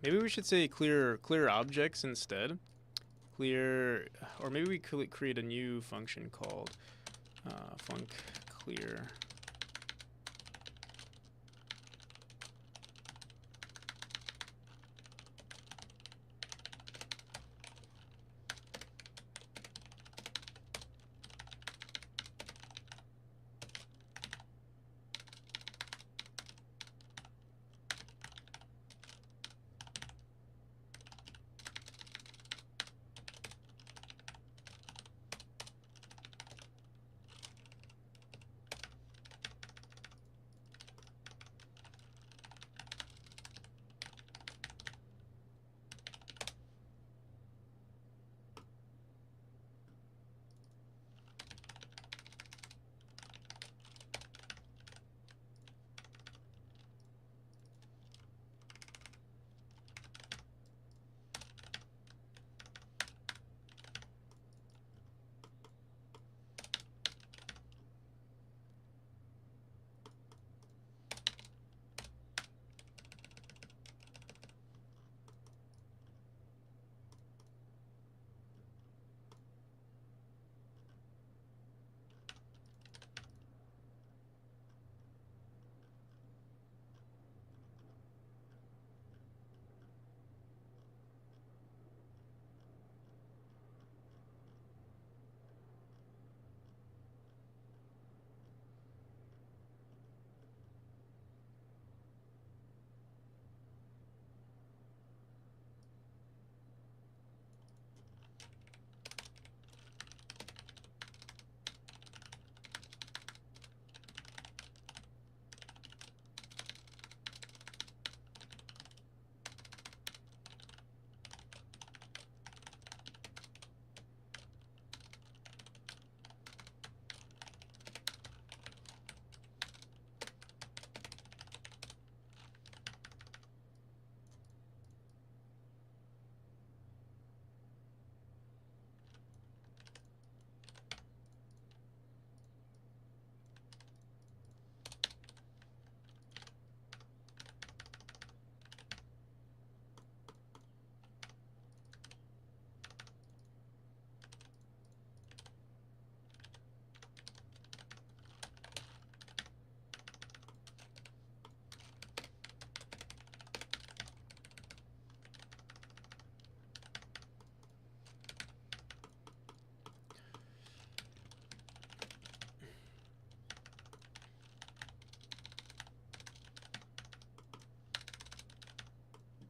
Maybe we should say clear objects instead. Clear, or maybe we could create a new function called func clear.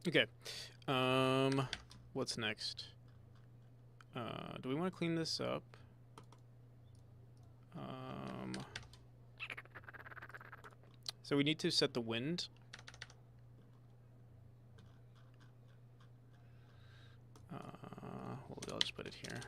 Okay. What's next? Do we want to clean this up? So we need to set the wind. Well, I'll just put it here.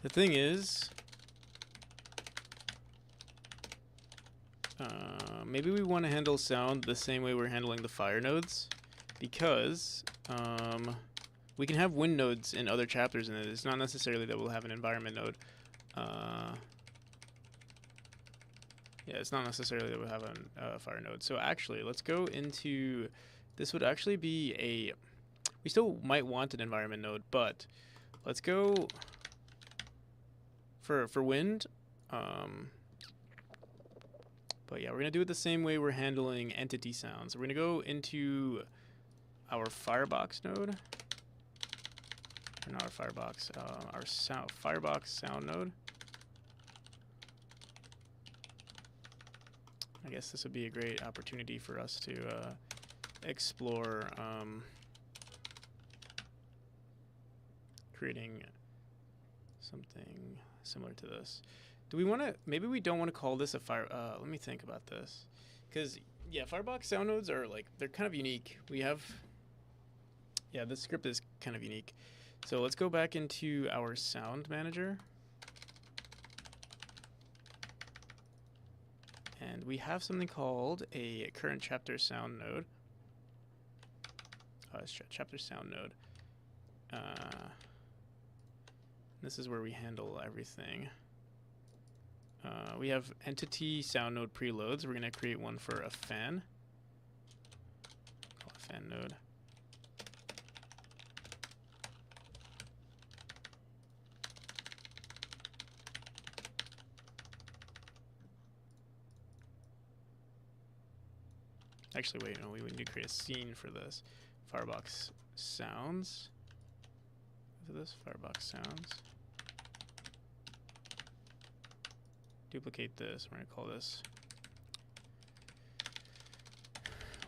The thing is, maybe we want to handle sound the same way we're handling the fire nodes, because we can have wind nodes in other chapters, and it's not necessarily that we'll have an environment node. Yeah, it's not necessarily that we'll have a fire node. So actually, let's go into, this would actually be a, we still might want an environment node, but let's go for wind. But yeah, we're gonna do it the same way we're handling entity sounds. So we're gonna go into our firebox node, or not our firebox, our firebox sound node. I guess this would be a great opportunity for us to explore creating something similar to this. Do we want to, maybe we don't want to call this a fire, let me think about this. Because, yeah, firebox sound nodes are like, they're kind of unique. We have, yeah, this script is kind of unique. So let's go back into our sound manager. And we have something called a current chapter sound node. Oh, it's chapter sound node. This is where we handle everything. We have entity sound node preloads. We're going to create one for a fan. Call it fan node. Actually, wait, no, we would need to create a scene for this. Firebox sounds. Is this firebox sounds? Duplicate this. We're going to call this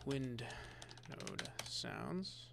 wind node sounds.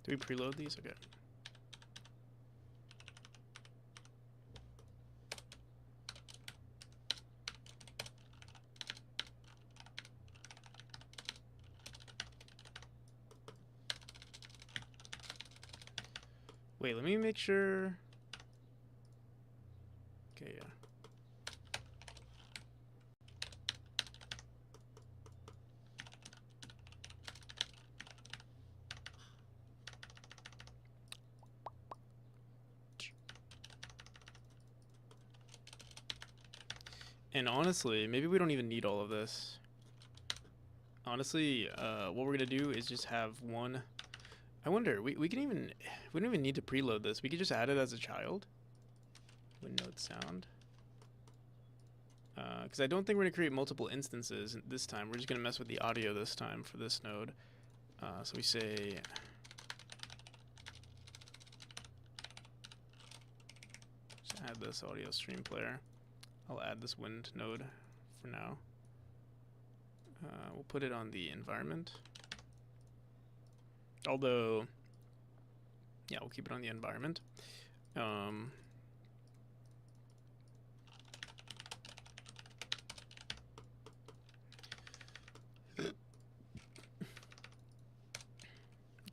Do we preload these? Okay. Wait, let me make sure. Okay, yeah. And honestly, maybe we don't even need all of this. Honestly, what we're gonna do is just have one. I wonder, we can even, we don't even need to preload this. We could just add it as a child. Wind node sound. Because I don't think we're gonna create multiple instances this time. We're just gonna mess with the audio this time for this node. So we say add this audio stream player. I'll add this wind node for now. We'll put it on the environment. Although, yeah, we'll keep it on the environment.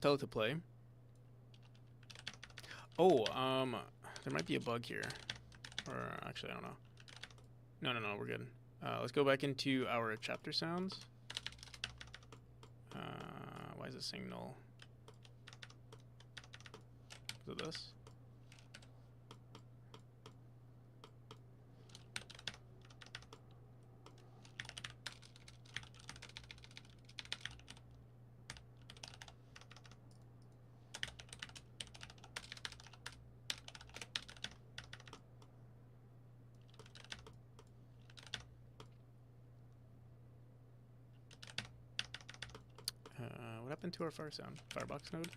Tell it to play. Oh, there might be a bug here. Or actually, I don't know. No, we're good. Let's go back into our chapter sounds. Why is it saying null? Is it this? What happened to our Firebox node?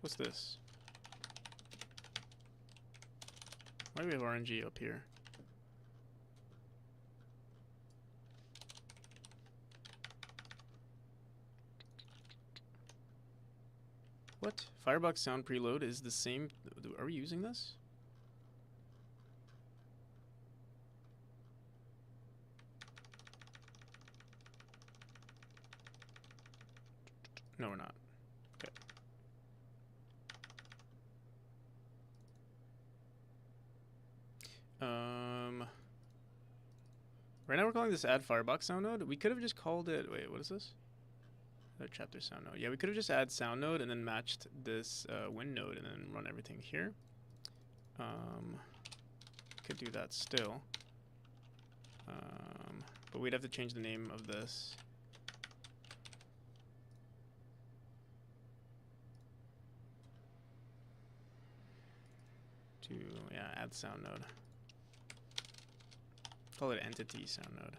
What's this? Why do we have RNG up here? What? Firebox sound preload is the same. Are we using this? No, we're not. Okay. Right now we're calling this add Firebox sound node. We could have just called it. Wait, what is this? Chapter sound node. Yeah, we could have just add sound node and then matched this wind node and then run everything here. Could do that still. But we'd have to change the name of this. To, yeah, add sound node. Call it entity sound node.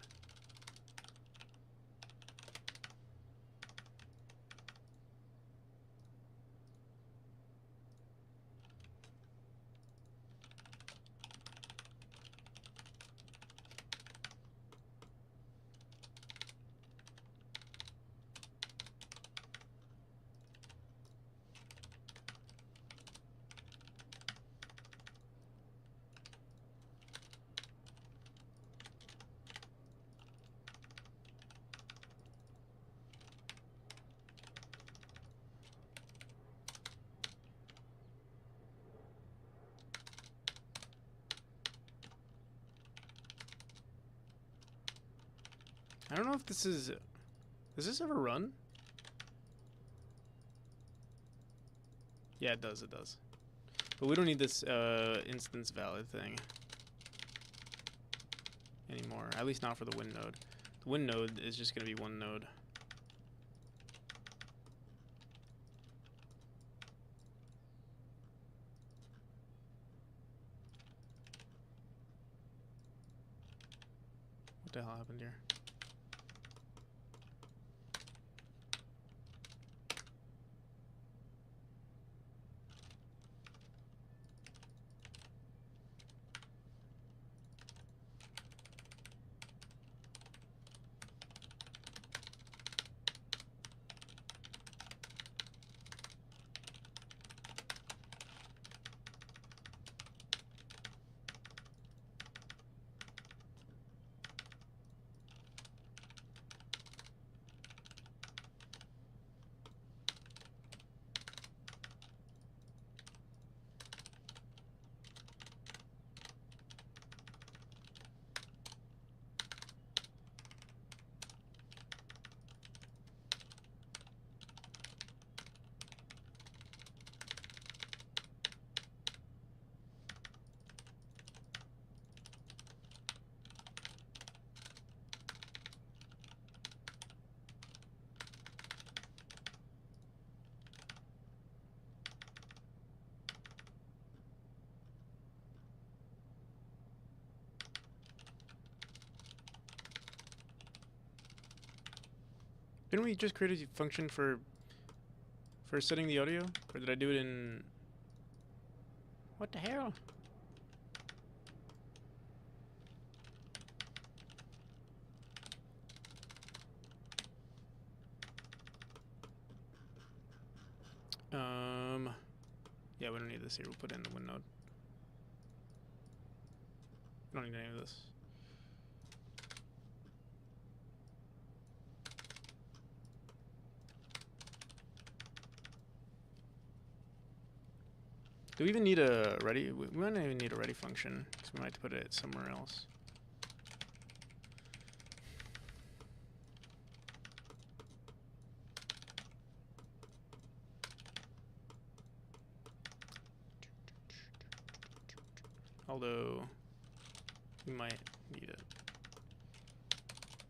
I don't know if this is... Does this ever run? Yeah, it does, it does. But we don't need this instance valid thing anymore. At least not for the win node. The win node is just going to be one node. What the hell happened here? Didn't we just create a function for setting the audio? Or did I do it in... What the hell? Yeah, we don't need this here. We'll put it in the win node. We don't need any of this. Do we even need a ready? We might not even need a ready function because we might put it somewhere else. Although we might need it.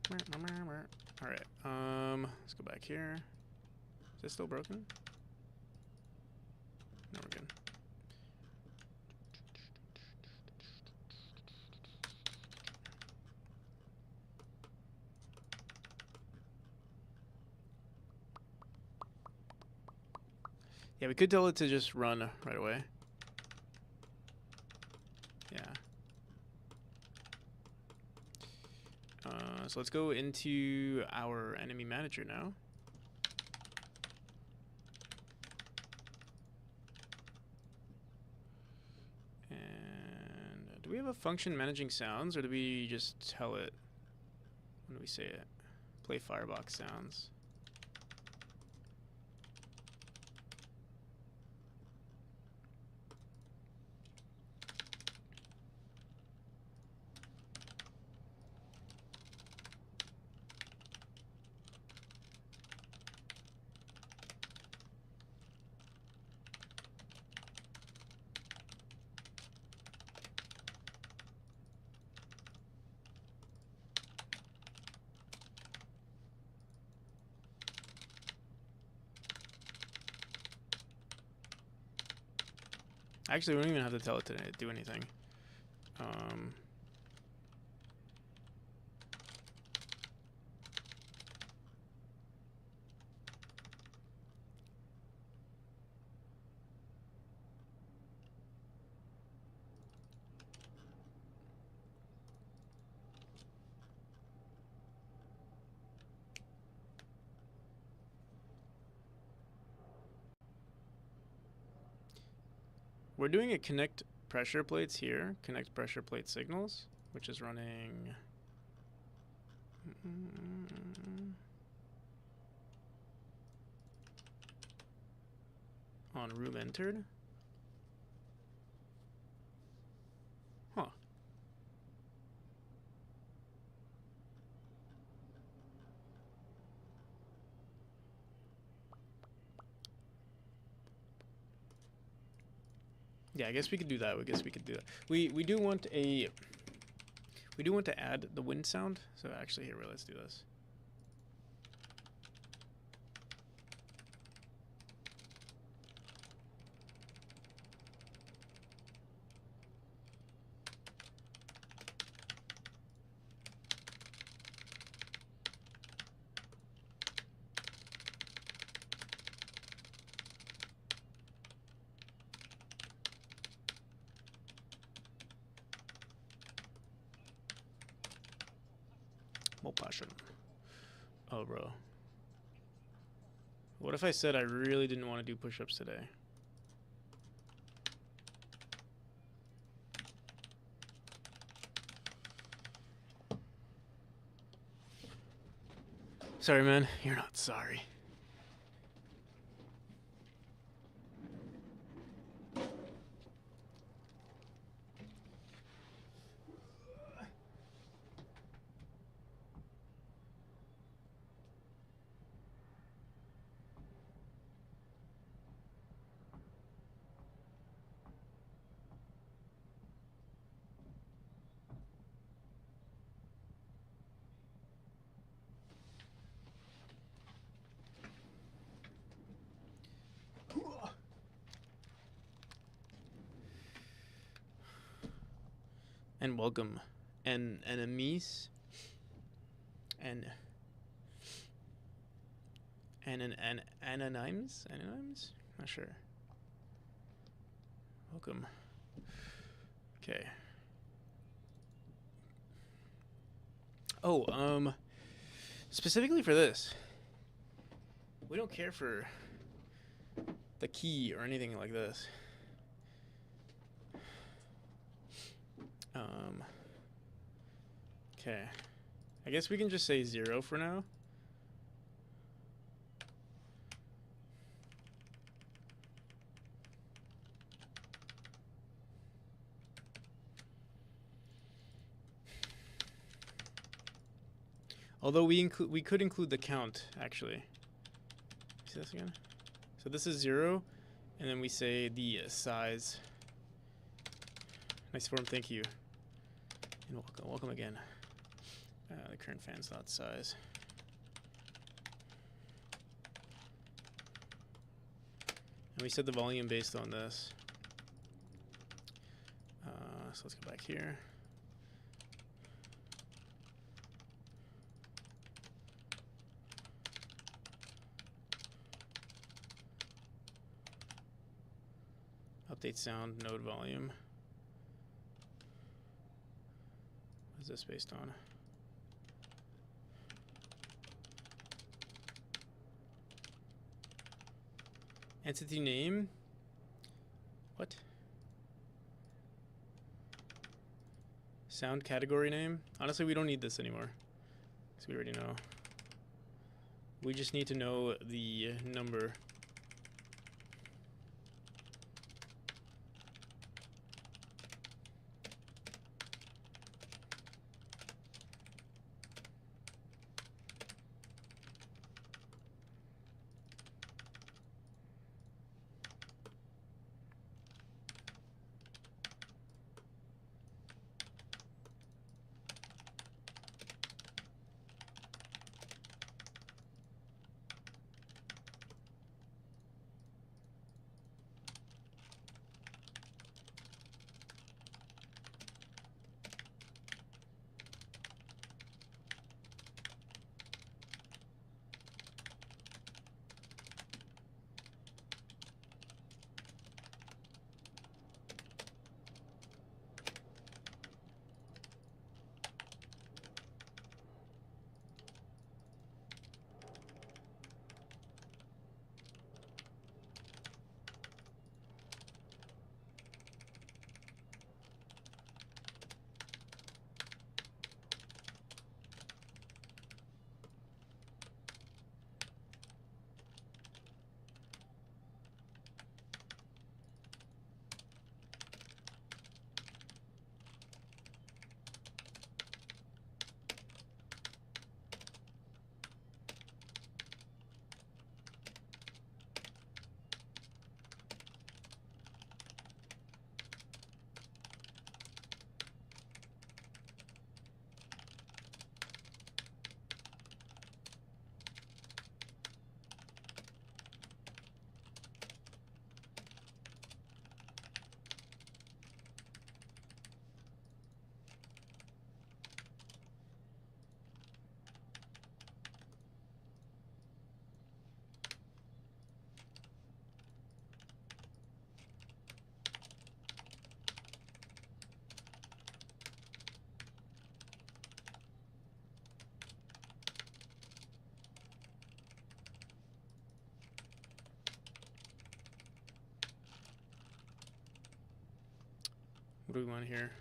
All right. Let's go back here. Is this still broken? No, we're good. Yeah, we could tell it to just run right away. Yeah. So let's go into our enemy manager now. And do we have a function managing sounds, or do we just tell it? When do we say it? Play firebox sounds. Actually, we don't even have to tell it to do anything. We're doing a connect pressure plates here, connect pressure plate signals, which is running on room entered. Huh. Yeah, I guess we could do that. I guess we could do that. We do want a we do want to add the wind sound. So actually here, let's do this. More passion. Oh, bro. What if I said I really didn't want to do push-ups today? Sorry, man. You're not sorry. And welcome, and enemies, and anonyms, not sure. Welcome. Okay. Oh, specifically for this, we don't care for the key or anything like this. Okay. I guess we can just say 0 for now. Although we could include the count, actually. See this again? So this is 0, and then we say the size. Nice form, thank you. And welcome again. The current fan slot size. And we set the volume based on this. So let's go back here. Update sound node volume. What is this based on? Entity name? What? Sound category name? Honestly, we don't need this anymore, because we already know. We just need to know the number. What do we want here?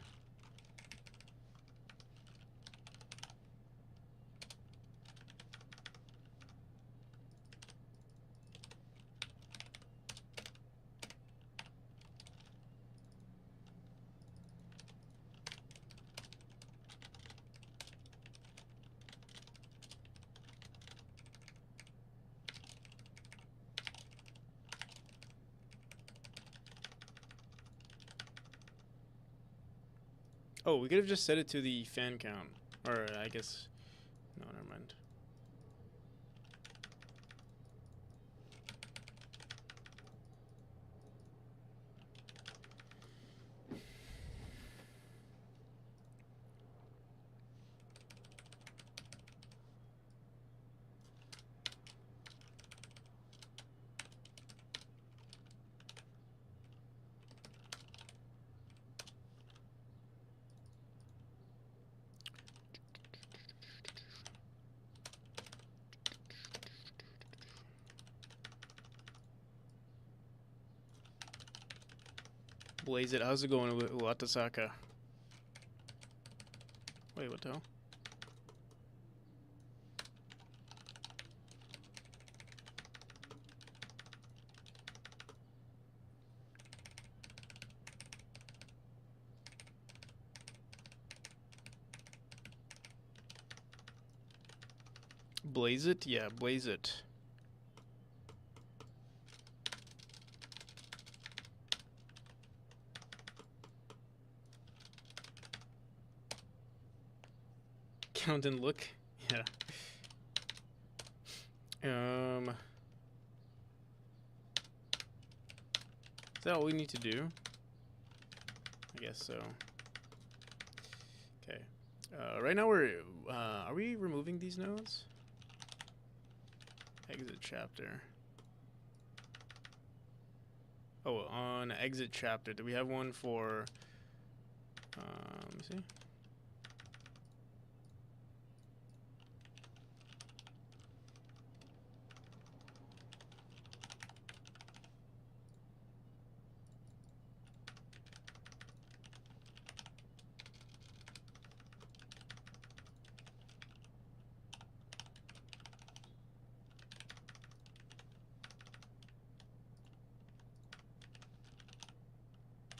Oh, we could have just set it to the fan count. Or, I guess... No, never mind. Blaze it. How's it going with Watasaka? Wait, what the hell? Blaze it? Yeah, blaze it. Count and look? Yeah. Is that all we need to do? I guess so. Okay. Right now we're, are we removing these nodes? Exit chapter. Oh, on exit chapter, do we have one for, let me see.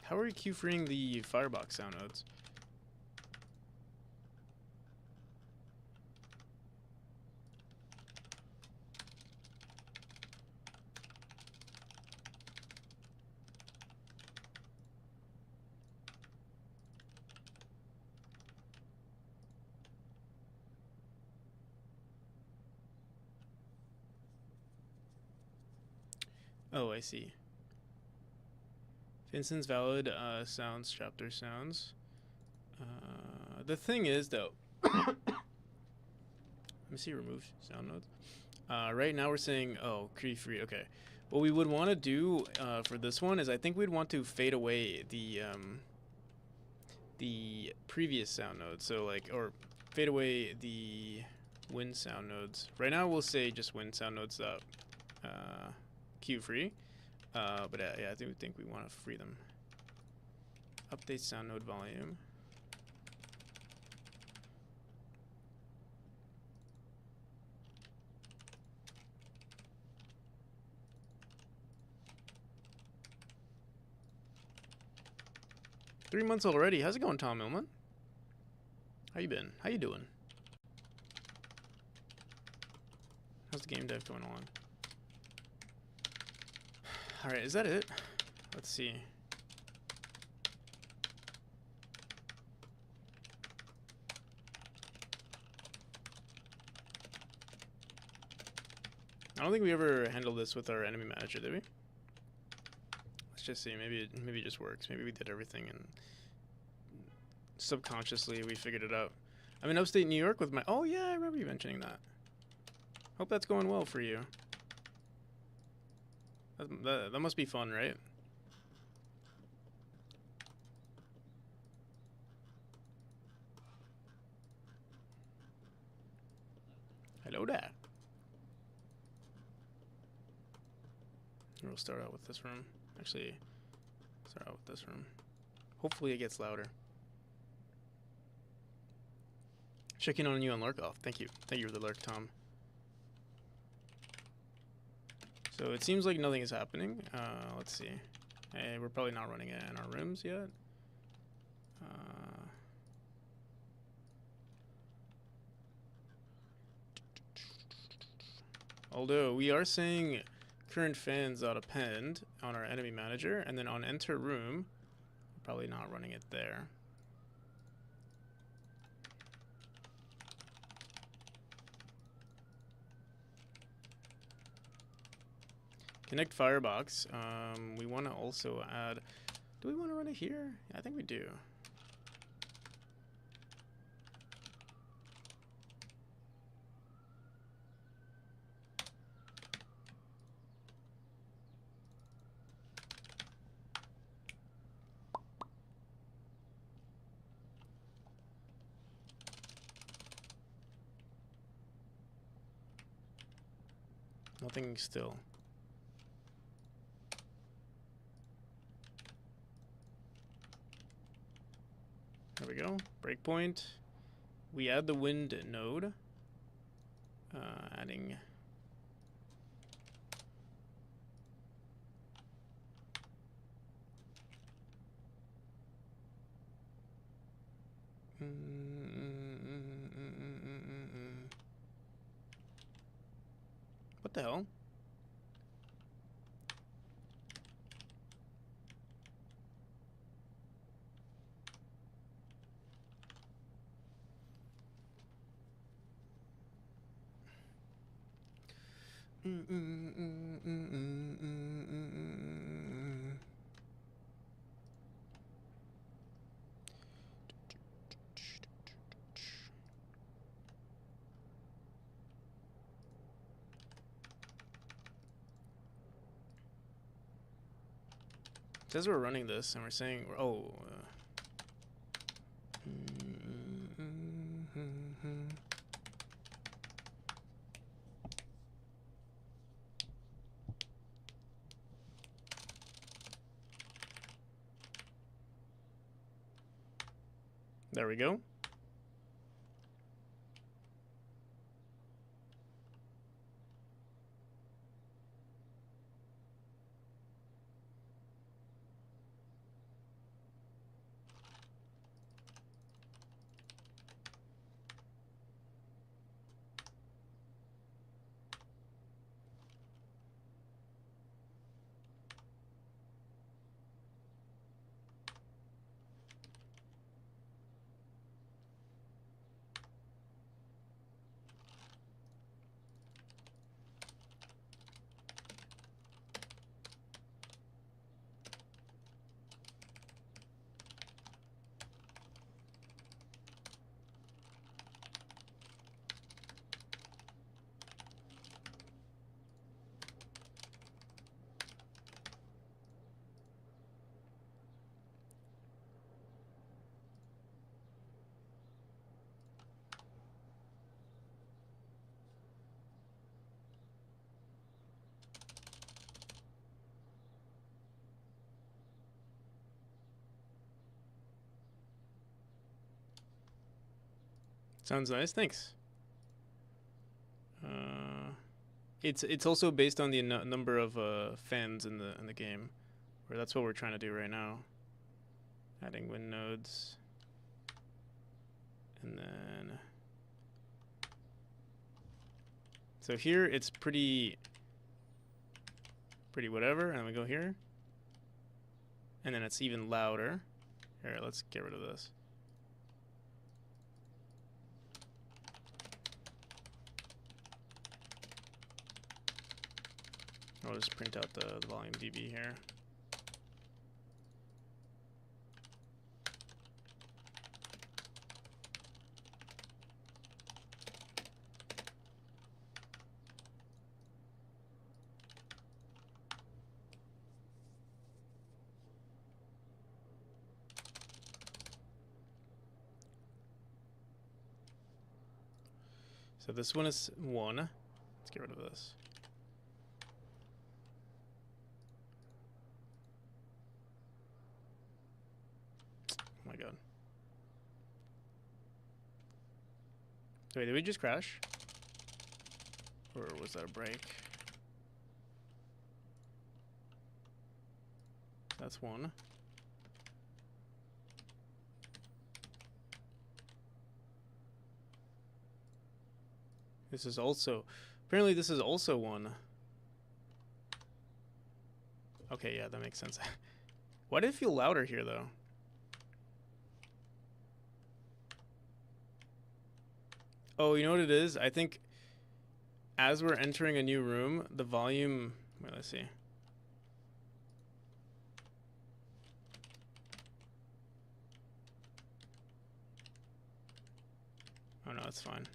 How are we queue freeing the firebox sound nodes? Oh, I see. Instance valid sounds, chapter sounds. The thing is, though, let me see, remove sound nodes. Right now we're saying, oh, queue free. Okay. What we would want to do for this one is I think we'd want to fade away the previous sound nodes. So like, or fade away the win sound nodes. Right now we'll say just win sound nodes up, queue free. But yeah, I think we want to free them. Update sound node volume. Three months already. How's it going, Tom Millman? How you been? How you doing? How's the game dev going on? All right, is that it? Let's see. I don't think we ever handled this with our enemy manager, did we? Let's just see. Maybe it just works. Maybe we did everything and subconsciously we figured it out. I'm in upstate New York with my... Oh yeah, I remember you mentioning that. Hope that's going well for you. That must be fun, right? Hello there. We'll start out with this room. Actually, start out with this room. Hopefully it gets louder. Checking on you on lurk. Oh, thank you. Thank you for the lurk, Tom. So it seems like nothing is happening. Let's see. Hey, we're probably not running it in our rooms yet. Although we are saying current fans dot append on our enemy manager, and then on enter room, probably not running it there. Connect firebox. We want to also add. Do we want to run it here? I think we do. Nothing still. There we go. Breakpoint. We add the wind node. Adding. What the hell? It says we're running this, and we're saying, there we go. Sounds nice. Thanks. It's also based on the number of fans in the game, or that's what we're trying to do right now. Adding wind nodes, and then so here it's pretty whatever, and we go here, and then it's even louder. Here, let's get rid of this. I'll just print out the volume dB here. So this one is 1. Let's get rid of this. Wait, did we just crash? Or was that a break? That's one. This is also... Apparently this is also one. Okay, yeah, that makes sense. Why did it feel louder here, though? Oh, you know what it is? I think as we're entering a new room, the volume... Wait, let's see. Oh, no, it's fine.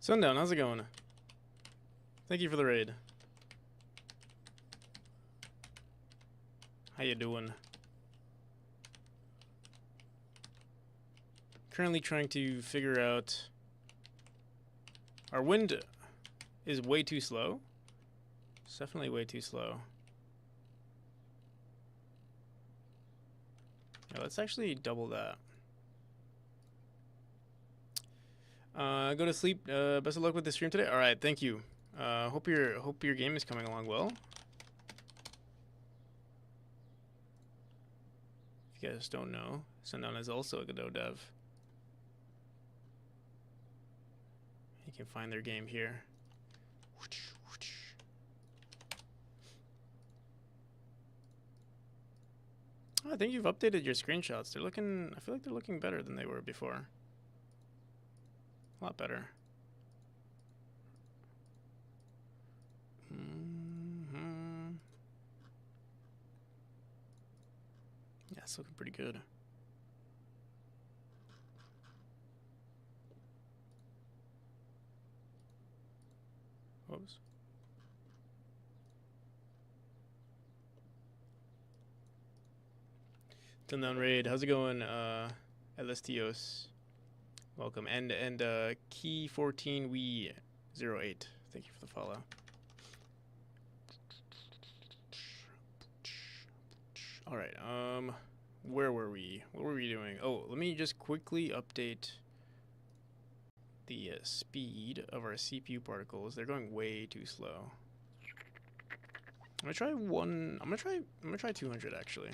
Sundown, how's it going? Thank you for the raid. How you doing? Currently trying to figure out... Our wind is way too slow. It's definitely way too slow. Yeah, let's actually double that. Go to sleep. Best of luck with the stream today. All right, thank you. Hope your game is coming along well. If you guys don't know, Sundown is also a Godot dev. You can find their game here. Oh, I think you've updated your screenshots. They're looking... I feel like they're looking better than they were before. A lot better. Yeah, it's looking pretty good. Whoops. Sundown Raid, how's it going? Elastios, welcome. And Key 14 we 08. Thank you for the follow. All right. Where were we? What were we doing? Oh, let me just quickly update the speed of our CPU particles. They're going way too slow. I'm gonna try one. I'm gonna try 200 actually.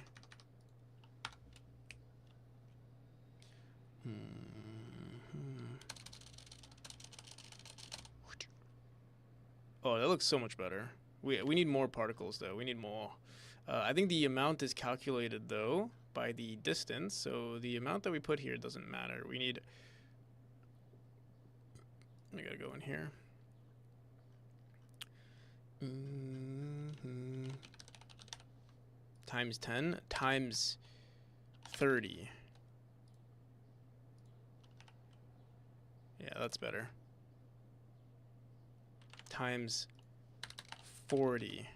Oh, that looks so much better. We need more particles though. We need more. I think the amount is calculated though by the distance, so the amount that we put here doesn't matter. We need... I gotta go in here. Times 10 times 30. Yeah, that's better. Times 40.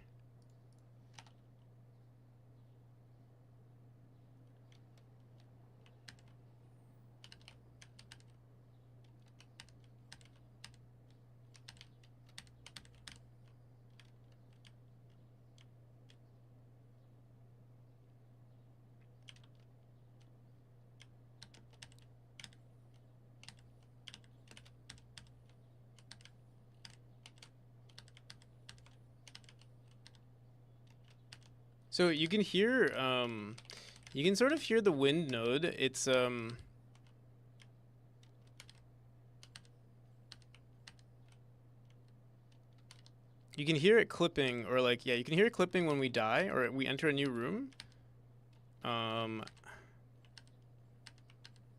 So you can hear, you can sort of hear the wind node. It's, you can hear it clipping, or like, yeah, you can hear it clipping when we die, or we enter a new room. Not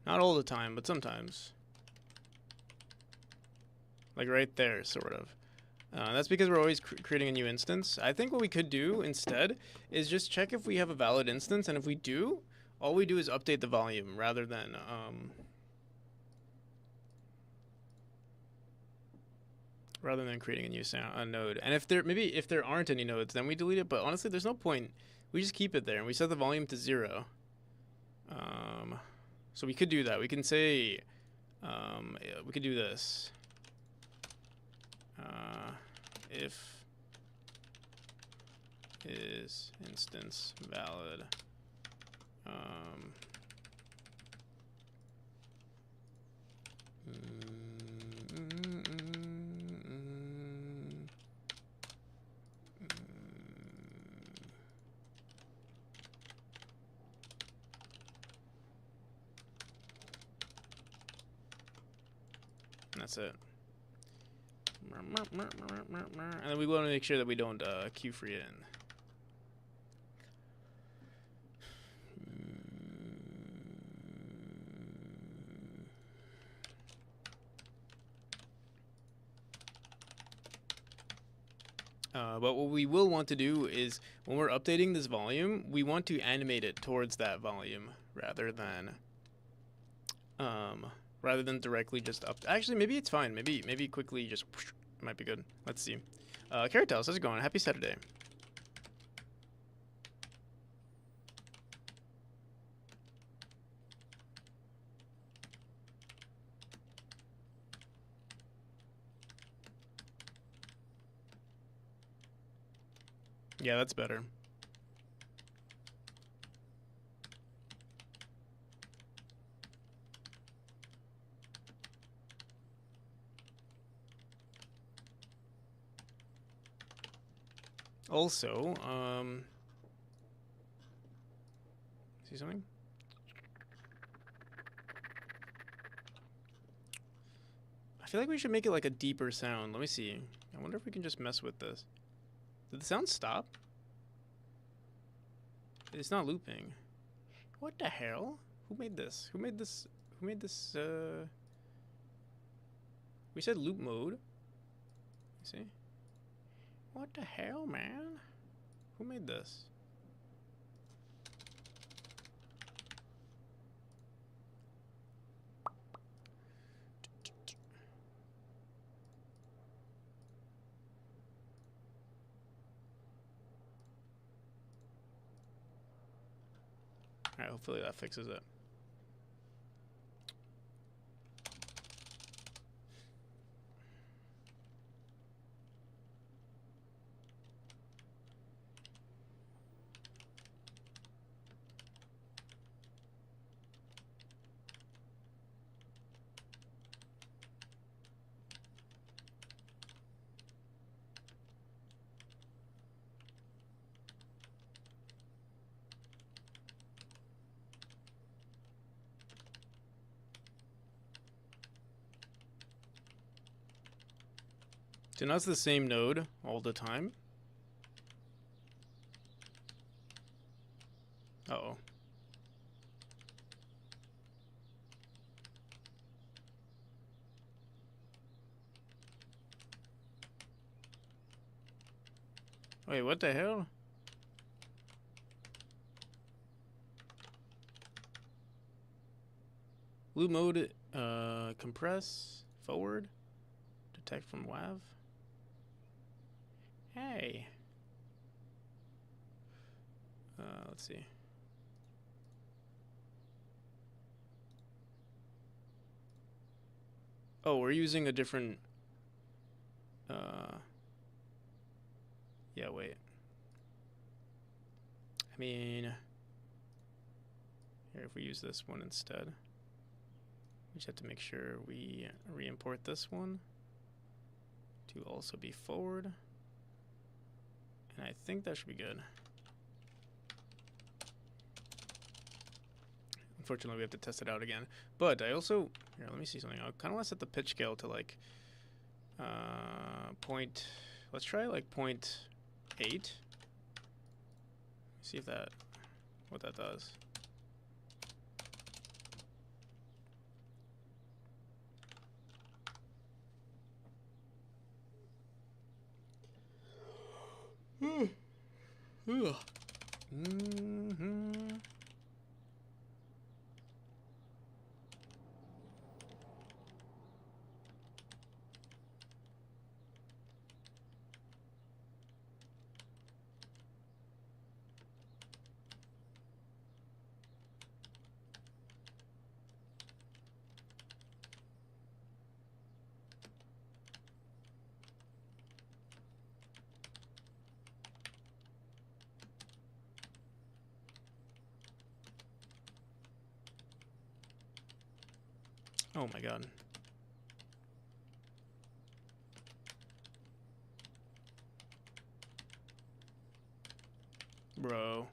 all the time, but sometimes. Like right there, sort of. That's because we're always creating a new instance. I think what we could do instead is just check if we have a valid instance, and if we do, all we do is update the volume rather than creating a new node. And if there aren't any nodes, then we delete it. But honestly, there's no point. We just keep it there, and we set the volume to 0. So we could do that. We can say, we could do this. If is instance valid, and that's it. And then we want to make sure that we don't queue free it in. But what we will want to do is, when we're updating this volume, we want to animate it towards that volume rather than directly just up. Actually, maybe it's fine. Maybe quickly just might be good. Let's see. Carrot-Tails, how's it going? Happy Saturday. Yeah, that's better. Also, see something? I feel like we should make it like a deeper sound. Let me see. I wonder if we can just mess with this. Did the sound stop? It's not looping. What the hell? Who made this? Who made this? Who made this? We said loop mode. See? What the hell, man? Who made this? Alright, hopefully that fixes it. So now it's the same node all the time. Uh-oh. Wait, what the hell? Loop mode, compress, forward, detect from WAV. Hey. Let's see. Oh, we're using a different, yeah, wait. I mean, here, if we use this one instead, we just have to make sure we re-import this one to also be forward. And I think that should be good. unfortunately, we have to test it out again. But I also here. Let me see something. I kind of want to set the pitch scale to like point. Let's try like 0.8. See if that what that does. Mm-hmm. Oh my god. Bro.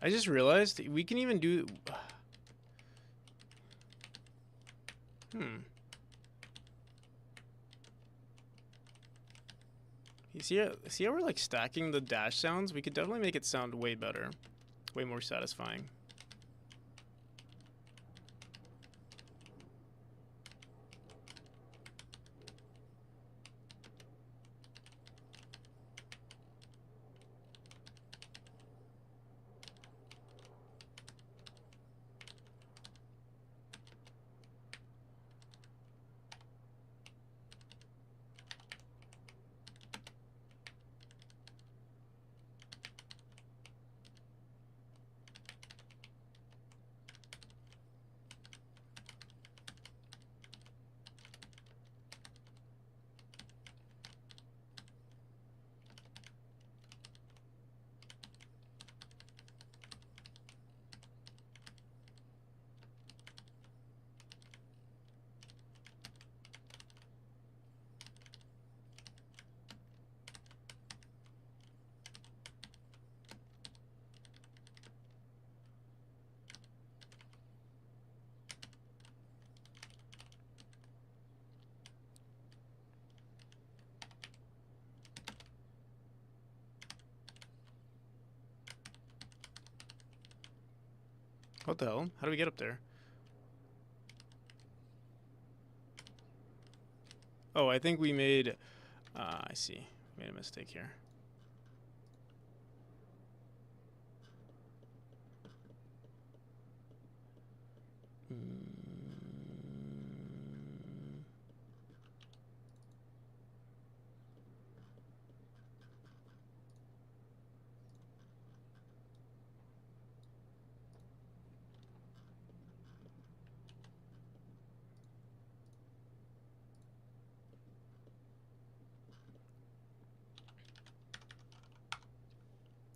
I just realized we can even do... You see how we're like stacking the dash sounds? We could definitely make it sound way better. Way more satisfying. What the hell? How do we get up there? Oh, I think we made... I see. Made a mistake here.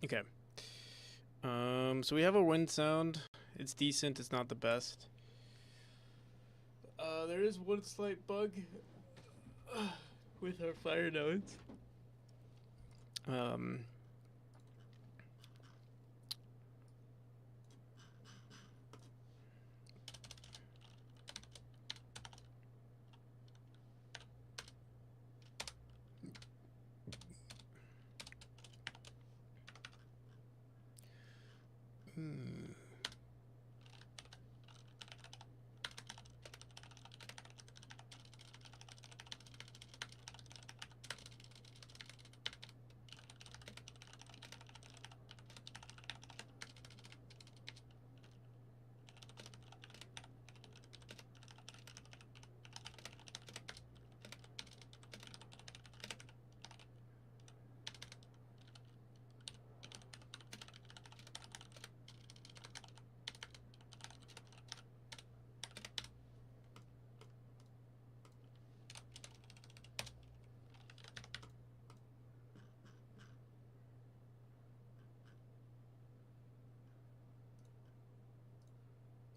Okay. So we have a wind sound. It's decent. It's not the best. There is one slight bug with our fire nodes.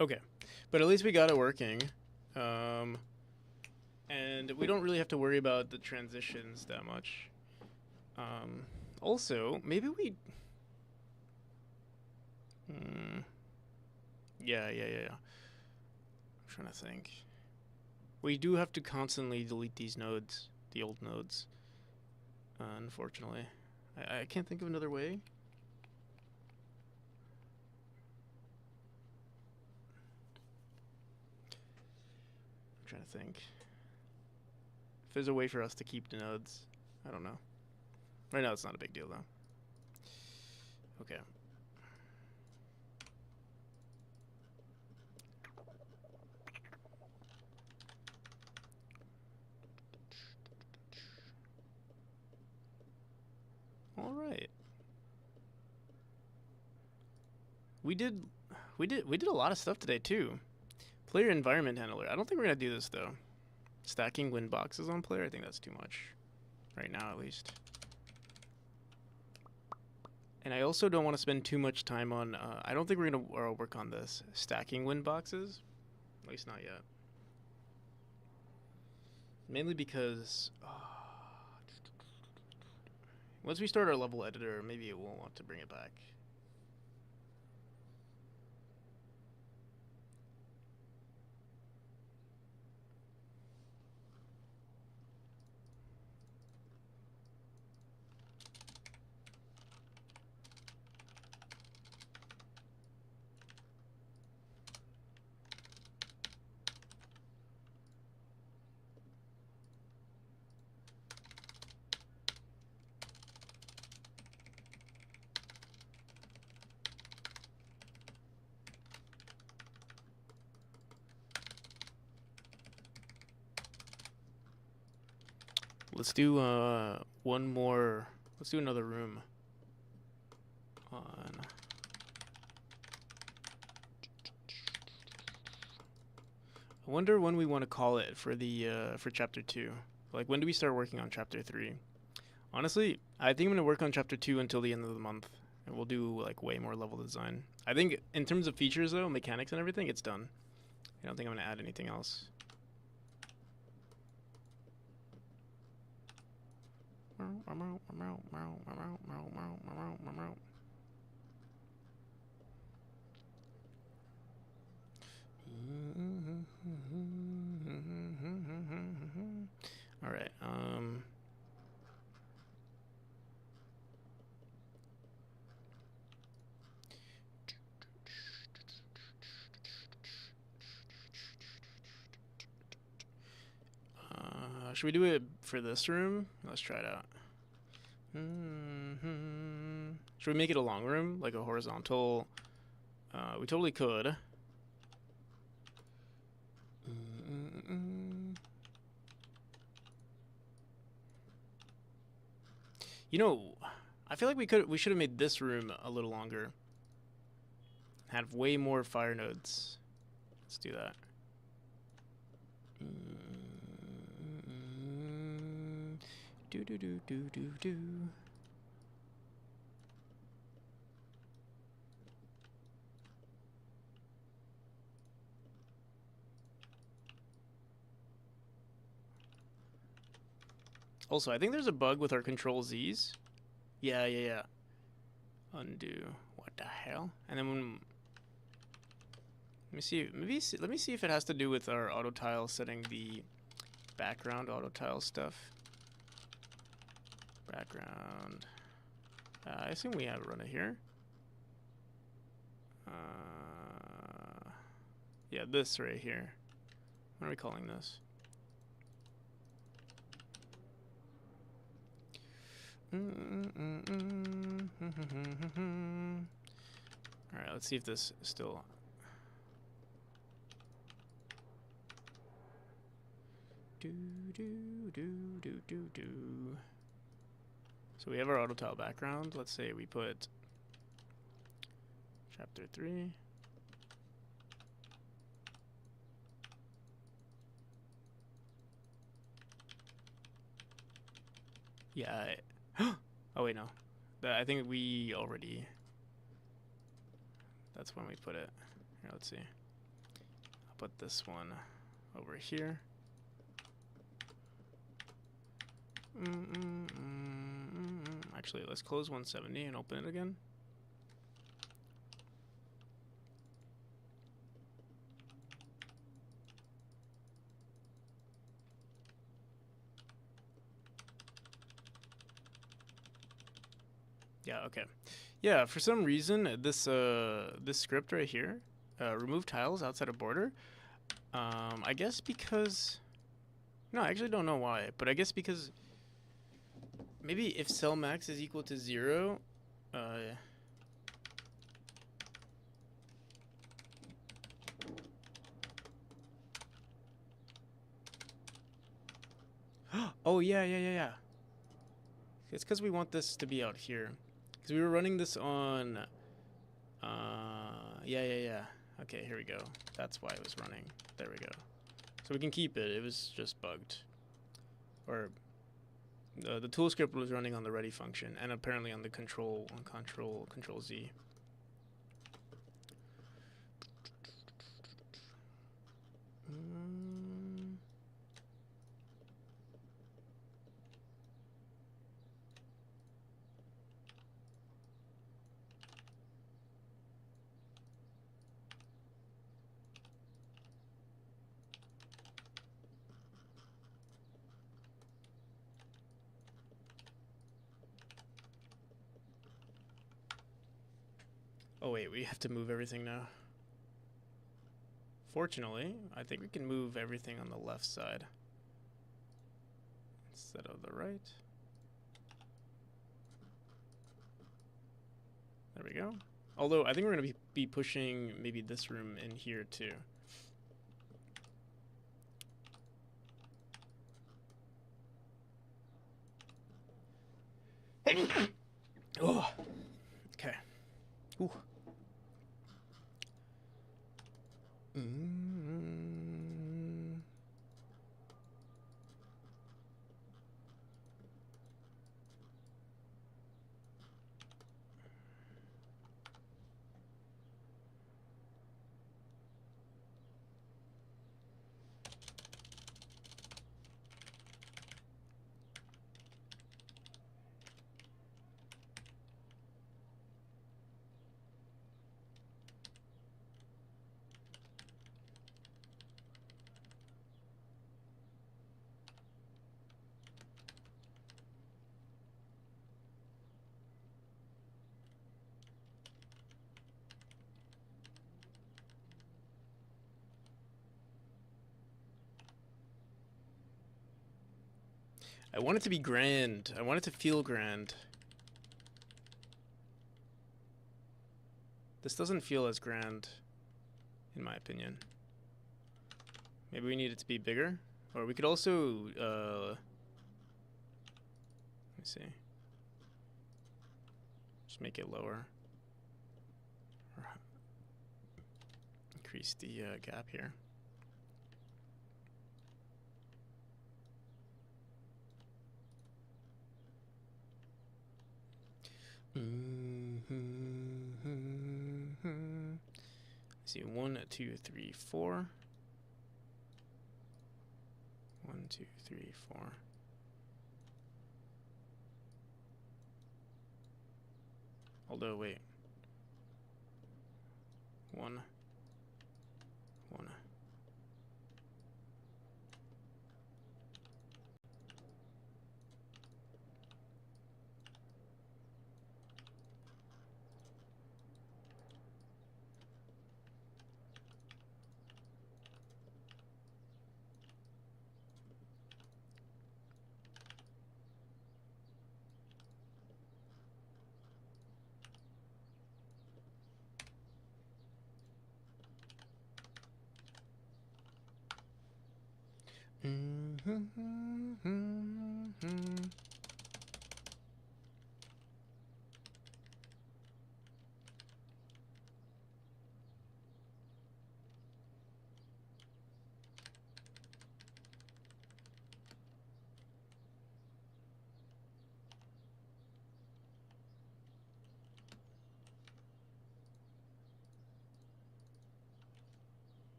Okay, but at least we got it working. And we don't really have to worry about the transitions that much. Also, maybe we... Yeah. I'm trying to think. We do have to constantly delete these nodes, the old nodes. Unfortunately. I can't think of another way. I'm trying to think. If there's a way for us to keep the nodes, I don't know. Right now it's not a big deal though. Okay. All right. We did a lot of stuff today too. Player environment handler. I don't think we're gonna do this though. Stacking win boxes on player. I think that's too much. Right now, at least. And I also don't want to spend too much time on. I don't think we're gonna work on this stacking win boxes. At least not yet. Mainly because once we start our level editor, maybe we'll want to bring it back. Let's do one more. Let's do another room. On. I wonder when we want to call it for the for chapter 2. Like when do we start working on chapter 3? Honestly, I think I'm gonna work on chapter 2 until the end of the month, and we'll do like way more level design. I think in terms of features though, mechanics and everything, it's done. I don't think I'm gonna add anything else. All right. Should we do it for this room? Let's try it out. Should we make it a long room, like a horizontal? We totally could. You know, I feel like we should have made this room a little longer. Had way more fire nodes. Let's do that. Do. Also, I think there's a bug with our control Z's. Yeah. Undo. What the hell? And then when... Let me see if it has to do with our auto tile setting the background auto tile stuff. Background. I assume we have run it here. Yeah, this right here. What are we calling this? Alright, let's see if this is still... So we have our auto tile background. Let's say we put chapter 3. Yeah. Oh wait, no. I think we already... That's when we put it. Here, let's see. put this one over here. Actually, let's close 170 and open it again. Yeah, okay. Yeah, for some reason, this this script right here, remove tiles outside of border, I guess because... No, I actually don't know why, but I guess because maybe if cell max is equal to 0, oh, yeah. It's because we want this to be out here. Because we were running this on... yeah. Okay, here we go. That's why it was running. There we go. So we can keep it. It was just bugged. Or the tool script was running on the ready function and apparently on the control Z. Oh wait, we have to move everything now. Fortunately, I think we can move everything on the left side instead of the right. There we go. Although I think we're going to be pushing maybe this room in here too. Oh, okay. Ooh. I want it to be grand. I want it to feel grand. This doesn't feel as grand, in my opinion. Maybe we need it to be bigger. Or we could also, let me see. Just make it lower. Or increase the gap here. Let's see, 1, 2, 3, 4. 1, 2, 3, 4. Although, wait. 1, 1.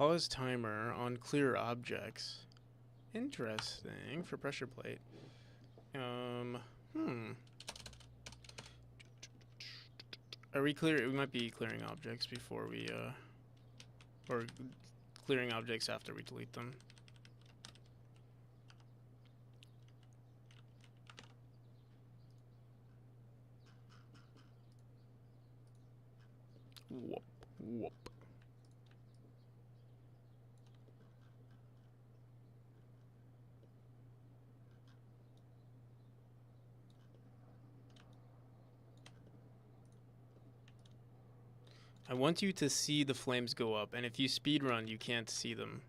Pause timer on clear objects. Interesting for pressure plate. Are we clear? We might be clearing objects before we, or clearing objects after we delete them. Whoop, whoop. I want you to see the flames go up, and if you speedrun, you can't see them.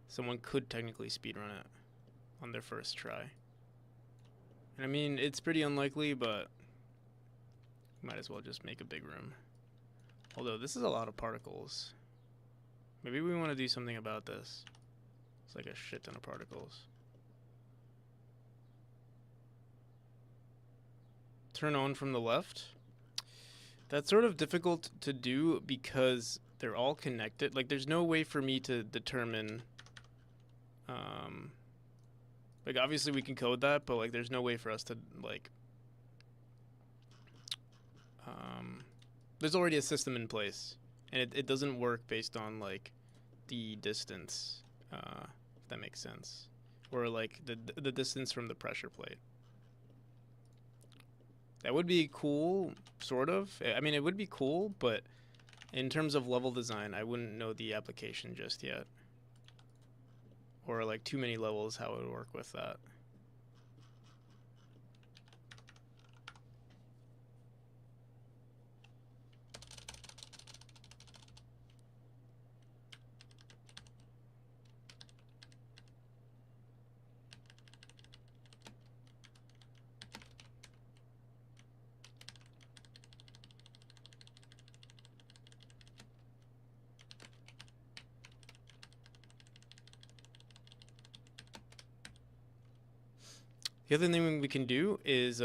Someone could technically speedrun it on their first try. And I mean, it's pretty unlikely, but might as well just make a big room. Although, this is a lot of particles. Maybe we want to do something about this. It's like a shit ton of particles. Turn on from the left. That's sort of difficult to do because they're all connected. Like, there's no way for me to determine... like, obviously we can code that, but, like, there's no way for us to, like... there's already a system in place. And it doesn't work based on, like, the distance, if that makes sense. Or, like, the distance from the pressure plate. That would be cool, sort of. I mean, it would be cool, but in terms of level design, I wouldn't know the application just yet. Or, like, too many levels, how it would work with that. The other thing we can do is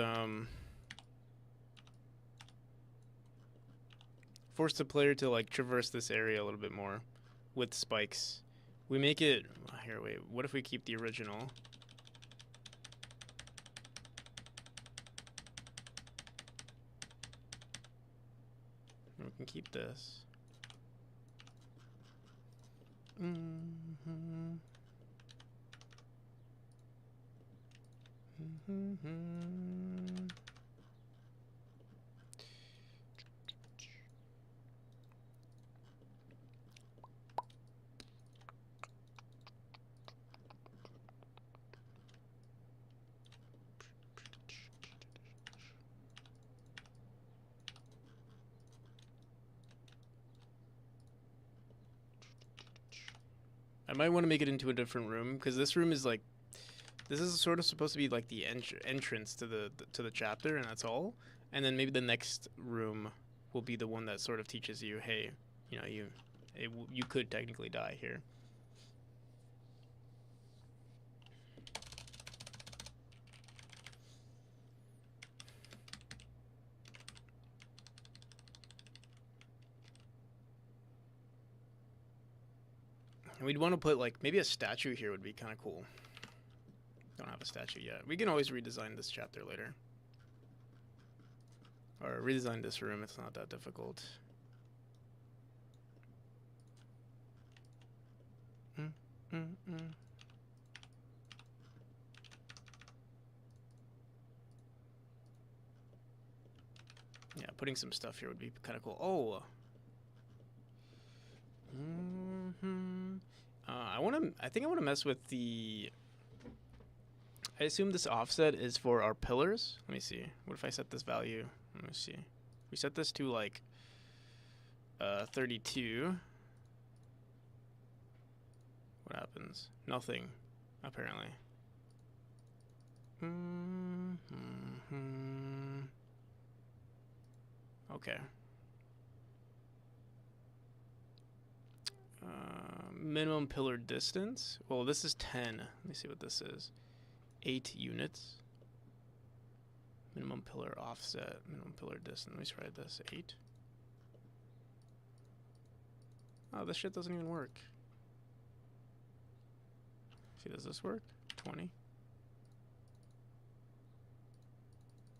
force the player to, like, traverse this area a little bit more with spikes. We make it... Here, wait. What if we keep the original? We can keep this. I might want to make it into a different room because this room is like, this is sort of supposed to be like the entrance to the chapter, and that's all. And then maybe the next room will be the one that sort of teaches you, hey, you know, you could technically die here. We'd want to put, like, maybe a statue here would be kind of cool. Don't have a statue yet. We can always redesign this chapter later. Or redesign this room, it's not that difficult. Yeah, putting some stuff here would be kind of cool. Oh! I think I want to mess with the... I assume this offset is for our pillars. Let me see. What if I set this value? Let me see. We set this to, like, 32. What happens? Nothing, apparently. Okay. Minimum pillar distance. Well, this is 10. Let me see what this is. 8 units. Minimum pillar offset. Minimum pillar distance. Let me try this. 8. Oh, this shit doesn't even work. See, does this work? 20.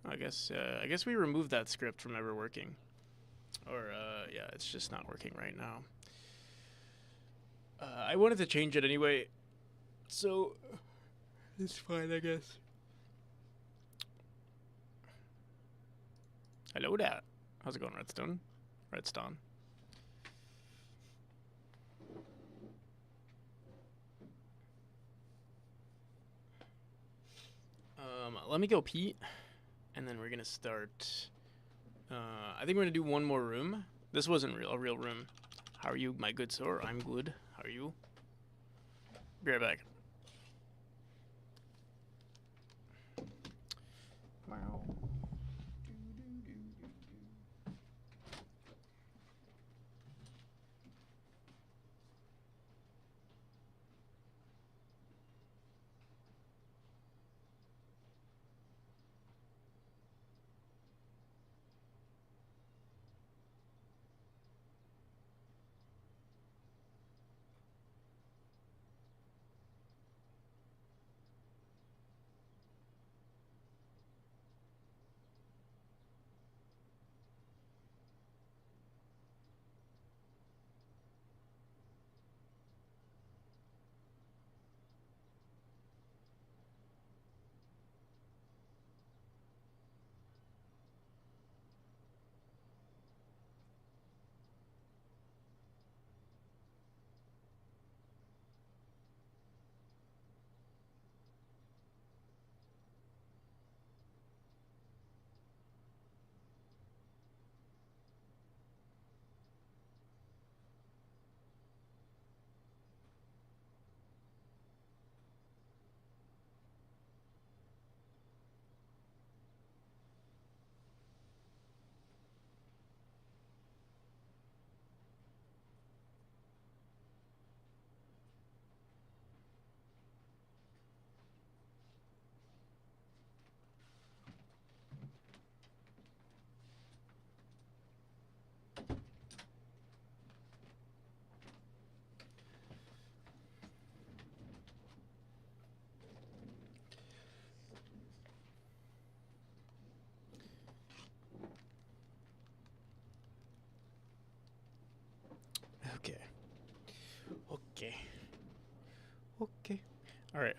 I guess we removed that script from ever working. Or, yeah, it's just not working right now. I wanted to change it anyway, so it's fine, I guess. Hello there. How's it going, Redstone? Redstone. Let me go pee, and then we're gonna start. I think we're gonna do one more room. This wasn't a real room. How are you, my good sir? I'm good. How are you? Be right back. Wow. Okay. Okay. Okay. All right.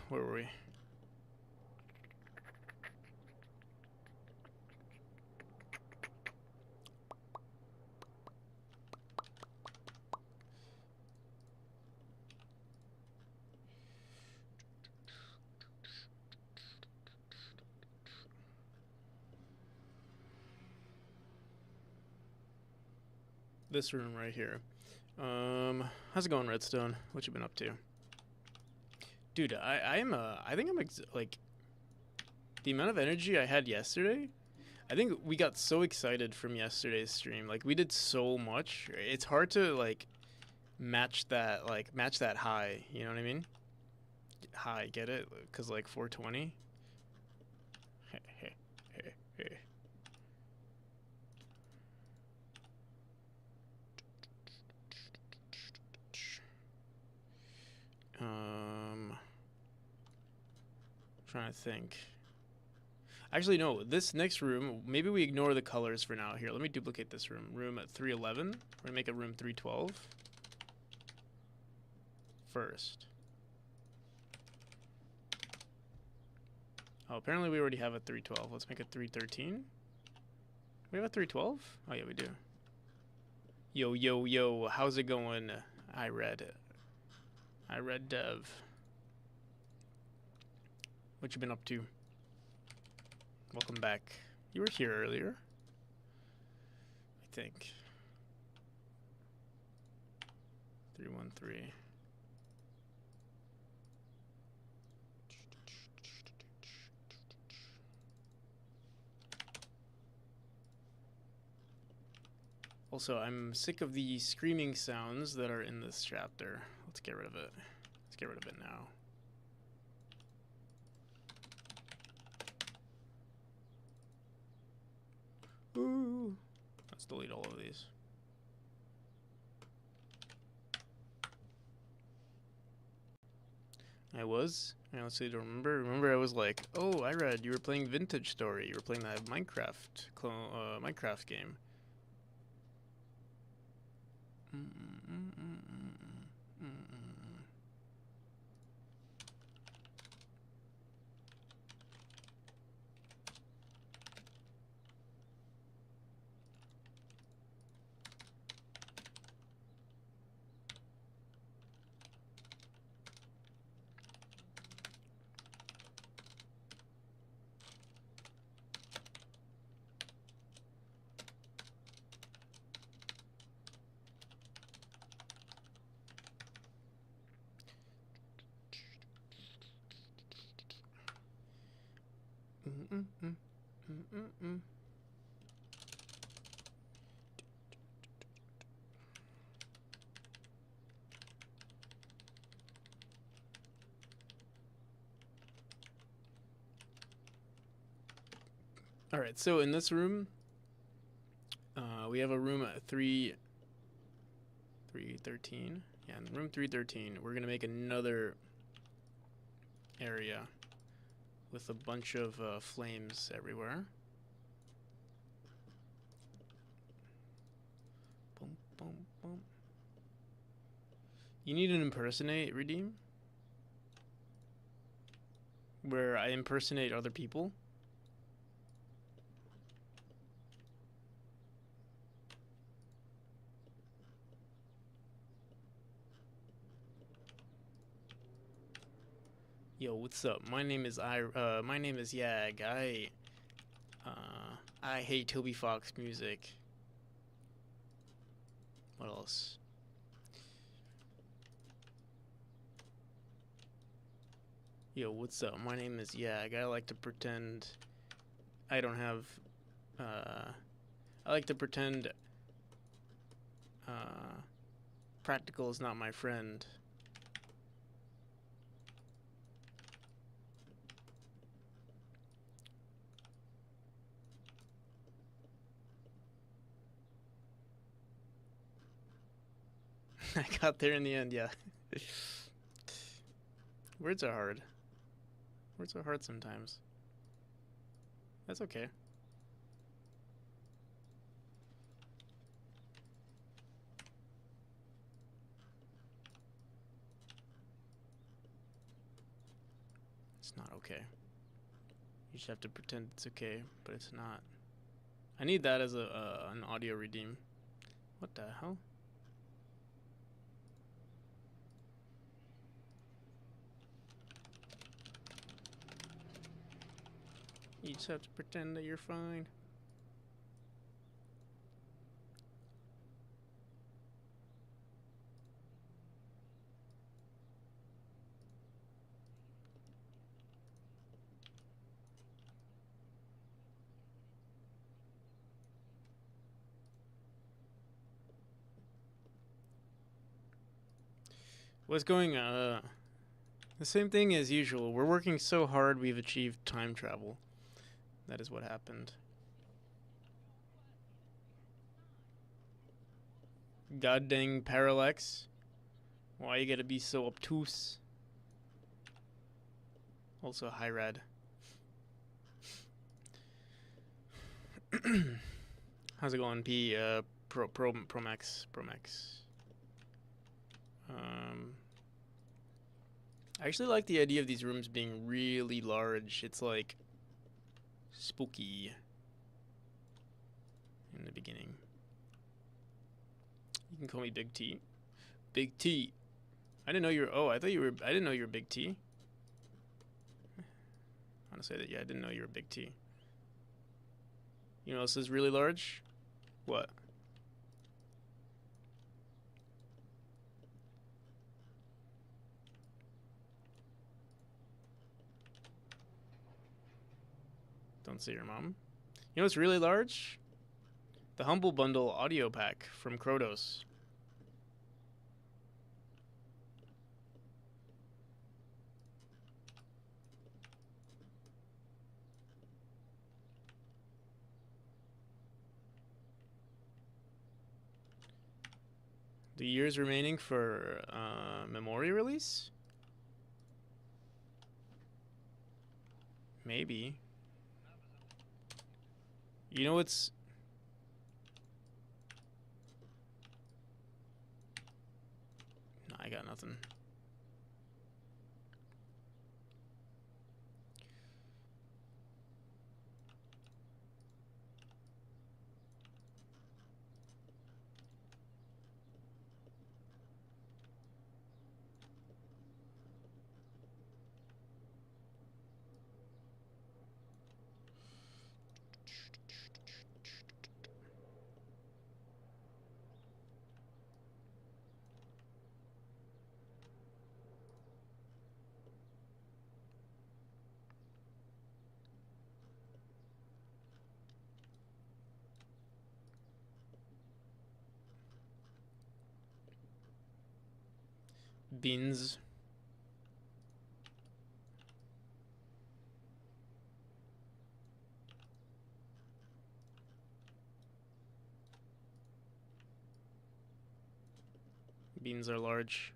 Where were we? This room right here. How's it going, Redstone? What you been up to? Dude, I think I'm like, the amount of energy I had yesterday, I think we got so excited from yesterday's stream. Like, we did so much. It's hard to, like, match that high, you know what I mean? High, get it? Because, like, 420. Trying to think. Actually, no. This next room, maybe we ignore the colors for now. Here, let me duplicate this room. Room at 311. We're gonna make a room 312 first. Oh, apparently we already have a 312. Let's make a 313. We have a 312? Oh yeah, we do. Yo, yo, yo. How's it going? I read Dev. What you been up to? Welcome back. You were here earlier, I think. 313. Also, I'm sick of the screaming sounds that are in this chapter. Let's get rid of it. Let's get rid of it now. Ooh. Let's delete all of these. I was. I honestly don't remember. Remember, I was like, "Oh, I read you were playing Vintage Story. You were playing that Minecraft game." All right, so in this room, we have a room at 313. Yeah, in room 313, we're gonna make another area with a bunch of flames everywhere. Boom, boom, boom. You need an impersonate redeem, where I impersonate other people. Yo, what's up? My name is Yag. I hate Toby Fox music. What else? Yo, what's up? My name is Yag. I like to pretend I don't have, I like to pretend, practical is not my friend. I got there in the end, yeah. Words are hard. Words are hard sometimes. That's okay. It's not okay. You just have to pretend it's okay, but it's not. I need that as an audio redeem. What the hell? You just have to pretend that you're fine. What's going on? The same thing as usual. We're working so hard we've achieved time travel. That is what happened. God dang parallax. Why you gotta be so obtuse? Also, hi Red. How's it going, P? Promax. I actually like the idea of these rooms being really large. It's like spooky in the beginning. You can call me Big T. Big T. I didn't know you were. Oh, I didn't know you were Big T. I want to say that. Yeah, I didn't know you were Big T. You know, this is really large. What? Don't say your mom. You know what's really large? The Humble Bundle audio pack from Krotos. The years remaining for memory release? Maybe. You know what's... No, I got nothing. Beans. Beans are large.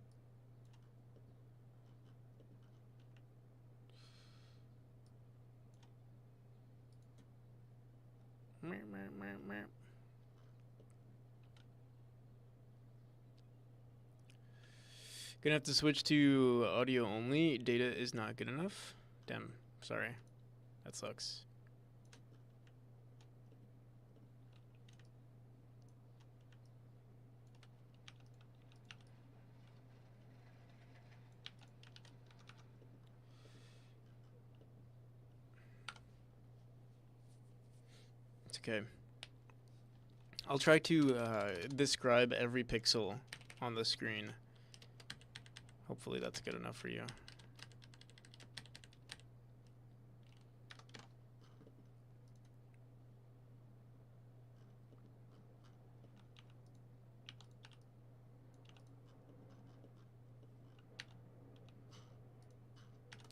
Gonna have to switch to audio only. Data is not good enough. Damn, sorry. That sucks. It's okay. I'll try to describe every pixel on the screen. Hopefully that's good enough for you.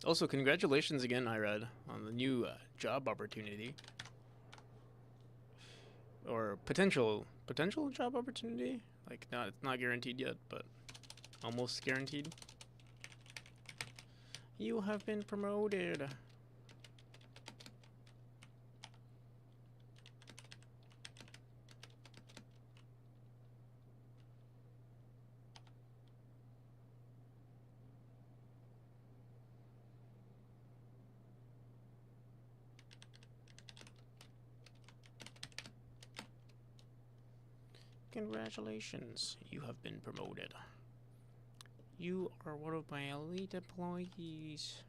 Also, congratulations again, Irad, on the new job opportunity. Or potential job opportunity? Like, it's not guaranteed yet, but almost guaranteed. You have been promoted. Congratulations, you have been promoted. You are one of my elite employees.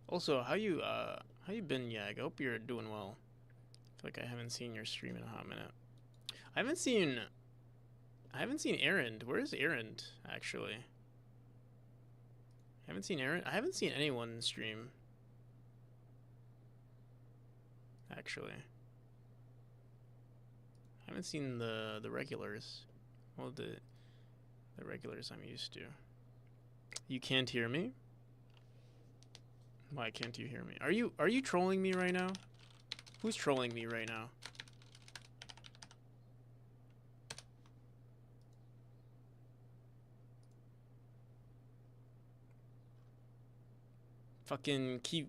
Also, how you been, Yag? I hope you're doing well. I feel like I haven't seen your stream in a hot minute. I haven't seen Erend. Where is Erend, actually? I haven't seen Erend. I haven't seen anyone stream. Actually. I haven't seen the regulars. Well, the regulars I'm used to. You can't hear me? Why can't you hear me? Are you trolling me right now? Who's trolling me right now? Fucking KV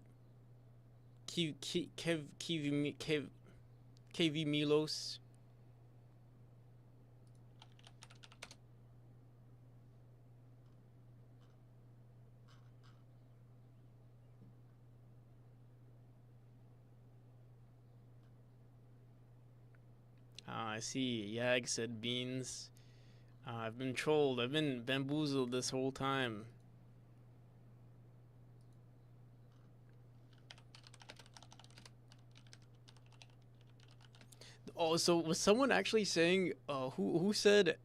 Milos. I see. Yag said beans. I've been trolled. I've been bamboozled this whole time. Oh, so was someone actually saying? Who said?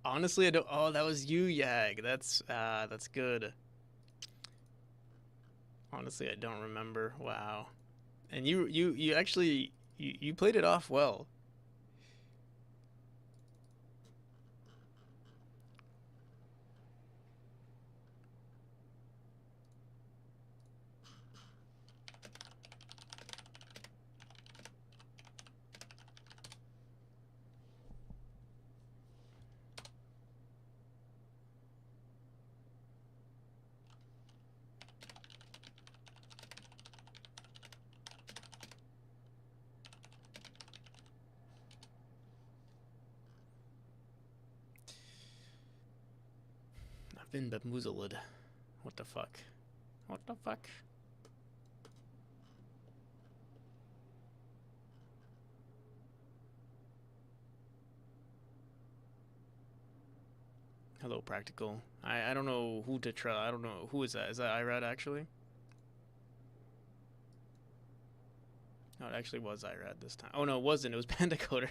Honestly, I don't. Oh, that was you, Yag. That's good. Honestly, I don't remember. Wow. And you actually you played it off well. Been bamboozled. What the fuck? What the fuck? Hello, Practical. I don't know who to try. I don't know. Who is that? Is that Irad, actually? No, it actually was Irad this time. Oh, no, it wasn't. It was Panda Coder.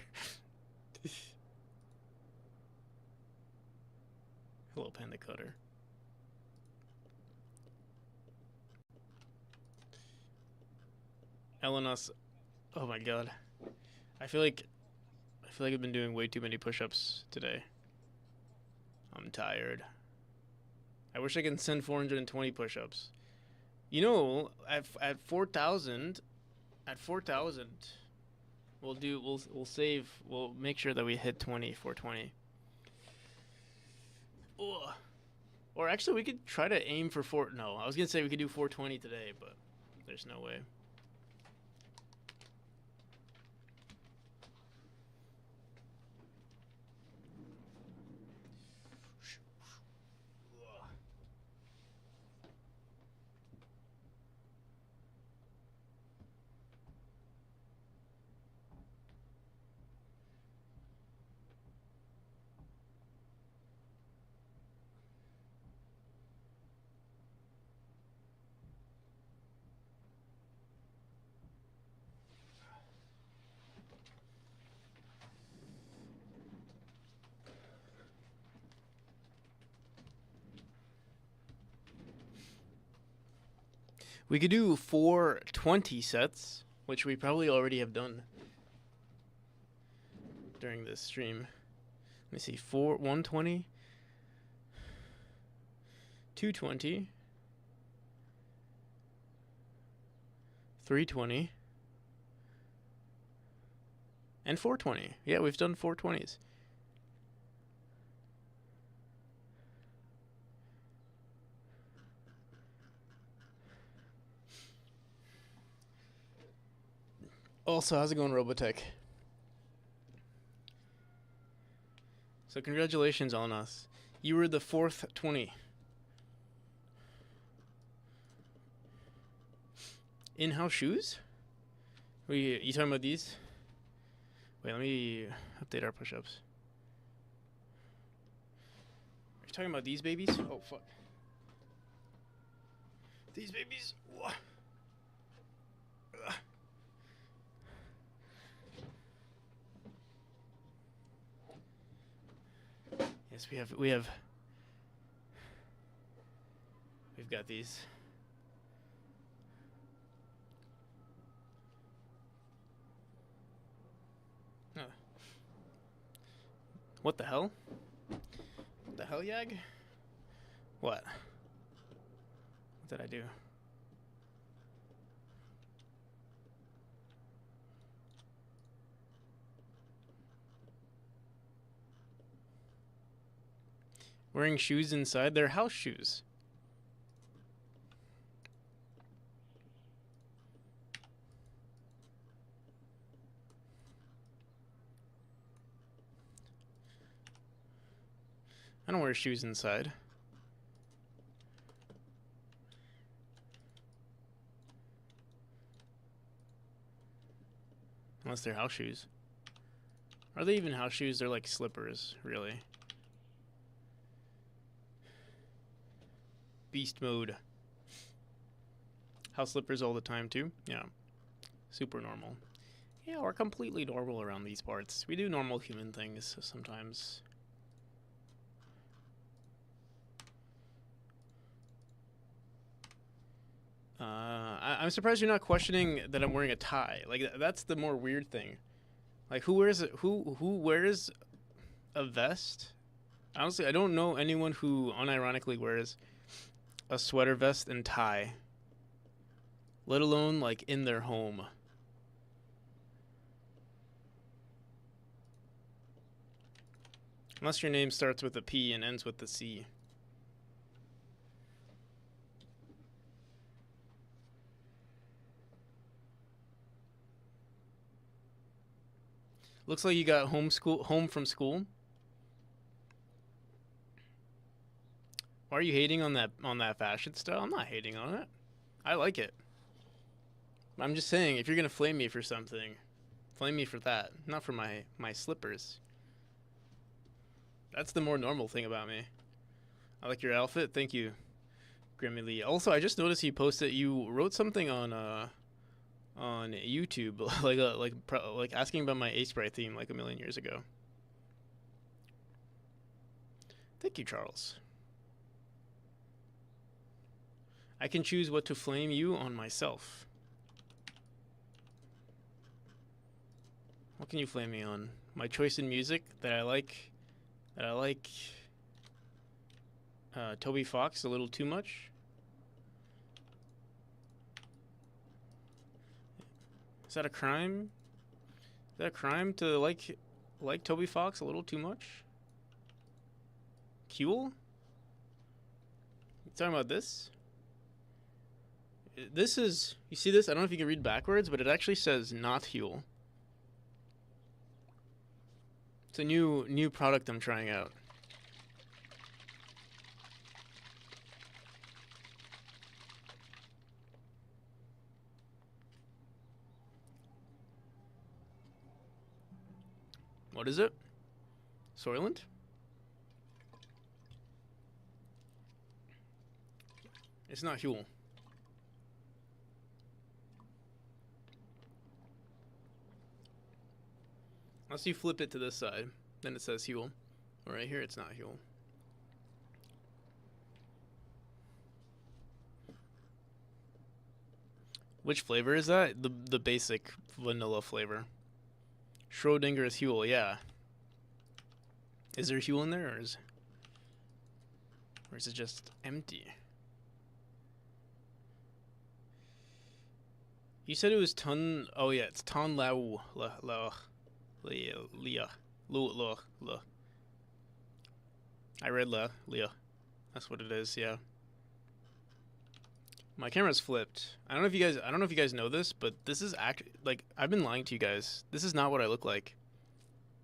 Hello, Panda Coder. Elenos. Oh my god. I feel like I've been doing way too many push-ups today. I'm tired. I wish I could send 420 push-ups. You know, at 4,000, we'll make sure that we hit 420. Ugh. Or actually, we could try to aim for no, I was gonna say we could do 420 today, but there's no way. We could do 420 sets, which we probably already have done during this stream. Let me see, 120, 220, 320, and 420. Yeah, we've done 420s. Also, how's it going, Robotech? So congratulations on us. You were the 4th 20. In-house shoes? You talking about these? Wait, let me update our push-ups. Are you talking about these babies? Oh, fuck. These babies? Ugh. Yes, we've got these. What the hell? What the hell, Yag? What? What did I do? Wearing shoes inside? They're house shoes. I don't wear shoes inside. Unless they're house shoes. Are they even house shoes? They're like slippers, really. Beast mode. House slippers all the time too? Yeah. Super normal. Yeah, we're completely normal around these parts. We do normal human things sometimes. I'm surprised you're not questioning that I'm wearing a tie. Like, that's the more weird thing. Like, who wears a vest? Honestly, I don't know anyone who unironically wears a sweater vest and tie, let alone like in their home. Unless your name starts with a P and ends with a C. Looks like you got home from school. Why are you hating on that fashion style? I'm not hating on it. I like it. I'm just saying, if you're gonna flame me for something, flame me for that, not for my slippers. That's the more normal thing about me. I like your outfit. Thank you, Grimmy Lee. Also, I just noticed you wrote something on YouTube like asking about my Ace Sprite theme like a million years ago. Thank you, Charles. I can choose what to flame you on myself. What can you flame me on? My choice in music that I like. Toby Fox a little too much. Is that a crime? Is that a crime to like Toby Fox a little too much? Huel? You talking about this? This is, you see this? I don't know if you can read backwards, but it actually says not Huel. It's a new product I'm trying out. What is it? Soylent? It's not Huel. Unless you flip it to this side, then it says Huel. Right here, it's not Huel. Which flavor is that? The basic vanilla flavor. Schrodinger's Huel, yeah. Is there Huel in there, or is it just empty? You said it was ton. Oh yeah, it's ton lau Leah. I read Leah. That's what it is, yeah. My camera's flipped. I don't know if you guys know this, but this is like I've been lying to you guys. This is not what I look like.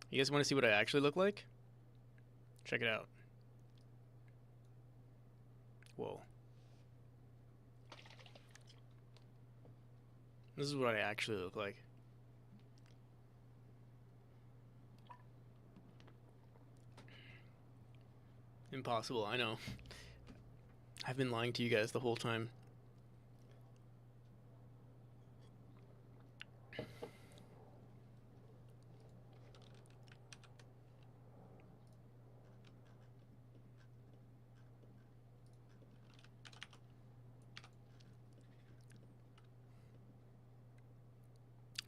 You guys want to see what I actually look like? Check it out. Whoa. This is what I actually look like. Impossible, I know. I've been lying to you guys the whole time.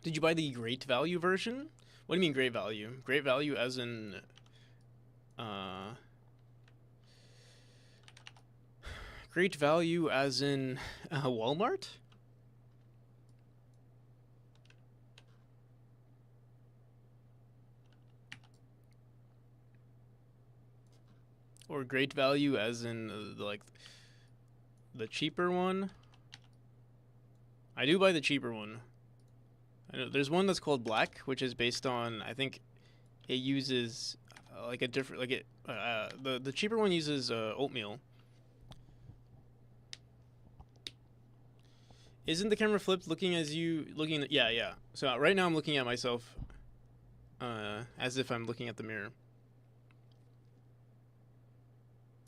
Did you buy the great value version? What do you mean great value? Great value as in great value as in Walmart? Or great value as in like the cheaper one? I do buy the cheaper one. I know there's one that's called Black, which is based on, I think it uses like a different, like the cheaper one uses oatmeal. Isn't the camera flipped looking as you looking at, yeah. So right now I'm looking at myself as if I'm looking at the mirror.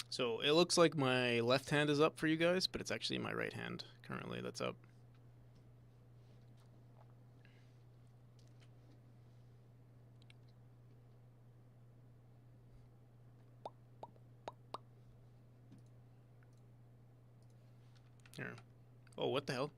So it looks like my left hand is up for you guys, but it's actually my right hand currently that's up. Here. Oh, what the hell?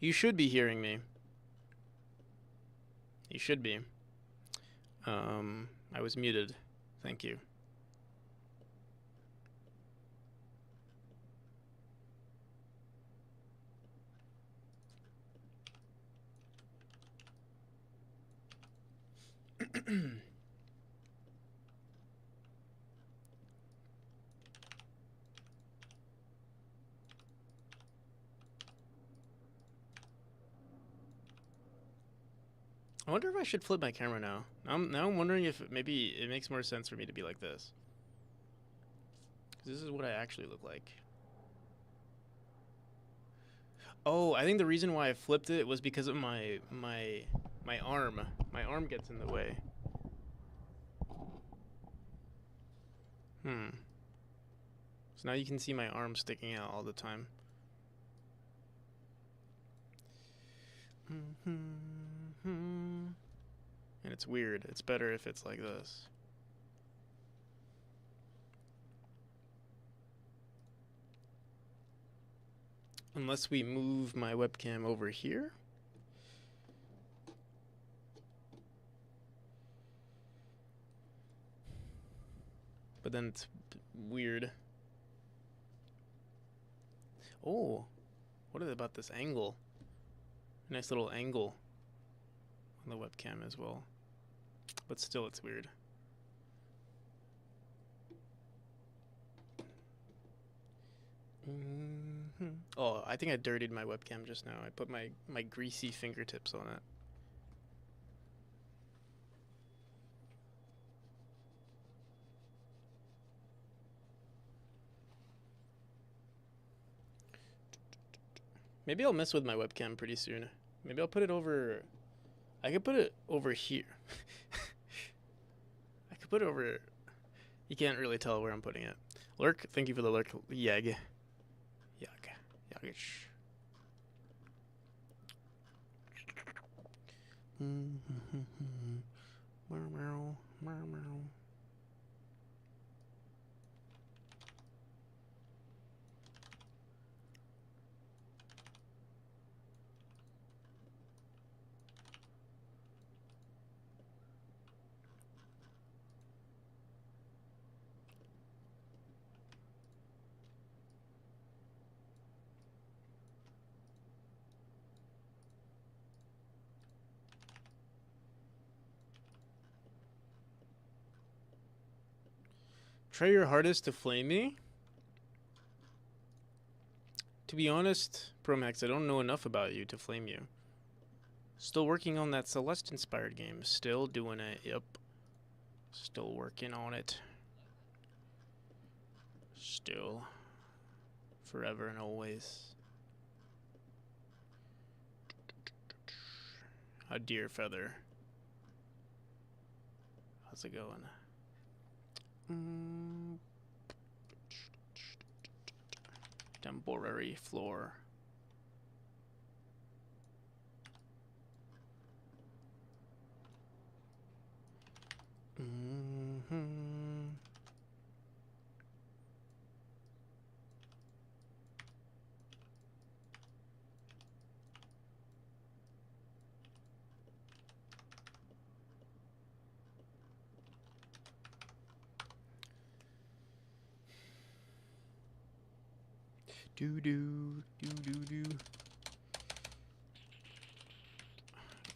You should be hearing me. You should be. I was muted. Thank you. I wonder if I should flip my camera now. Now I'm wondering if maybe it makes more sense for me to be like this. 'Cause this is what I actually look like. Oh, I think the reason why I flipped it was because of my arm. My arm gets in the way. So now you can see my arm sticking out all the time. And it's weird. It's better if it's like this. Unless we move my webcam over here. But then it's weird. Oh, what is it about this angle? Nice little angle on the webcam as well. But still, it's weird. Oh, I think I dirtied my webcam just now. I put my greasy fingertips on it. Maybe I'll mess with my webcam pretty soon. Maybe I'll put it over... I could put it over here. I could put it over... You can't really tell where I'm putting it. Lurk, thank you for the lurk. Yagish. Try your hardest to flame me? To be honest, Promax, I don't know enough about you to flame you. Still working on that Celeste-inspired game. Still doing it, yep. Still working on it. Still. Forever and always. A deer feather. How's it going? Temporary floor.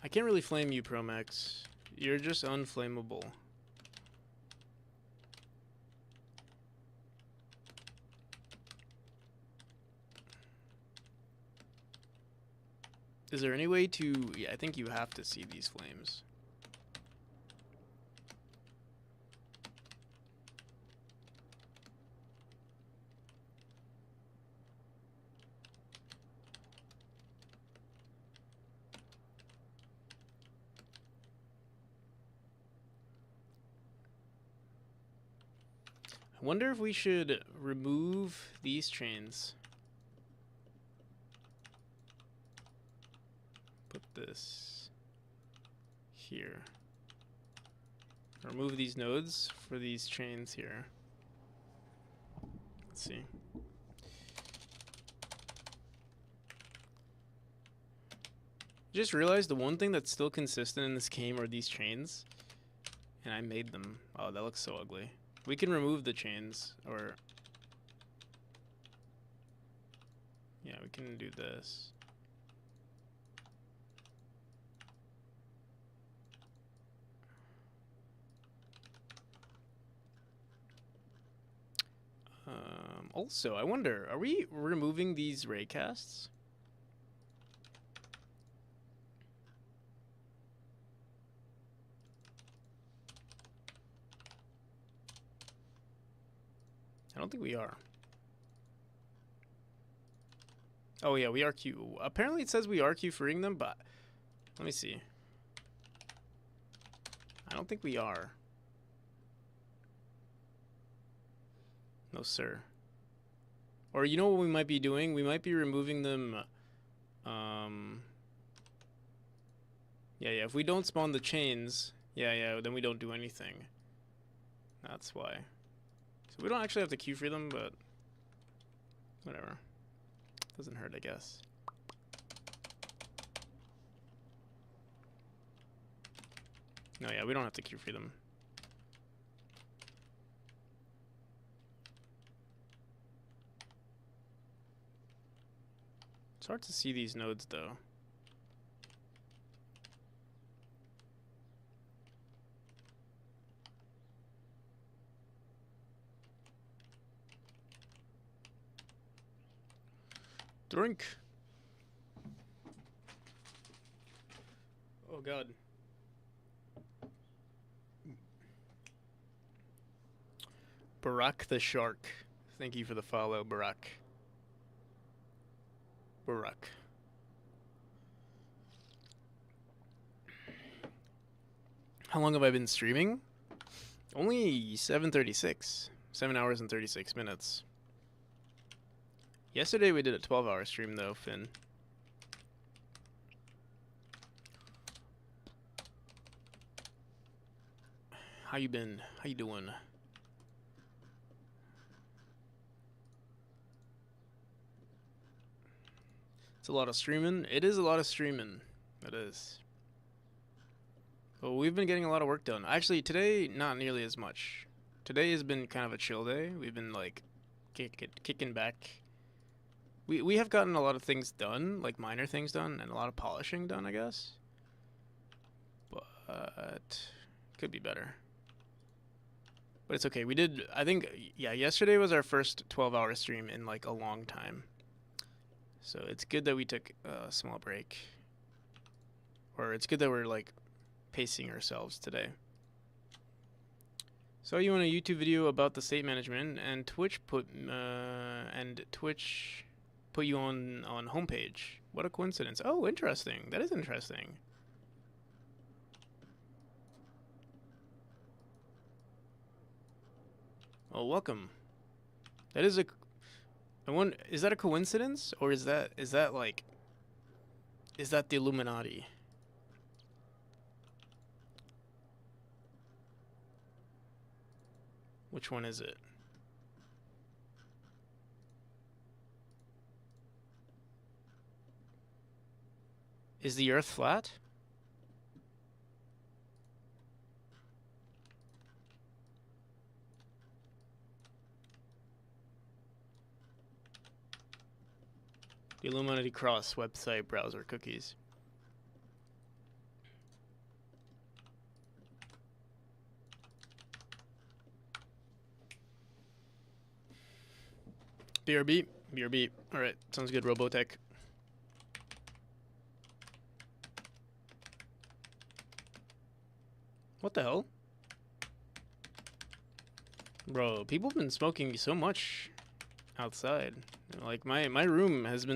I can't really flame you, Promax. You're just unflammable. Is there any way to... Yeah, I think you have to see these flames. I wonder if we should remove these chains. Put this here. Remove these nodes for these chains here. Let's see. Just realized the one thing that's still consistent in this game are these chains. And I made them. Oh, that looks so ugly. We can remove the chains, or... Yeah, we can do this. Also, I wonder, are we removing these raycasts? I don't think we are. Oh yeah, we are Q. Apparently it says we are Q freeing them, but let me see. I don't think we are. No, sir. Or you know what we might be doing? We might be removing them. Yeah, if we don't spawn the chains, yeah, then we don't do anything. That's why. So we don't actually have to queue free them, but whatever. Doesn't hurt, I guess. No, yeah, we don't have to queue free them. It's hard to see these nodes, though. Drink. Oh, God. Barack the Shark. Thank you for the follow, Barack. Barack. How long have I been streaming? Only 7:36. 7 hours and 36 minutes. Yesterday we did a 12-hour stream though, Finn. How you been? How you doing? It's a lot of streaming. It is a lot of streaming. It is. Well, we've been getting a lot of work done. Actually, today, not nearly as much. Today has been kind of a chill day. We've been, like, kicking back. We have gotten a lot of things done, like minor things done, and a lot of polishing done, I guess. But could be better. But it's okay. We did, I think, yeah, yesterday was our first 12-hour stream in, like, a long time. So it's good that we took a small break. Or it's good that we're, like, pacing ourselves today. Saw you on a YouTube video about the state management, and Twitch put you on homepage. What a coincidence! Oh, interesting. That is interesting. Oh, welcome. That is a. I wonder, is that a coincidence, or is that like, is that the Illuminati? Which one is it? Is the Earth flat? The Illuminati Cross website browser cookies. BRB. BRB. Alright, sounds good, Robotech. What the hell? Bro, people have been smoking so much outside. Like, my room has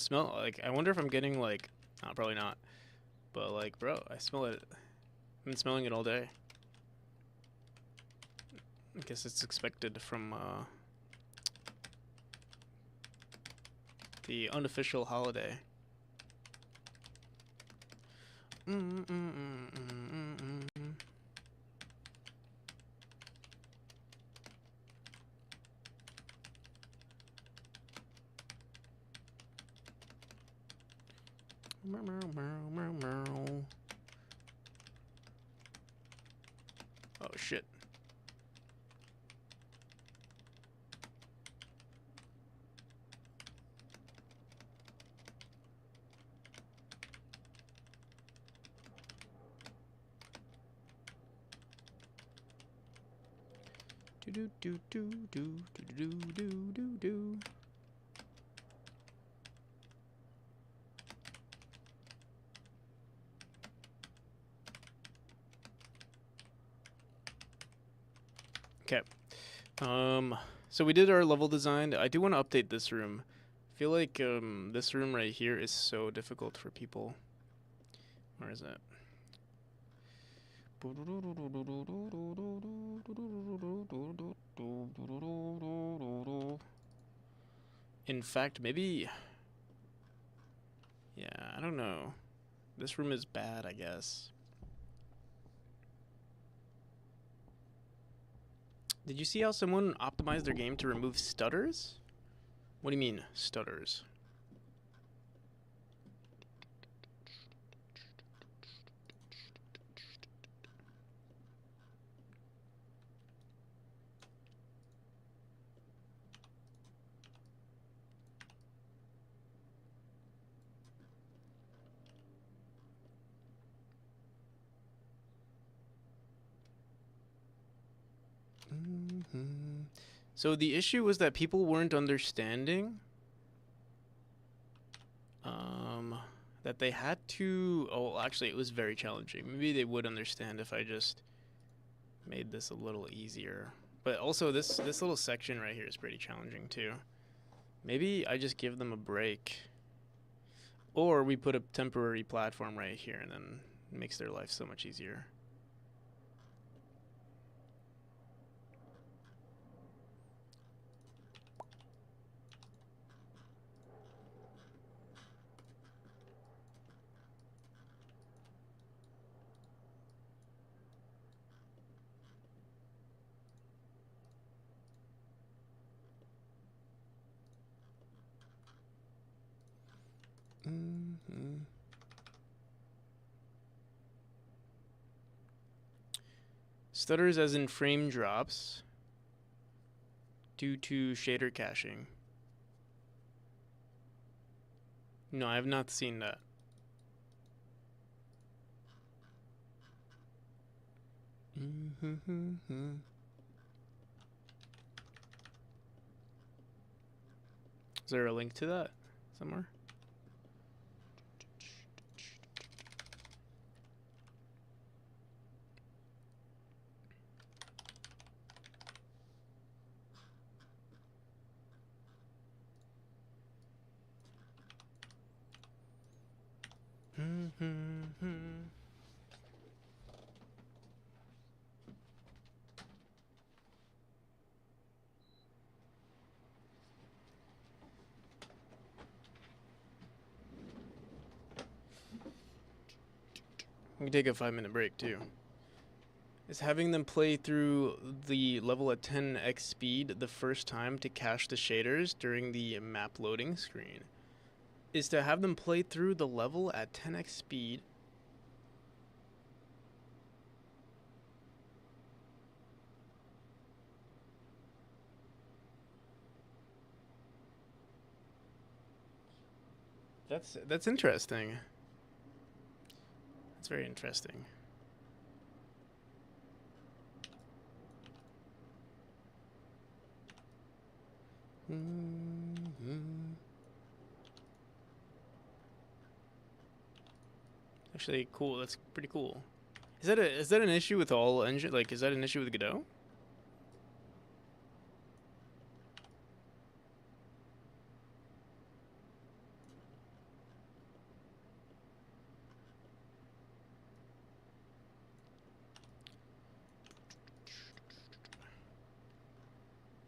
smelled like, I wonder if I'm getting, like, probably not. But, like, bro, I smell it. I've been smelling it all day. I guess it's expected from, the unofficial holiday. Oh shit. Do do do do do do do do do. Okay. So we did our level design. I do want to update this room. I feel like this room right here is so difficult for people. Where is it? In fact, maybe... Yeah, I don't know. This room is bad, I guess. Did you see how someone optimized their game to remove stutters? What do you mean, stutters? So the issue was that people weren't understanding that they had to... Oh, actually, it was very challenging. Maybe they would understand if I just made this a little easier. But also, this little section right here is pretty challenging, too. Maybe I just give them a break. Or we put a temporary platform right here, and then it makes their life so much easier. Stutters as in frame drops due to shader caching. No, I have not seen that. Is there a link to that somewhere? We can take a 5-minute break too. Is having them play through the level at 10x speed the first time to cache the shaders during the map loading screen. Is to have them play through the level at 10x speed. That's interesting. That's very interesting. Actually, cool. That's pretty cool. Is that an issue with all engine? Like, is that an issue with Godot?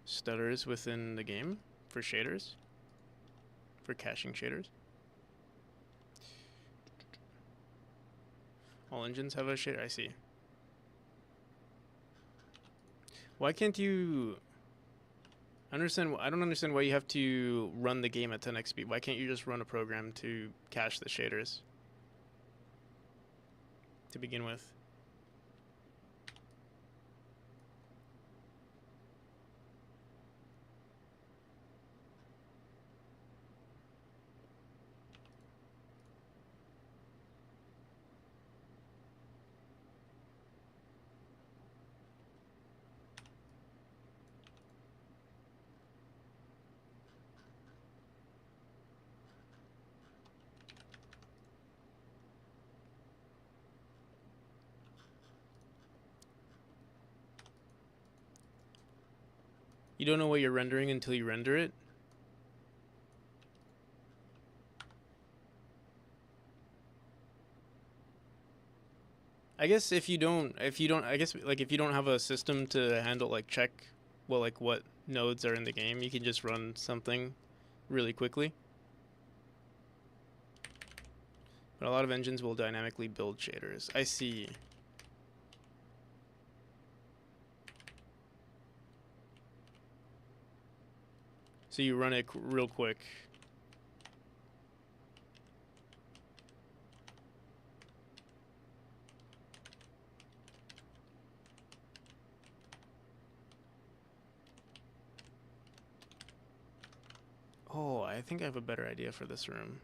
Stutters within the game for shaders, for caching shaders. All engines have a shader. I see. Why can't you I don't understand why you have to run the game at 10x speed. Why can't you just run a program to cache the shaders? to begin with. You don't know what you're rendering until you render it? I guess if you don't, I guess like if you don't have a system to handle like check, well, like what nodes are in the game, you can just run something really quickly. But a lot of engines will dynamically build shaders. I see. So you run it real quick. Oh, I think I have a better idea for this room.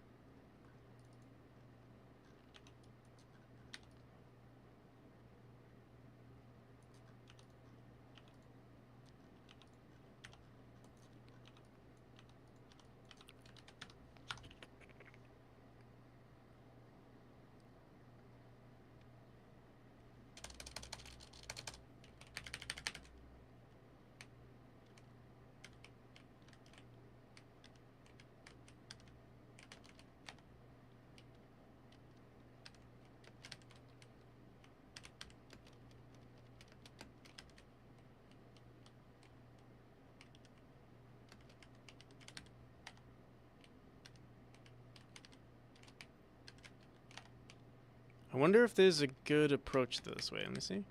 I wonder if there's a good approach to this way. Let me see.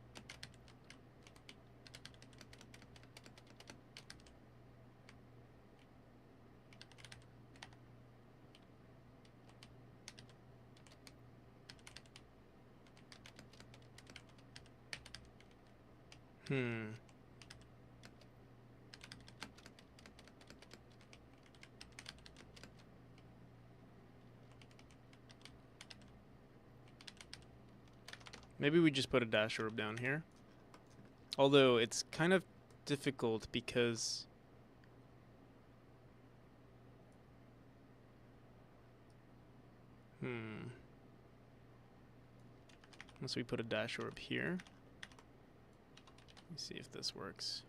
Maybe we just put a dash orb down here. Although it's kind of difficult because unless we put a dash orb here. Let me see if this works.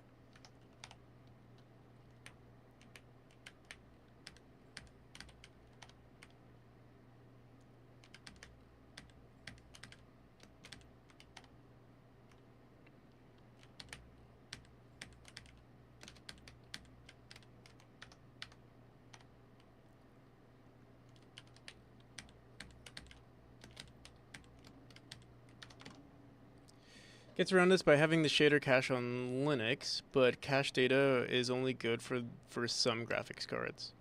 Gets around this by having the shader cache on Linux, but cache data is only good for some graphics cards.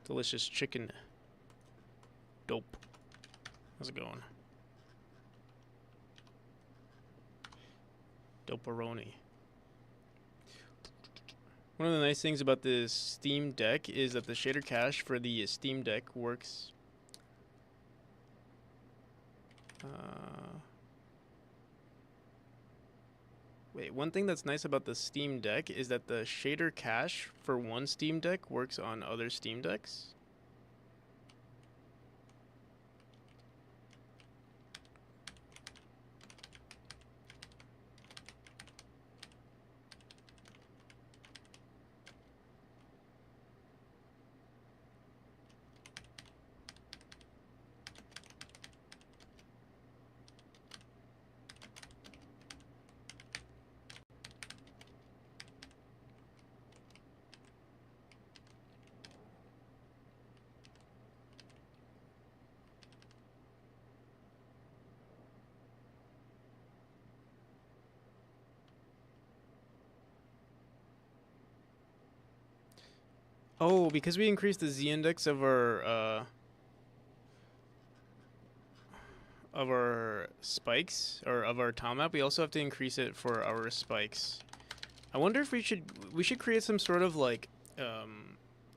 Delicious chicken. Dope. How's it going? Doperoni. One of the nice things about this Steam Deck is that the shader cache for the Steam Deck works. Wait, one thing that's nice about the Steam Deck is that the shader cache for one Steam Deck works on other Steam Decks. Oh, because we increased the z-index of our spikes, or of our tile map, we also have to increase it for our spikes. I wonder if we should create some sort of like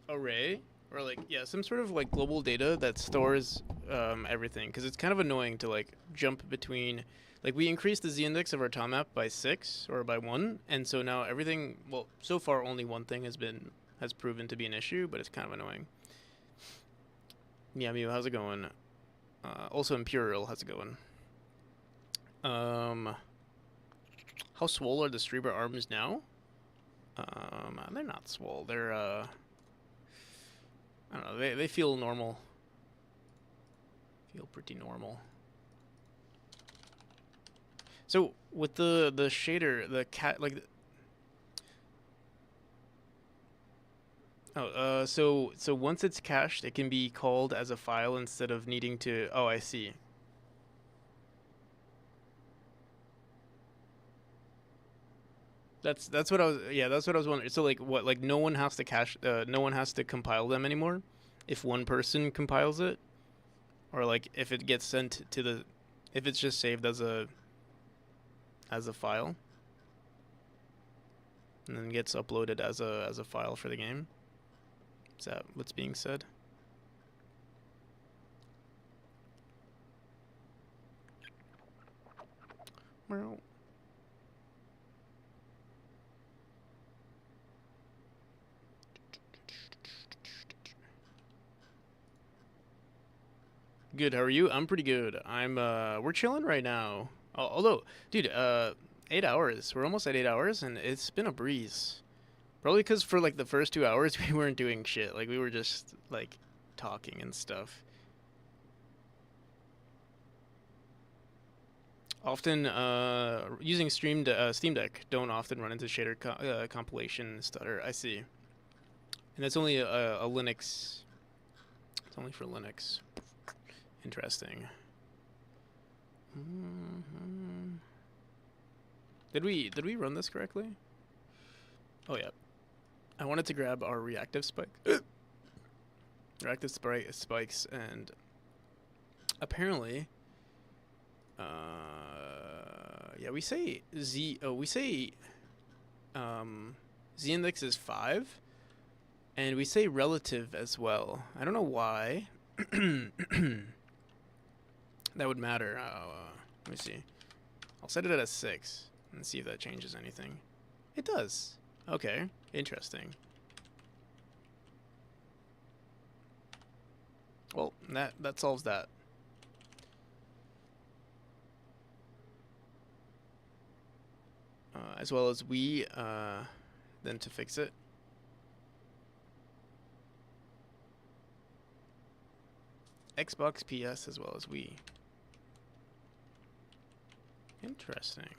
array, or like, yeah, some sort of like global data that stores everything, because it's kind of annoying to like jump between, like, we increased the z-index of our tile map by 6 or by 1, and so now everything, well, so far only one thing has proven to be an issue, but it's kind of annoying. Yeah, Mew, how's it going? Also Imperial, how's it going? How swole are the Streamer arms now? They're not swole. They're I don't know. They feel normal. Feel pretty normal. So with the shader, the cat like. So once it's cached, it can be called as a file instead of needing to. Oh, I see. That's what I was. Yeah, that's what I was wondering. So like, what? Like, no one has to cache. No one has to compile them anymore, if one person compiles it, or like if it gets sent to the, if it's just saved as a file, and then gets uploaded as a file for the game. Is that what's being said? Well. Good. How are you? I'm pretty good. We're chilling right now. Although, dude, 8 hours. We're almost at 8 hours, and it's been a breeze. Probably because for like the first 2 hours we weren't doing shit. Like, we were just like talking and stuff. Often, using Steam Deck, don't often run into shader compilation stutter. I see. And that's only a Linux. It's only for Linux. Interesting. Did we run this correctly? Oh yeah. I wanted to grab our reactive spikes, and apparently, yeah, we say z index is 5, and we say relative as well. I don't know why. That would matter. Let me see. I'll set it at a 6 and see if that changes anything. It does. Okay, interesting. Well, that solves that. As well as we then to fix it. Xbox, PS, as well as we. Interesting.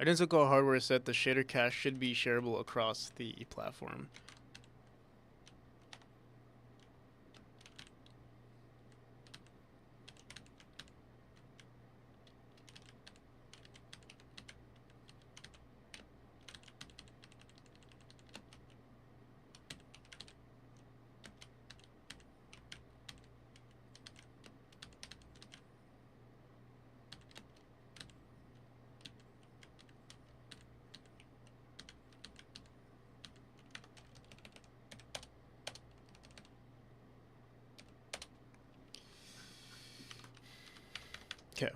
Identical hardware set, the shader cache should be shareable across the platform. Okay.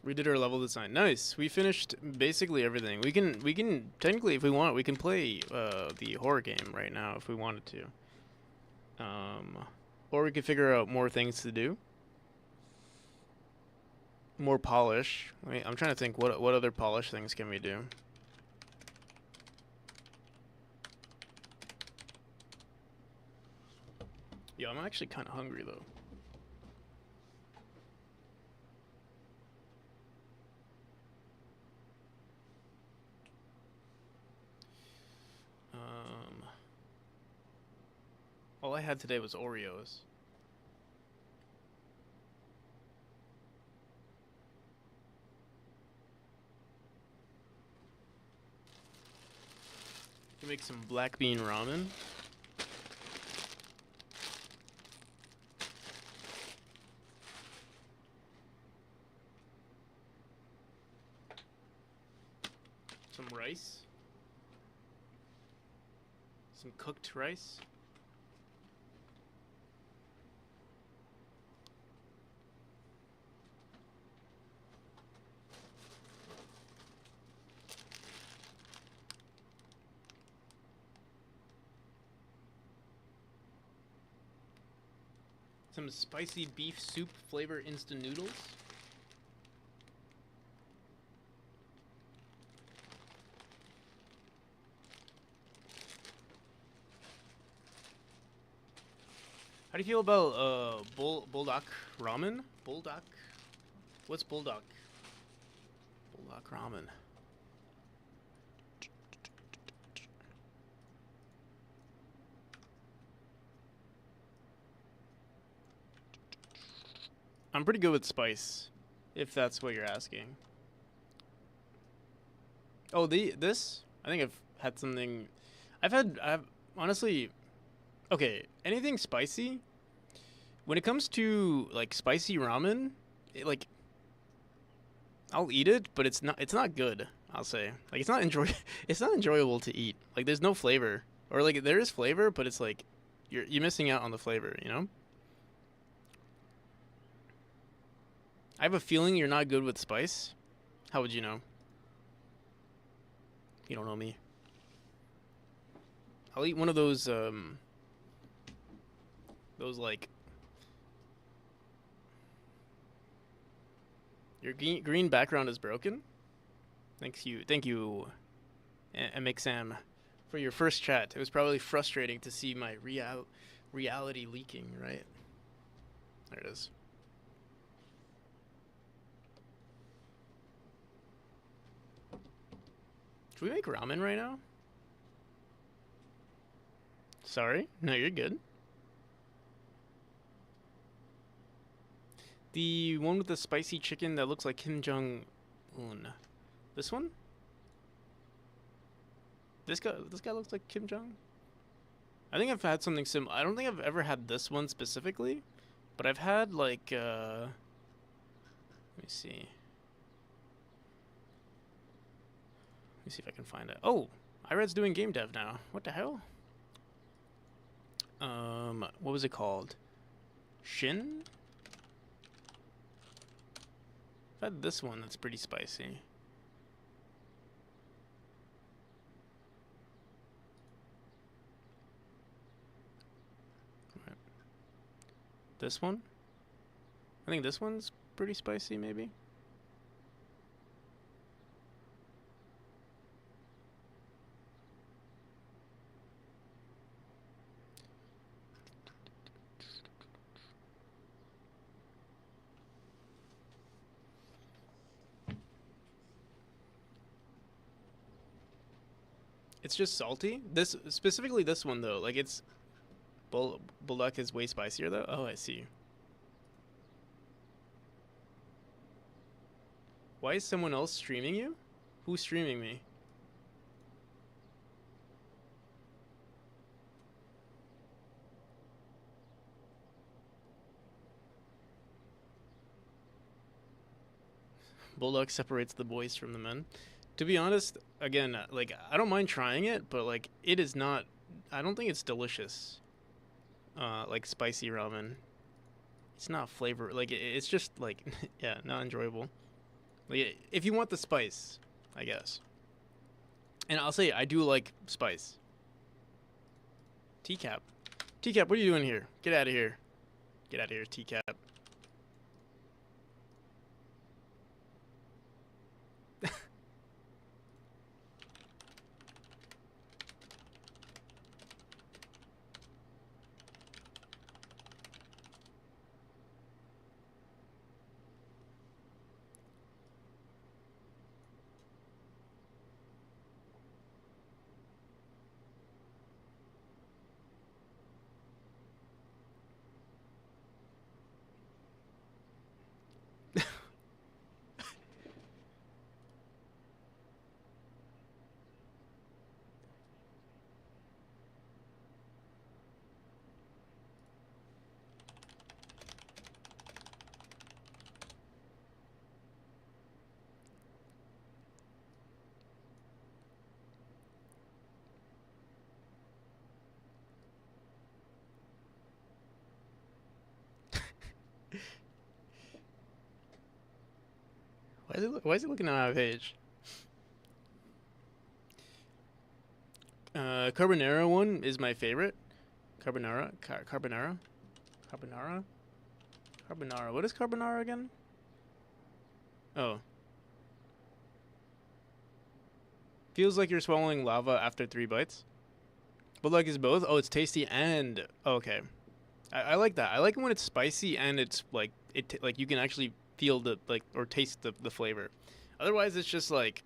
We did our level design. Nice. We finished basically everything. We can technically, if we want, we can play the horror game right now if we wanted to. Or we could figure out more things to do. More polish. I'm trying to think what other polish things can we do. Yeah, I'm actually kind of hungry though. All I had today was Oreos. Can make some black bean ramen. Some rice. Some cooked rice. Some spicy beef soup flavor instant noodles. How do you feel about bulldog ramen? Bulldog? What's bulldog? Bulldog ramen. I'm pretty good with spice, if that's what you're asking. Oh, this? I think I've had something. I've honestly. Okay, anything spicy. When it comes to like spicy ramen, like I'll eat it, but it's not good. I'll say like it's not enjoyable to eat. Like there's no flavor, or like there is flavor, but it's like you're missing out on the flavor. You know. I have a feeling you're not good with spice. How would you know? You don't know me. I'll eat one of those like your green background is broken. Thank you, MXM, for your first chat. It was probably frustrating to see my reality leaking, right? There it is. Should we make ramen right now? Sorry? No, you're good. The one with the spicy chicken that looks like Kim Jong-un. This one? This guy looks like Kim Jong? I think I've had something similar. I don't think I've ever had this one specifically, but I've had like let me see. Let me see if I can find it. Oh, iRed's doing game dev now. What the hell? What was it called? Shin? I've had this one that's pretty spicy. Right. This one? I think this one's pretty spicy, maybe. It's just salty. This specifically, this one though, like it's bulldog is way spicier though. Oh, I see. Why is someone else streaming you? Who's streaming me? Bulldog separates the boys from the men. To be honest, again, like I don't mind trying it, but like it is not. I don't think it's delicious. Like spicy ramen. It's not flavor. Like it's just like yeah, not enjoyable. Like if you want the spice, I guess. And I'll say I do like spice. Teacap. Teacup, what are you doing here? Get out of here. Get out of here, Teacup. Why is he looking at my page? Carbonara one is my favorite. Carbonara? Carbonara? Carbonara? Carbonara. What is carbonara again? Oh. Feels like you're swallowing lava after 3 bites. But like it's both? Oh, it's tasty and... Okay. I like that. I like it when it's spicy and it's like... like you can actually feel the... like or taste the flavor. Otherwise, it's just like...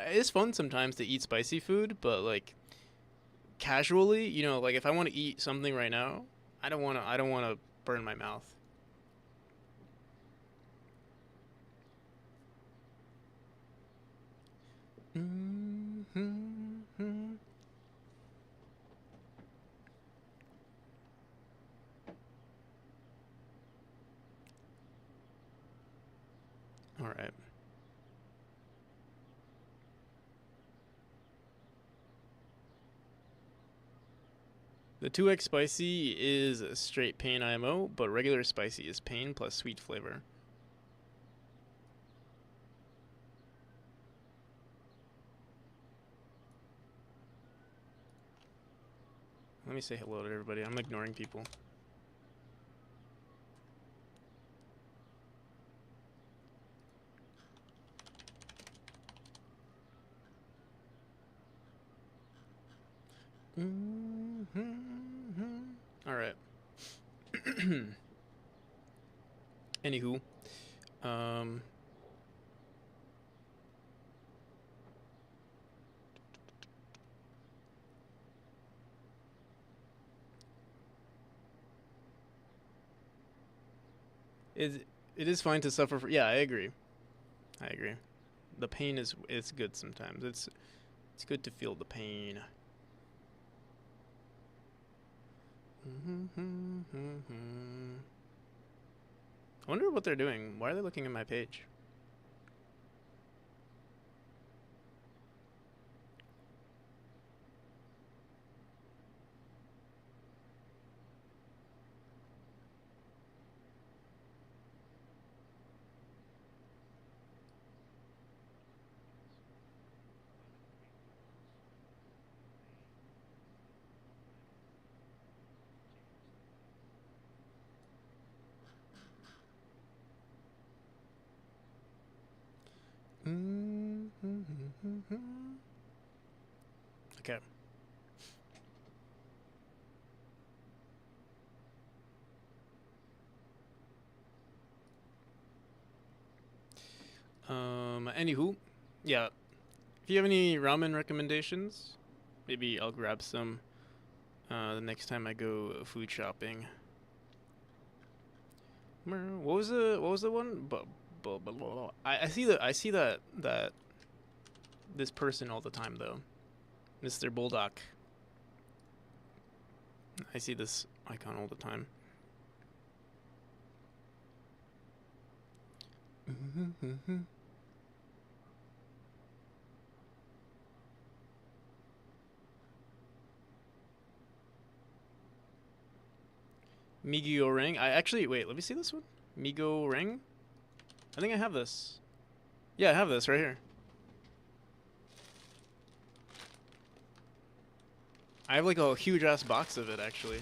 It's fun sometimes to eat spicy food, but like... Casually, you know, like if I want to eat something right now, I don't want to burn my mouth. All right. The 2x spicy is straight pain IMO, but regular spicy is pain plus sweet flavor. Let me say hello to everybody. I'm ignoring people. All right. Anywho, it is fine to suffer for. Yeah, I agree. I agree. The pain is good sometimes. It's good to feel the pain. I wonder what they're doing. Why are they looking at my page? Okay. Anywho, yeah. If you have any ramen recommendations, maybe I'll grab some the next time I go food shopping. What was the one? I see that this person all the time though, Mr. Bulldog. I see this icon all the time. Migo ring. I actually wait. Let me see this one. Migo ring. I think I have this. Yeah, I have this right here. I have like a huge ass box of it actually.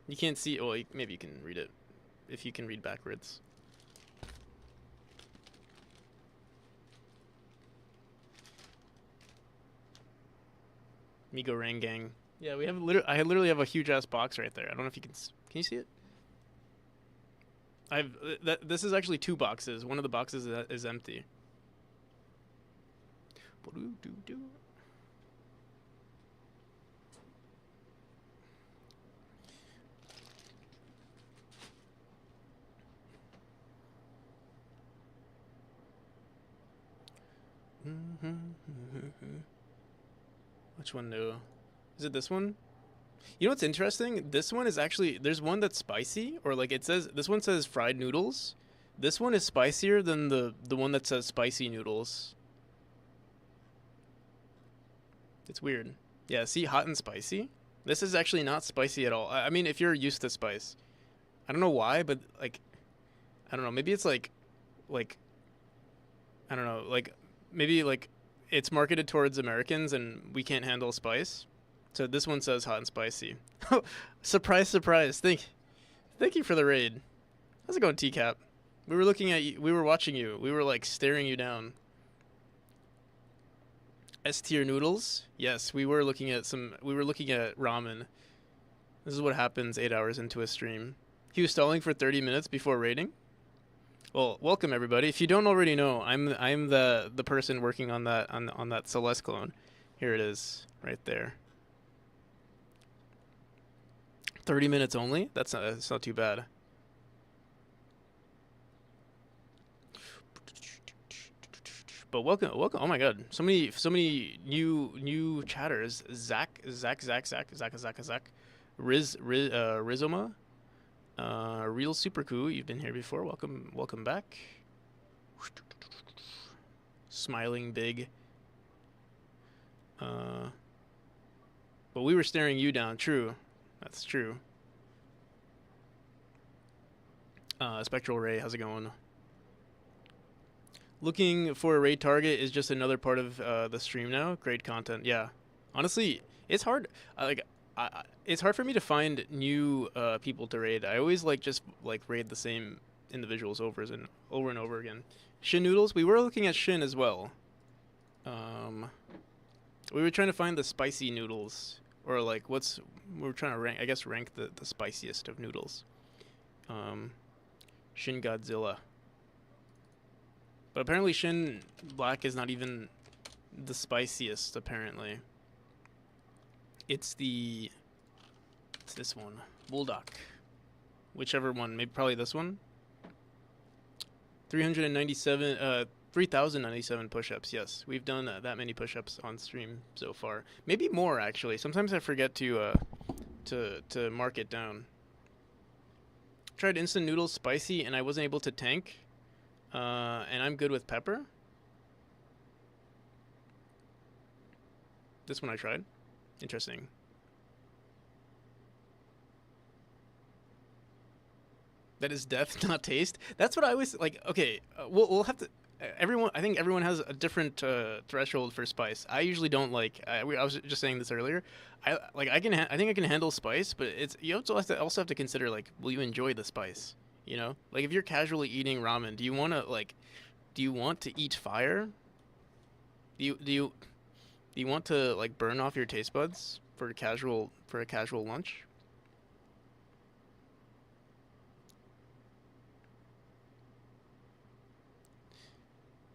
You can't see. Well, maybe you can read it if you can read backwards. Migo Rangang. Yeah, we have I literally have a huge ass box right there. I don't know if you can. Can you see it? This is actually 2 boxes. One of the boxes is empty. Which one though? Is it this one? You know what's interesting? This one is actually, there's one that's spicy, or like it says, this one says fried noodles. This one is spicier than the one that says spicy noodles. It's weird. Yeah, see, hot and spicy. This is actually not spicy at all. I mean, if you're used to spice. I don't know why, but like, I don't know. Maybe it's like, I don't know, like maybe like it's marketed towards Americans and we can't handle spice. So this one says hot and spicy. Surprise, surprise. Thank you for the raid. How's it going, TCAP? We were looking at you. We were watching you. We were like staring you down. S tier noodles. Yes, we were looking at ramen. This is what happens 8 hours into a stream. He was stalling for 30 minutes before raiding. Well, welcome everybody. If you don't already know, I'm the person working on that Celeste clone. Here it is, right there. 30 minutes only? That's not too bad. But welcome. Oh my god, so many new chatters. Zach, Rizoma, Real Super Cool. You've been here before. Welcome back. Smiling big. But we were staring you down. True. That's true. Spectral Ray, how's it going? Looking for a raid target is just another part of the stream now. Great content, yeah. Honestly, it's hard. It's hard for me to find new people to raid. I always just raid the same individuals over and over again. Shin noodles. We were looking at Shin as well. We were trying to find the spicy noodles, or we were trying to rank. I guess rank the spiciest of noodles. Shin Godzilla. But apparently Shin Black is not even the spiciest, apparently. It's this one. Bulldog. Whichever one. Maybe probably this one. 3,097 push-ups, yes. We've done that many push-ups on stream so far. Maybe more, actually. Sometimes I forget to mark it down. Tried instant noodles spicy, and I wasn't able to tank. And I'm good with pepper. This one I tried. Interesting. That is death, not taste. That's what I was like. Okay, we'll have to. I think everyone has a different threshold for spice. I usually don't like. I was just saying this earlier. I think I can handle spice, but you also have to consider will you enjoy the spice? You know, if you're casually eating ramen, do you want to eat fire? Do you want to burn off your taste buds for a casual lunch?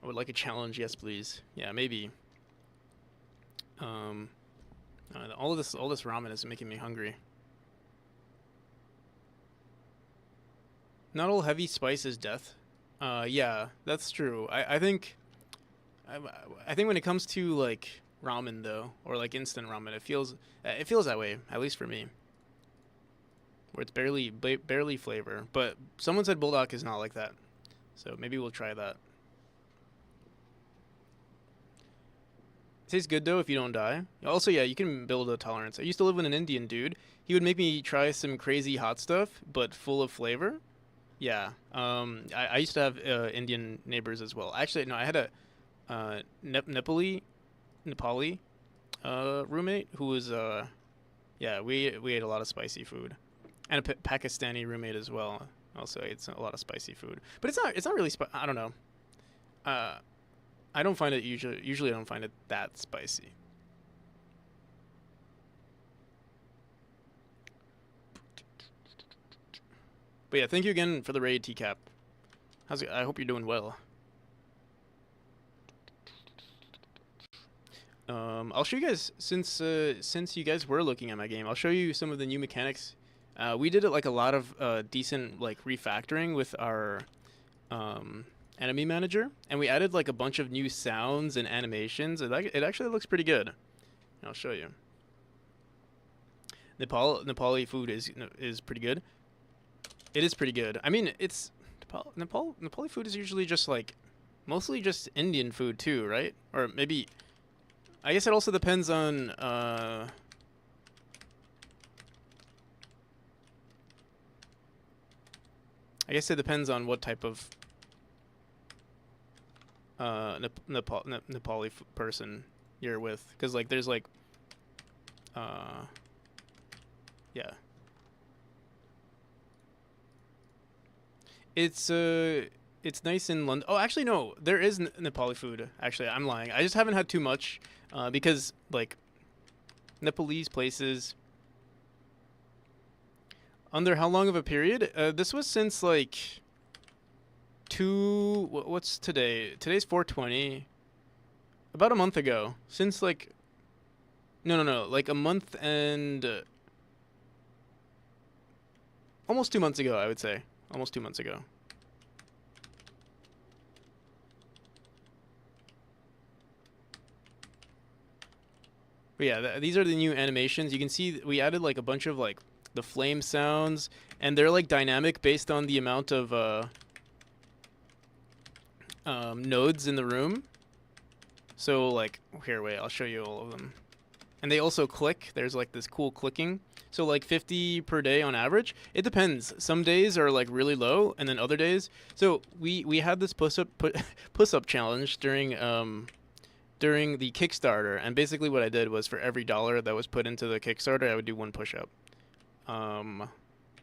I would like a challenge, yes please. Yeah, maybe. All this ramen is making me hungry. Not all heavy spice is death. Yeah, that's true. I think when it comes to ramen though, or instant ramen, it feels that way, at least for me. Where it's barely flavor. But someone said Bulldog is not like that. So maybe we'll try that. It tastes good though if you don't die. Also, yeah, you can build a tolerance. I used to live with an Indian dude. He would make me try some crazy hot stuff, but full of flavor. Yeah, I used to have Indian neighbors as well. Actually, no, I had a Nepali roommate who was Yeah, we ate a lot of spicy food, and a Pakistani roommate as well. Also ate a lot of spicy food, but it's not really I don't know. Uh, I don't find it usually I don't find it that spicy. But yeah, thank you again for the raid, TCAP. How's it? I hope you're doing well. I'll show you guys since you guys were looking at my game. I'll show you some of the new mechanics. We did like a lot of decent like refactoring with our enemy manager, and we added like a bunch of new sounds and animations. It actually looks pretty good. I'll show you. Nepali food is pretty good. It is pretty good. I mean, it's Nepali food is usually just like mostly just Indian food too, right? Or maybe I guess it also depends on I guess it depends on what type of Nepali person you're with, because like there's like yeah, it's nice in London. Oh, actually no, there is Nepali food. Actually, I'm lying. I just haven't had too much because like Nepalese places. Under how long of a period? This was since like what's today? Today's 420. About a month ago. Since like no, like a month and almost 2 months ago, I would say. Almost 2 months ago. But yeah, these are the new animations. You can see we added like a bunch of like the flame sounds, and they're like dynamic based on the amount of nodes in the room. So like here, wait, I'll show you all of them. And they also click. There's like this cool clicking. So like 50 per day on average. It depends. Some days are like really low, and then other days. So we had this push up challenge during the Kickstarter, and basically what I did was for every dollar that was put into the Kickstarter, I would do one push up.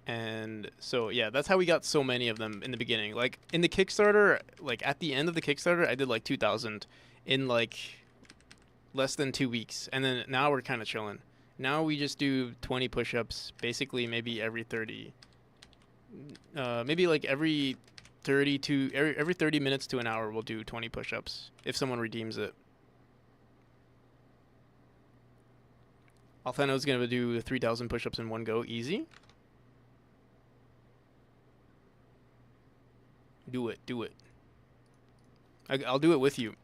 And so yeah, that's how we got so many of them in the beginning. Like in the Kickstarter, like at the end of the Kickstarter, I did like 2,000 in like less than 2 weeks, and then now we're kind of chilling. Now we just do 20 push-ups, basically maybe every 30, maybe like every 30 minutes to an hour we'll do 20 push-ups if someone redeems it. Althano's gonna do 3,000 push-ups in one go, easy. Do it. I'll do it with you.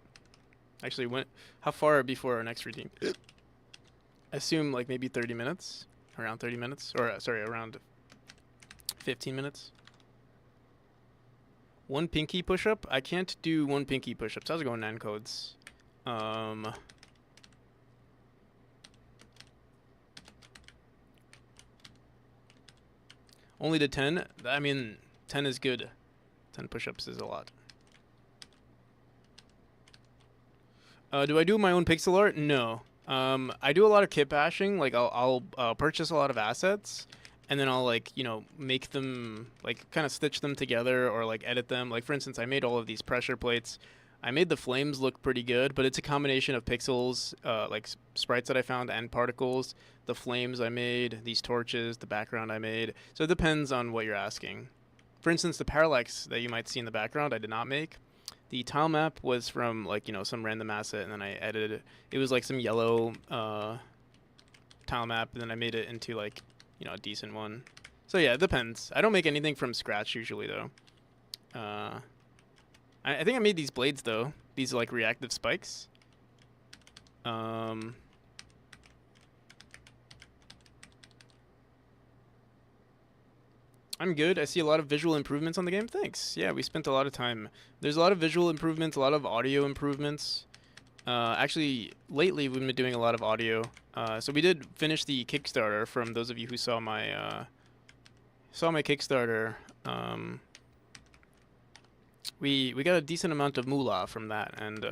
Actually, how far before our next redeem? I assume like maybe 30 minutes, around 30 minutes, or sorry, around 15 minutes. One pinky push-up? I can't do one pinky push-ups. How's it going, Nan Codes? Only to 10? I mean, 10 is good. 10 push-ups is a lot. Do I do my own pixel art? No. I do a lot of kit bashing. Like I'll purchase a lot of assets, and then I'll like make them like kind of stitch them together or like edit them. Like for instance, I made all of these pressure plates. I made the flames look pretty good, but it's a combination of pixels, like sprites that I found, and particles. The flames I made, these torches, the background I made. So it depends on what you're asking. For instance, the parallax that you might see in the background, I did not make. The tile map was from like some random asset, and then I edited it. It was like some yellow tile map, and then I made it into like a decent one. So yeah, it depends. I don't make anything from scratch usually though. I think I made these blades though. These like reactive spikes. I'm good. I see a lot of visual improvements on the game. Thanks. Yeah, we spent a lot of time. There's a lot of visual improvements, a lot of audio improvements. Actually, lately we've been doing a lot of audio. So we did finish the Kickstarter. From those of you who saw my Kickstarter, we got a decent amount of moolah from that, and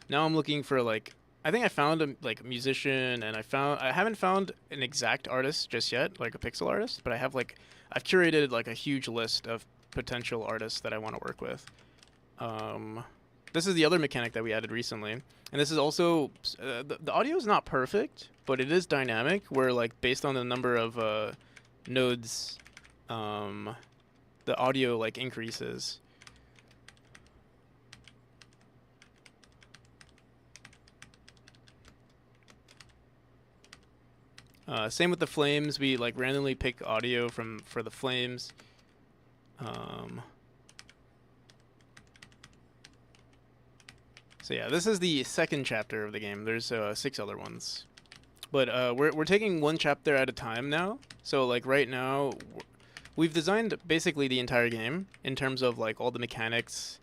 now I'm looking for like I think I found a like a musician, and I haven't found an exact artist just yet, like a pixel artist, but I've curated like a huge list of potential artists that I want to work with. Um, this is the other mechanic that we added recently, and this is also the audio is not perfect, but it is dynamic. Where like based on the number of nodes, um, the audio like increases. Same with the flames. We like randomly pick audio for the flames. Um, so yeah, this is the second chapter of the game. There's 6 other ones, but we're taking one chapter at a time now. So like right now, we've designed basically the entire game in terms of like all the mechanics,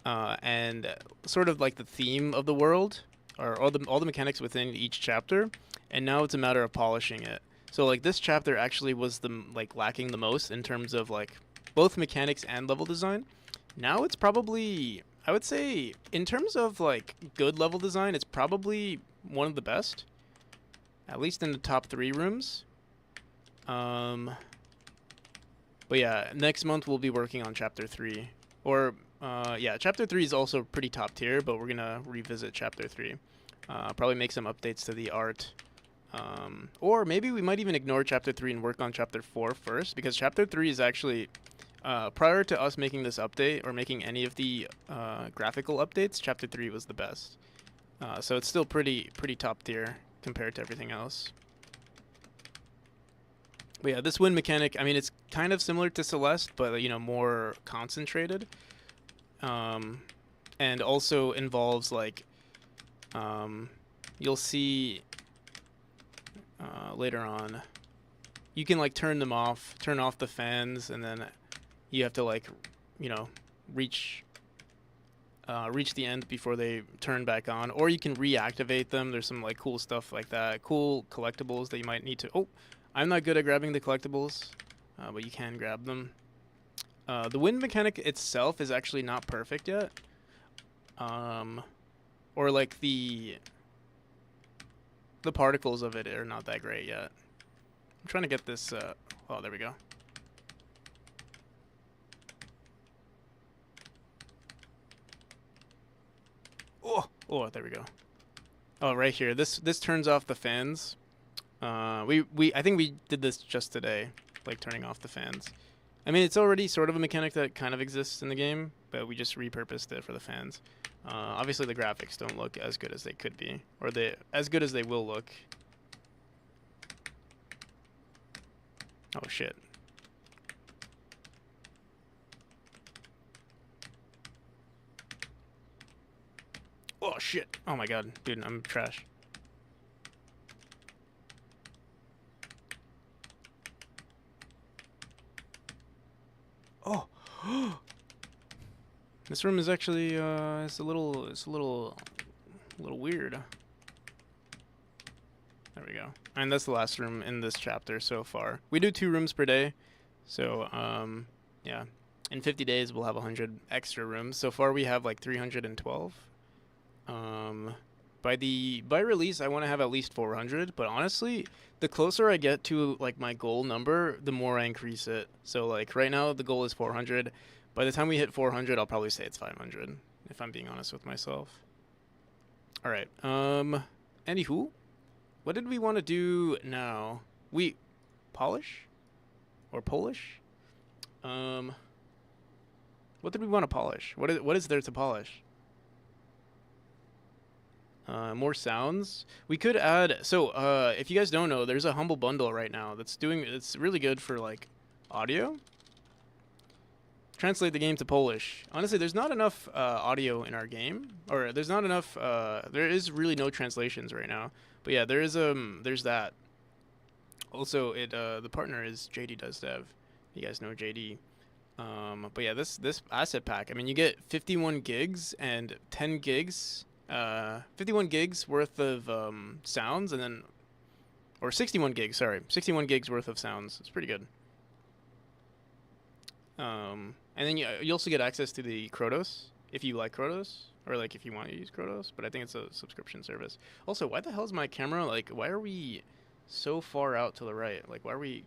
and sort of like the theme of the world, or all the mechanics within each chapter. And now it's a matter of polishing it. So like this chapter actually was the like lacking the most in terms of like both mechanics and level design. Now it's probably, I would say, in terms of like good level design, it's probably one of the best, at least in the top 3 rooms. But yeah, next month we'll be working on chapter 3, or yeah, chapter 3 is also pretty top tier, but we're gonna revisit chapter 3. Probably make some updates to the art. Or maybe we might even ignore chapter 3 and work on chapter 4 first, because chapter 3 is actually, prior to us making this update or making any of the graphical updates, chapter 3 was the best. So it's still pretty top tier compared to everything else. But yeah, this wind mechanic, I mean, it's kind of similar to Celeste, but you know, more concentrated. And also involves like, you'll see later on, you can like turn off the fans, and then you have to like, you know, reach the end before they turn back on, or you can reactivate them. There's some like cool stuff like that, cool collectibles that you might need to. Oh, I'm not good at grabbing the collectibles, but you can grab them. The wind mechanic itself is actually not perfect yet, or like the particles of it are not that great yet. I'm trying to get this, oh, there we go. Oh, there we go. Oh, right here. This turns off the fans. I think we did this just today, like turning off the fans. I mean, it's already sort of a mechanic that kind of exists in the game, but we just repurposed it for the fans. Obviously, the graphics don't look as good as they could be, or as good as they will look. Oh, shit. Oh, shit. Oh, my God. Dude, I'm trash. Oh. This room is actually it's a little weird. There we go. And that's the last room in this chapter so far. We do 2 rooms per day, so yeah. In 50 days we'll have 100 extra rooms. So far we have like 312. By release I want to have at least 400, but honestly, the closer I get to like my goal number, the more I increase it. So like right now the goal is 400. By the time we hit 400, I'll probably say it's 500, if I'm being honest with myself. All right. Anywho, what did we want to do now? We polish or Polish? What did we want to polish? What is there to polish? More sounds. We could add. So, if you guys don't know, there's a humble bundle right now it's really good for like audio. Translate the game to Polish. Honestly, there's not enough audio in our game, or there's not enough. There is really no translations right now. But yeah, there's that. Also, the partner is JD Does Dev. You guys know JD. But yeah, this asset pack. I mean, you get 51 gigs and 10 gigs. 51 gigs worth of sounds, and then, or 61 gigs. Sorry, 61 gigs worth of sounds. It's pretty good. And then you also get access to the Krotos, if you like Krotos. or like if you want to use Krotos, but I think it's a subscription service. Also, why the hell is my camera like? Why are we so far out to the right? Like, why are we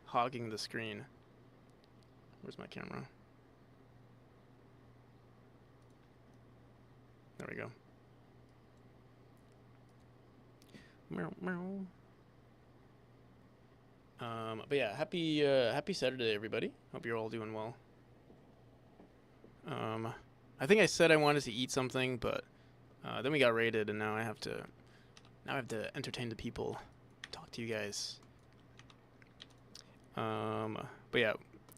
hogging the screen? Where's my camera? There we go. Meow, meow. But yeah, happy Saturday, everybody. Hope you're all doing well. I think I said I wanted to eat something, but then we got raided, and now I have to entertain the people, talk to you guys. But yeah,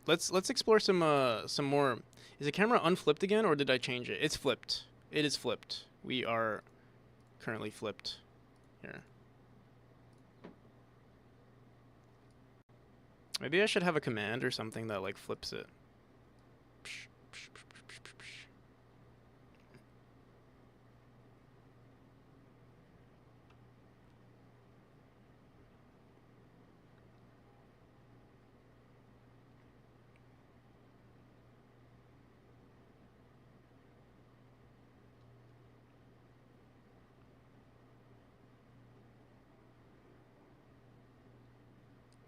let's explore some more. Is the camera unflipped again, or did I change it? It's flipped. It is flipped. We are currently flipped here. Maybe I should have a command or something that like flips it.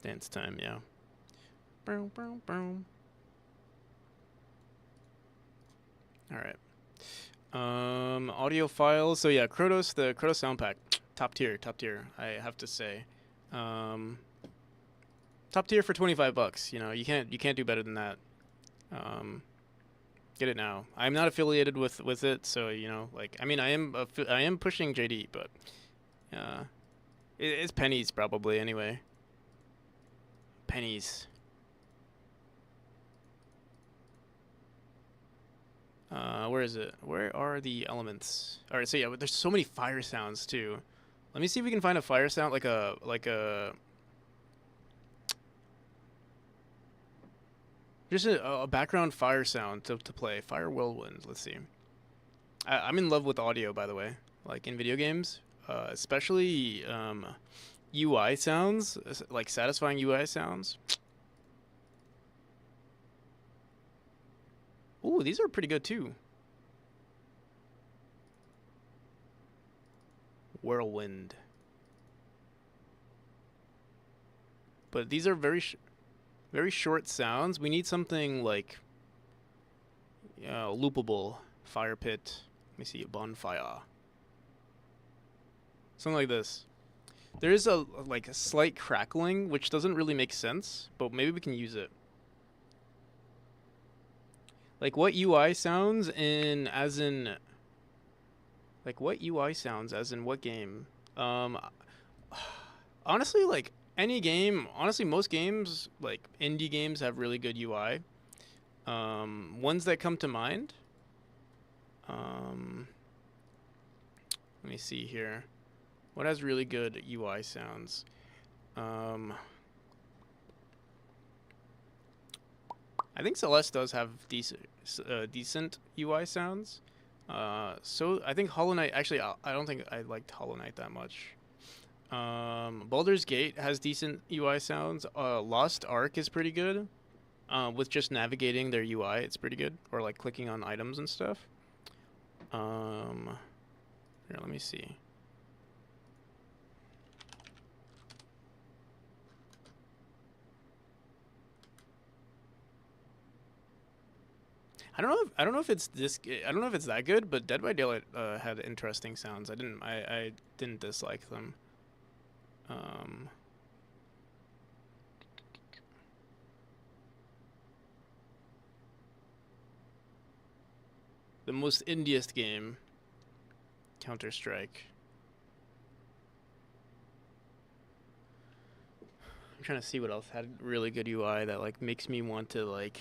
Dance time, yeah. Boom, boom, boom. All right. Audio files. So yeah, Krotos, the Krotos sound pack, top tier. I have to say, top tier for $25. You know, you can't do better than that. Get it now. I'm not affiliated with it, so you know, like, I mean, I am pushing JD, but it's pennies probably anyway. Pennies. Where is it? Where are the elements? All right, so yeah, there's so many fire sounds too. Let me see if we can find a fire sound, like a just a background fire sound to play. Fire whirlwind. Let's see. I'm in love with audio, by the way. Like in video games, especially UI sounds, like satisfying UI sounds. Ooh, these are pretty good too. Whirlwind. But these are very short sounds. We need something like loopable. Fire pit. Let me see. A bonfire. Something like this. There is a slight crackling, which doesn't really make sense, but maybe we can use it. Like what UI sounds as in what game? Honestly, like any game, honestly most games, like indie games, have really good UI. Ones that come to mind. Let me see here. What has really good UI sounds? I think Celeste does have decent UI sounds. So I think Hollow Knight. Actually, I don't think I liked Hollow Knight that much. Baldur's Gate has decent UI sounds. Lost Ark is pretty good. With just navigating their UI, it's pretty good. Or like clicking on items and stuff. Here, let me see. I don't know if it's this. I don't know if it's that good, but Dead by Daylight had interesting sounds. I didn't dislike them. The most indiest game, Counter-Strike. I'm trying to see what else had really good UI that like makes me want to like.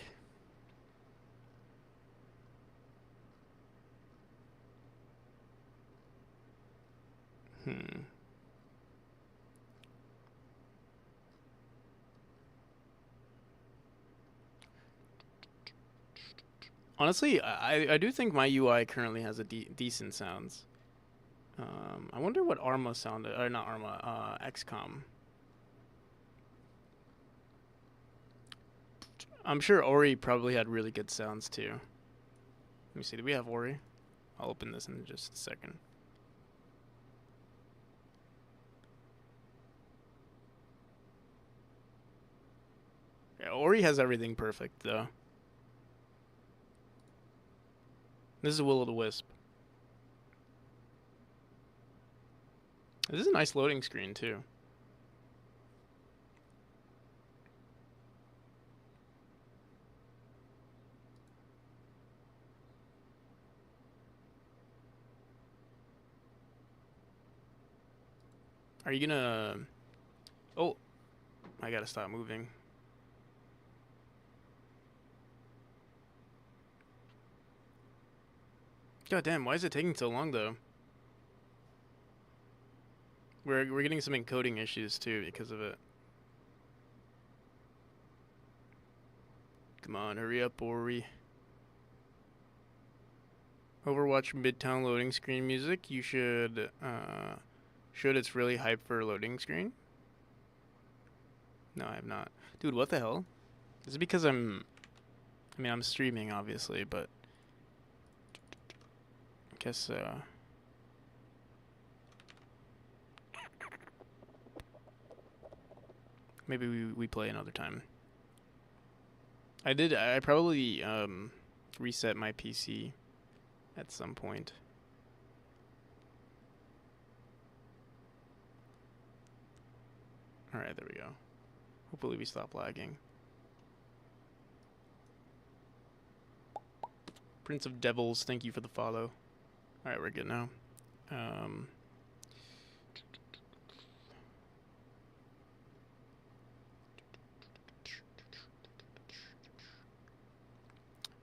Honestly, I do think my UI currently has a decent sounds. I wonder what Arma sounded, or not Arma, XCOM. I'm sure Ori probably had really good sounds too. Let me see, do we have Ori? I'll open this in just a second. Yeah, Ori has everything perfect, though. This is Will-O-the-Wisp. This is a nice loading screen, too. Are you gonna... Oh, I gotta stop moving. God damn, why is it taking so long, though? We're getting some encoding issues, too, because of it. Come on, hurry up, Ori. Overwatch Midtown loading screen music. You should it's really hype for a loading screen? No, I have not. Dude, what the hell? Is it because I'm streaming, obviously, but I guess, maybe we play another time. I probably, reset my PC at some point. Alright, there we go. Hopefully we stop lagging. Prince of Devils, thank you for the follow. Alright, we're good now.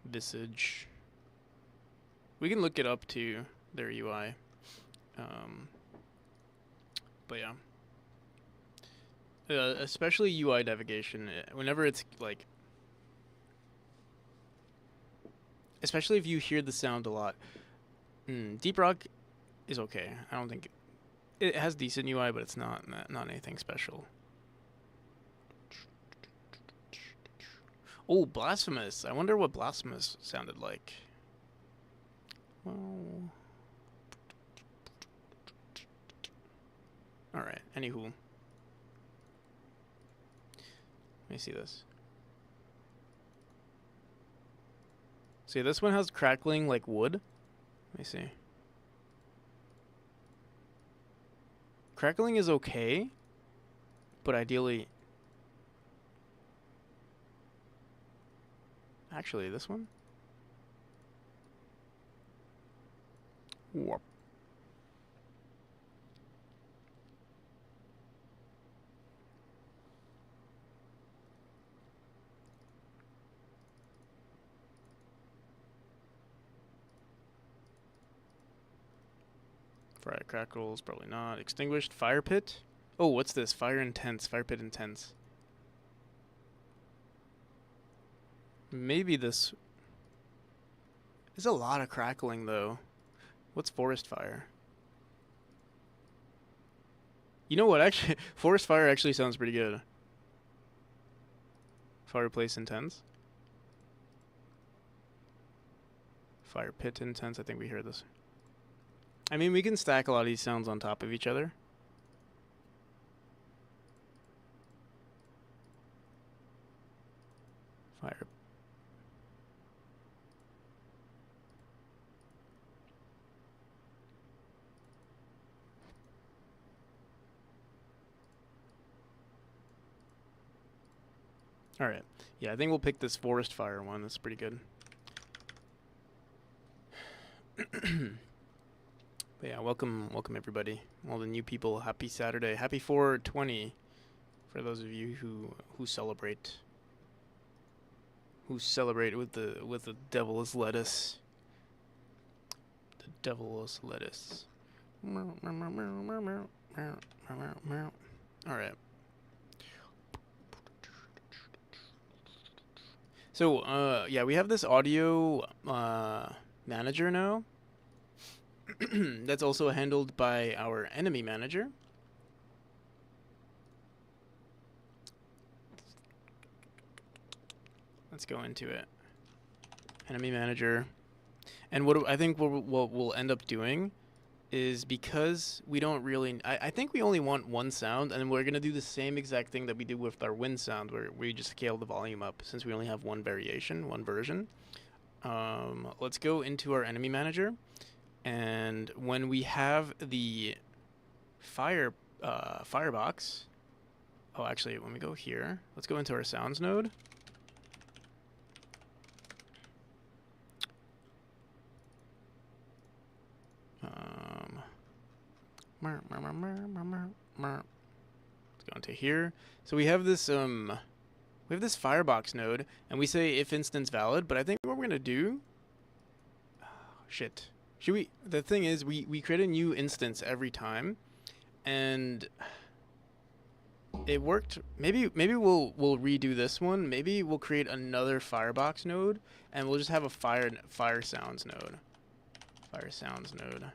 Visage. We can look it up to their UI. But yeah. Especially UI navigation, whenever it's like... Especially if you hear the sound a lot. Deep Rock is okay. I don't think... It has decent UI, but it's not anything special. Oh, Blasphemous. I wonder what Blasphemous sounded like. Well... Alright, anywho. Let me see this. See, this one has crackling like wood. Let me see. Crackling is okay, but ideally... Actually, this one? Warp. Fire crackles, probably not. Extinguished fire pit? Oh, what's this? Fire intense. Fire pit intense. Maybe this... There's a lot of crackling, though. What's forest fire? You know what? Actually, forest fire actually sounds pretty good. Fireplace intense. Fire pit intense. I think we heard this. I mean, we can stack a lot of these sounds on top of each other. Fire. Alright. Yeah, I think we'll pick this forest fire one. That's pretty good. But yeah, welcome everybody. All the new people. Happy Saturday. Happy 420 for those of you who celebrate. Who celebrate with the devil's lettuce. The devil's lettuce. Alright. So, yeah, we have this audio manager now. That's also handled by our enemy manager. Let's go into it. Enemy manager. And I think what we'll end up doing is, because we don't really, I think we only want one sound, and we're gonna do the same exact thing that we did with our wind sound, where we just scale the volume up since we only have one variation, one version. Let's go into our enemy manager, and when we have the firebox, oh, actually, when we go here, let's go into our sounds node. Let's go into here. So we have this firebox node, and we say if instance valid. But I think what we're gonna do, shit. Should we? The thing is, we create a new instance every time, and it worked. Maybe we'll redo this one. Maybe we'll create another firebox node, and we'll just have a fire sounds node. Fire sounds node.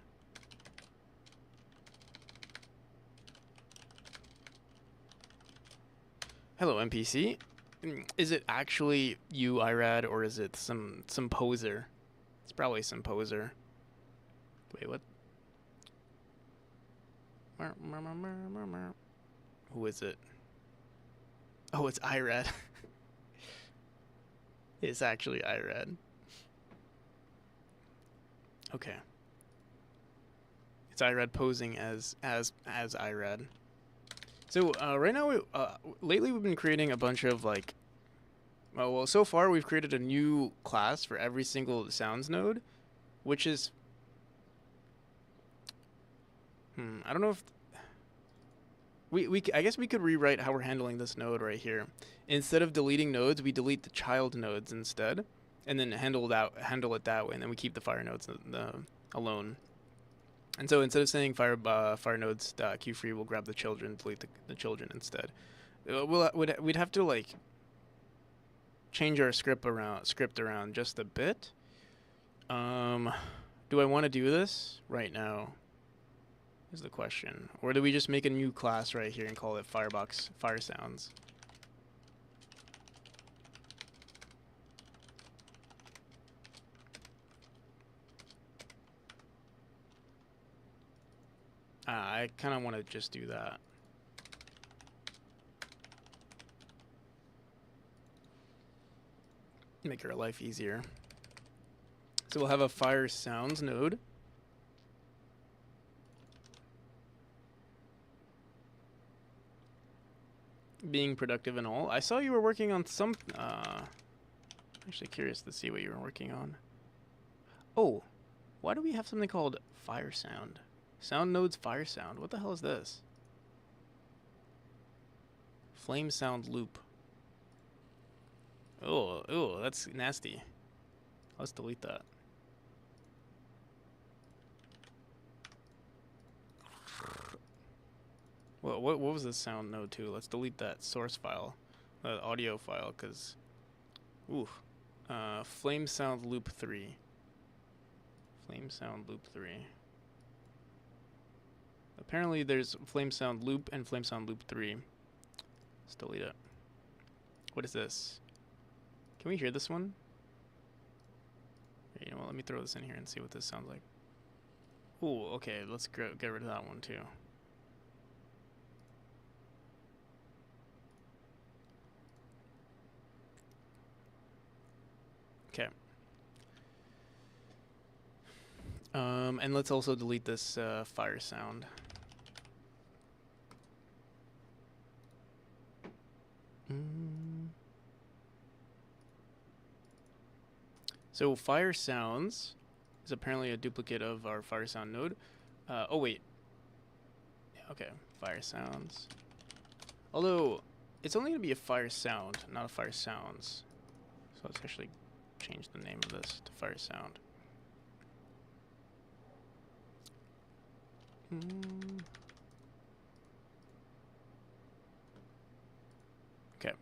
Hello, NPC. Is it actually you, Irad, or is it some poser? It's probably some poser. Wait, what? Who is it? Oh, it's Irad. It's actually Irad. Okay. It's Irad posing as Irad. So right now, lately we've been creating a bunch of like, well, so far we've created a new class for every single sounds node, which is, I don't know if I guess we could rewrite how we're handling this node right here. Instead of deleting nodes, we delete the child nodes instead, and then handle it that way, and then we keep the fire nodes alone. And so instead of saying fire nodes queue free, we'll grab the children, delete the children instead. We'd have to like change our script around just a bit. Do I want to do this right now? Is the question, or do we just make a new class right here and call it firebox fire sounds? I kind of want to just do that. Make our life easier. So we'll have a fire sounds node. Being productive and all. I saw you were working on some, actually curious to see what you were working on. Oh, why do we have something called fire sound? Sound nodes fire sound. What the hell is this? Flame sound loop. Oh, that's nasty. Let's delete that. Well, what was this sound node too? Let's delete that source file, the audio file, because, flame sound loop 3. Flame sound loop 3. Apparently there's flame sound loop and flame sound loop 3. Let's delete it. What is this? Can we hear this one? You know what, let me throw this in here and see what this sounds like. Ooh, okay, let's get rid of that one too. Okay. And let's also delete this fire sound. So fire sounds is apparently a duplicate of our fire sound node. Oh wait. Okay, fire sounds. Although it's only gonna be a fire sound, not a fire sounds. So let's actually change the name of this to fire sound. Okay.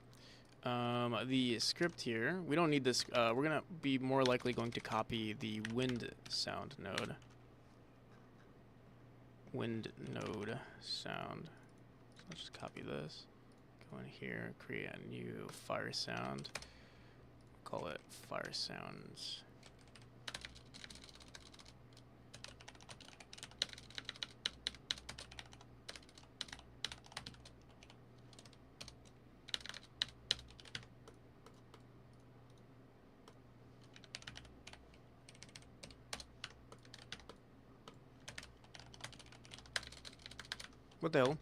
The script here, we don't need this. We're gonna be more likely going to copy the wind sound node. Wind node sound. So let's just copy this. Go in here, create a new fire sound. Call it fire sounds. What the hell?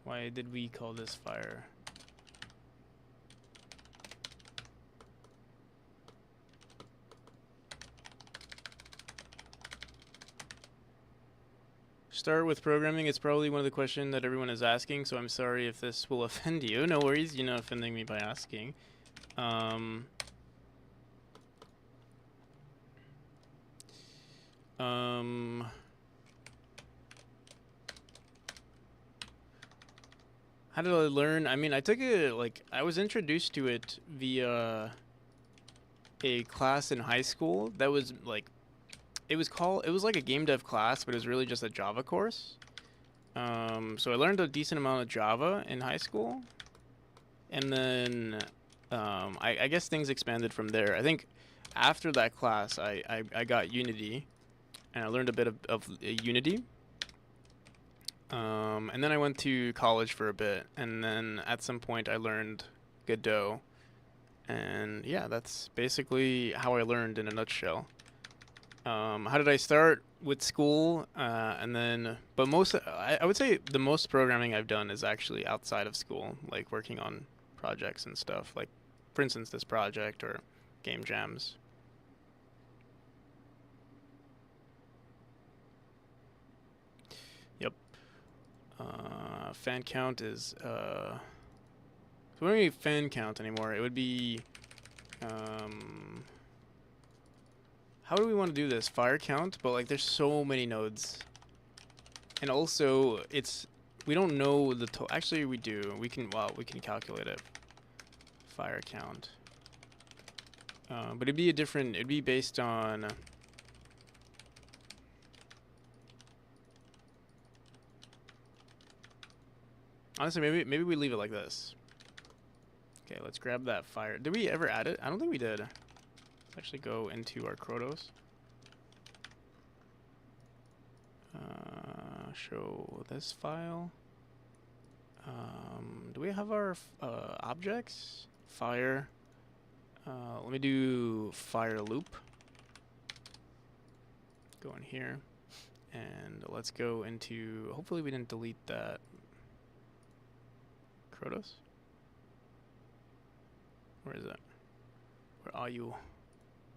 Why did we call this fire? Start with programming. It's probably one of the questions that everyone is asking, so I'm sorry if this will offend you. No worries, you're not offending me by asking. How did I learn? I mean, I took it, like, I was introduced to it via a class in high school that was, like, it was like a game dev class, but it was really just a Java course. So I learned a decent amount of Java in high school. And then, I guess things expanded from there. I think after that class, I got Unity, and I learned a bit of Unity. And then I went to college for a bit, and then at some point I learned Godot. And yeah, that's basically how I learned in a nutshell. How did I start? With school, and then, but I would say the most programming I've done is actually outside of school, like working on projects and stuff, like, for instance, this project or game jams. Yep. Fan count is, so we don't need fan count anymore. It would be, how do we want to do this? Fire count? But, like, there's so many nodes. And also, we don't know the actually, we do. We can calculate it. Fire count. But it'd be based on... Honestly, maybe we leave it like this. Okay, let's grab that fire. Did we ever add it? I don't think we did. Let's actually go into our Krotos. Show this file. Do we have our objects? Fire. Let me do fire loop. Go in here. And let's go into... Hopefully we didn't delete that. Krotos? Where is it? Where are you?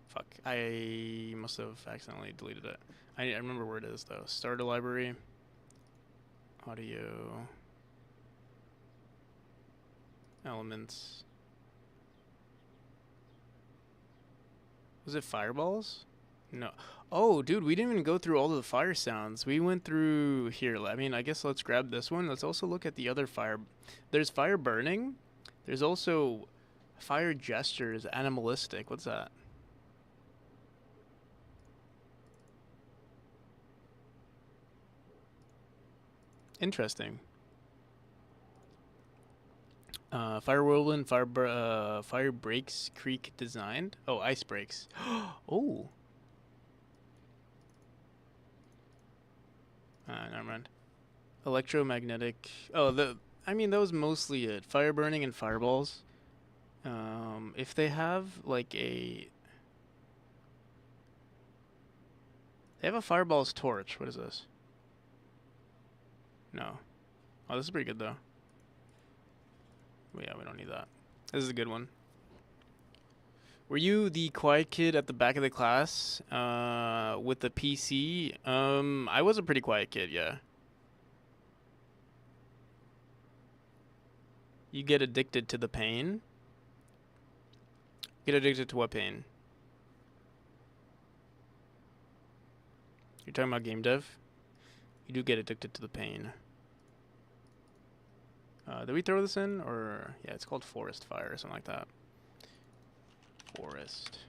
Fuck. I must have accidentally deleted it. I remember where it is, though. Starter library. Audio. Elements. Was it fireballs? No. Oh, dude, we didn't even go through all of the fire sounds. We went through here. I mean, I guess let's grab this one. Let's also look at the other fire. There's fire burning. There's also fire gestures, animalistic. What's that? Interesting. Fire whirlwind, fire breaks, creek designed. Oh, ice breaks. Oh. Never mind. Electromagnetic. Oh, I mean, that was mostly it. Fire burning and fireballs. If they have like they have a fireball's torch. What is this? No. Oh, this is pretty good though. Well, yeah, we don't need that. This is a good one. Were you the quiet kid at the back of the class with the PC? I was a pretty quiet kid, yeah. You get addicted to the pain? Get addicted to what pain? You're talking about game dev? You do get addicted to the pain. Did we throw this in? Or, yeah, it's called Forest Fire or something like that. Forest.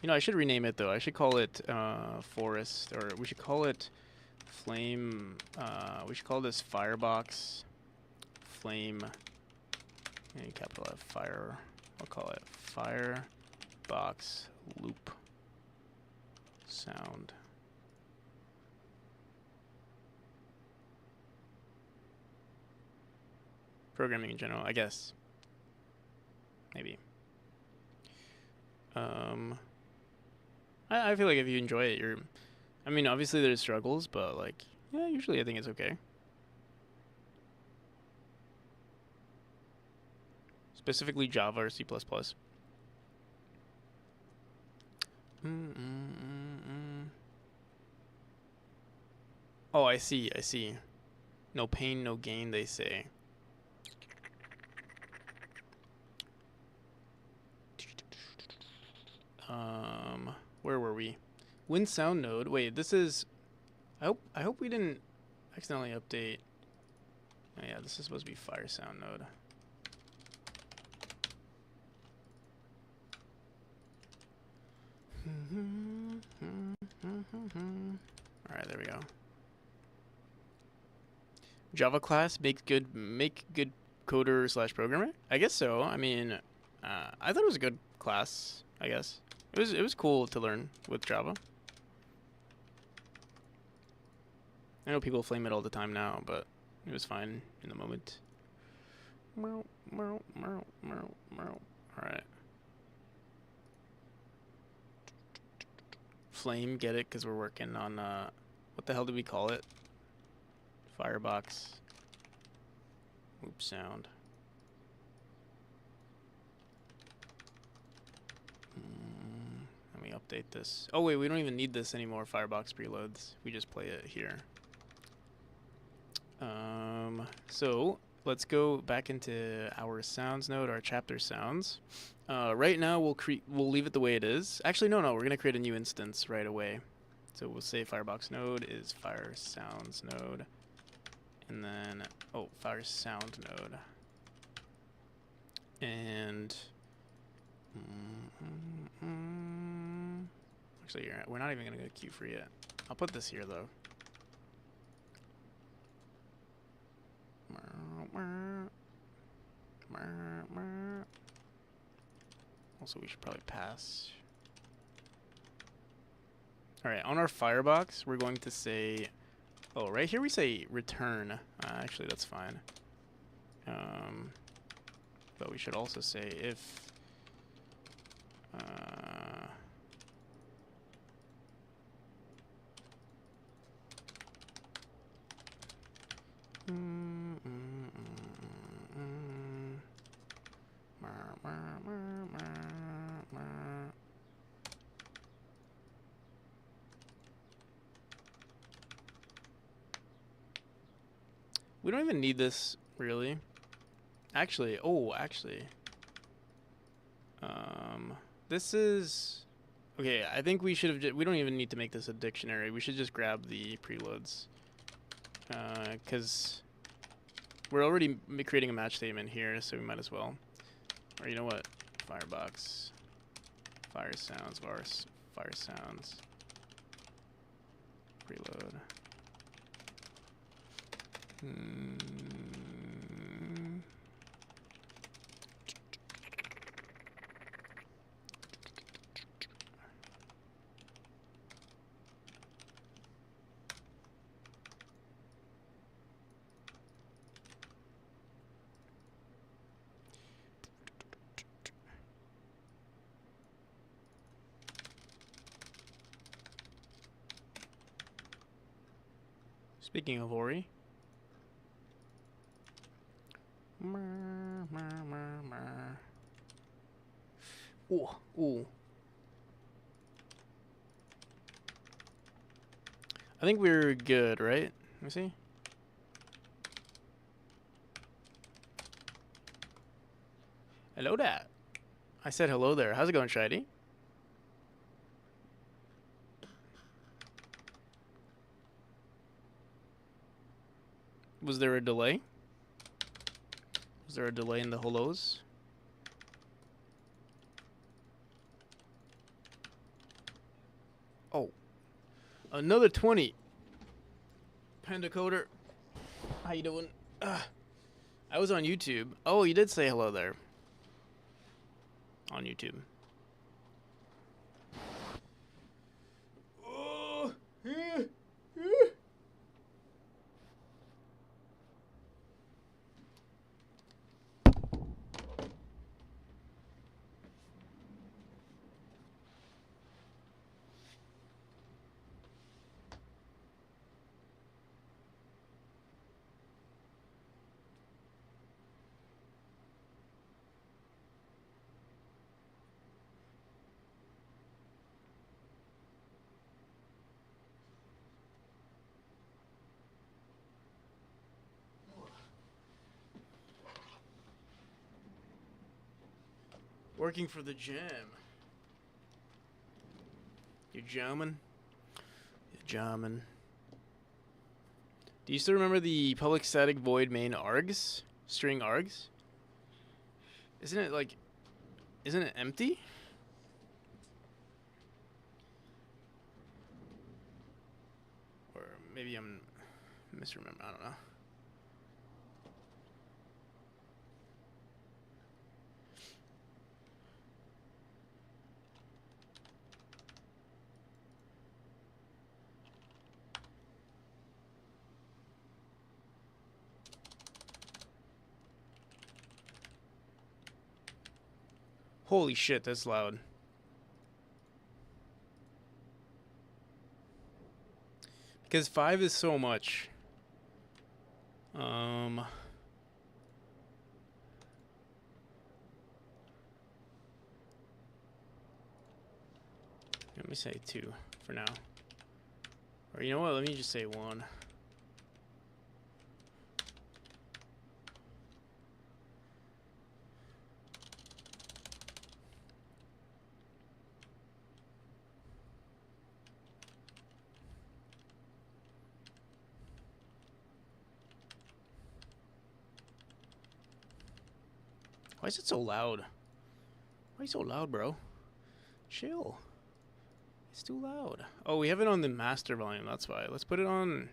You know, I should rename it, though. I should call it Forest, or we should call it Flame. We should call this Firebox Flame. Capital F, Fire. I'll call it Firebox Loop Sound. Programming in general, I guess. Maybe. I feel like if you enjoy it, I mean, obviously there's struggles, but like, Yeah, usually I think it's okay. Specifically Java or C++. Oh, I see, I see. No pain, no gain, they say. Where were we? Win sound node. Wait, this is. I hope we didn't accidentally update. Oh yeah, this is supposed to be fire sound node. All right, there we go. Java class make good coder / programmer. I guess so. I mean, I thought it was a good class. I guess it was cool to learn with Java. I know people flame it all the time now, but it was fine in the moment. Alright. Flame, get it? Because we're working on, what the hell did we call it? Firebox. Loop sound. Let me update this. Oh wait, we don't even need this anymore, Firebox preloads. We just play it here. So let's go back into our sounds node, our chapter sounds. Right now we'll leave it the way it is. Actually, no, we're gonna create a new instance right away. So we'll say Firebox node is fire sounds node, and then fire sound node, and actually we're not even gonna go queue for yet. I'll put this here though. Also, we should probably pass. Alright, on our firebox, we're going to say... Oh, right here we say return. Actually, that's fine. But we should also say if... We don't even need this, really. Actually, this is... Okay, I think we should have... We don't even need to make this a dictionary. We should just grab the preloads. Because we're already creating a match statement here, so we might as well. Or you know what? Firebox. Fire sounds, fire sounds. Preload. Speaking of Ori. Ooh. I think we're good, right? Let me see. Hello there. I said hello there. How's it going, Shady? Was there a delay? Was there a delay in the hellos? Oh. Another 20. Panda Coder. How you doing? I was on YouTube. Oh, you did say hello there. On YouTube. Working for the jam. You're jamming? You're jamming. Do you still remember the public static void main args? String args? Isn't it empty? Or maybe I'm misremembering, I don't know. Holy shit, that's loud. Because 5 is so much. Let me say 2 for now. Or you know what, let me just say 1. Why is it so loud? Why are you so loud, bro? Chill. It's too loud. Oh, we have it on the master volume, that's why. Let's put it on...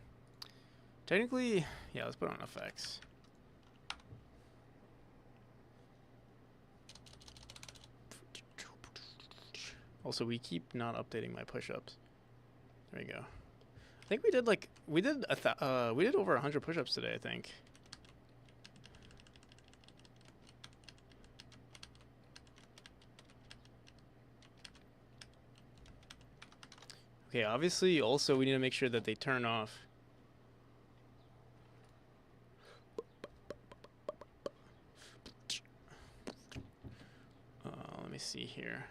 Technically, yeah, let's put it on effects. Also, we keep not updating my push-ups. There we go. I think we did like... we did over 100 push-ups today, I think. Okay, obviously, also, we need to make sure that they turn off. Let me see here.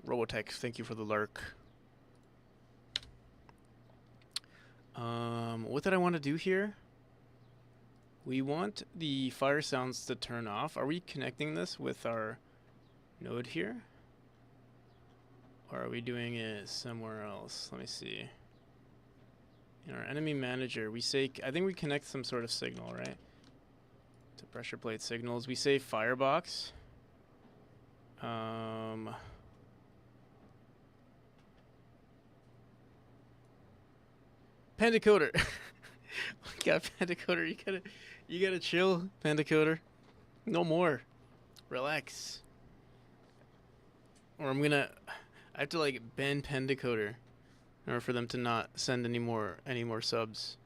Robotech, thank you for the lurk. What did I want to do here? We want the fire sounds to turn off. Are we connecting this with our node here? Or are we doing it somewhere else? Let me see. In our enemy manager, we say, I think we connect some sort of signal, right? To pressure plate signals. We say firebox. Pandacoder. Oh my god, Pandacoder, you gotta chill, Pandacoder. No more. Relax. Or I have to like ban Pandacoder in order for them to not send any more subs.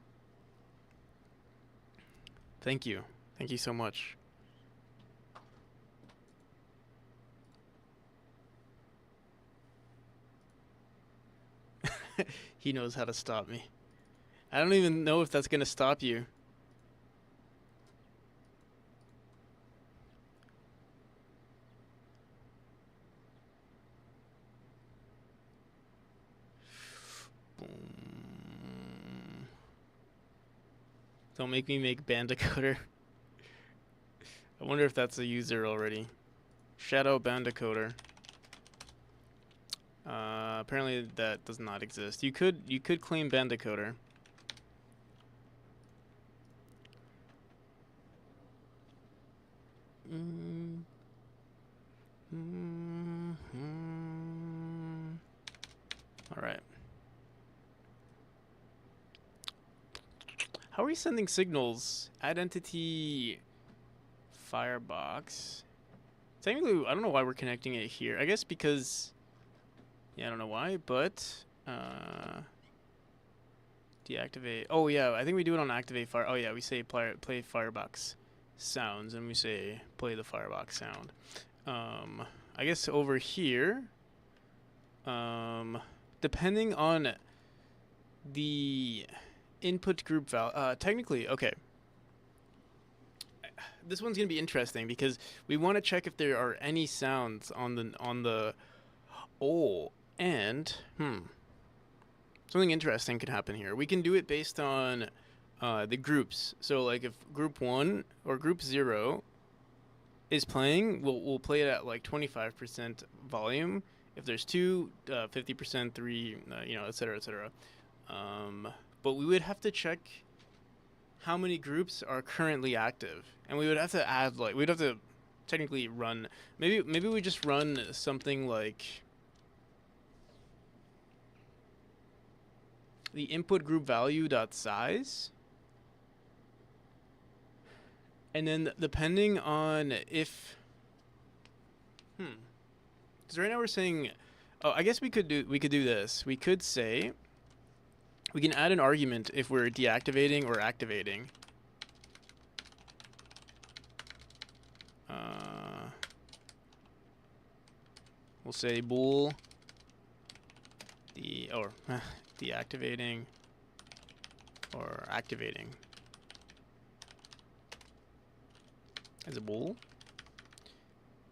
Thank you. Thank you so much. He knows how to stop me. I don't even know if that's gonna stop you. Don't make me make Bandicoder. I wonder if that's a user already. Shadow Bandicoder. Apparently that does not exist. You could claim Bandicoder. All right. How are we sending signals? Add entity firebox. Technically, I don't know why we're connecting it here. I guess because, yeah, I don't know why, but deactivate. Oh yeah, I think we do it on activate fire. Oh yeah, we say play firebox sounds, and we say play the firebox sound. I guess over here, depending on the input group value, technically, okay. This one's gonna be interesting because we want to check if there are any sounds on the and something interesting could happen here. We can do it based on the groups. So like if group 1 or group 0 is playing, we'll play it at like 25% volume. If there's 2, 50%, 3, etc., etc. But we would have to check how many groups are currently active, and we would have to add we'd have to technically run. Maybe we just run something like the input group value dot size, and then depending on if because right now we're saying, oh, I guess we could do this. We could say we can add an argument if we're deactivating or activating. We'll say bool deactivating or activating as a bool.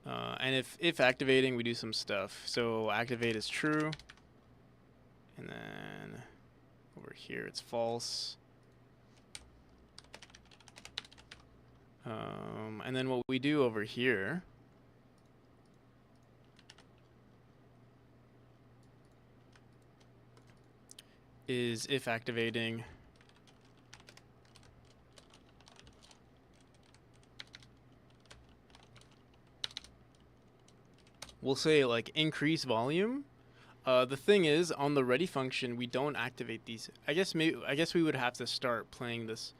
And if activating, we do some stuff. So activate is true, and then over here it's false. And then what we do over here is if activating we'll say like increase volume. The thing is, on the ready function, we don't activate these. I guess we would have to start playing this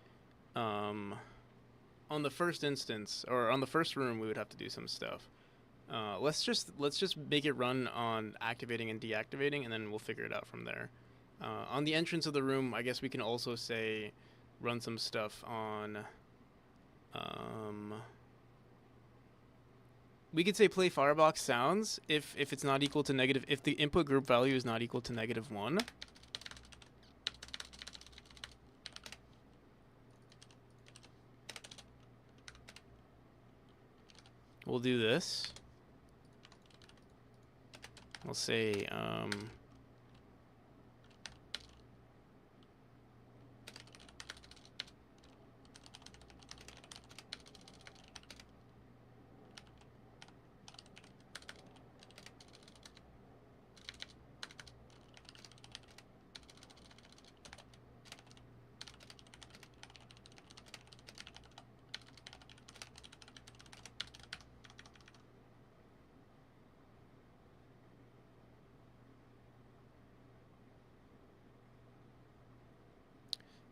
on the first instance, or on the first room. We would have to do some stuff. Let's just make it run on activating and deactivating, and then we'll figure it out from there. On the entrance of the room, I guess we can also say run some stuff on. We could say play firebox sounds if it's not equal to negative, if the input group value is not equal to -1. We'll do this. We'll say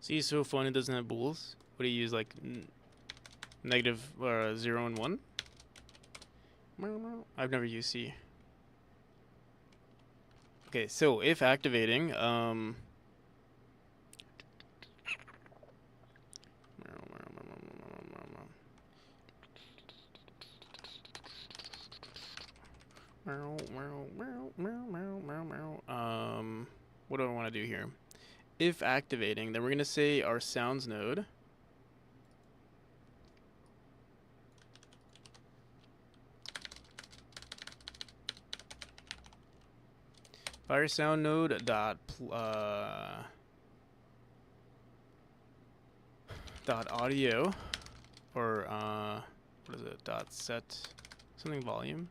see, so fun it doesn't have bools. What do you use, like negative 0 and 1? I've never used C. Okay, so if activating, what do I want to do here? If activating, then we're going to say our sounds node fire sound node dot audio, or what is it, dot set something volume,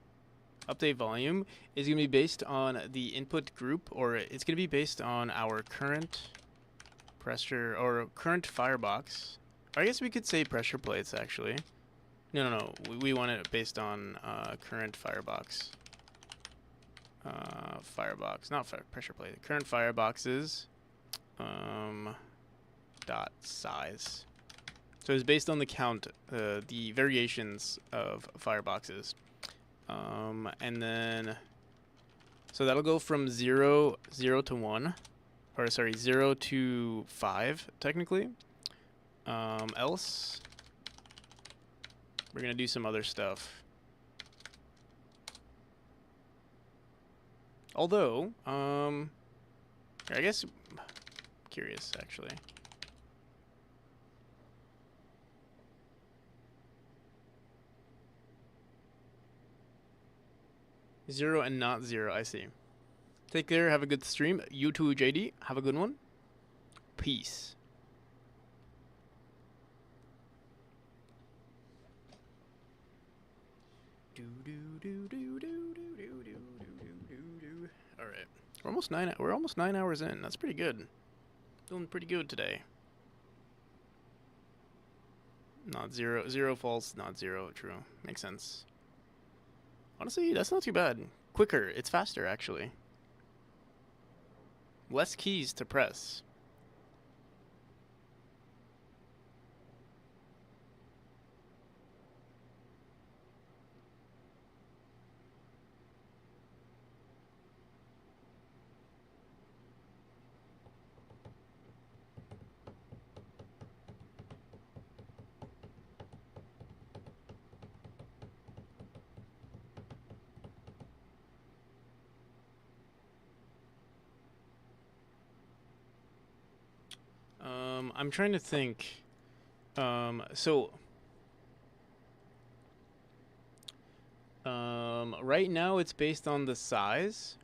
update volume is going to be based on the input group, or it's going to be based on our current pressure or current firebox. Or I guess we could say pressure plates, actually. No, we want it based on current firebox. Firebox, not pressure plate. Current fireboxes dot size. So it's based on the count, the variations of fireboxes. And then, so that'll go from 0 to 1, or sorry, 0 to 5, technically. Else, we're gonna do some other stuff. Although, I guess, curious, actually. Zero and not 0, I see. Take care, have a good stream. You too, JD. Have a good one. Peace. All right, we're almost 9 hours in. That's pretty good. Doing pretty good today. Not zero, zero false, not zero true. Makes sense. Honestly, that's not too bad. Quicker, it's faster actually. Less keys to press. I'm trying to think. Right now it's based on the size.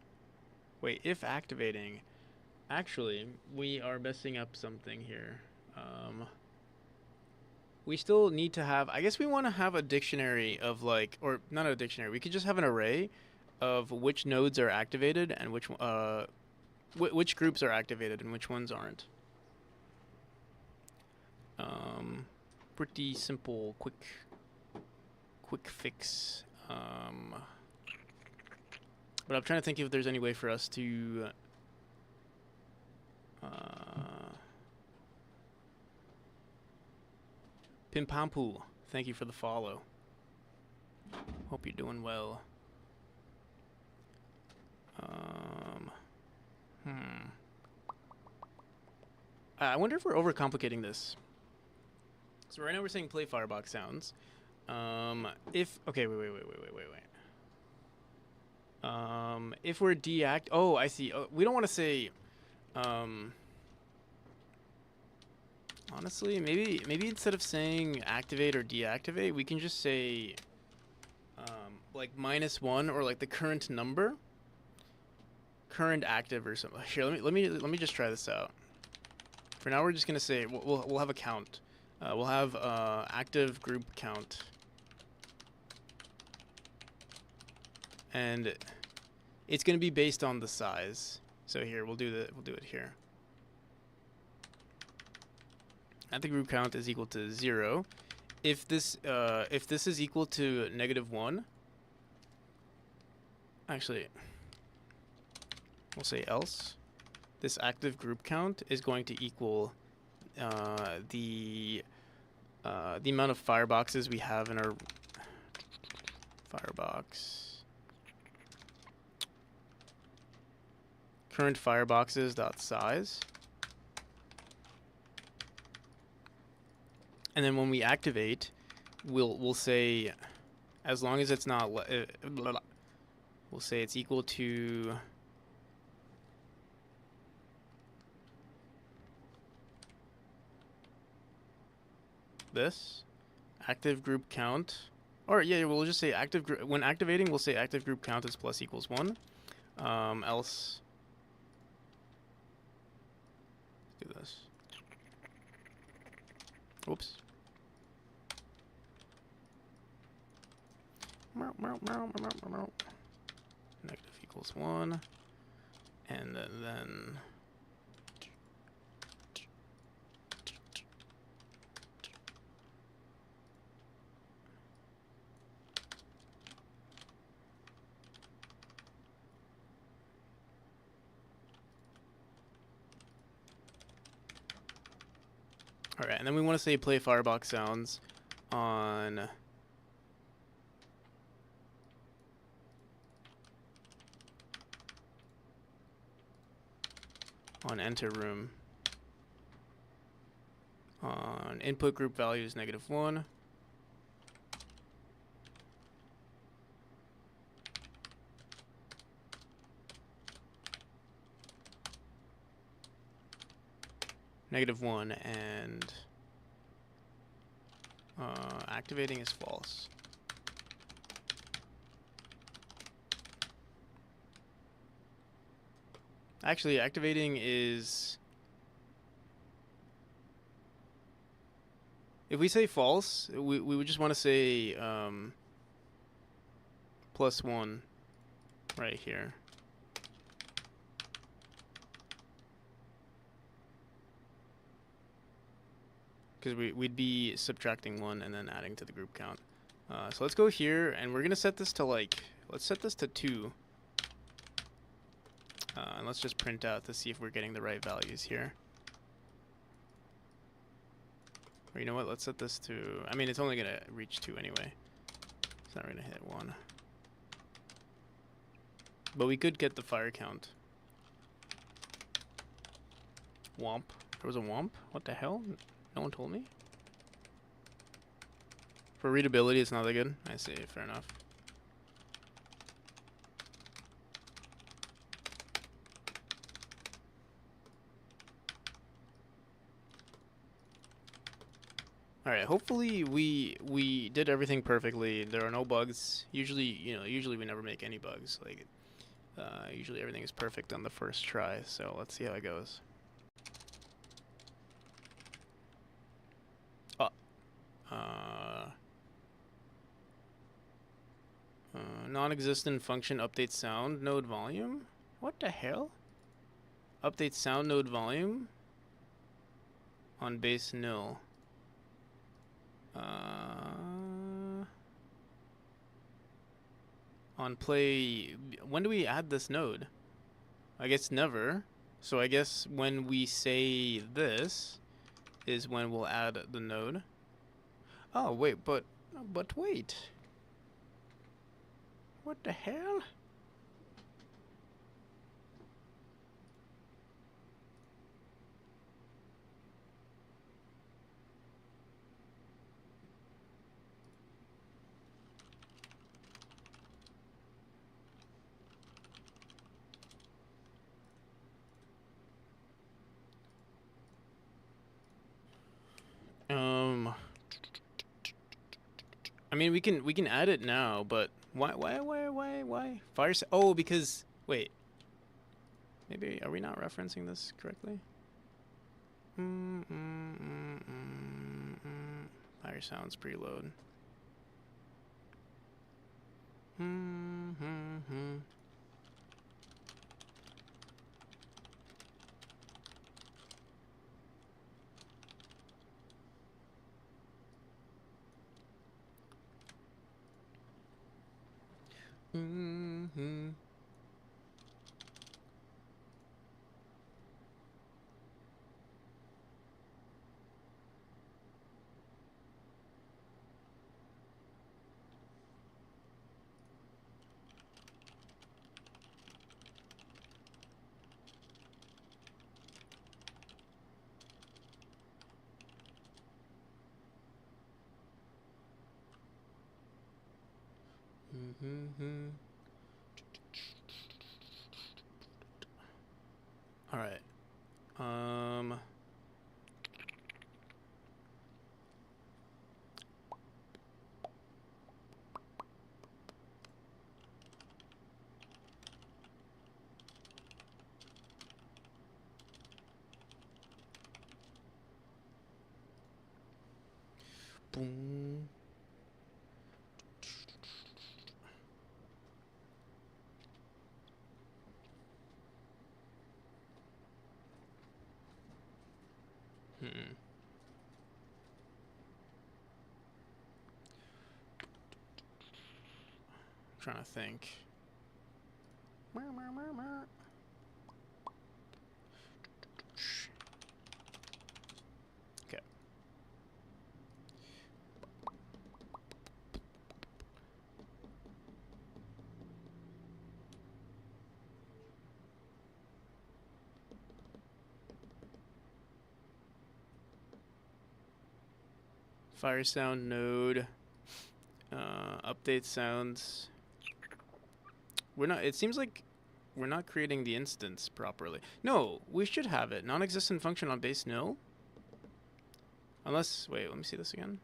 Wait, if activating. Actually, we are messing up something here. We still need to have. I guess we want to have a dictionary of like, or not a dictionary. We could just have an array of which nodes are activated and which groups are activated and which ones aren't. Pretty simple, quick fix. But I'm trying to think if there's any way for us to Pimpampu, thank you for the follow. Hope you're doing well. I wonder if we're overcomplicating this. So right now we're saying play Firebox sounds. Okay, wait. If we're oh, I see. We don't want to say. Honestly, maybe instead of saying activate or deactivate, we can just say like -1 or like the current number, current active or something. Here, let me just try this out. For now, we're just gonna say we'll have a count. We'll have active group count, and it's gonna be based on the size. So here we'll do it here. Active group count is equal to 0. If this is equal to -1, actually, we'll say else. This active group count is going to equal the amount of fireboxes we have in our firebox. Current fireboxes dot size. And then when we activate, we'll say, as long as it's not, we'll say it's equal to this active group count, or yeah, we'll just say active group. When activating, we'll say active group count is plus equals 1. Else, do this. Oops. Negative equals 1, and then all right, and then we want to say play Firebox sounds on enter room. On input group value is -1. -1 and activating is false. Actually, activating is, if we say false, we would just want to say plus 1 right here. Because we'd be subtracting 1 and then adding to the group count. So let's go here, and we're going to set this to like, let's set this to 2. And let's just print out to see if we're getting the right values here. Or you know what, let's set this to, I mean, it's only going to reach 2 anyway. It's not going to hit 1. But we could get the fire count. Womp. There was a womp? What the hell? No one told me? For readability, it's not that good. I see, fair enough. Alright, hopefully we did everything perfectly. There are no bugs. Usually, usually we never make any bugs. Like, usually everything is perfect on the first try. So let's see how it goes. Non-existent function updates sound node volume? What the hell? Updates sound node volume on base nil. On play, when do we add this node? I guess never. So I guess when we say this is when we'll add the node. Oh wait, but wait. What the hell? I mean, we can add it now, but why? Oh, because wait. Maybe are we not referencing this correctly? Fire sounds preload. All right. Boom. Trying to think. Okay. Fire sound node. Update sounds. We're not. It seems like we're not creating the instance properly. No, we should have it. Non-existent function on base nil. Unless, wait, let me see this again.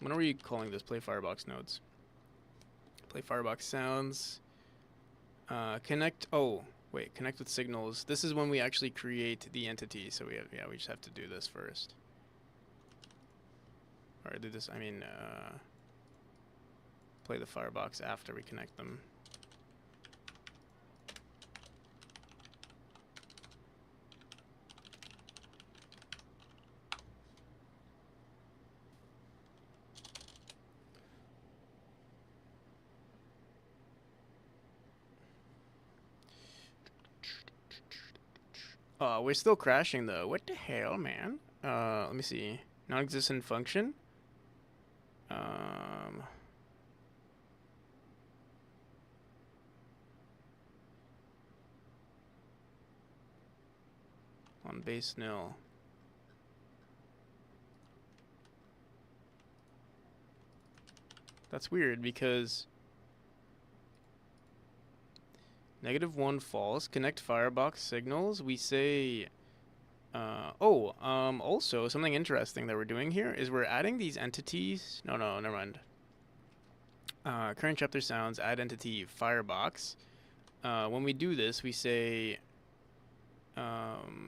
When are we calling this? Play Firebox nodes. Play Firebox sounds. Connect. Oh, wait. Connect with signals. This is when we actually create the entity. So we just have to do this first. Or do this. I mean, play the Firebox after we connect them. We're still crashing though. What the hell, man? Let me see. Non-existent function. On base nil. That's weird because -1 false. Connect Firebox signals. We say. Also something interesting that we're doing here is we're adding these entities. No, never mind. Current chapter sounds. Add entity Firebox. When we do this, we say.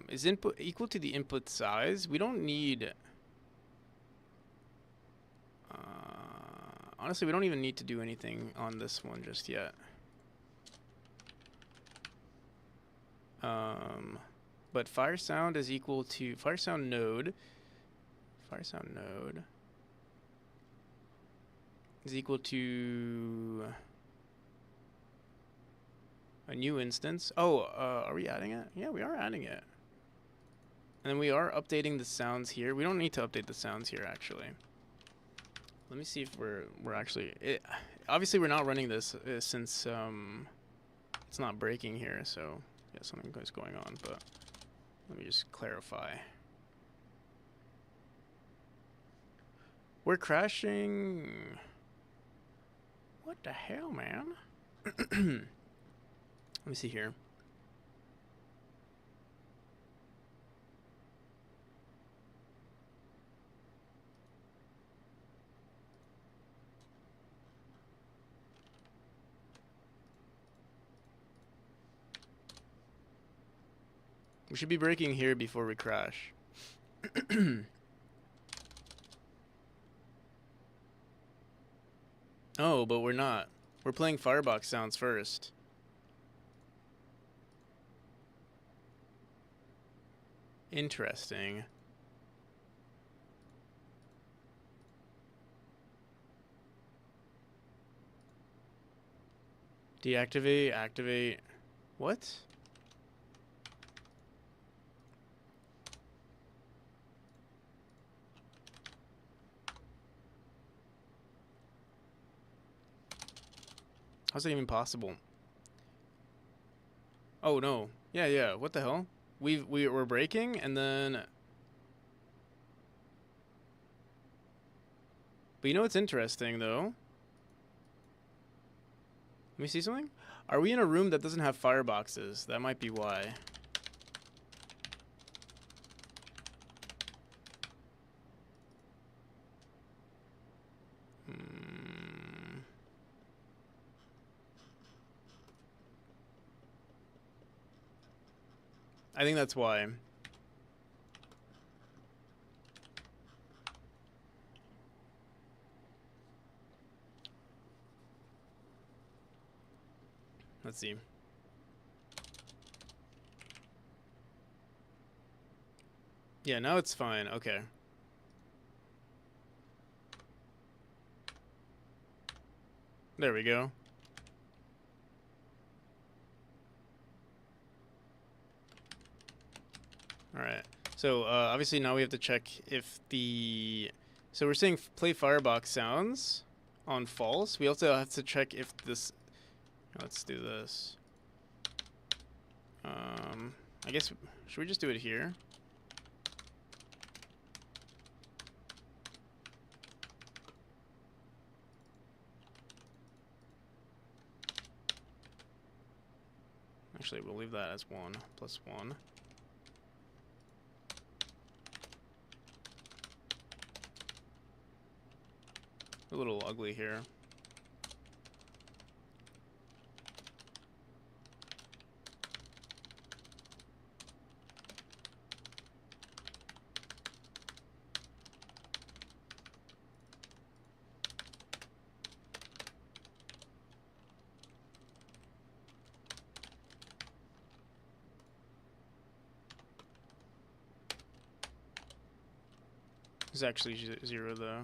Is input equal to the input size? We don't need. Honestly, we don't even need to do anything on this one just yet. But fire sound is equal to fire sound node is equal to a new instance. Oh, are we adding it? Yeah, we are adding it. And then we are updating the sounds here. We don't need to update the sounds here actually. Let me see if we're actually obviously we're not running this since it's not breaking here, so yeah, something is going on, but let me just clarify. We're crashing. What the hell, man? Let me see here. We should be breaking here before we crash. Oh, but we're not. We're playing Firebox sounds first. Interesting. Deactivate, activate. What? How's that even possible? Oh no. Yeah. What the hell? We're breaking and then. But you know what's interesting though? Let me see something. Are we in a room that doesn't have fireboxes? That might be why. I think that's why. Let's see. Yeah, now it's fine. Okay. There we go. Alright. So, obviously now we have to check if the... So we're saying play Firebox sounds on false. We also have to check if this... Let's do this. I guess... Should we just do it here? Actually, we'll leave that as 1 plus 1. A little ugly here. It's actually 0 though.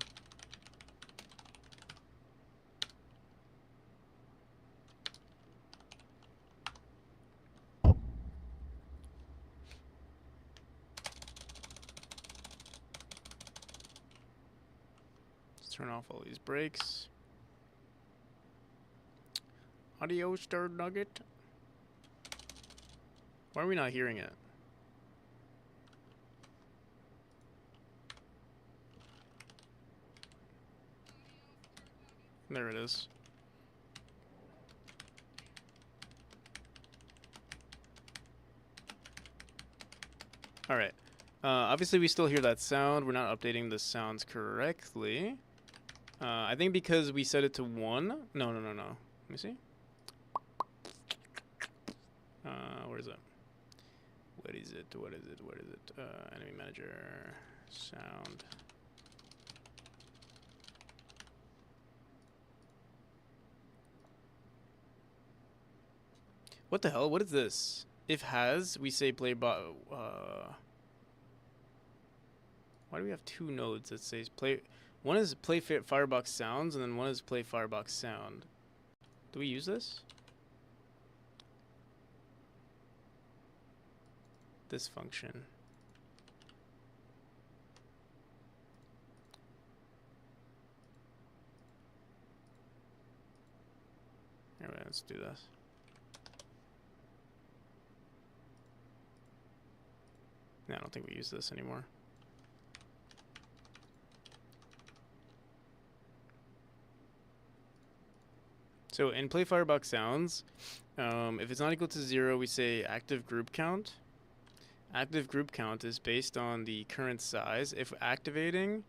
Let's turn off all these brakes. Audio stir nugget. Why are we not hearing it? There it is. Alright. Obviously we still hear that sound. We're not updating the sounds correctly. I think because we set it to 1. No. Let me see. Where is it? What is it? Enemy manager. Sound. What the hell? What is this? If has, we say play why do we have 2 nodes that says play? One is play firebox sounds, and then one is play firebox sound. Do we use this? This function. Alright, let's do this. No, I don't think we use this anymore. So in play firebox sounds, if it's not equal to 0, we say active group count. Active group count is based on the current size. If activating,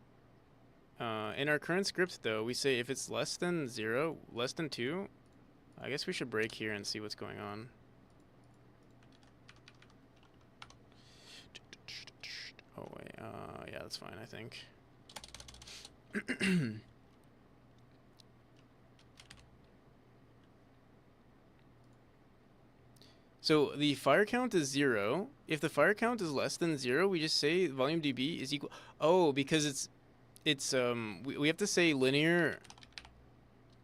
in our current script though, we say if it's less than 0, less than 2, I guess we should break here and see what's going on. Oh wait, yeah, that's fine, I think. So the fire count is 0. If the fire count is less than 0, we just say volume dB is equal. Oh, because we have to say linear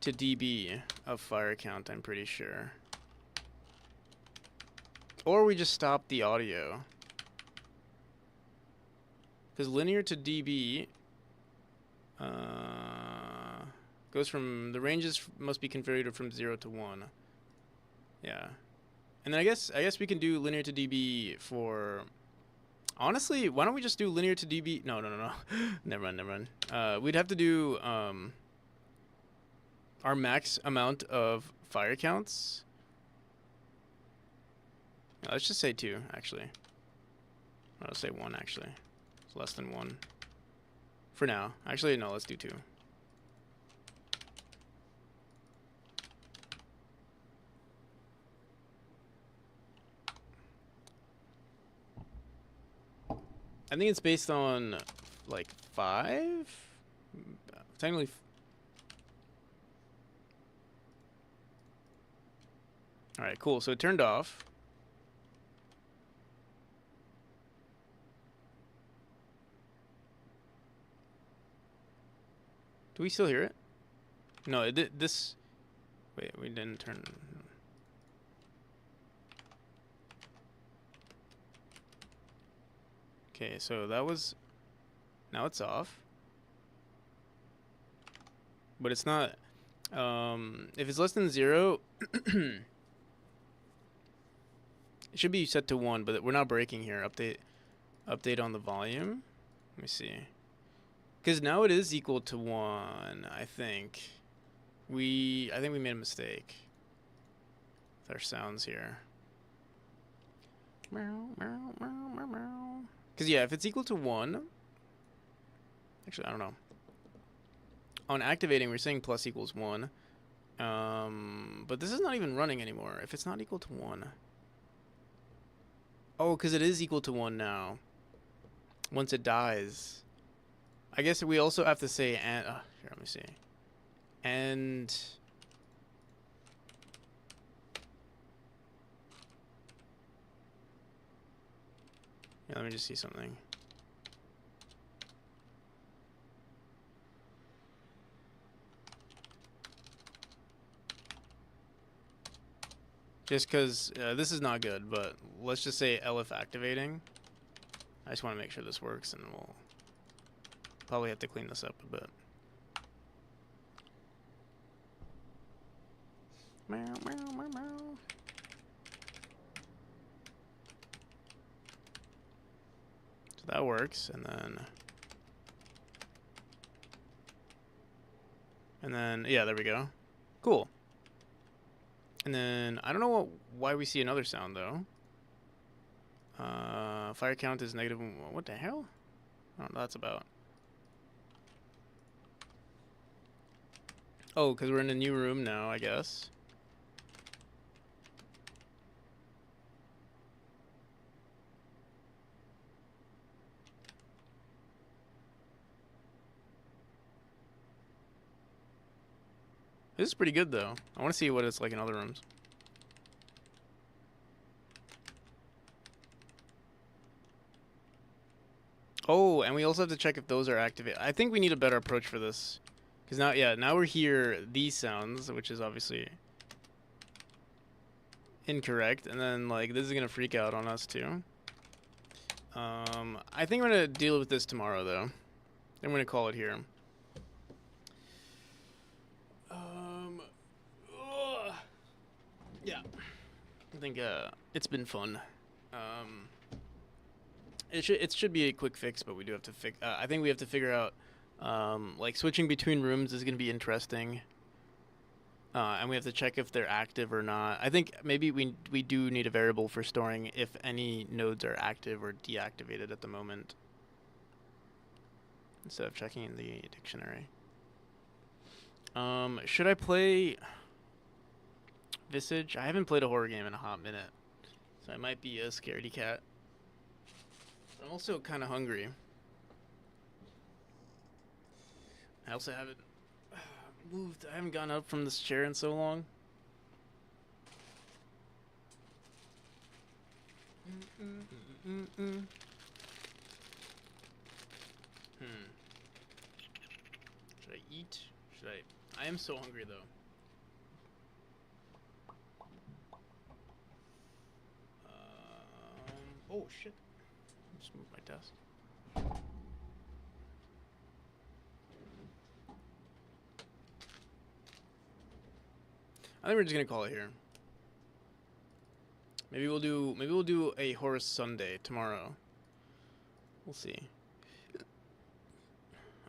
to dB of fire count, I'm pretty sure. Or we just stop the audio. Because linear to dB goes from, the ranges must be configured from 0 to 1. Yeah. And then I guess we can do linear to dB for, honestly, why don't we just do linear to dB? No. never mind. We'd have to do our max amount of fire counts. Let's just say 2, actually. I'll say 1, actually. It's less than 1. For now. Actually, no, let's do 2. I think it's based on, like, 5? Technically... Alright, cool. So it turned off. Do we still hear it? No, it did this... Wait, we didn't turn... Okay, so that was... Now it's off. But it's not... if it's less than 0... it should be set to 1, but we're not breaking here. Update on the volume. Let me see. Because now it is equal to 1, I think. I think we made a mistake with our sounds here. Because, yeah, if it's equal to 1... Actually, I don't know. on activating, we're saying plus equals 1. But this is not even running anymore. If it's not equal to 1. Oh, because it is equal to 1 now. Once it dies. I guess we also have to say and... here, let me see. And... yeah, let me just see something. Just because this is not good, but let's just say elif activating. I just want to make sure this works, and we'll probably have to clean this up a bit. Meow, meow, meow, meow. So that works, and then yeah, there we go. Cool. And then I don't know why we see another sound though. Fire count is negative. What the hell? I don't know what that's about. Oh, because we're in a new room now, I guess. This is pretty good though. I want to see what it's like in other rooms. Oh, and we also have to check if those are activated. I think we need a better approach for this. Because now, yeah, now we're here, these sounds, which is obviously incorrect. And then, like, this is going to freak out on us, too. I think I'm going to deal with this tomorrow, though. I'm going to call it here. Yeah. I think, it's been fun. It should be a quick fix, but we do have to fix. I think we have to figure out, like switching between rooms is going to be interesting, and we have to check if they're active or not. I think maybe we do need a variable for storing if any nodes are active or deactivated at the moment, instead of checking in the dictionary. Should I play Visage? I haven't played a horror game in a hot minute, so I might be a scaredy cat. I'm also kind of hungry. I also haven't moved. I haven't gotten up from this chair in so long. Should I eat? Should I? I am so hungry though. Oh shit. Just move my desk. I think we're just gonna call it here. Maybe we'll do a horror Sunday tomorrow. We'll see.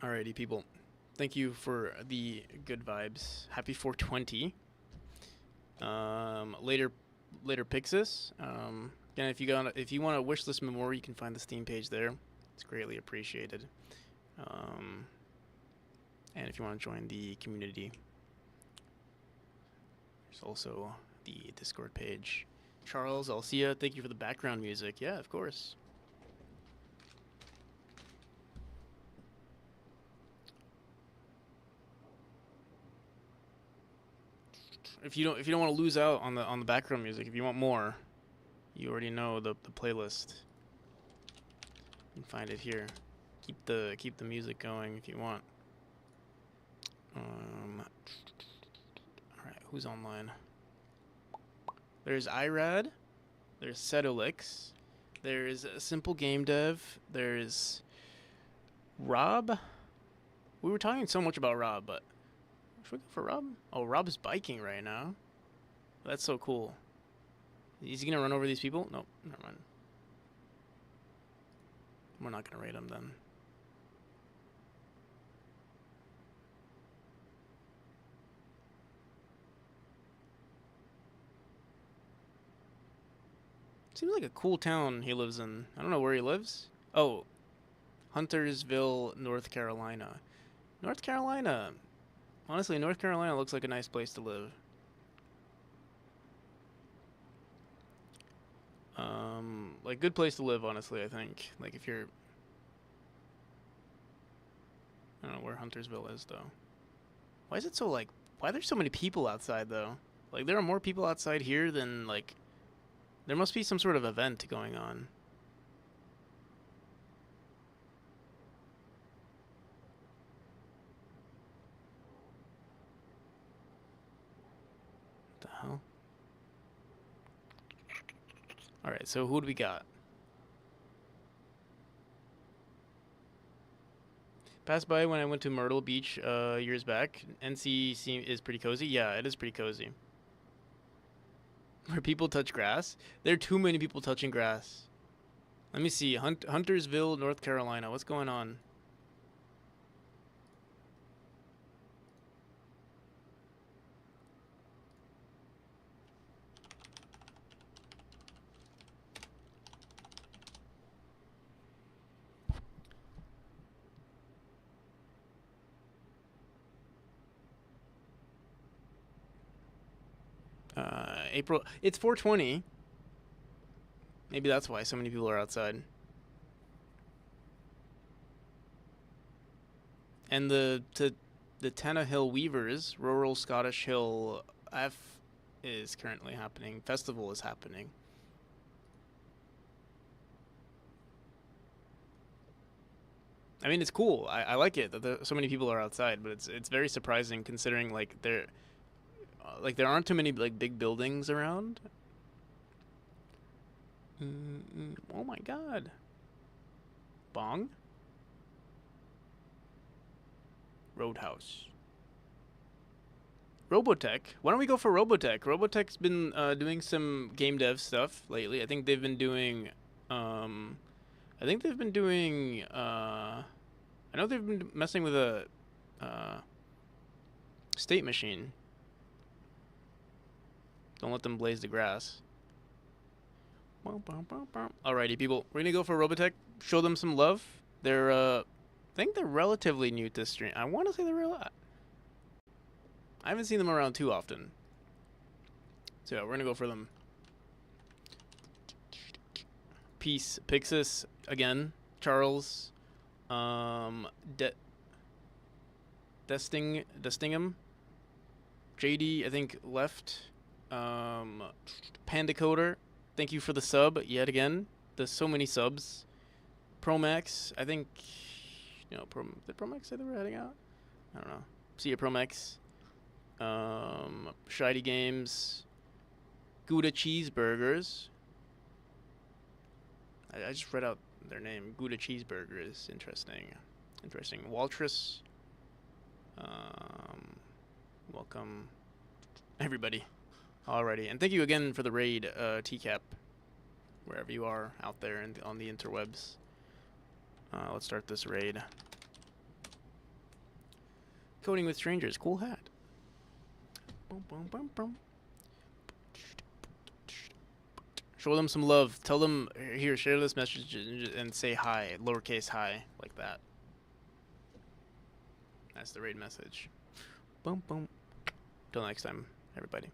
Alrighty, people. Thank you for the good vibes. Happy 420. Later Pixis. Again, if you want to wishlist me more, you can find the Steam page there. It's greatly appreciated. And if you want to join the community, there's also the Discord page. Charles, Alcia, thank you for the background music. Yeah, of course. If you don't want to lose out on the background music, if you want more, you already know the playlist. You can find it here. Keep the music going if you want. All right, who's online? There's Irad. There's Setolix. There's Simple Game Dev. There's Rob. We were talking so much about Rob, but should we go for Rob? Oh, Rob's biking right now. That's so cool. Is he gonna run over these people? Nope, never mind. We're not gonna raid him then. Seems like a cool town he lives in. I don't know where he lives. Oh, Huntersville, North Carolina. North Carolina. Honestly, North Carolina looks like a nice place to live. Like good place to live, honestly, I think. Like if you're I don't know where Huntersville is though. Why is it so like why are there so many people outside though? Like there are more people outside here than like there must be some sort of event going on. What the hell? Alright, so who do we got? Passed by when I went to Myrtle Beach years back. NC is pretty cozy. Yeah, it is pretty cozy. Where people touch grass? There are too many people touching grass. Let me see. Huntersville, North Carolina. What's going on? April. It's 420. Maybe that's why so many people are outside. And the Tannahill Weavers, Rural Scottish Hill F is currently happening. Festival is happening. I mean, it's cool. I like it that so many people are outside, but it's very surprising considering there aren't too many like big buildings around. Oh my god. Bong? Roadhouse. Robotech. Why don't we go for Robotech? Robotech's been doing some game dev stuff lately. I think they've been doing I think they've been doing I know they've been messing with a state machine. Don't let them blaze the grass. Alrighty, people. We're gonna go for Robotech. Show them some love. They're I think they're relatively new to stream. I want to say they're real. I haven't seen them around too often. So yeah, we're gonna go for them. Peace, Pixis again. Charles, Destingham, JD. I think left. Pandacoder. Thank you for the sub yet again. There's so many subs. Promax. I think. Did Promax say they were heading out? I don't know. See ya, Promax. Shiny Games. Gouda Cheeseburgers. I just read out their name. Gouda Cheeseburgers. Interesting. Interesting. Waltrus. Welcome, everybody. Alrighty. And thank you again for the raid, TCAP. Wherever you are out there on the interwebs. Let's start this raid. Coding with strangers. Cool hat. Boom, boom, boom, boom. Show them some love. Tell them, here, share this message and say hi. Lowercase hi. Like that. That's the raid message. Boom, boom. Till next time, everybody.